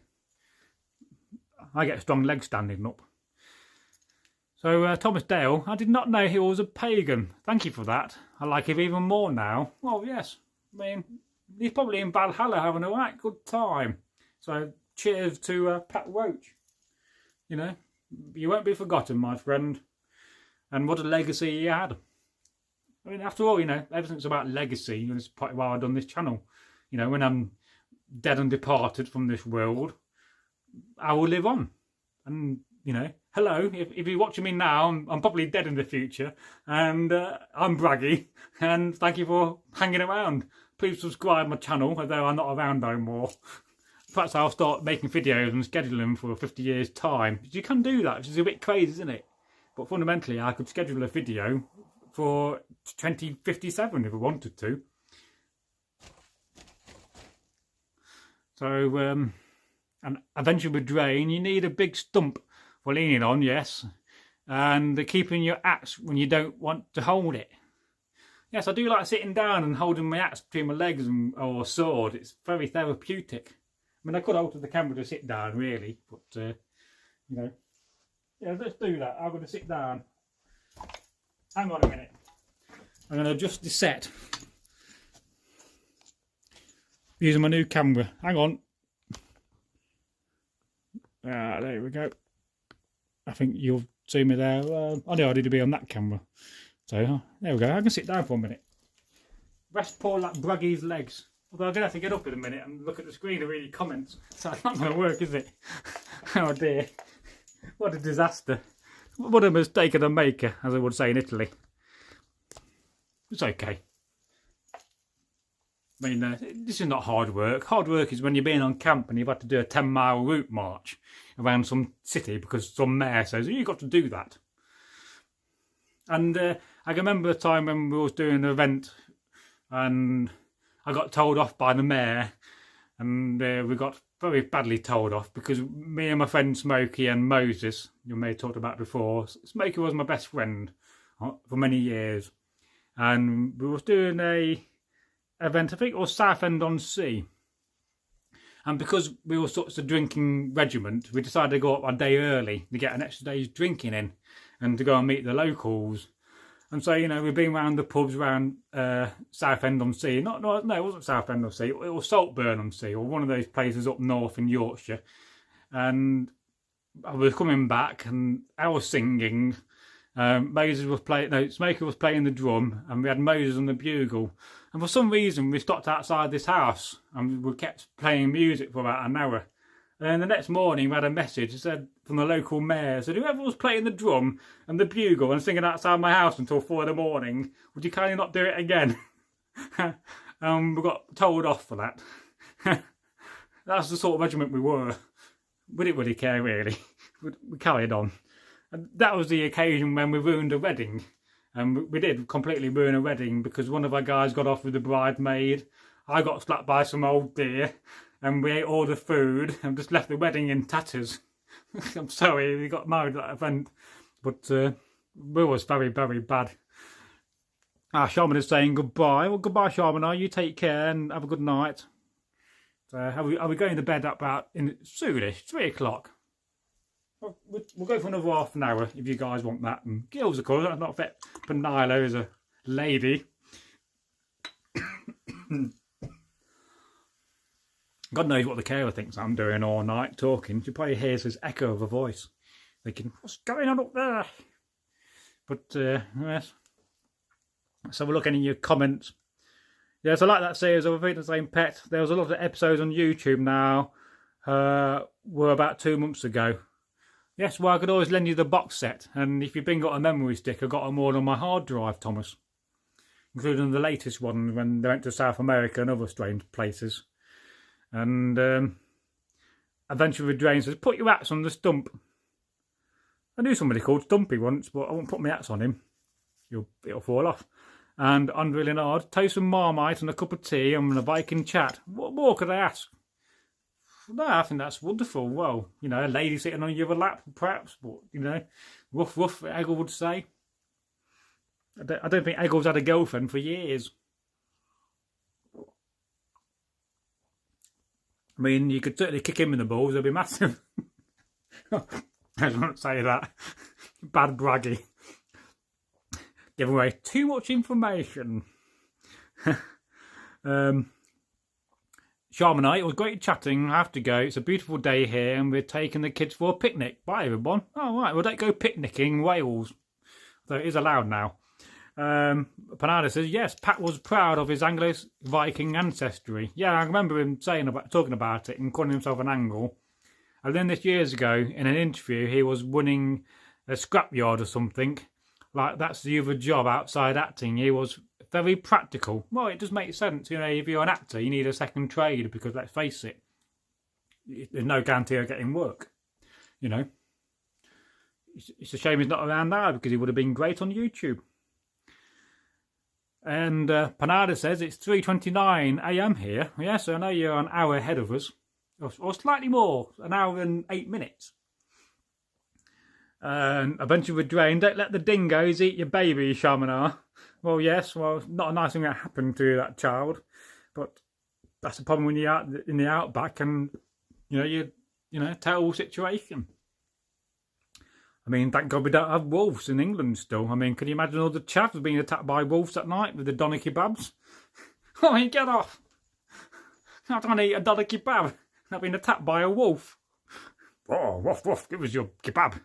I get a strong leg standing up. So, Thomas Dale, I did not know he was a pagan. Thank you for that. I like him even more now. Well, yes. I mean, he's probably in Valhalla having a right good time. So, cheers to Pat Roach. You know, you won't be forgotten, my friend. And what a legacy he had. I mean, after all, you know, everything's about legacy. And it's probably why I've done this channel. You know, when I'm dead and departed from this world, I will live on. And, you know, hello, if you're watching me now, I'm probably dead in the future. And I'm Bragi. And thank you for hanging around. Please subscribe my channel, although I'm not around no more. Perhaps I'll start making videos and schedule them for 50 years' time. You can do that, which is a bit crazy, isn't it? But fundamentally, I could schedule a video for 2057 if I wanted to. So, and eventually with drain, you need a big stump for leaning on, yes. And keeping your axe when you don't want to hold it. Yes, I do like sitting down and holding my axe between my legs or a sword. It's very therapeutic. I mean, I could alter the camera to sit down, really. But, you know. Yeah, let's do that. I'm going to sit down. Hang on a minute. I'm going to adjust the set. Using my new camera. Hang on. There we go. I think you'll see me there. I know I need to be on that camera. So, there we go. I can sit down for a minute. Rest poor like Bragi's legs. Although I'm going to have to get up in a minute and look at the screen and read the comments. So it's not going to work, is it? Oh dear. What a disaster. What a mistake of the maker, as I would say in Italy. It's okay. I mean, this is not hard work. Hard work is when you're being on camp and you've had to do a 10-mile route march around some city because some mayor says, you've got to do that. And I can remember a time when we was doing an event and I got told off by the mayor, and we got very badly told off because me and my friend Smokey and Moses, you may have talked about before, Smokey was my best friend for many years, and we was doing a event, I think it was Southend-on-Sea, and because we were sort of a drinking regiment, we decided to go up a day early to get an extra day's drinking in and to go and meet the locals. And so, you know, we've been around the pubs around Southend-on-Sea. No, it wasn't Southend-on-Sea. It was Saltburn-on-Sea, or one of those places up north in Yorkshire. And I was coming back, and I was singing. Moses was playing. No, Smokey was playing the drum, and we had Moses on the bugle. And for some reason, we stopped outside this house, and we kept playing music for about an hour. And then the next morning, we had a message that said from the local mayor, said, whoever was playing the drum and the bugle and singing outside my house until 4 in the morning, would you kindly not do it again? We got told off for that. That's the sort of regiment we were. We didn't really care, really. We carried on. And that was the occasion when we ruined a wedding. And we did completely ruin a wedding because one of our guys got off with the bridesmaid. I got slapped by some old dear. And we ate all the food and just left the wedding in tatters. I'm sorry, we got married at that event. But it was very, very bad. Sharman is saying goodbye. Well, goodbye, Sharman. You take care and have a good night. So are we going to bed up about soonish, 3 o'clock? We'll go for another half an hour if you guys want that. And Gills, of course, that's not fit for Nilo as a lady. God knows what the carer thinks I'm doing all night talking. She probably hears this echo of a voice, thinking, what's going on up there? But, yes. So we're looking in your comments. Yes, I like that series of I think the same pet. There was a lot of episodes on YouTube now. Were about 2 months ago. Yes, well, I could always lend you the box set. And if you've been got a memory stick, I got them all on my hard drive, Thomas. Including the latest one when they went to South America and other strange places. And eventually Drain says, put your axe on the stump. I knew somebody called Stumpy once, but I won't put my axe on him. It'll fall off. And Andre Leonard, toast some Marmite and a cup of tea and a Viking chat. What more could I ask? No, I think that's wonderful. Well, you know, a lady sitting on your lap, perhaps, but, you know, rough, Egil would say. I don't think Egil's had a girlfriend for years. I mean, you could certainly kick him in the balls, they'd be massive. I don't say that. Bad Bragi. Give away too much information. Charmanite, it was great chatting. I have to go. It's a beautiful day here and we're taking the kids for a picnic. Bye everyone. Oh right, well don't go picnicking in Wales. Though it is allowed now. Panada says, yes, Pat was proud of his Anglo Viking ancestry. Yeah, I remember him talking about it and calling himself an Angle. And then this years ago, in an interview, he was running a scrapyard or something. Like, that's the other job outside acting. He was very practical. Well, it does make sense. You know, if you're an actor, you need a second trade because, let's face it, there's no guarantee of getting work. You know. It's a shame he's not around now because he would have been great on YouTube. And Panada says it's 3:29 AM here. Yeah, so I know you're an hour ahead of us. Or slightly more, an hour and 8 minutes. A bunch of drain. Don't let the dingoes eat your baby, Shamanar. Well, yes, well, not a nice thing that happened to that child. But that's the problem when you're out in the outback and, you know, terrible situation. I mean, thank God we don't have wolves in England still. I mean, can you imagine all the chavs being attacked by wolves at night with the doner kebabs? I mean, get off. I don't want to eat a doner kebab. Not being attacked by a wolf. Oh, woof, woof, give us your kebab.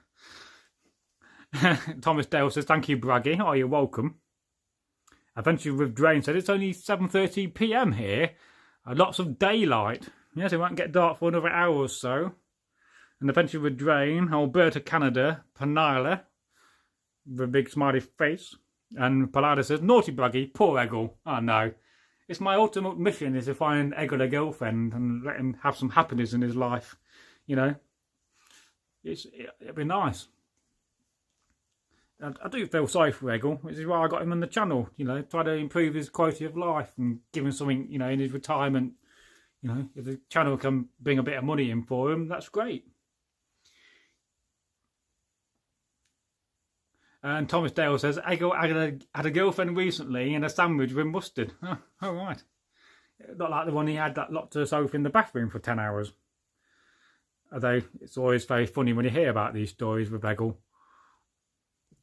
Thomas Dale says, thank you, Bragi. Oh, you're welcome. Adventure with Drain said, it's only 7:30 PM here. Lots of daylight. Yes, it won't get dark for another hour or so. And Adventure with Drain, Alberta, Canada, Panila, with a big smiley face. And Palada says, naughty Bragi, poor Egil. Oh no. It's my ultimate mission is to find Egil a girlfriend and let him have some happiness in his life. You know. It'd be nice. I do feel sorry for Egil, which is why I got him on the channel. You know, try to improve his quality of life and give him something, you know, in his retirement. You know, if the channel can bring a bit of money in for him, that's great. And Thomas Dale says, Egil had a girlfriend recently and a sandwich with mustard. Oh, all right. Not like the one he had that locked herself in the bathroom for 10 hours. Although it's always very funny when you hear about these stories with Egil.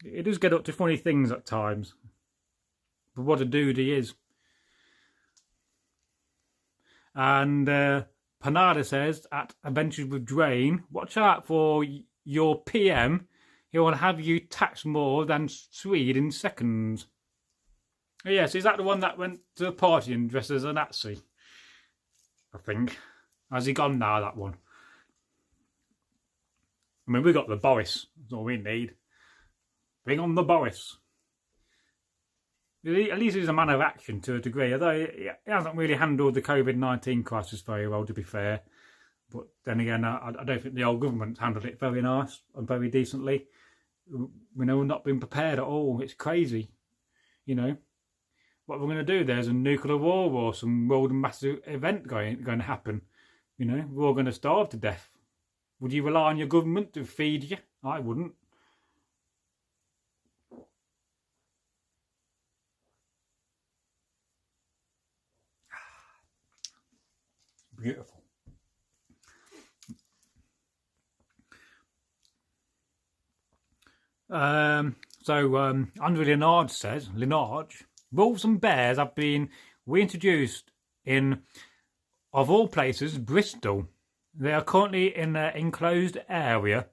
It does get up to funny things at times. But what a dude he is. And Panada says, at Adventures with Drain, watch out for your PM. He will have you tax more than Swede in seconds. Oh, yes, is that the one that went to a party and dressed as a Nazi? I think. Has he gone now, that one? I mean, we got the Boris. That's all we need. Bring on the Boris. At least he's a man of action to a degree, although he hasn't really handled the COVID-19 crisis very well, to be fair. But then again, I don't think the old government handled it very nice and very decently. We know we're not being prepared at all. It's crazy. You know, what we're going to do, there's a nuclear war or some world massive event going to happen. You know, we're all going to starve to death. Would you rely on your government to feed you? I wouldn't. Beautiful. Andre Linard says, wolves and bears have been reintroduced in, of all places, Bristol. They are currently in an enclosed area,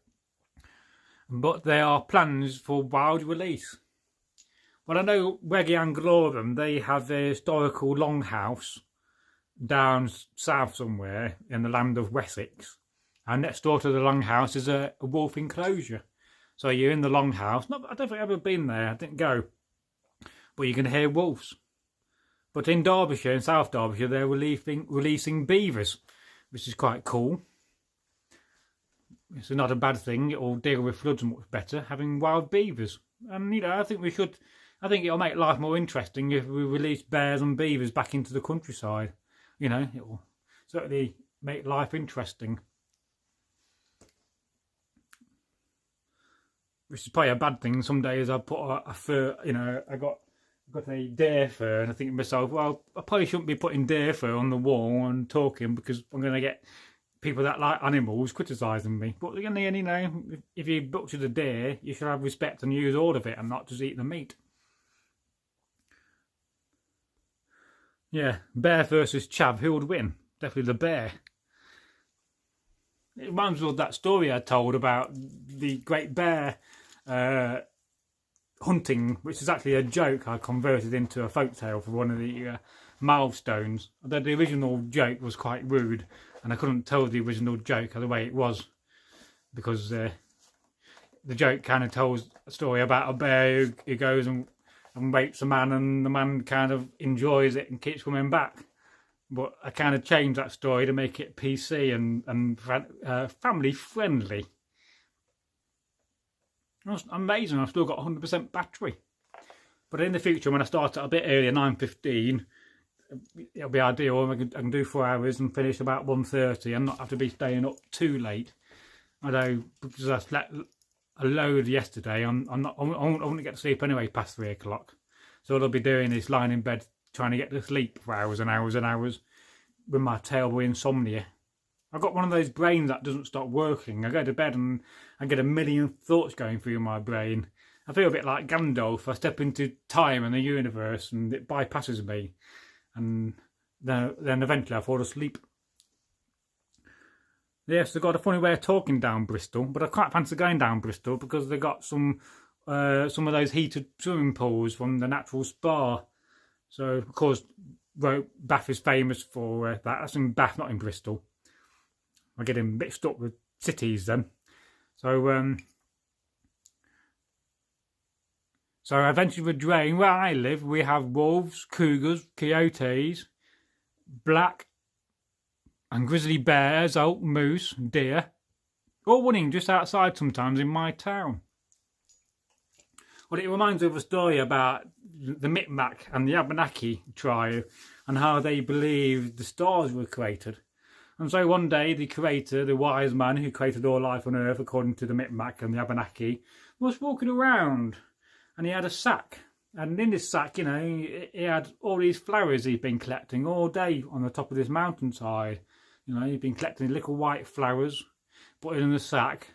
but there are plans for wild release. Well, I know Reggie and Glorum, they have a historical longhouse down south somewhere in the land of Wessex. And next door to the longhouse is a wolf enclosure. So you're in the longhouse. I don't think I've ever been there. I didn't go. But you can hear wolves. But in Derbyshire, in South Derbyshire, they're releasing beavers, which is quite cool. It's not a bad thing. It will deal with floods much better, having wild beavers. And, you know, I think it'll make life more interesting if we release bears and beavers back into the countryside. You know, it will certainly make life interesting. Which is probably a bad thing. Some days I put a fur, you know, I got got a deer fur, and I think to myself, well, I probably shouldn't be putting deer fur on the wall and talking, because I'm going to get people that like animals criticising me. But in the end, you know, if you butcher the deer, you should have respect and use all of it and not just eat the meat. Yeah, bear versus chav, who would win? Definitely the bear. It reminds me of that story I told about the great bear hunting, which is actually a joke I converted into a folktale for one of the milestones. Although the original joke was quite rude, and I couldn't tell the original joke the way it was, because the joke kind of tells a story about a bear who goes and rapes a man, and the man kind of enjoys it and keeps coming back. But I kind of changed that story to make it PC and family friendly. That's amazing, I've still got 100% battery. But in the future, when I start at a bit earlier, 9:15, it'll be ideal. I can do 4 hours and finish about 1:30 and not have to be staying up too late. Although, because I slept a load yesterday, I won't get to sleep anyway past 3 o'clock. So all I'll be doing is lying in bed trying to get to sleep for hours and hours and hours with my terrible insomnia. I've got one of those brains that doesn't stop working. I go to bed and I get a million thoughts going through my brain. I feel a bit like Gandalf. I step into time and the universe and it bypasses me. And then eventually I fall asleep. Yes, they've got a funny way of talking down Bristol, but I quite fancy going down Bristol because they've got some of those heated swimming pools from the natural spa. So, of course, Bath is famous for that. That's in Bath, not in Bristol. I get him mixed up with cities then. So, eventually with Drain, where I live, we have wolves, cougars, coyotes, black and grizzly bears, elk, moose, deer, all running just outside sometimes in my town. Well, it reminds me of a story about the Micmac and the Abenaki tribe and how they believed the stars were created. And so one day the creator, the wise man who created all life on earth according to the Micmac and the Abenaki, was walking around and he had a sack. And in this sack, you know, he had all these flowers he'd been collecting all day on the top of this mountainside. You know, he'd been collecting little white flowers, put it in the sack.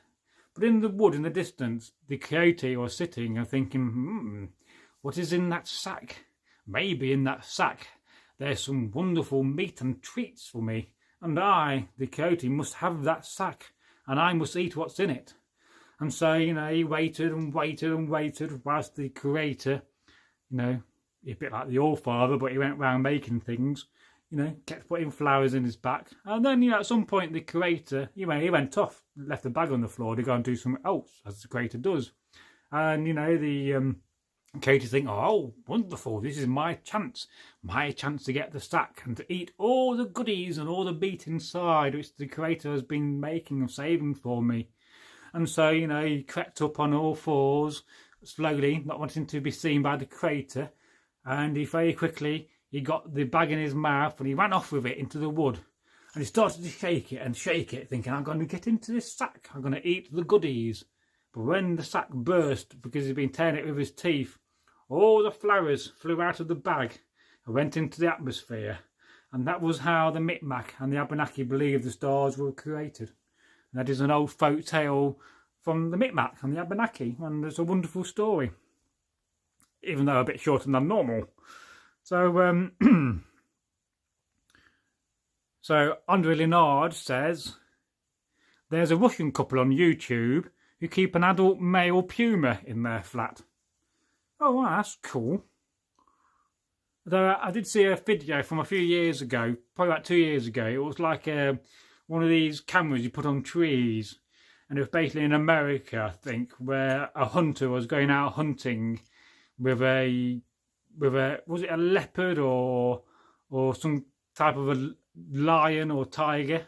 But in the wood in the distance, the coyote was sitting and thinking, what is in that sack? Maybe in that sack there's some wonderful meat and treats for me. And I, the coyote, must have that sack, and I must eat what's in it. And so, you know, he waited and waited and waited whilst the creator, you know, a bit like the All-Father, but he went round making things, you know, kept putting flowers in his back. And then, you know, at some point the creator, he went off, left the bag on the floor to go and do something else, as the creator does. And, you know, the coyote think, oh, wonderful, this is my chance to get the sack and to eat all the goodies and all the meat inside, which the creator has been making and saving for me. And so, you know, he crept up on all fours, slowly, not wanting to be seen by the creator. And he very quickly, he got the bag in his mouth and he ran off with it into the wood. And he started to shake it, thinking, I'm going to get into this sack. I'm going to eat the goodies. But when the sack burst, because he'd been tearing it with his teeth, all the flowers flew out of the bag and went into the atmosphere. And that was how the Micmac and the Abenaki believed the stars were created. And that is an old folk tale from the Micmac and the Abenaki, and it's a wonderful story, even though a bit shorter than normal. So, so Andre Linard says, there's a Russian couple on YouTube who keep an adult male puma in their flat. Oh, wow, that's cool. Though I did see a video from a few years ago, probably about 2 years ago. It was like one of these cameras you put on trees. And it was basically in America, I think, where a hunter was going out hunting with a was it a leopard or some type of a lion or tiger?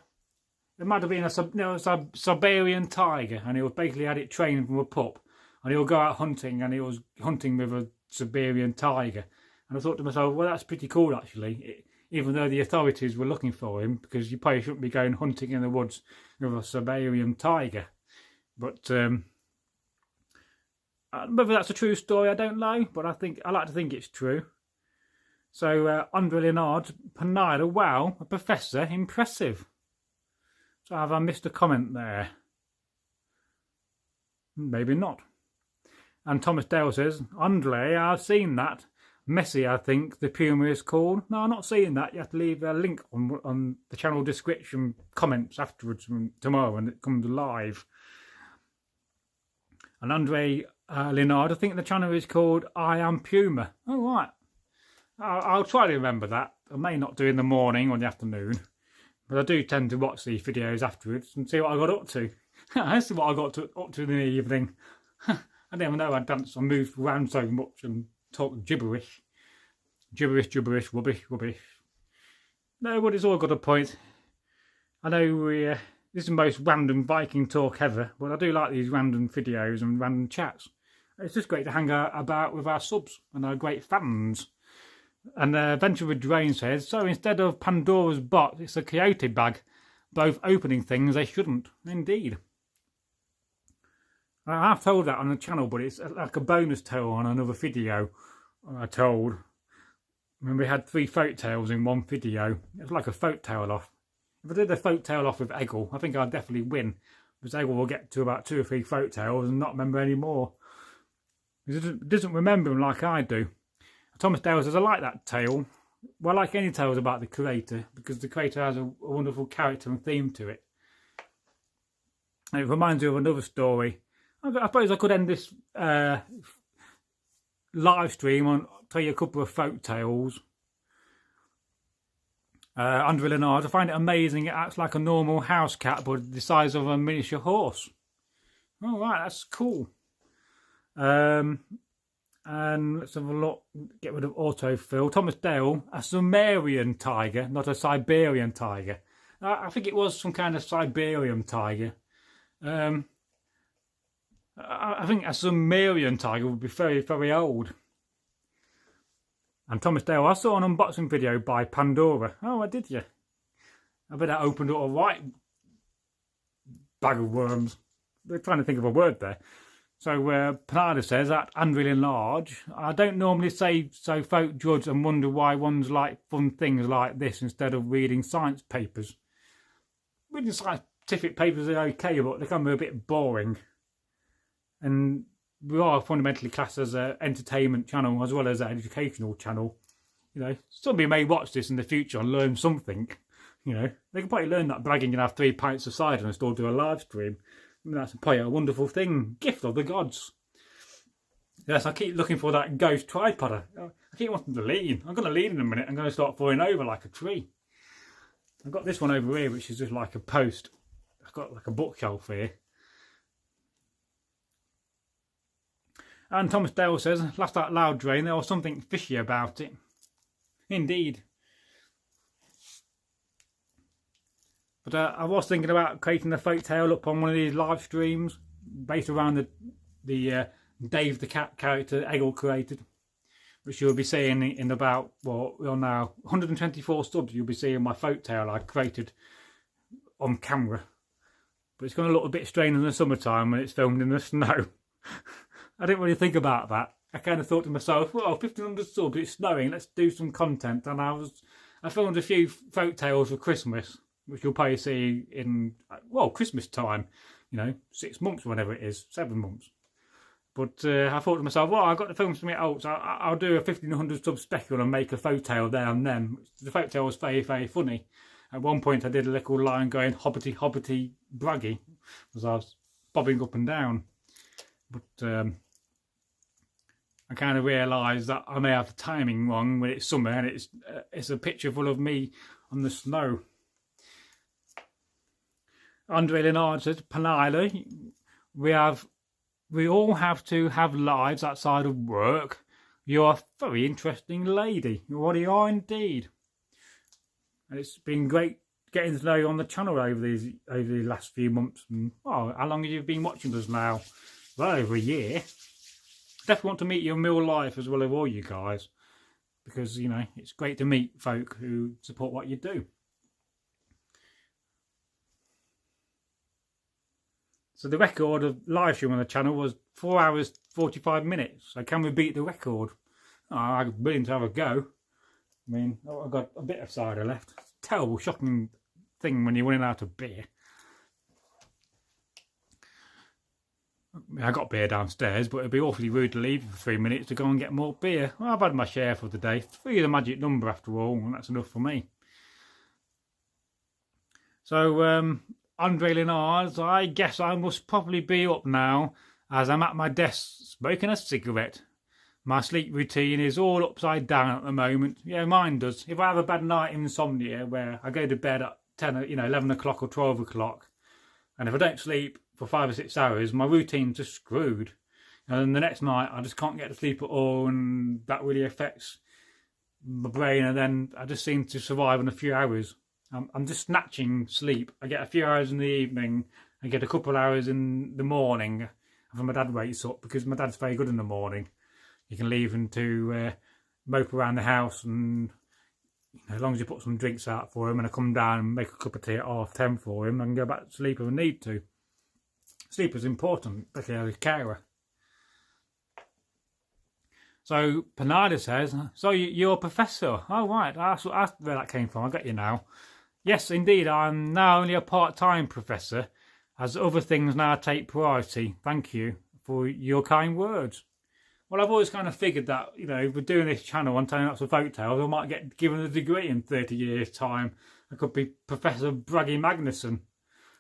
It might have been a Siberian tiger, and he was basically had it trained from a pup, and he would go out hunting, and he was hunting with a Siberian tiger. And I thought to myself, well, that's pretty cool actually, even though the authorities were looking for him, because you probably shouldn't be going hunting in the woods with a Siberian tiger. But Whether that's a true story, I don't know, but I like to think it's true. So Andre Leonard, Penida, wow, a professor, impressive. So have I missed a comment there? Maybe not. And Thomas Dale says, Andre, I've seen that. Messy, I think, the Puma is called. No, I'm not seeing that. You have to leave a link on the channel description comments afterwards tomorrow when it comes live. And Andre Leonard, I think the channel is called I Am Puma. Oh, right. I'll try to remember that. I may not do in the morning or in the afternoon. But I do tend to watch these videos afterwards and see what I got up to. This is what I got up to in the evening. I never know I danced and moved around so much and talk gibberish. Gibberish, rubbish. No, but it's all got a point. I know this is the most random Viking talk ever, but I do like these random videos and random chats. It's just great to hang about with our subs and our great fans. And Venture with Drain says, so instead of Pandora's box, it's a coyote bag. Both opening things they shouldn't. Indeed. I have told that on the channel, but it's like a bonus tale on another video I told. When we had 3 folk tales in one video. It was like a folk tale off. If I did a folk tale off with Egil, I think I'd definitely win. Because Egil will get to about 2 or 3 folk tales and not remember any more. He doesn't remember them like I do. Thomas Dale says, I like that tale. Well, I like any tales about the creator, because the creator has a wonderful character and theme to it. And it reminds me of another story. I suppose I could end this live stream on tell you a couple of folk tales. Andre Leonard, I find it amazing. It acts like a normal house cat, but the size of a miniature horse. All right, that's cool. And let's have a look. Get rid of autofill. Thomas Dale, a Sumerian tiger, not a Siberian tiger. I think it was some kind of Siberian tiger. I think a Sumerian tiger would be very, very old. And Thomas Dale, I saw an unboxing video by Pandora. Oh, did you? I bet that opened up a right bag of worms. They're trying to think of a word there. So Penida says that Andre Large. I don't normally say so folk judge and wonder why ones like fun things like this instead of reading science papers. Reading scientific papers are okay, but they can be a bit boring. And we are fundamentally classed as an entertainment channel as well as an educational channel. You know, somebody may watch this in the future and learn something. You know, they can probably learn that bragging can have 3 pints of cider and still do a live stream. I mean, that's probably a wonderful thing. Gift of the gods. Yes, I keep looking for that ghost tripod. I keep wanting to lean. I'm going to lean in a minute. I'm going to start falling over like a tree. I've got this one over here, which is just like a post. I've got like a bookshelf here. And Thomas Dale says, last out loud drain, there was something fishy about it. Indeed. But I was thinking about creating a folk tale up on one of these live streams based around the Dave the Cat character Egil created, which you'll be seeing in about, well, we're on now 124 subs. You'll be seeing my folk tale I created on camera. But it's going to look a bit strange in the summertime when it's filmed in the snow. I didn't really think about that. I kind of thought to myself, well, 1,500 subs, it's snowing, let's do some content. And I filmed a few folk tales for Christmas, which you'll probably see in, well, Christmas time, you know, 6 months, whatever it is, 7 months. But I thought to myself, well, I've got to film something else. I'll do a 1,500 sub special and make a folk tale there and then. The folk tale was very, very funny. At one point I did a little line going, hobbity, hobbity, Bragi, as I was bobbing up and down. But I kind of realised that I may have the timing wrong when it's summer and it's a picture full of me on the snow. Andre Leonard says, Penida, we all have to have lives outside of work. You're a very interesting lady. What you are indeed. And it's been great getting to know you on the channel over the last few months. And, oh, how long have you been watching us now? Well, over a year. Definitely want to meet you in real life as well as all you guys. Because, you know, it's great to meet folk who support what you do. So the record of live stream on the channel was 4 hours 45 minutes. So can we beat the record? Oh, I'm willing to have a go. I mean, I've got a bit of cider left. It's a terrible, shocking thing when you're running out of beer. I got beer downstairs, but it'd be awfully rude to leave for 3 minutes to go and get more beer. Well, I've had my share for the day. 3 is a magic number after all, and that's enough for me. So, Andre Linard, I guess I must probably be up now, as I'm at my desk smoking a cigarette. My sleep routine is all upside down at the moment. Yeah, mine does. If I have a bad night insomnia, where I go to bed at 11 o'clock or 12 o'clock, and if I don't sleep for 5 or 6 hours, my routine's just screwed. And then the next night, I just can't get to sleep at all, and that really affects my brain, and then I just seem to survive in a few hours. I'm just snatching sleep. I get a few hours in the evening, I get a couple of hours in the morning, and my dad wakes up, because my dad's very good in the morning. You can leave him to mope around the house, and as long as you put some drinks out for him, and I come down and make a cup of tea at 10:30 for him, I can go back to sleep if I need to. Sleep is important, especially as a carer. So Panada says, so you're a professor? Oh right, that's where that came from. I get you now. Yes, indeed, I'm now only a part-time professor, as other things now take priority. Thank you for your kind words. Well, I've always kind of figured that, you know, we're doing this channel and telling lots of folktales, I might get given a degree in 30 years' time. I could be Professor Bragi Magnarsson.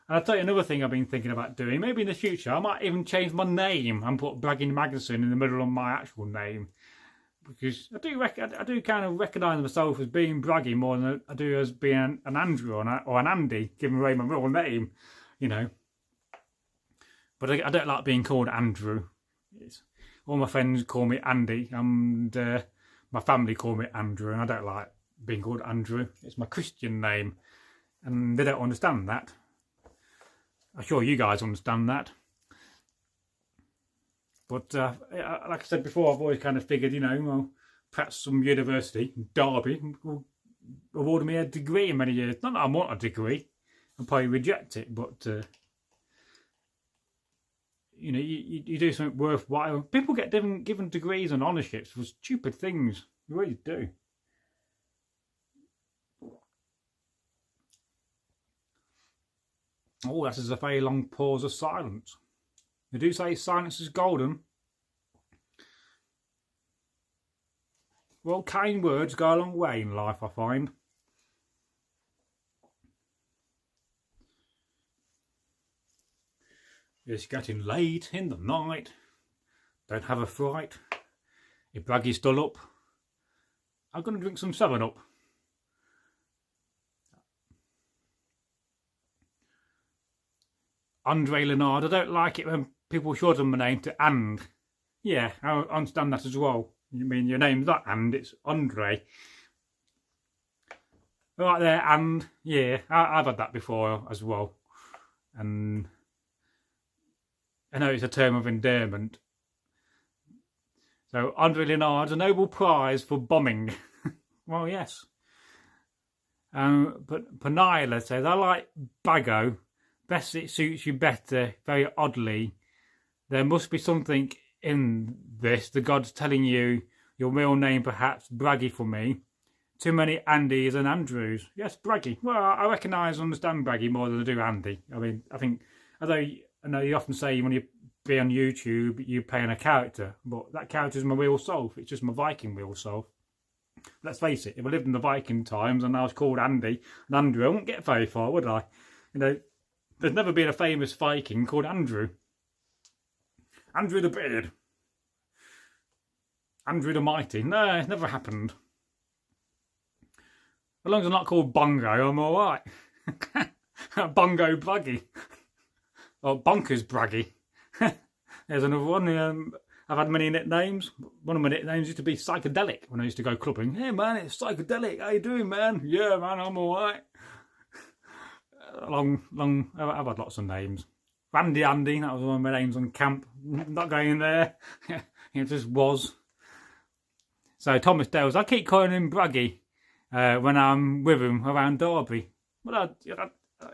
And I'll tell you another thing I've been thinking about doing. Maybe in the future, I might even change my name and put Bragi Magnarsson in the middle of my actual name. Because I do kind of recognise myself as being Bragi more than I do as being an Andrew or an Andy, giving away my real name, you know. But I don't like being called Andrew. All my friends call me Andy, and my family call me Andrew, and I don't like being called Andrew. It's my Christian name, and they don't understand that. I'm sure you guys understand that. But like I said before, I've always kind of figured, you know, well, perhaps some university, Derby, will award me a degree in many years. Not that I want a degree, I'll probably reject it, but you know, you do something worthwhile. People get given degrees and honourships for stupid things. You really do. Oh, that is a very long pause of silence. They do say silence is golden. Well, kind words go a long way in life, I find. It's getting late in the night. Don't have a fright. If Bragi's still up, I'm going to drink some 7-Up. Andre Linard, I don't like it when people shorten my name to And. Yeah, I understand that as well. You mean your name's not And, it's Andre. Right there, And. Yeah, I've had that before as well. And I know it's a term of endearment. So, Andre Linard, a Nobel Prize for bombing. Well, yes. But Panila says, I like Bago. Best it suits you better, very oddly. There must be something in this. The gods telling you your real name, perhaps. Bragi for me. Too many Andys and Andrews. Yes, Bragi. Well, I recognise and understand Bragi more than I do Andy. I mean, I think, although I know you often say when you be on YouTube, you're playing a character, but that character is my real self. It's just my Viking real self. Let's face it, if I lived in the Viking times and I was called Andy and Andrew, I wouldn't get very far, would I? You know, there's never been a famous Viking called Andrew. Andrew the Beard. Andrew the Mighty. No, it's never happened. As long as I'm not called Bongo, I'm alright. Bongo Bragi. Or Bonkers Bragi. There's another one. I've had many nicknames. One of my nicknames used to be Psychedelic when I used to go clubbing. Hey man, it's Psychedelic. How you doing, man? Yeah, man, I'm alright. I've had lots of names. Randy Andy, that was one of my names on camp. Not going there. It just was. So Thomas Dales, I keep calling him Bragi when I'm with him around Derby. But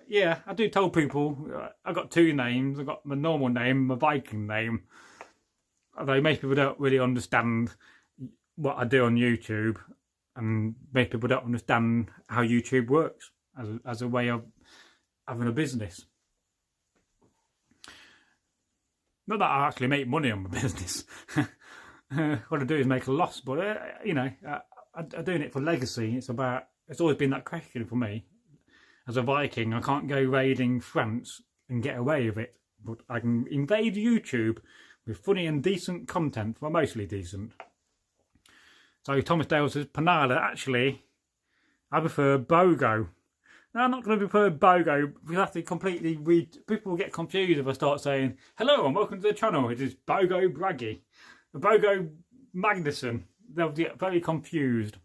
yeah, I do tell people I've got two names. I've got my normal name, my Viking name. although most people don't really understand what I do on YouTube, and most people don't understand how YouTube works as a way of having a business. Not that I actually make money on my business. What I do is make a loss, but you know, I'm doing it for legacy. It's always been that question for me. As a Viking, I can't go raiding France and get away with it, but I can invade YouTube with funny and decent content, well, mostly decent. So Thomas Dale says, Panada, actually, I prefer Bogo. No, I'm not going to prefer Bogo. We have to completely read. People will get confused if I start saying, hello and welcome to the channel. It is Bogo Bragi. Bragi Magnarsson. They'll get very confused.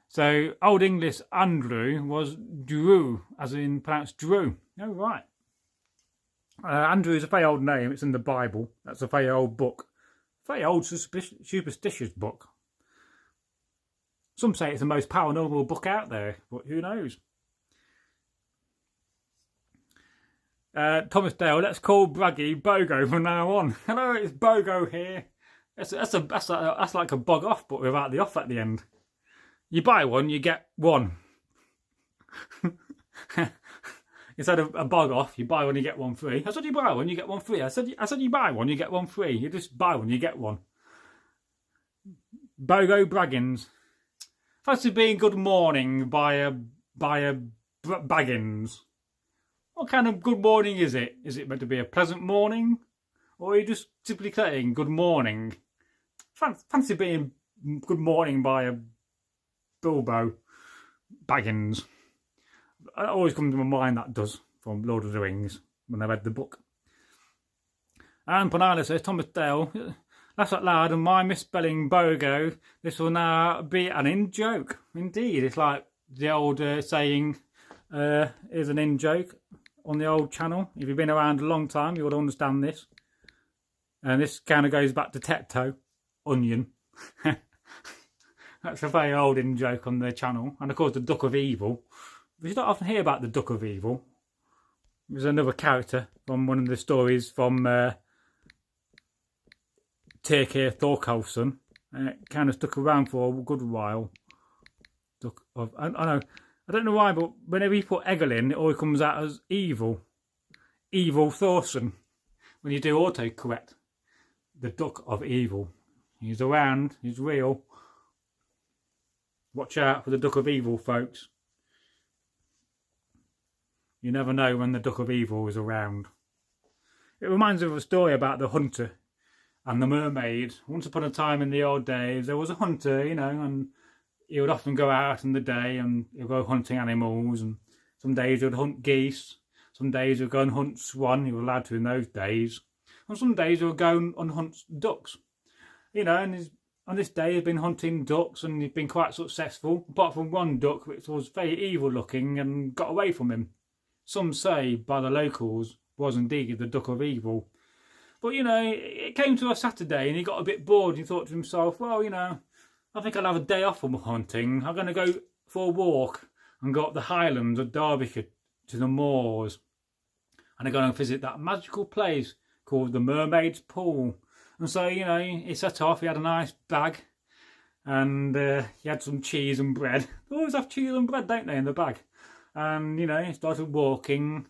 So, Old English Andrew was Drew, as in pronounced Drew. Oh, right. Andrew is a very old name. It's in the Bible. That's a very old book. Very old superstitious book. Some say it's the most paranormal book out there, but who knows? Thomas Dale, let's call Bragi Bogo from now on. Hello, it's Bogo here. That's like a bog off, but without the off at the end. You buy one, you get one. Instead of a bog off, you buy one, you get one free. I said you buy one, you get one free. I said you buy one, you get one free. You just buy one, you get one. Bogo Braggins. Fancy being good morning by a Baggins. What kind of good morning is it? Is it meant to be a pleasant morning? Or are you just simply saying good morning? Fancy being good morning by a Bilbo Baggins. It always comes to my mind, that does, from Lord of the Rings, when I read the book. And Panada says, Thomas Dale, laugh out loud and my misspelling Bogo. This will now be an in-joke. Indeed, it's like the old saying, is an in-joke on the old channel. If you've been around a long time, you would understand this. And this kind of goes back to Tecto, onion. That's a very old in-joke on the channel. And of course, the Duck of Evil. You don't often hear about the Duck of Evil. There's another character from one of the stories from Egil Thorsson. And it kind of stuck around for a good while. I don't know why, but whenever you put Egil in, it always comes out as evil. Egil Thorsson. When you do autocorrect. The Duck of Evil. He's around. He's real. Watch out for the Duck of Evil, folks. You never know when the Duck of Evil is around. It reminds me of a story about the hunter and the mermaid. Once upon a time in the old days, there was a hunter, you know, and he would often go out in the day and he'd go hunting animals. And some days he would hunt geese. Some days he would go and hunt swan. He was allowed to in those days. And some days he would go and hunt ducks. You know, and on this day he's been hunting ducks and he's been quite successful. Apart from one duck which was very evil looking and got away from him. Some say, by the locals, was indeed the Duck of Evil. But, you know, it came to a Saturday and he got a bit bored. He thought to himself, well, you know, I think I'll have a day off from hunting. I'm going to go for a walk and go up the Highlands of Derbyshire to the moors. And I'm going to visit that magical place called the Mermaid's Pool. And so, you know, he set off. He had a nice bag and he had some cheese and bread. They always have cheese and bread, don't they, in the bag? And, you know, he started walking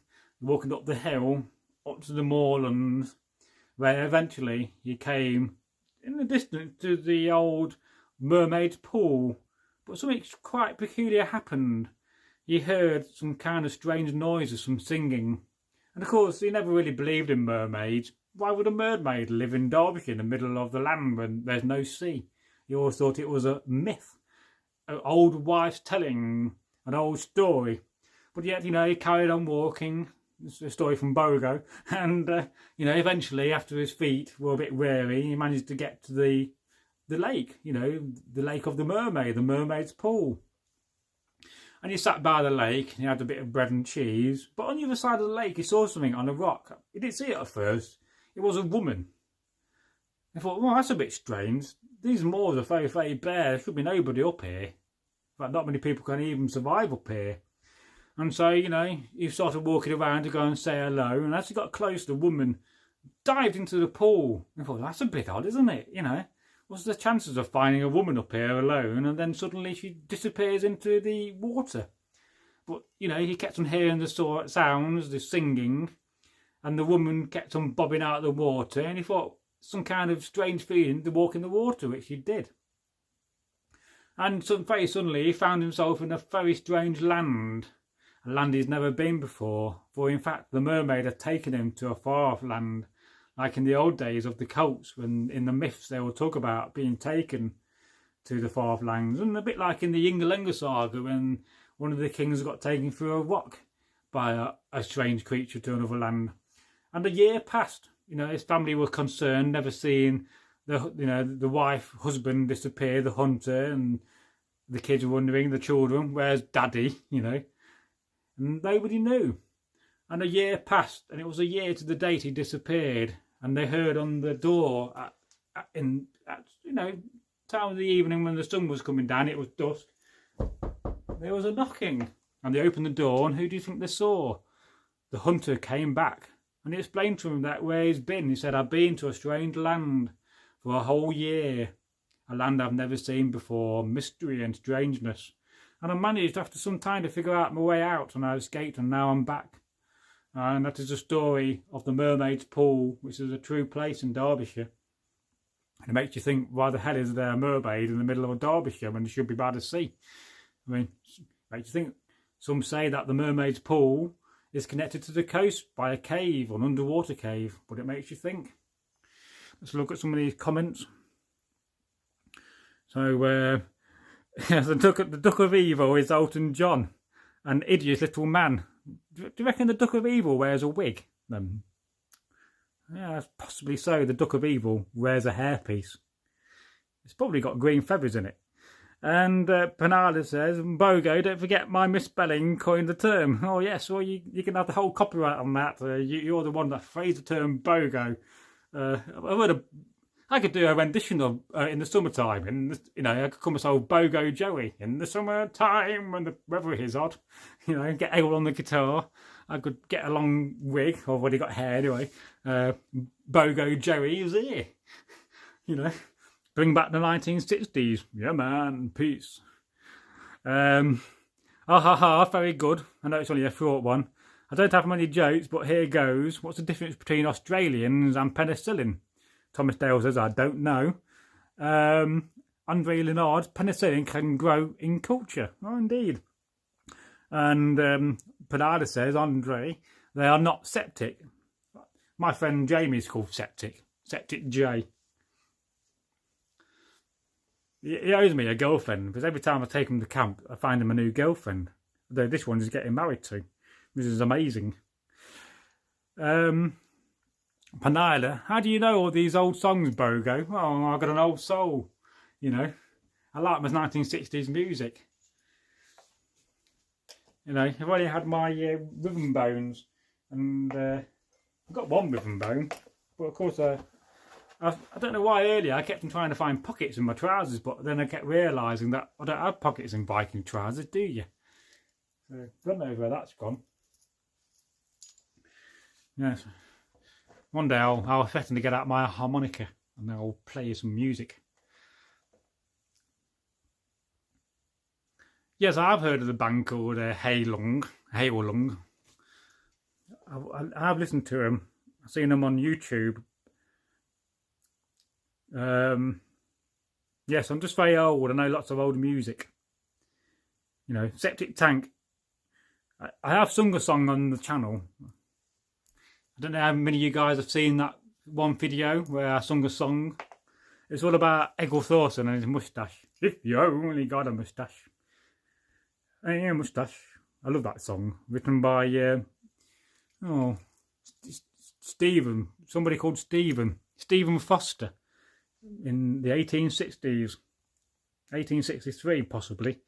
up the hill, up to the moorland, where eventually he came in the distance to the old Mermaid's Pool. But something quite peculiar happened. He heard some kind of strange noises, some singing. And of course, he never really believed in mermaids. Why would a mermaid live in Derbyshire in the middle of the land when there's no sea? He always thought it was a myth. An old wife's telling an old story. But yet, you know, he carried on walking. It's a story from Bogo. And, you know, eventually, after his feet were a bit weary, he managed to get to the lake, you know, the lake of the mermaid, the Mermaid's Pool. And he sat by the lake, and he had a bit of bread and cheese. But on the other side of the lake, he saw something on a rock. He didn't see it at first. It was a woman. He thought, well, that's a bit strange. These moors are very, very bare. There should be nobody up here. In fact, not many people can even survive up here. And so, you know, he started walking around to go and say hello. And as he got close, the woman dived into the pool. I thought, that's a bit odd, isn't it? You know, what's the chances of finding a woman up here alone and then suddenly she disappears into the water? But, you know, he kept on hearing the sounds, the singing, and the woman kept on bobbing out of the water, and he thought some kind of strange feeling to walk in the water, which he did. And very suddenly he found himself in a very strange land, a land he's never been before, for in fact the mermaid had taken him to a far off land, like in the old days of the Celts, when in the myths they will talk about being taken to the far off lands, and a bit like in the Ynglinga saga when one of the kings got taken through a rock by a strange creature to another land. And a year passed. You know, his family were concerned, never seeing the wife, husband disappear, the hunter, and the kids were wondering, the children, where's daddy, you know? And nobody knew. And a year passed, and it was a year to the date he disappeared. And they heard on the door at time of the evening when the sun was coming down, it was dusk. There was a knocking, and they opened the door, and who do you think they saw? The hunter came back, and he explained to him that where he's been. He said, I've been to a strange land for a whole year, a land I've never seen before, mystery and strangeness. And I managed after some time to figure out my way out, and I escaped, and now I'm back. And that is the story of the Mermaid's Pool, which is a true place in Derbyshire. And it makes you think, why the hell is there a mermaid in the middle of Derbyshire when it should be by the sea? I mean, it makes you think. Some say that the Mermaid's Pool is connected to the coast by a cave, an underwater cave, but it makes you think. Let's look at some of these comments. So, the Duck of Evil is Elton John, an idiot little man. Do you reckon the Duck of Evil wears a wig? Yeah, possibly so. The Duck of Evil wears a hairpiece. It's probably got green feathers in it. And Panada says, Bogo, don't forget my misspelling coined the term. Oh yes, well you can have the whole copyright on that. You're the one that phrased the term Bogo. I could do a rendition of in the summertime. I could call myself Bogo Joey. In the summertime when the weather is odd, get Egil on the guitar. I could get a long wig, or already got hair anyway. Bogo Joey is here. Bring back the 1960s. Yeah, man. Peace. Very good. I know it's only a short one. I don't have many jokes, but here goes. What's the difference between Australians and penicillin? Thomas Dale says, I don't know. Andre Leonard, penicillin can grow in culture. Oh, indeed. And Panada says, Andre, they are not septic. My friend Jamie's called Septic. Septic J. He owes me a girlfriend, because every time I take him to camp, I find him a new girlfriend. Although this one is getting married to. This is amazing. Panila, how do you know all these old songs, Bogo? Oh, I've got an old soul, I like my 1960s music. I've only had my rhythm bones, and I've got one rhythm bone, but of course I don't know why earlier I kept on trying to find pockets in my trousers, but then I kept realising that I don't have pockets in Viking trousers, do you? So I don't know where that's gone. Yes. One day I'll threaten to get out my harmonica and I'll play you some music. Yes, I've heard of the band called Hailung. I've listened to them. I've seen them on YouTube. Yes, I'm just very old. I know lots of old music. Septic Tank. I have sung a song on the channel. I don't know how many of you guys have seen that one video where I sung a song. It's all about Egil Thorsson and his moustache. If you only got a moustache. A moustache. I love that song. Written by Stephen. Somebody called Stephen Foster. In the 1860s, 1863 possibly.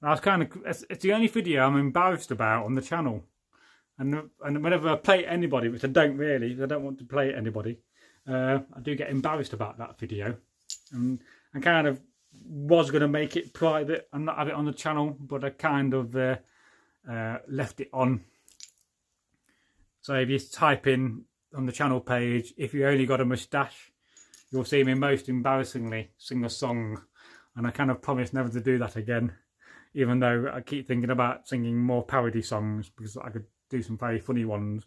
It's the only video I'm embarrassed about on the channel, and whenever I play it anybody, which I don't really, I don't want to play it anybody, I do get embarrassed about that video, and I kind of was going to make it private and not have it on the channel, but I kind of left it on. So if you type in on the channel page, if you only got a moustache, you'll see me most embarrassingly sing a song, and I kind of promise never to do that again, even though I keep thinking about singing more parody songs because I could do some very funny ones.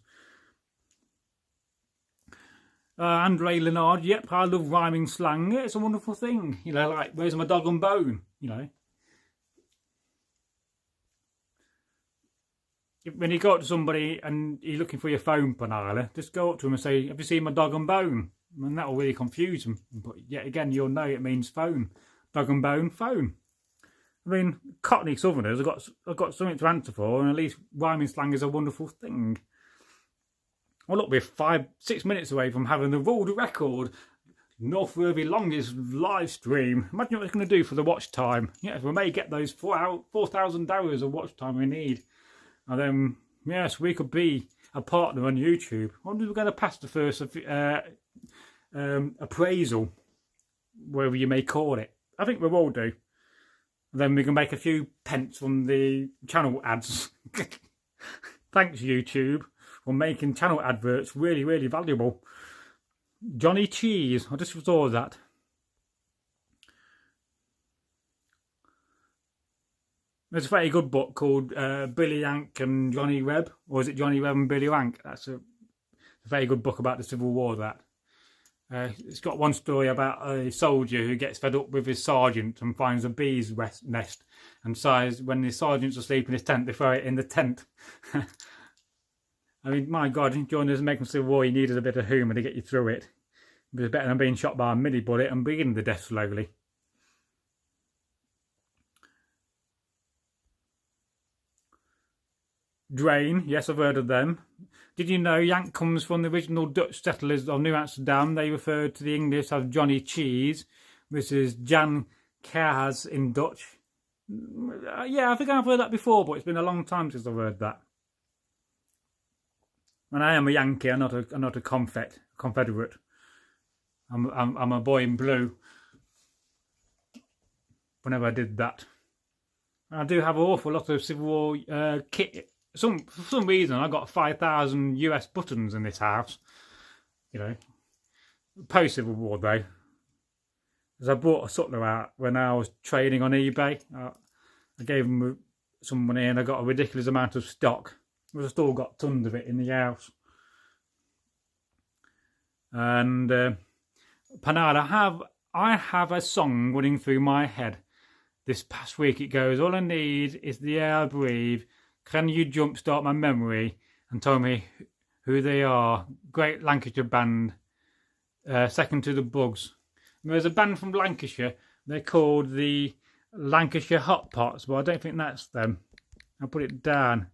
Andre Leonard, yep, I love rhyming slang. It's a wonderful thing, you know, like where's my dog and bone, you know. When you go up to somebody and you're looking for your phone, Panala, just go up to them and say, have you seen my dog and bone? And that'll really confuse them. But yet again, you'll know it means phone. Dog and bone, phone. I mean, Cockney Southerners have got something to answer for, and at least rhyming slang is a wonderful thing. Well, look, we're 6 minutes away from having the world record Northworthy longest live stream. Imagine what it's going to do for the watch time. Yes, we may get those 4,000 hours of watch time we need. And then, yes, we could be a partner on YouTube. I wonder if we're going to pass the first appraisal, whatever you may call it. I think we will do. Then we can make a few pence from the channel ads. Thanks, YouTube, for making channel adverts really, really valuable. Johnny Cheese, I just saw that. There's a very good book called Billy Yank and Johnny Reb, or is it Johnny Reb and Billy Yank? That's a very good book about the Civil War, that. It's got one story about a soldier who gets fed up with his sergeant and finds a bee's nest and decides when the sergeant's asleep in his tent, they throw it in the tent. I mean, my God, during the American Civil War, you needed a bit of humour to get you through it. It was better than being shot by a mini bullet and bleeding to death slowly. Drain, yes, I've heard of them. Did you know Yank comes from the original Dutch settlers of New Amsterdam? They referred to the English as Johnny Cheese, which is Jan Kaas in Dutch. Yeah, I think I've heard that before, but it's been a long time since I've heard that. And I am a Yankee, I'm not a Confederate. I'm a boy in blue. Whenever I did that, I do have an awful lot of Civil War kit. For some reason, I got 5,000 US buttons in this house. You know, post Civil War though, as I bought a sutler out when I was trading on eBay. I gave them some money and I got a ridiculous amount of stock. I've still got tons of it in the house. And Panada, I have a song running through my head. This past week it goes, all I need is the air I breathe. Can you jumpstart my memory and tell me who they are? Great Lancashire band, second to the Bugs. And there's a band from Lancashire. They're called the Lancashire Hot Pots, but I don't think that's them. I'll put it down.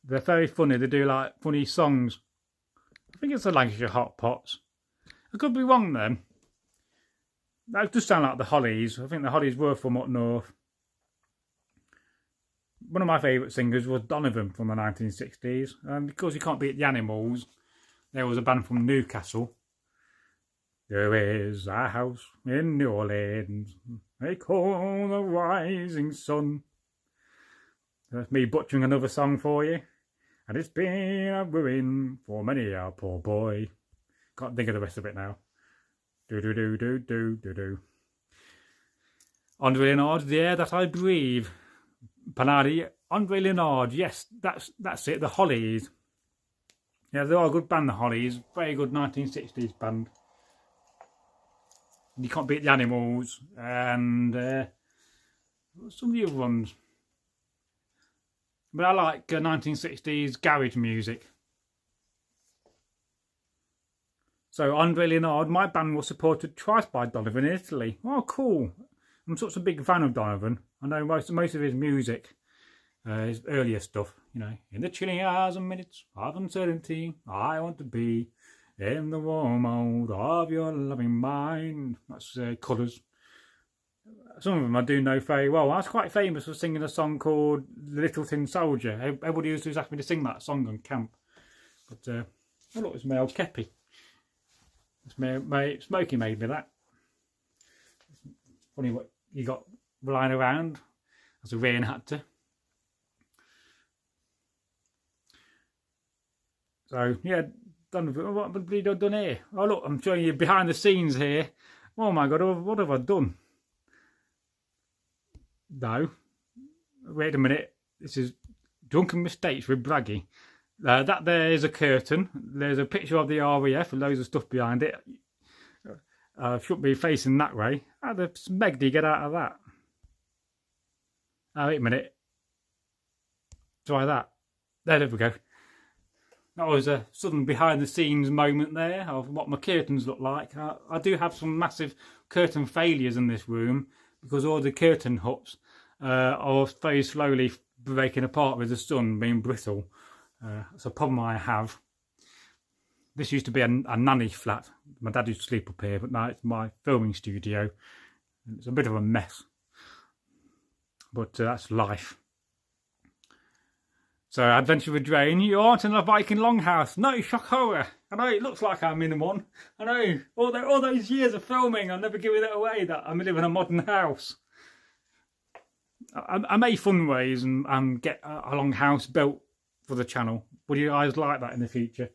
They're very funny. They do like funny songs. I think it's the Lancashire Hot Pots. I could be wrong then. That does sound like the Hollies. I think the Hollies were from up north. One of my favourite singers was Donovan from the 1960s. And because you can't beat the Animals, there was a band from Newcastle. There is a house in New Orleans they call the Rising Sun. That's me butchering another song for you. And it's been a ruin for many a poor boy. Can't think of the rest of it now. Do-do-do-do-do-do-do. Andre Leonard, the air that I breathe. Panadi, Andre Leonard, yes, that's it, the Hollies. Yeah, they are a good band, the Hollies. Very good 1960s band. You can't beat the Animals. And some of the other ones. But I like 1960s garage music. So Andre Leonard, my band was supported twice by Donovan in Italy. Oh, cool. I'm such a big fan of Donovan. I know most of his music, his earlier stuff, you know. In the chilling hours and minutes of uncertainty, I want to be in the warm mold of your loving mind. That's Colours. Some of them I do know very well. I was quite famous for singing a song called The Little Tin Soldier. Everybody used to ask me to sing that song on camp. But, oh look, it's my old kepi. Smokey made me that. Funny what you got lying around as a re-enactor. So yeah, what have we done here? Oh look, I'm showing you behind the scenes here. Oh my god, what have I done? No, wait a minute. This is Drunken Mistakes with Bragi. That there is a curtain. There's a picture of the RAF and loads of stuff behind it. Shouldn't be facing that way. How the smeg do you get out of that? Oh, wait a minute. Try that. There we go. That was a sudden behind the scenes moment there of what my curtains look like. I do have some massive curtain failures in this room because all the curtain huts are very slowly breaking apart with the sun being brittle. It's a problem I have. This used to be a nanny flat. My dad used to sleep up here, but now it's my filming studio. It's a bit of a mess. But that's life. So, Adventure with Rean, you aren't in a Viking longhouse. No, shock horror. I know, it looks like I'm in one. I know, all those years of filming, I'm never giving it away that I'm living in a modern house. I may fundraise and get a long house built for the channel. Would you guys like that in the future?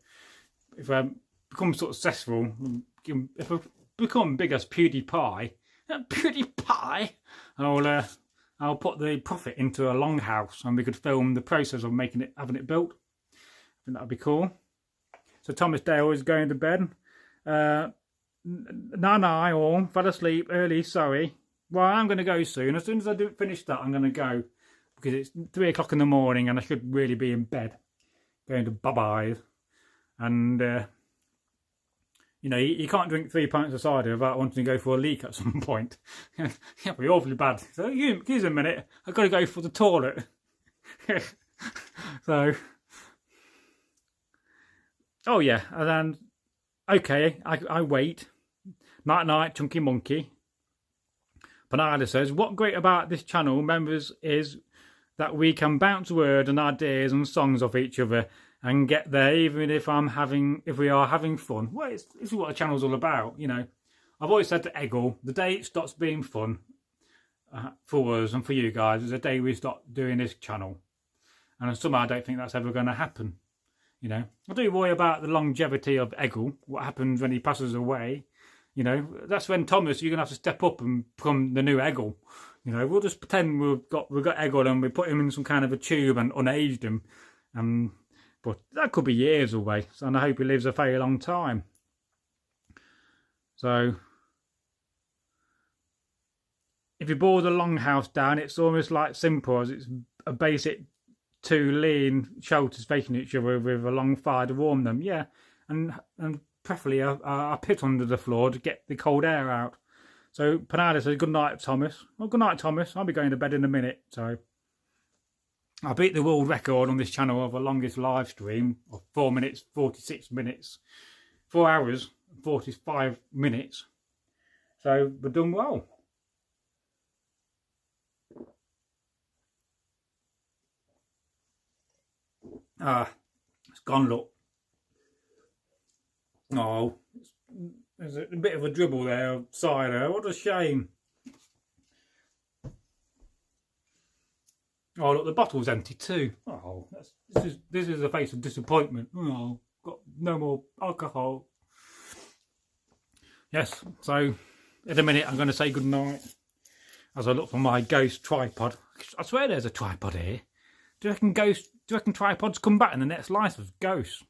If I become successful, if I become big as PewDiePie, I'll put the profit into a longhouse and we could film the process of having it built. I think that'd be cool. So Thomas Dale is going to bed. I all fell asleep early, sorry. Well, I'm going to go soon. As soon as I do finish that, I'm going to go. Because it's 3 o'clock in the morning and I should really be in bed. Going to bye-bye. And, you know, you can't drink 3 pints of cider without wanting to go for a leak at some point. It'll be awfully bad. So, give us a minute. I've got to go for the toilet. So, oh yeah. And then, okay, I wait. Night, Chunky Monkey. Panada says, what great about this channel, members, is that we can bounce words and ideas and songs off each other and get there even if we are having fun. Well, this is what the channel's all about, you know. I've always said to Egil, the day it stops being fun for us and for you guys is the day we stop doing this channel. And somehow I don't think that's ever going to happen, you know. I do worry about the longevity of Egil, what happens when he passes away. You know, that's when Thomas, you're going to have to step up and become the new Egil. You know, we'll just pretend we've got Egil and we put him in some kind of a tube and unaged him. But that could be years away. So, and I hope he lives a very long time. So, if you boil the longhouse down, it's almost like simple as it's a basic 2 lean shelters facing each other with a long fire to warm them. Yeah, and preferably a pit under the floor to get the cold air out. So Panada says, good night, Thomas. Well, good night, Thomas. I'll be going to bed in a minute. So I beat the world record on this channel of the longest live stream of 4 minutes, 46 minutes. 4 hours, 45 minutes. So we've done well. It's gone, look. Oh, there's a bit of a dribble there of cider. What a shame. Oh, look, the bottle's empty too. Oh, this is a face of disappointment. Oh, got no more alcohol. Yes, so in a minute I'm going to say good night as I look for my ghost tripod. I swear there's a tripod here. Do you reckon tripods come back in the next life of ghosts?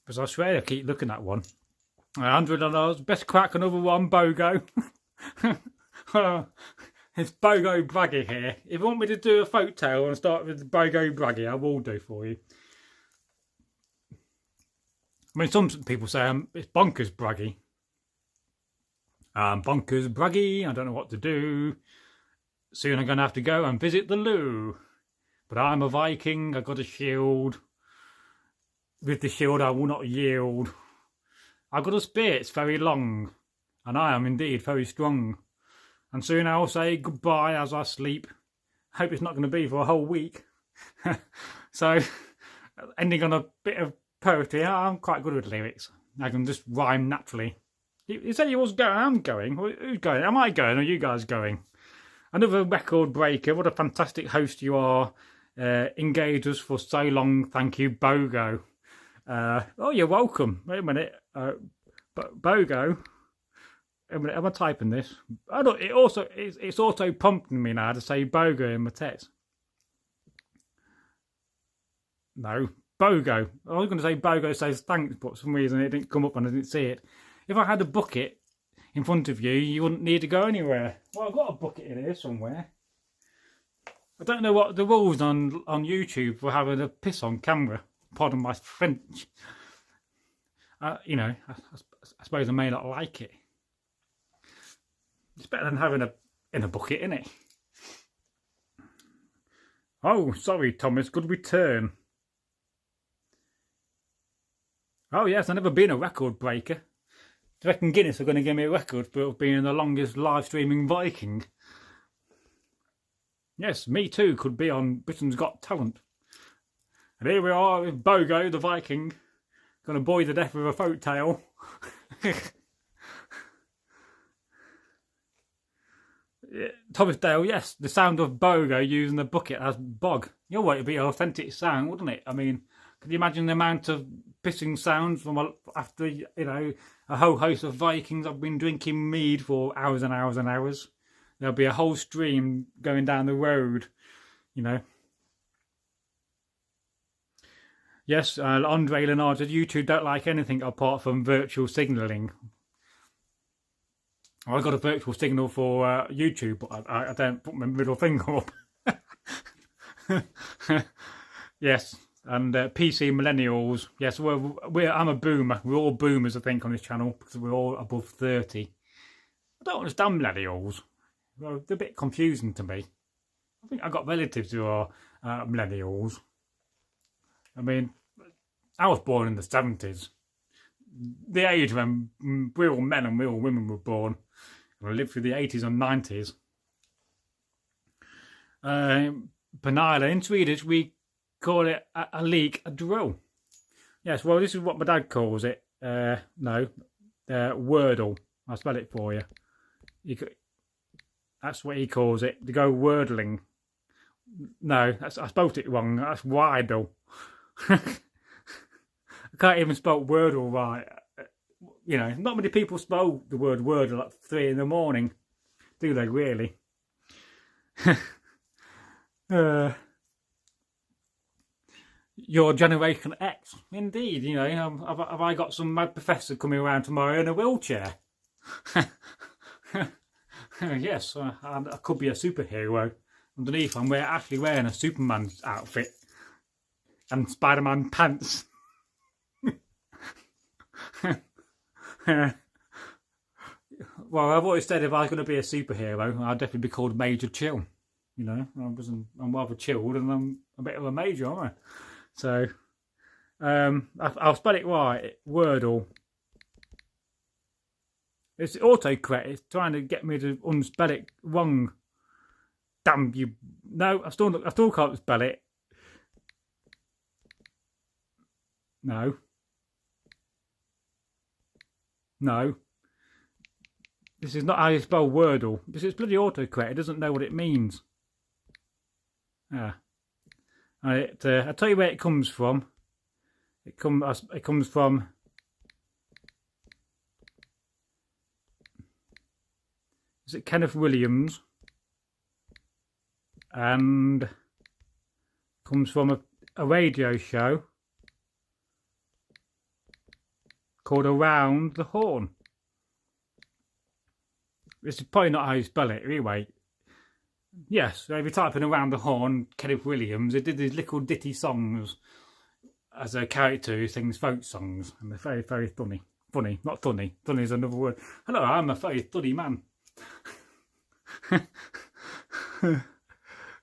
Because I swear I keep looking at one. $100, best crack another one, Bogo. It's Bogo Bragi here. If you want me to do a folk tale and start with Bogo Bragi, I will do for you. I mean, some people say it's bonkers Bragi. Bonkers Bragi, I don't know what to do. Soon I'm going to have to go and visit the loo. But I'm a Viking, I've got a shield. With the shield I will not yield. I've got a spear, it's very long. And I am indeed very strong. And soon I'll say goodbye as I sleep. Hope it's not going to be for a whole week. So, ending on a bit of poetry. I'm quite good with lyrics. I can just rhyme naturally. You said you was going, I'm going. Who's going? Am I going or are you guys going? Another record breaker. What a fantastic host you are. Engaged us for so long. Thank you, Bogo. Oh, you're welcome. Wait a minute. Bogo. Wait a minute, am I typing this? Oh, no, it's also prompting me now to say Bogo in my text. No, Bogo. I was going to say Bogo says thanks, but for some reason it didn't come up and I didn't see it. If I had a bucket in front of you, you wouldn't need to go anywhere. Well, I've got a bucket in here somewhere. I don't know what the rules on YouTube for having a piss on camera. Pardon my French. You know, I suppose I may not like it. It's better than having in a bucket, isn't it? Oh, sorry, Thomas. Good return. Oh, yes, I've never been a record breaker. I reckon Guinness are going to give me a record for being the longest live streaming Viking. Yes, me too could be on Britain's Got Talent. And here we are with Bogo the Viking, going to bore you to death with a folk tale. Thomas Dale, yes, the sound of Bogo using the bucket as bog. You know what, it'd be an authentic sound, wouldn't it? I mean, could you imagine the amount of pissing sounds from after, you know, a whole host of Vikings have been drinking mead for hours and hours and hours? There'll be a whole stream going down the road, you know. Yes, Andre Leonard said YouTube don't like anything apart from virtual signalling. Well, I got a virtual signal for YouTube, but I don't put my middle finger up. Yes, and PC millennials. Yes, I'm a boomer. We're all boomers, I think, on this channel because we're all above 30. I don't understand millennials. Well, they're a bit confusing to me. I think I've got relatives who are millennials. I mean, I was born in the 70s. The age when real men and real women were born. And I lived through the 80s and 90s. Pernilla, in Swedish, we call it a leak, a drill. Yes, well, this is what my dad calls it. No, Wordle. I'll spell it for you. That's what he calls it. To go wordling. No, I spelled it wrong. That's Widle. I can't even spell Wordle right. You know, not many people spell the word Wordle at 3 in the morning. Do they really? Your Generation X. Indeed, you know, have I got some mad professor coming around tomorrow in a wheelchair? Yes, I could be a superhero. Underneath, I'm actually wearing a Superman outfit and Spider-Man pants. Well, I've always said if I was going to be a superhero, I'd definitely be called Major Chill. You know, I'm rather chilled and I'm a bit of a major, aren't I? So, I'll spell it right. Wordle. It's autocorrect. It's trying to get me to unspell it wrong. Damn you! No, I still can't spell it. No. No. This is not how you spell Wordle. This is bloody autocorrect. It doesn't know what it means. Ah. I'll tell you where it comes from. It comes from. Is it Kenneth Williams? And comes from a radio show called Around the Horn. This is probably not how you spell it, anyway. Yes, so if you type in Around the Horn, Kenneth Williams, he did these little ditty songs as a character who sings folk songs, and they're very, very funny. Funny, not funny. Funny is another word. Hello, I'm a very funny man.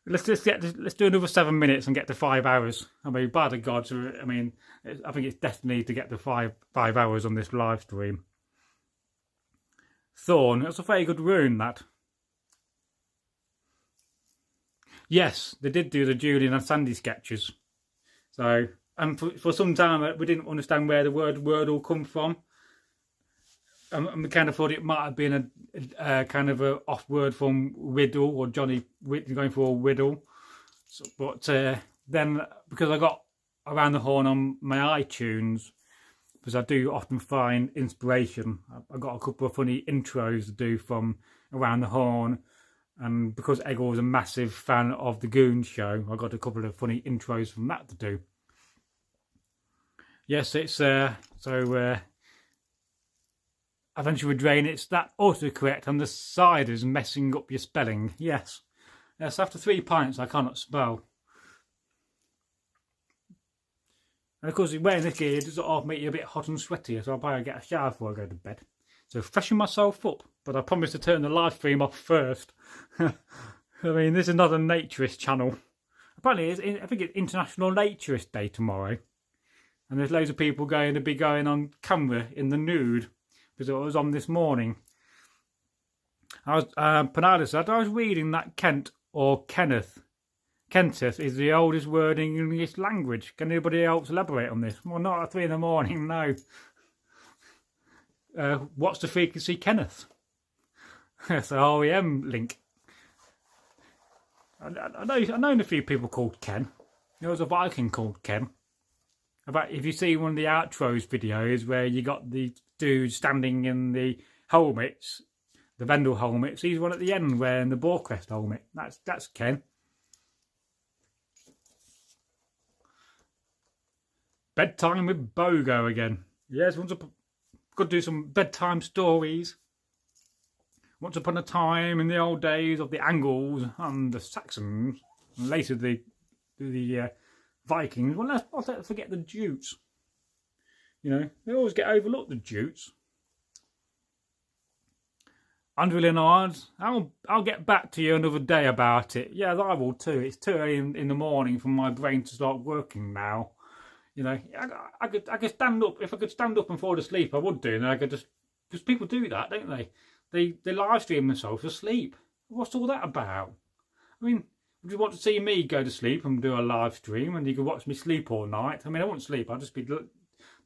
Let's do another 7 minutes and get to 5 hours. I mean, by the gods, I mean, I think it's destiny to get to five hours on this live stream. Thorn, that's a very good rune, that. Yes, they did do the Julian and Sandy sketches. So, and for some time we didn't understand where the word Wordle come from. And we kind of thought it might have been a kind of a off word from Riddle or Johnny going for a Riddle. So, but then, because I got Around the Horn on my iTunes, because I do often find inspiration. I've got a couple of funny intros to do from Around the Horn, and because Egil was a massive fan of the Goon Show, I got a couple of funny intros from that to do. Yes, it's Adventure with Drain, it's that autocorrect on the side is messing up your spelling. Yes, after 3 pints I cannot spell. And of course, wearing this gear does sort of make you a bit hot and sweaty, so I'll probably get a shower before I go to bed. So freshen myself up, but I promise to turn the live stream off first. I mean, this is not a naturist channel. Apparently, I think it's International Naturist Day tomorrow. And there's loads of people going to be going on camera in the nude, because it was on this morning. Panada said, I was reading that Kent or Kenneth is the oldest word in English language. Can anybody else elaborate on this? Well, not at 3 in the morning, no. What's the frequency, Kenneth? It's a REM link. I know a few people called Ken. There was a Viking called Ken. About if you see one of the outros videos where you got the dude standing in the helmets, the Vendel helmets, he's one at the end wearing the Boarcrest helmet. That's Ken. Bedtime with Bogo again. Yes, could do some bedtime stories. Once upon a time in the old days of the Angles and the Saxons, and later the Vikings. Well, let's forget the Jutes. You know, they always get overlooked, the Jutes. Andrew Leonard, I'll get back to you another day about it. Yeah, I will too. It's too early in the morning for my brain to start working now. You know, I could stand up. If I could stand up and fall asleep, I would do. And I could just, because people do that, don't they? They live stream themselves asleep. What's all that about? I mean, would you want to see me go to sleep and do a live stream and you could watch me sleep all night? I mean, I wouldn't sleep. I'd just be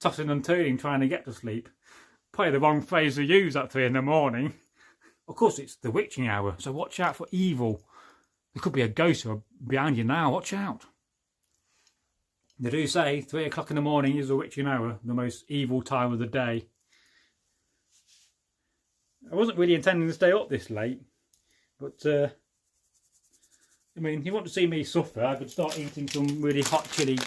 tossing and turning trying to get to sleep. Probably the wrong phrase to use at 3 in the morning. Of course, it's the witching hour, so watch out for evil. There could be a ghost behind you now. Watch out. They do say 3 o'clock in the morning is the witching hour, the most evil time of the day. I wasn't really intending to stay up this late, but I mean, if you want to see me suffer, I could start eating some really hot chili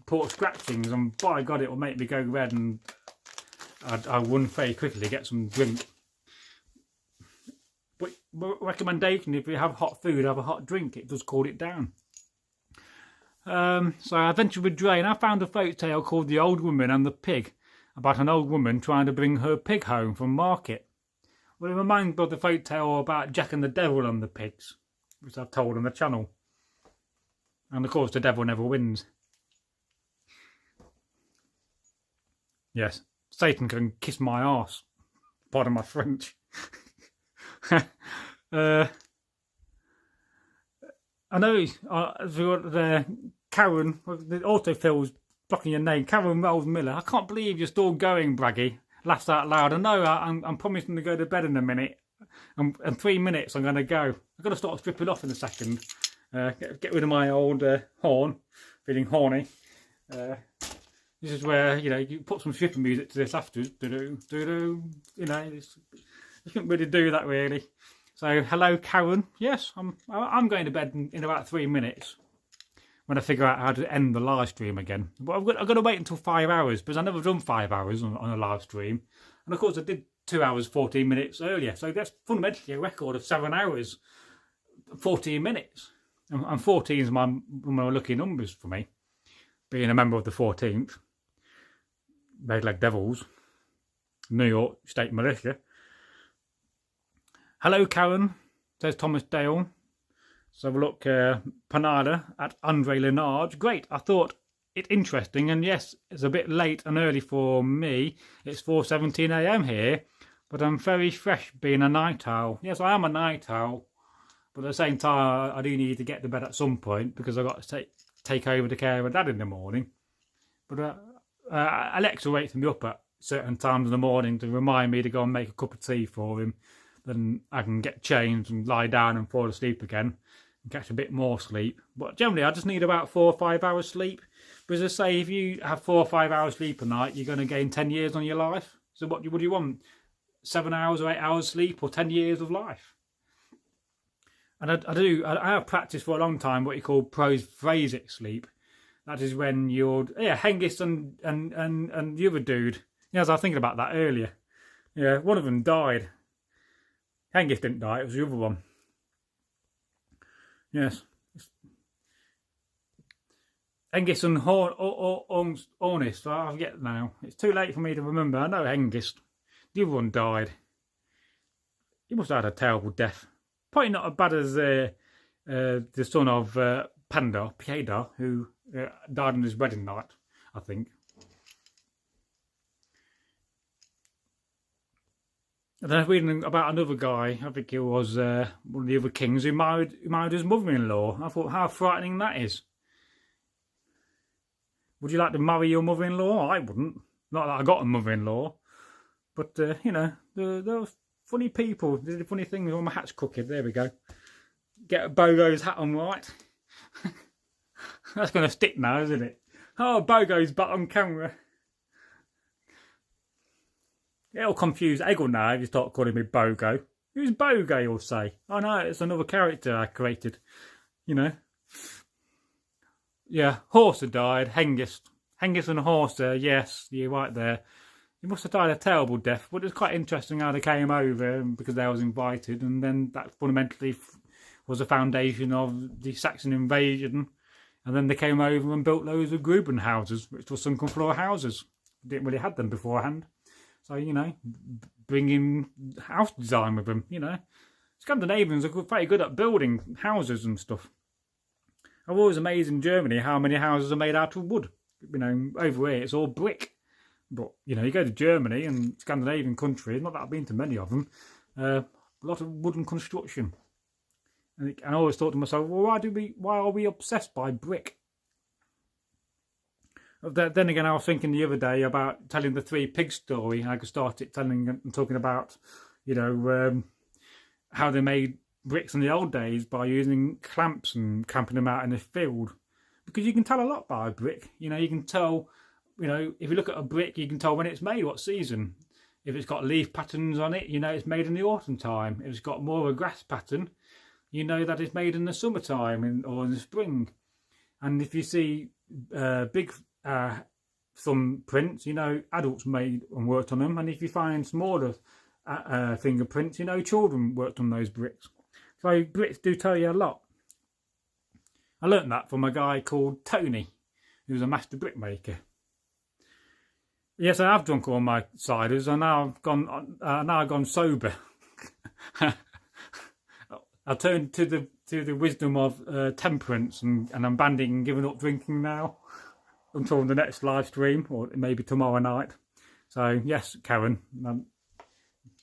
pork scratchings, and by God, it will make me go red, and I'll run very quickly get some drink. But recommendation: if you have hot food, have a hot drink. It does cool it down. So I adventured with Drain. I found a folk tale called The Old Woman and the Pig, about an old woman trying to bring her pig home from market. Well, it reminds me of the folk tale about Jack and the Devil and the pigs, which I've told on the channel. And of course, the devil never wins. Yes, Satan can kiss my arse. Pardon my French. I know Karen, the autofill's blocking your name, Karen Wells Miller. I can't believe you're still going, Bragi. Laughs out loud. I know, I'm promising to go to bed in a minute. In 3 minutes I'm going to go. I've got to start stripping off in a second. Get rid of my old horn. Feeling horny. This is where, you know, you put some stripping music to this afterwards. Do-do, do-do. You know, you shouldn't really do that really. So, hello, Karen. Yes, I'm going to bed in about 3 minutes when I figure out how to end the live stream again. But I've got to wait until 5 hours because I've never done 5 hours on a live stream. And of course, I did 2 hours, 14 minutes earlier. So that's fundamentally a record of 7 hours, 14 minutes. And 14 is my lucky numbers for me, being a member of the 14th. Red Leg Devils, New York State Militia. Hello, Karen, says Thomas Dale. So have a look, Panada at Andre Lenard. Great, I thought it interesting, and yes, it's a bit late and early for me. It's 4:17 AM here, but I'm very fresh being a night owl. Yes, I am a night owl, but at the same time, I do need to get to bed at some point because I've got to take over the care of Dad in the morning. But Alexa wakes me up at certain times in the morning to remind me to go and make a cup of tea for him. Then I can get changed and lie down and fall asleep again. and catch a bit more sleep. But generally, I just need about 4 or 5 hours sleep. But as I say, if you have 4 or 5 hours sleep a night, you're going to gain 10 years on your life. So what do you want? 7 hours or 8 hours sleep, or 10 years of life? And I have practiced for a long time what you call prophasic sleep. That is when you're, Hengist and the other dude. As I was thinking about that earlier. Yeah, one of them died. Hengist didn't die, it was the other one. Yes. Hengist and Hornist, I forget now. It's too late for me to remember. I know Hengist. The other one died. He must have had a terrible death. Probably not as bad as the son of Piedar, who died on his wedding night, I think. And then I was reading about another guy, I think he was one of the other kings, who married his mother-in-law. I thought, how frightening that is. Would you like to marry your mother-in-law? I wouldn't. Not that I got a mother-in-law. But, they're funny people. They did a funny thing with all my hats crooked. There we go. Get Bogo's hat on right. That's going to stick now, isn't it? Oh, Bogo's back on camera. It'll confuse Egil now if you start calling me Bogo. Who's Bogo, you'll say? Oh no, it's another character I created. Yeah, Horsa died. Hengist and Horsa, yes, you're right there. He must have died a terrible death, but it's quite interesting how they came over because they was invited, and then that fundamentally was the foundation of the Saxon invasion. And then they came over and built loads of Gruben houses, which were sunken floor houses. Didn't really have them beforehand. So, bringing house design with them, Scandinavians are very good at building houses and stuff. I'm always amazed in Germany how many houses are made out of wood. Over here it's all brick. But, you go to Germany and Scandinavian countries, not that I've been to many of them, a lot of wooden construction. And I always thought to myself, well, why are we obsessed by brick? Then again, I was thinking the other day about telling the 3 pigs story. I could start it telling and talking about, how they made bricks in the old days by using clamps and clamping them out in the field. Because you can tell a lot by a brick. You can tell, if you look at a brick, you can tell when it's made, what season. If it's got leaf patterns on it, it's made in the autumn time. If it's got more of a grass pattern, you know that it's made in the summertime or in the spring. And if you see big thumbprints, adults made and worked on them. And if you find smaller fingerprints, children worked on those bricks. So bricks do tell you a lot. I learnt that from a guy called Tony, who was a master brickmaker. Yes, I have drunk all my ciders, and now I've gone sober. I turned to the wisdom of temperance, and I'm banning and giving up drinking now until the next live stream, or maybe tomorrow night. So yes, Karen,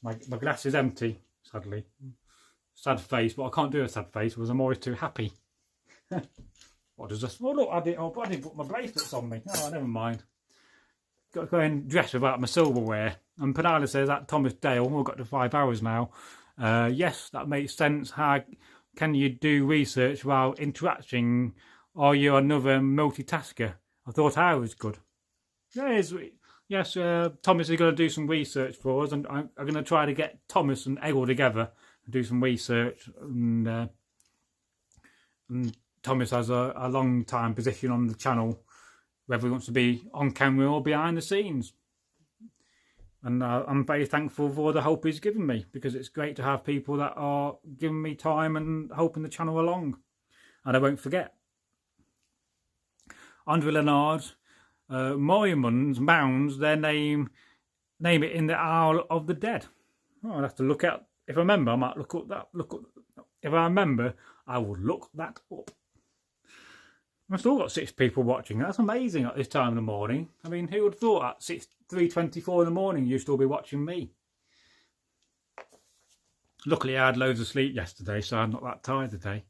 my glass is empty, sadly. Sad face, but I can't do a sad face because I'm always too happy. What does this? Oh look, I didn't put my bracelets on me. Oh, never mind. Got to go and dress without my silverware. And Penala says that Thomas Dale, we've got to 5 hours now. Yes, that makes sense. How can you do research while interacting? Are you another multitasker? I thought I was good. Yes, Thomas is going to do some research for us, and I'm going to try to get Thomas and Egil together and do some research. And Thomas has a long time position on the channel, whether he wants to be on camera or behind the scenes. And I'm very thankful for the help he's given me, because it's great to have people that are giving me time and helping the channel along. And I won't forget. Andre Leonard, Mounds, their name it in the Isle of the Dead. Oh, I'll have to look at, if I remember, I might look up that. If I remember, I will look that up. I've still got 6 people watching. That's amazing at this time in the morning. I mean, who would have thought at 3:24 in the morning you'd still be watching me? Luckily, I had loads of sleep yesterday, so I'm not that tired today.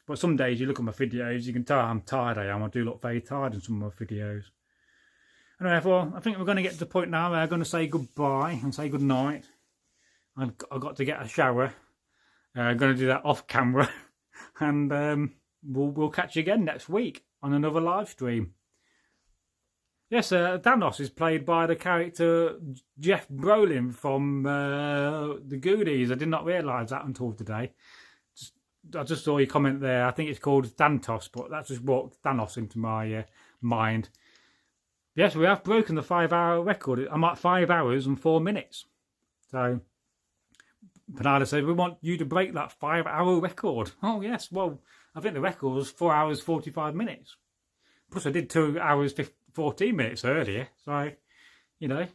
But some days you look at my videos, you can tell how tired I am. I do look very tired in some of my videos. Anyway, I think we're going to get to the point now where I'm going to say goodbye and say good night. I've got to get a shower. I'm going to do that off camera. and we'll catch you again next week on another live stream. Yes, Thanos is played by the character Jeff Brolin from the Goonies. I did not realise that until today. I just saw your comment there. I think it's called Thantos, but that just brought Thanos into my mind. Yes, we have broken the 5-hour record. I'm at 5 hours and 4 minutes. So, Panada said, we want you to break that 5-hour record. Oh, yes. Well, I think the record was 4 hours, 45 minutes. Plus, I did 2 hours, 14 minutes earlier. So, you know,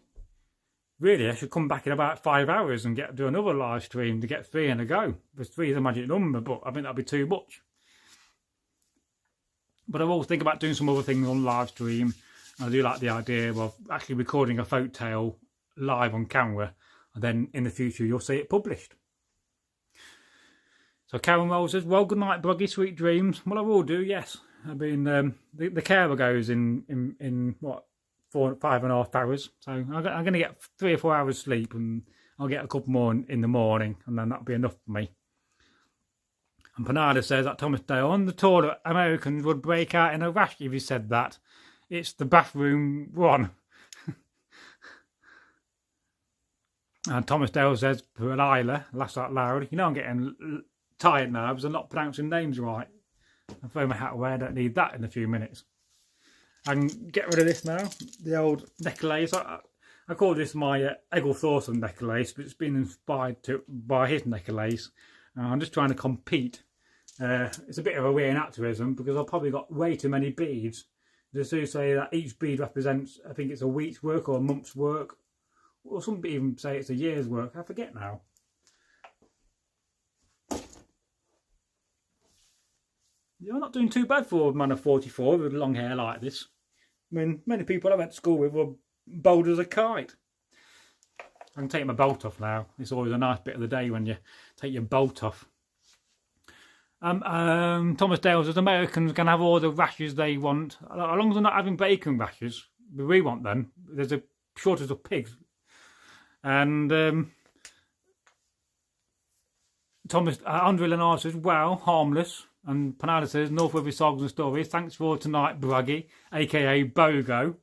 really, I should come back in about 5 hours and do another live stream to get 3 in a go. Because 3 is a magic number, but I think that'd be too much. But I always think about doing some other things on live stream. I do like the idea of actually recording a folk tale live on camera, and then in the future you'll see it published. So Karen Rolls says, well, good night, Bragi, sweet dreams. Well, I will do, yes. I mean, the carer goes in what, 5.5 hours. So I'm going to get 3 or 4 hours sleep, and I'll get a couple more in the morning, and then that'll be enough for me. And Panada says that Thomas Dale, on the toilet, Americans would break out in a rash if he said that. It's the bathroom one. And Thomas Dale says, Lila, laughs out loud. You know I'm getting tired now because I'm not pronouncing names right. I'll throw my hat away, I don't need that in a few minutes. I can get rid of this now, the old necklace. I call this my Egil Thorsson necklace, but it's been inspired by his necklace. I'm just trying to compete. It's a bit of a reenactorism because I've probably got way too many beads. They do say that each bead represents, I think it's a week's work or a month's work. Or some even say it's a year's work. I forget now. Yeah, I'm not doing too bad for a man of 44 with long hair like this. I mean, many people I went to school with were bold as a kite. I can take my belt off now. It's always a nice bit of the day when you take your belt off. Thomas Dale says Americans can have all the rashes they want, as long as they're not having bacon rashes. We want them. There's a shortage of pigs. And Andre Leonard says, wow, harmless. And Panada says, Northworthy Sagas and Stories. Thanks for tonight, Bragi, aka Bogo,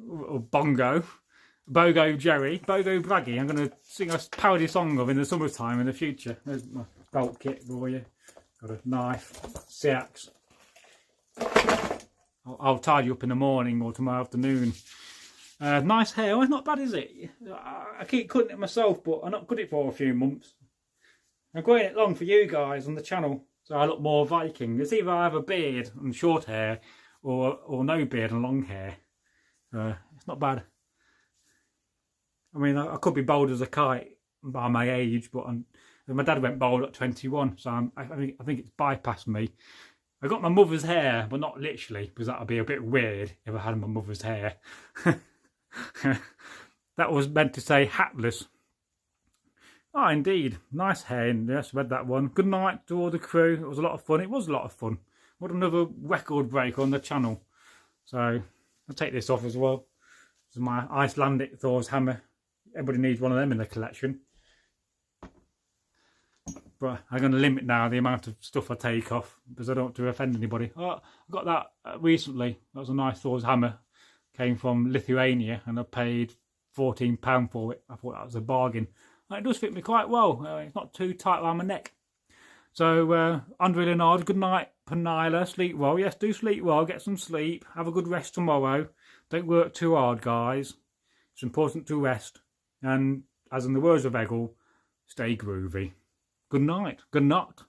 or Bongo. Bogo Jerry, Bogo Bragi. I'm going to sing a parody song of in the summertime in the future. There's my belt kit for you. Got a knife, axe. I'll tidy you up in the morning or tomorrow afternoon. Nice hair, well, not bad, is it? I keep cutting it myself, but I've not cut it for a few months. I'm growing it long for you guys on the channel, so I look more Viking. It's either I have a beard and short hair, or no beard and long hair. It's not bad. I mean, I could be bold as a kite by my age, but my dad went bald at 21, so I think it's bypassed me. I got my mother's hair, but not literally, because that would be a bit weird if I had my mother's hair. That was meant to say hatless. Ah, indeed. Nice hair. Yes, read that one. Good night to all the crew. It was a lot of fun. It was a lot of fun. What another record break on the channel. So, I'll take this off as well. This is my Icelandic Thor's hammer. Everybody needs one of them in their collection. But I'm going to limit now the amount of stuff I take off because I don't want to offend anybody. Oh, I got that recently. That was a nice Thor's hammer. Came from Lithuania and I paid £14 for it. I thought that was a bargain. And it does fit me quite well. It's not too tight around my neck. So, Andre Leonard, good night, Penila. Sleep well. Yes, do sleep well. Get some sleep. Have a good rest tomorrow. Don't work too hard, guys. It's important to rest. And, as in the words of Egil, stay groovy. Good night. Good night.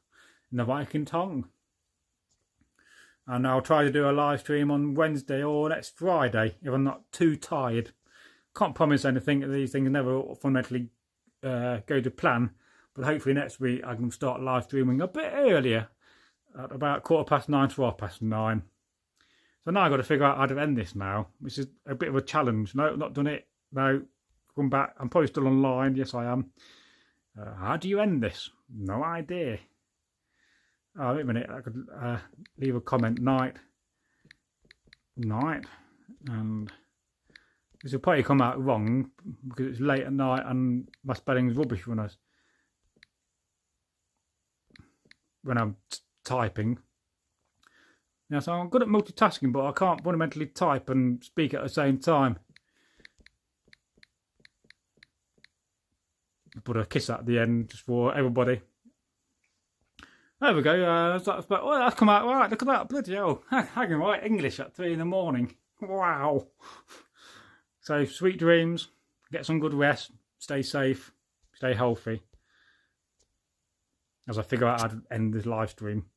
In the Viking tongue. And I'll try to do a live stream on Wednesday or next Friday if I'm not too tired. Can't promise anything. These things never fundamentally go to plan. But hopefully next week I can start live streaming a bit earlier. At about 9:15 to 9:30. So now I've got to figure out how to end this now. Which is a bit of a challenge. No, not done it. No, come back. I'm probably still online. Yes, I am. How do you end this? No idea. Oh, wait a minute. I could leave a comment. Night. And this will probably come out wrong because it's late at night and my spelling's rubbish when I'm typing. Now, so I'm good at multitasking, but I can't fundamentally type and speak at the same time. Put a kiss at the end just for everybody. There we go. That's come out right. Look at that. Bloody hell. I can write English at 3 in the morning. Wow. So, sweet dreams. Get some good rest. Stay safe. Stay healthy. As I figure out how to end this live stream.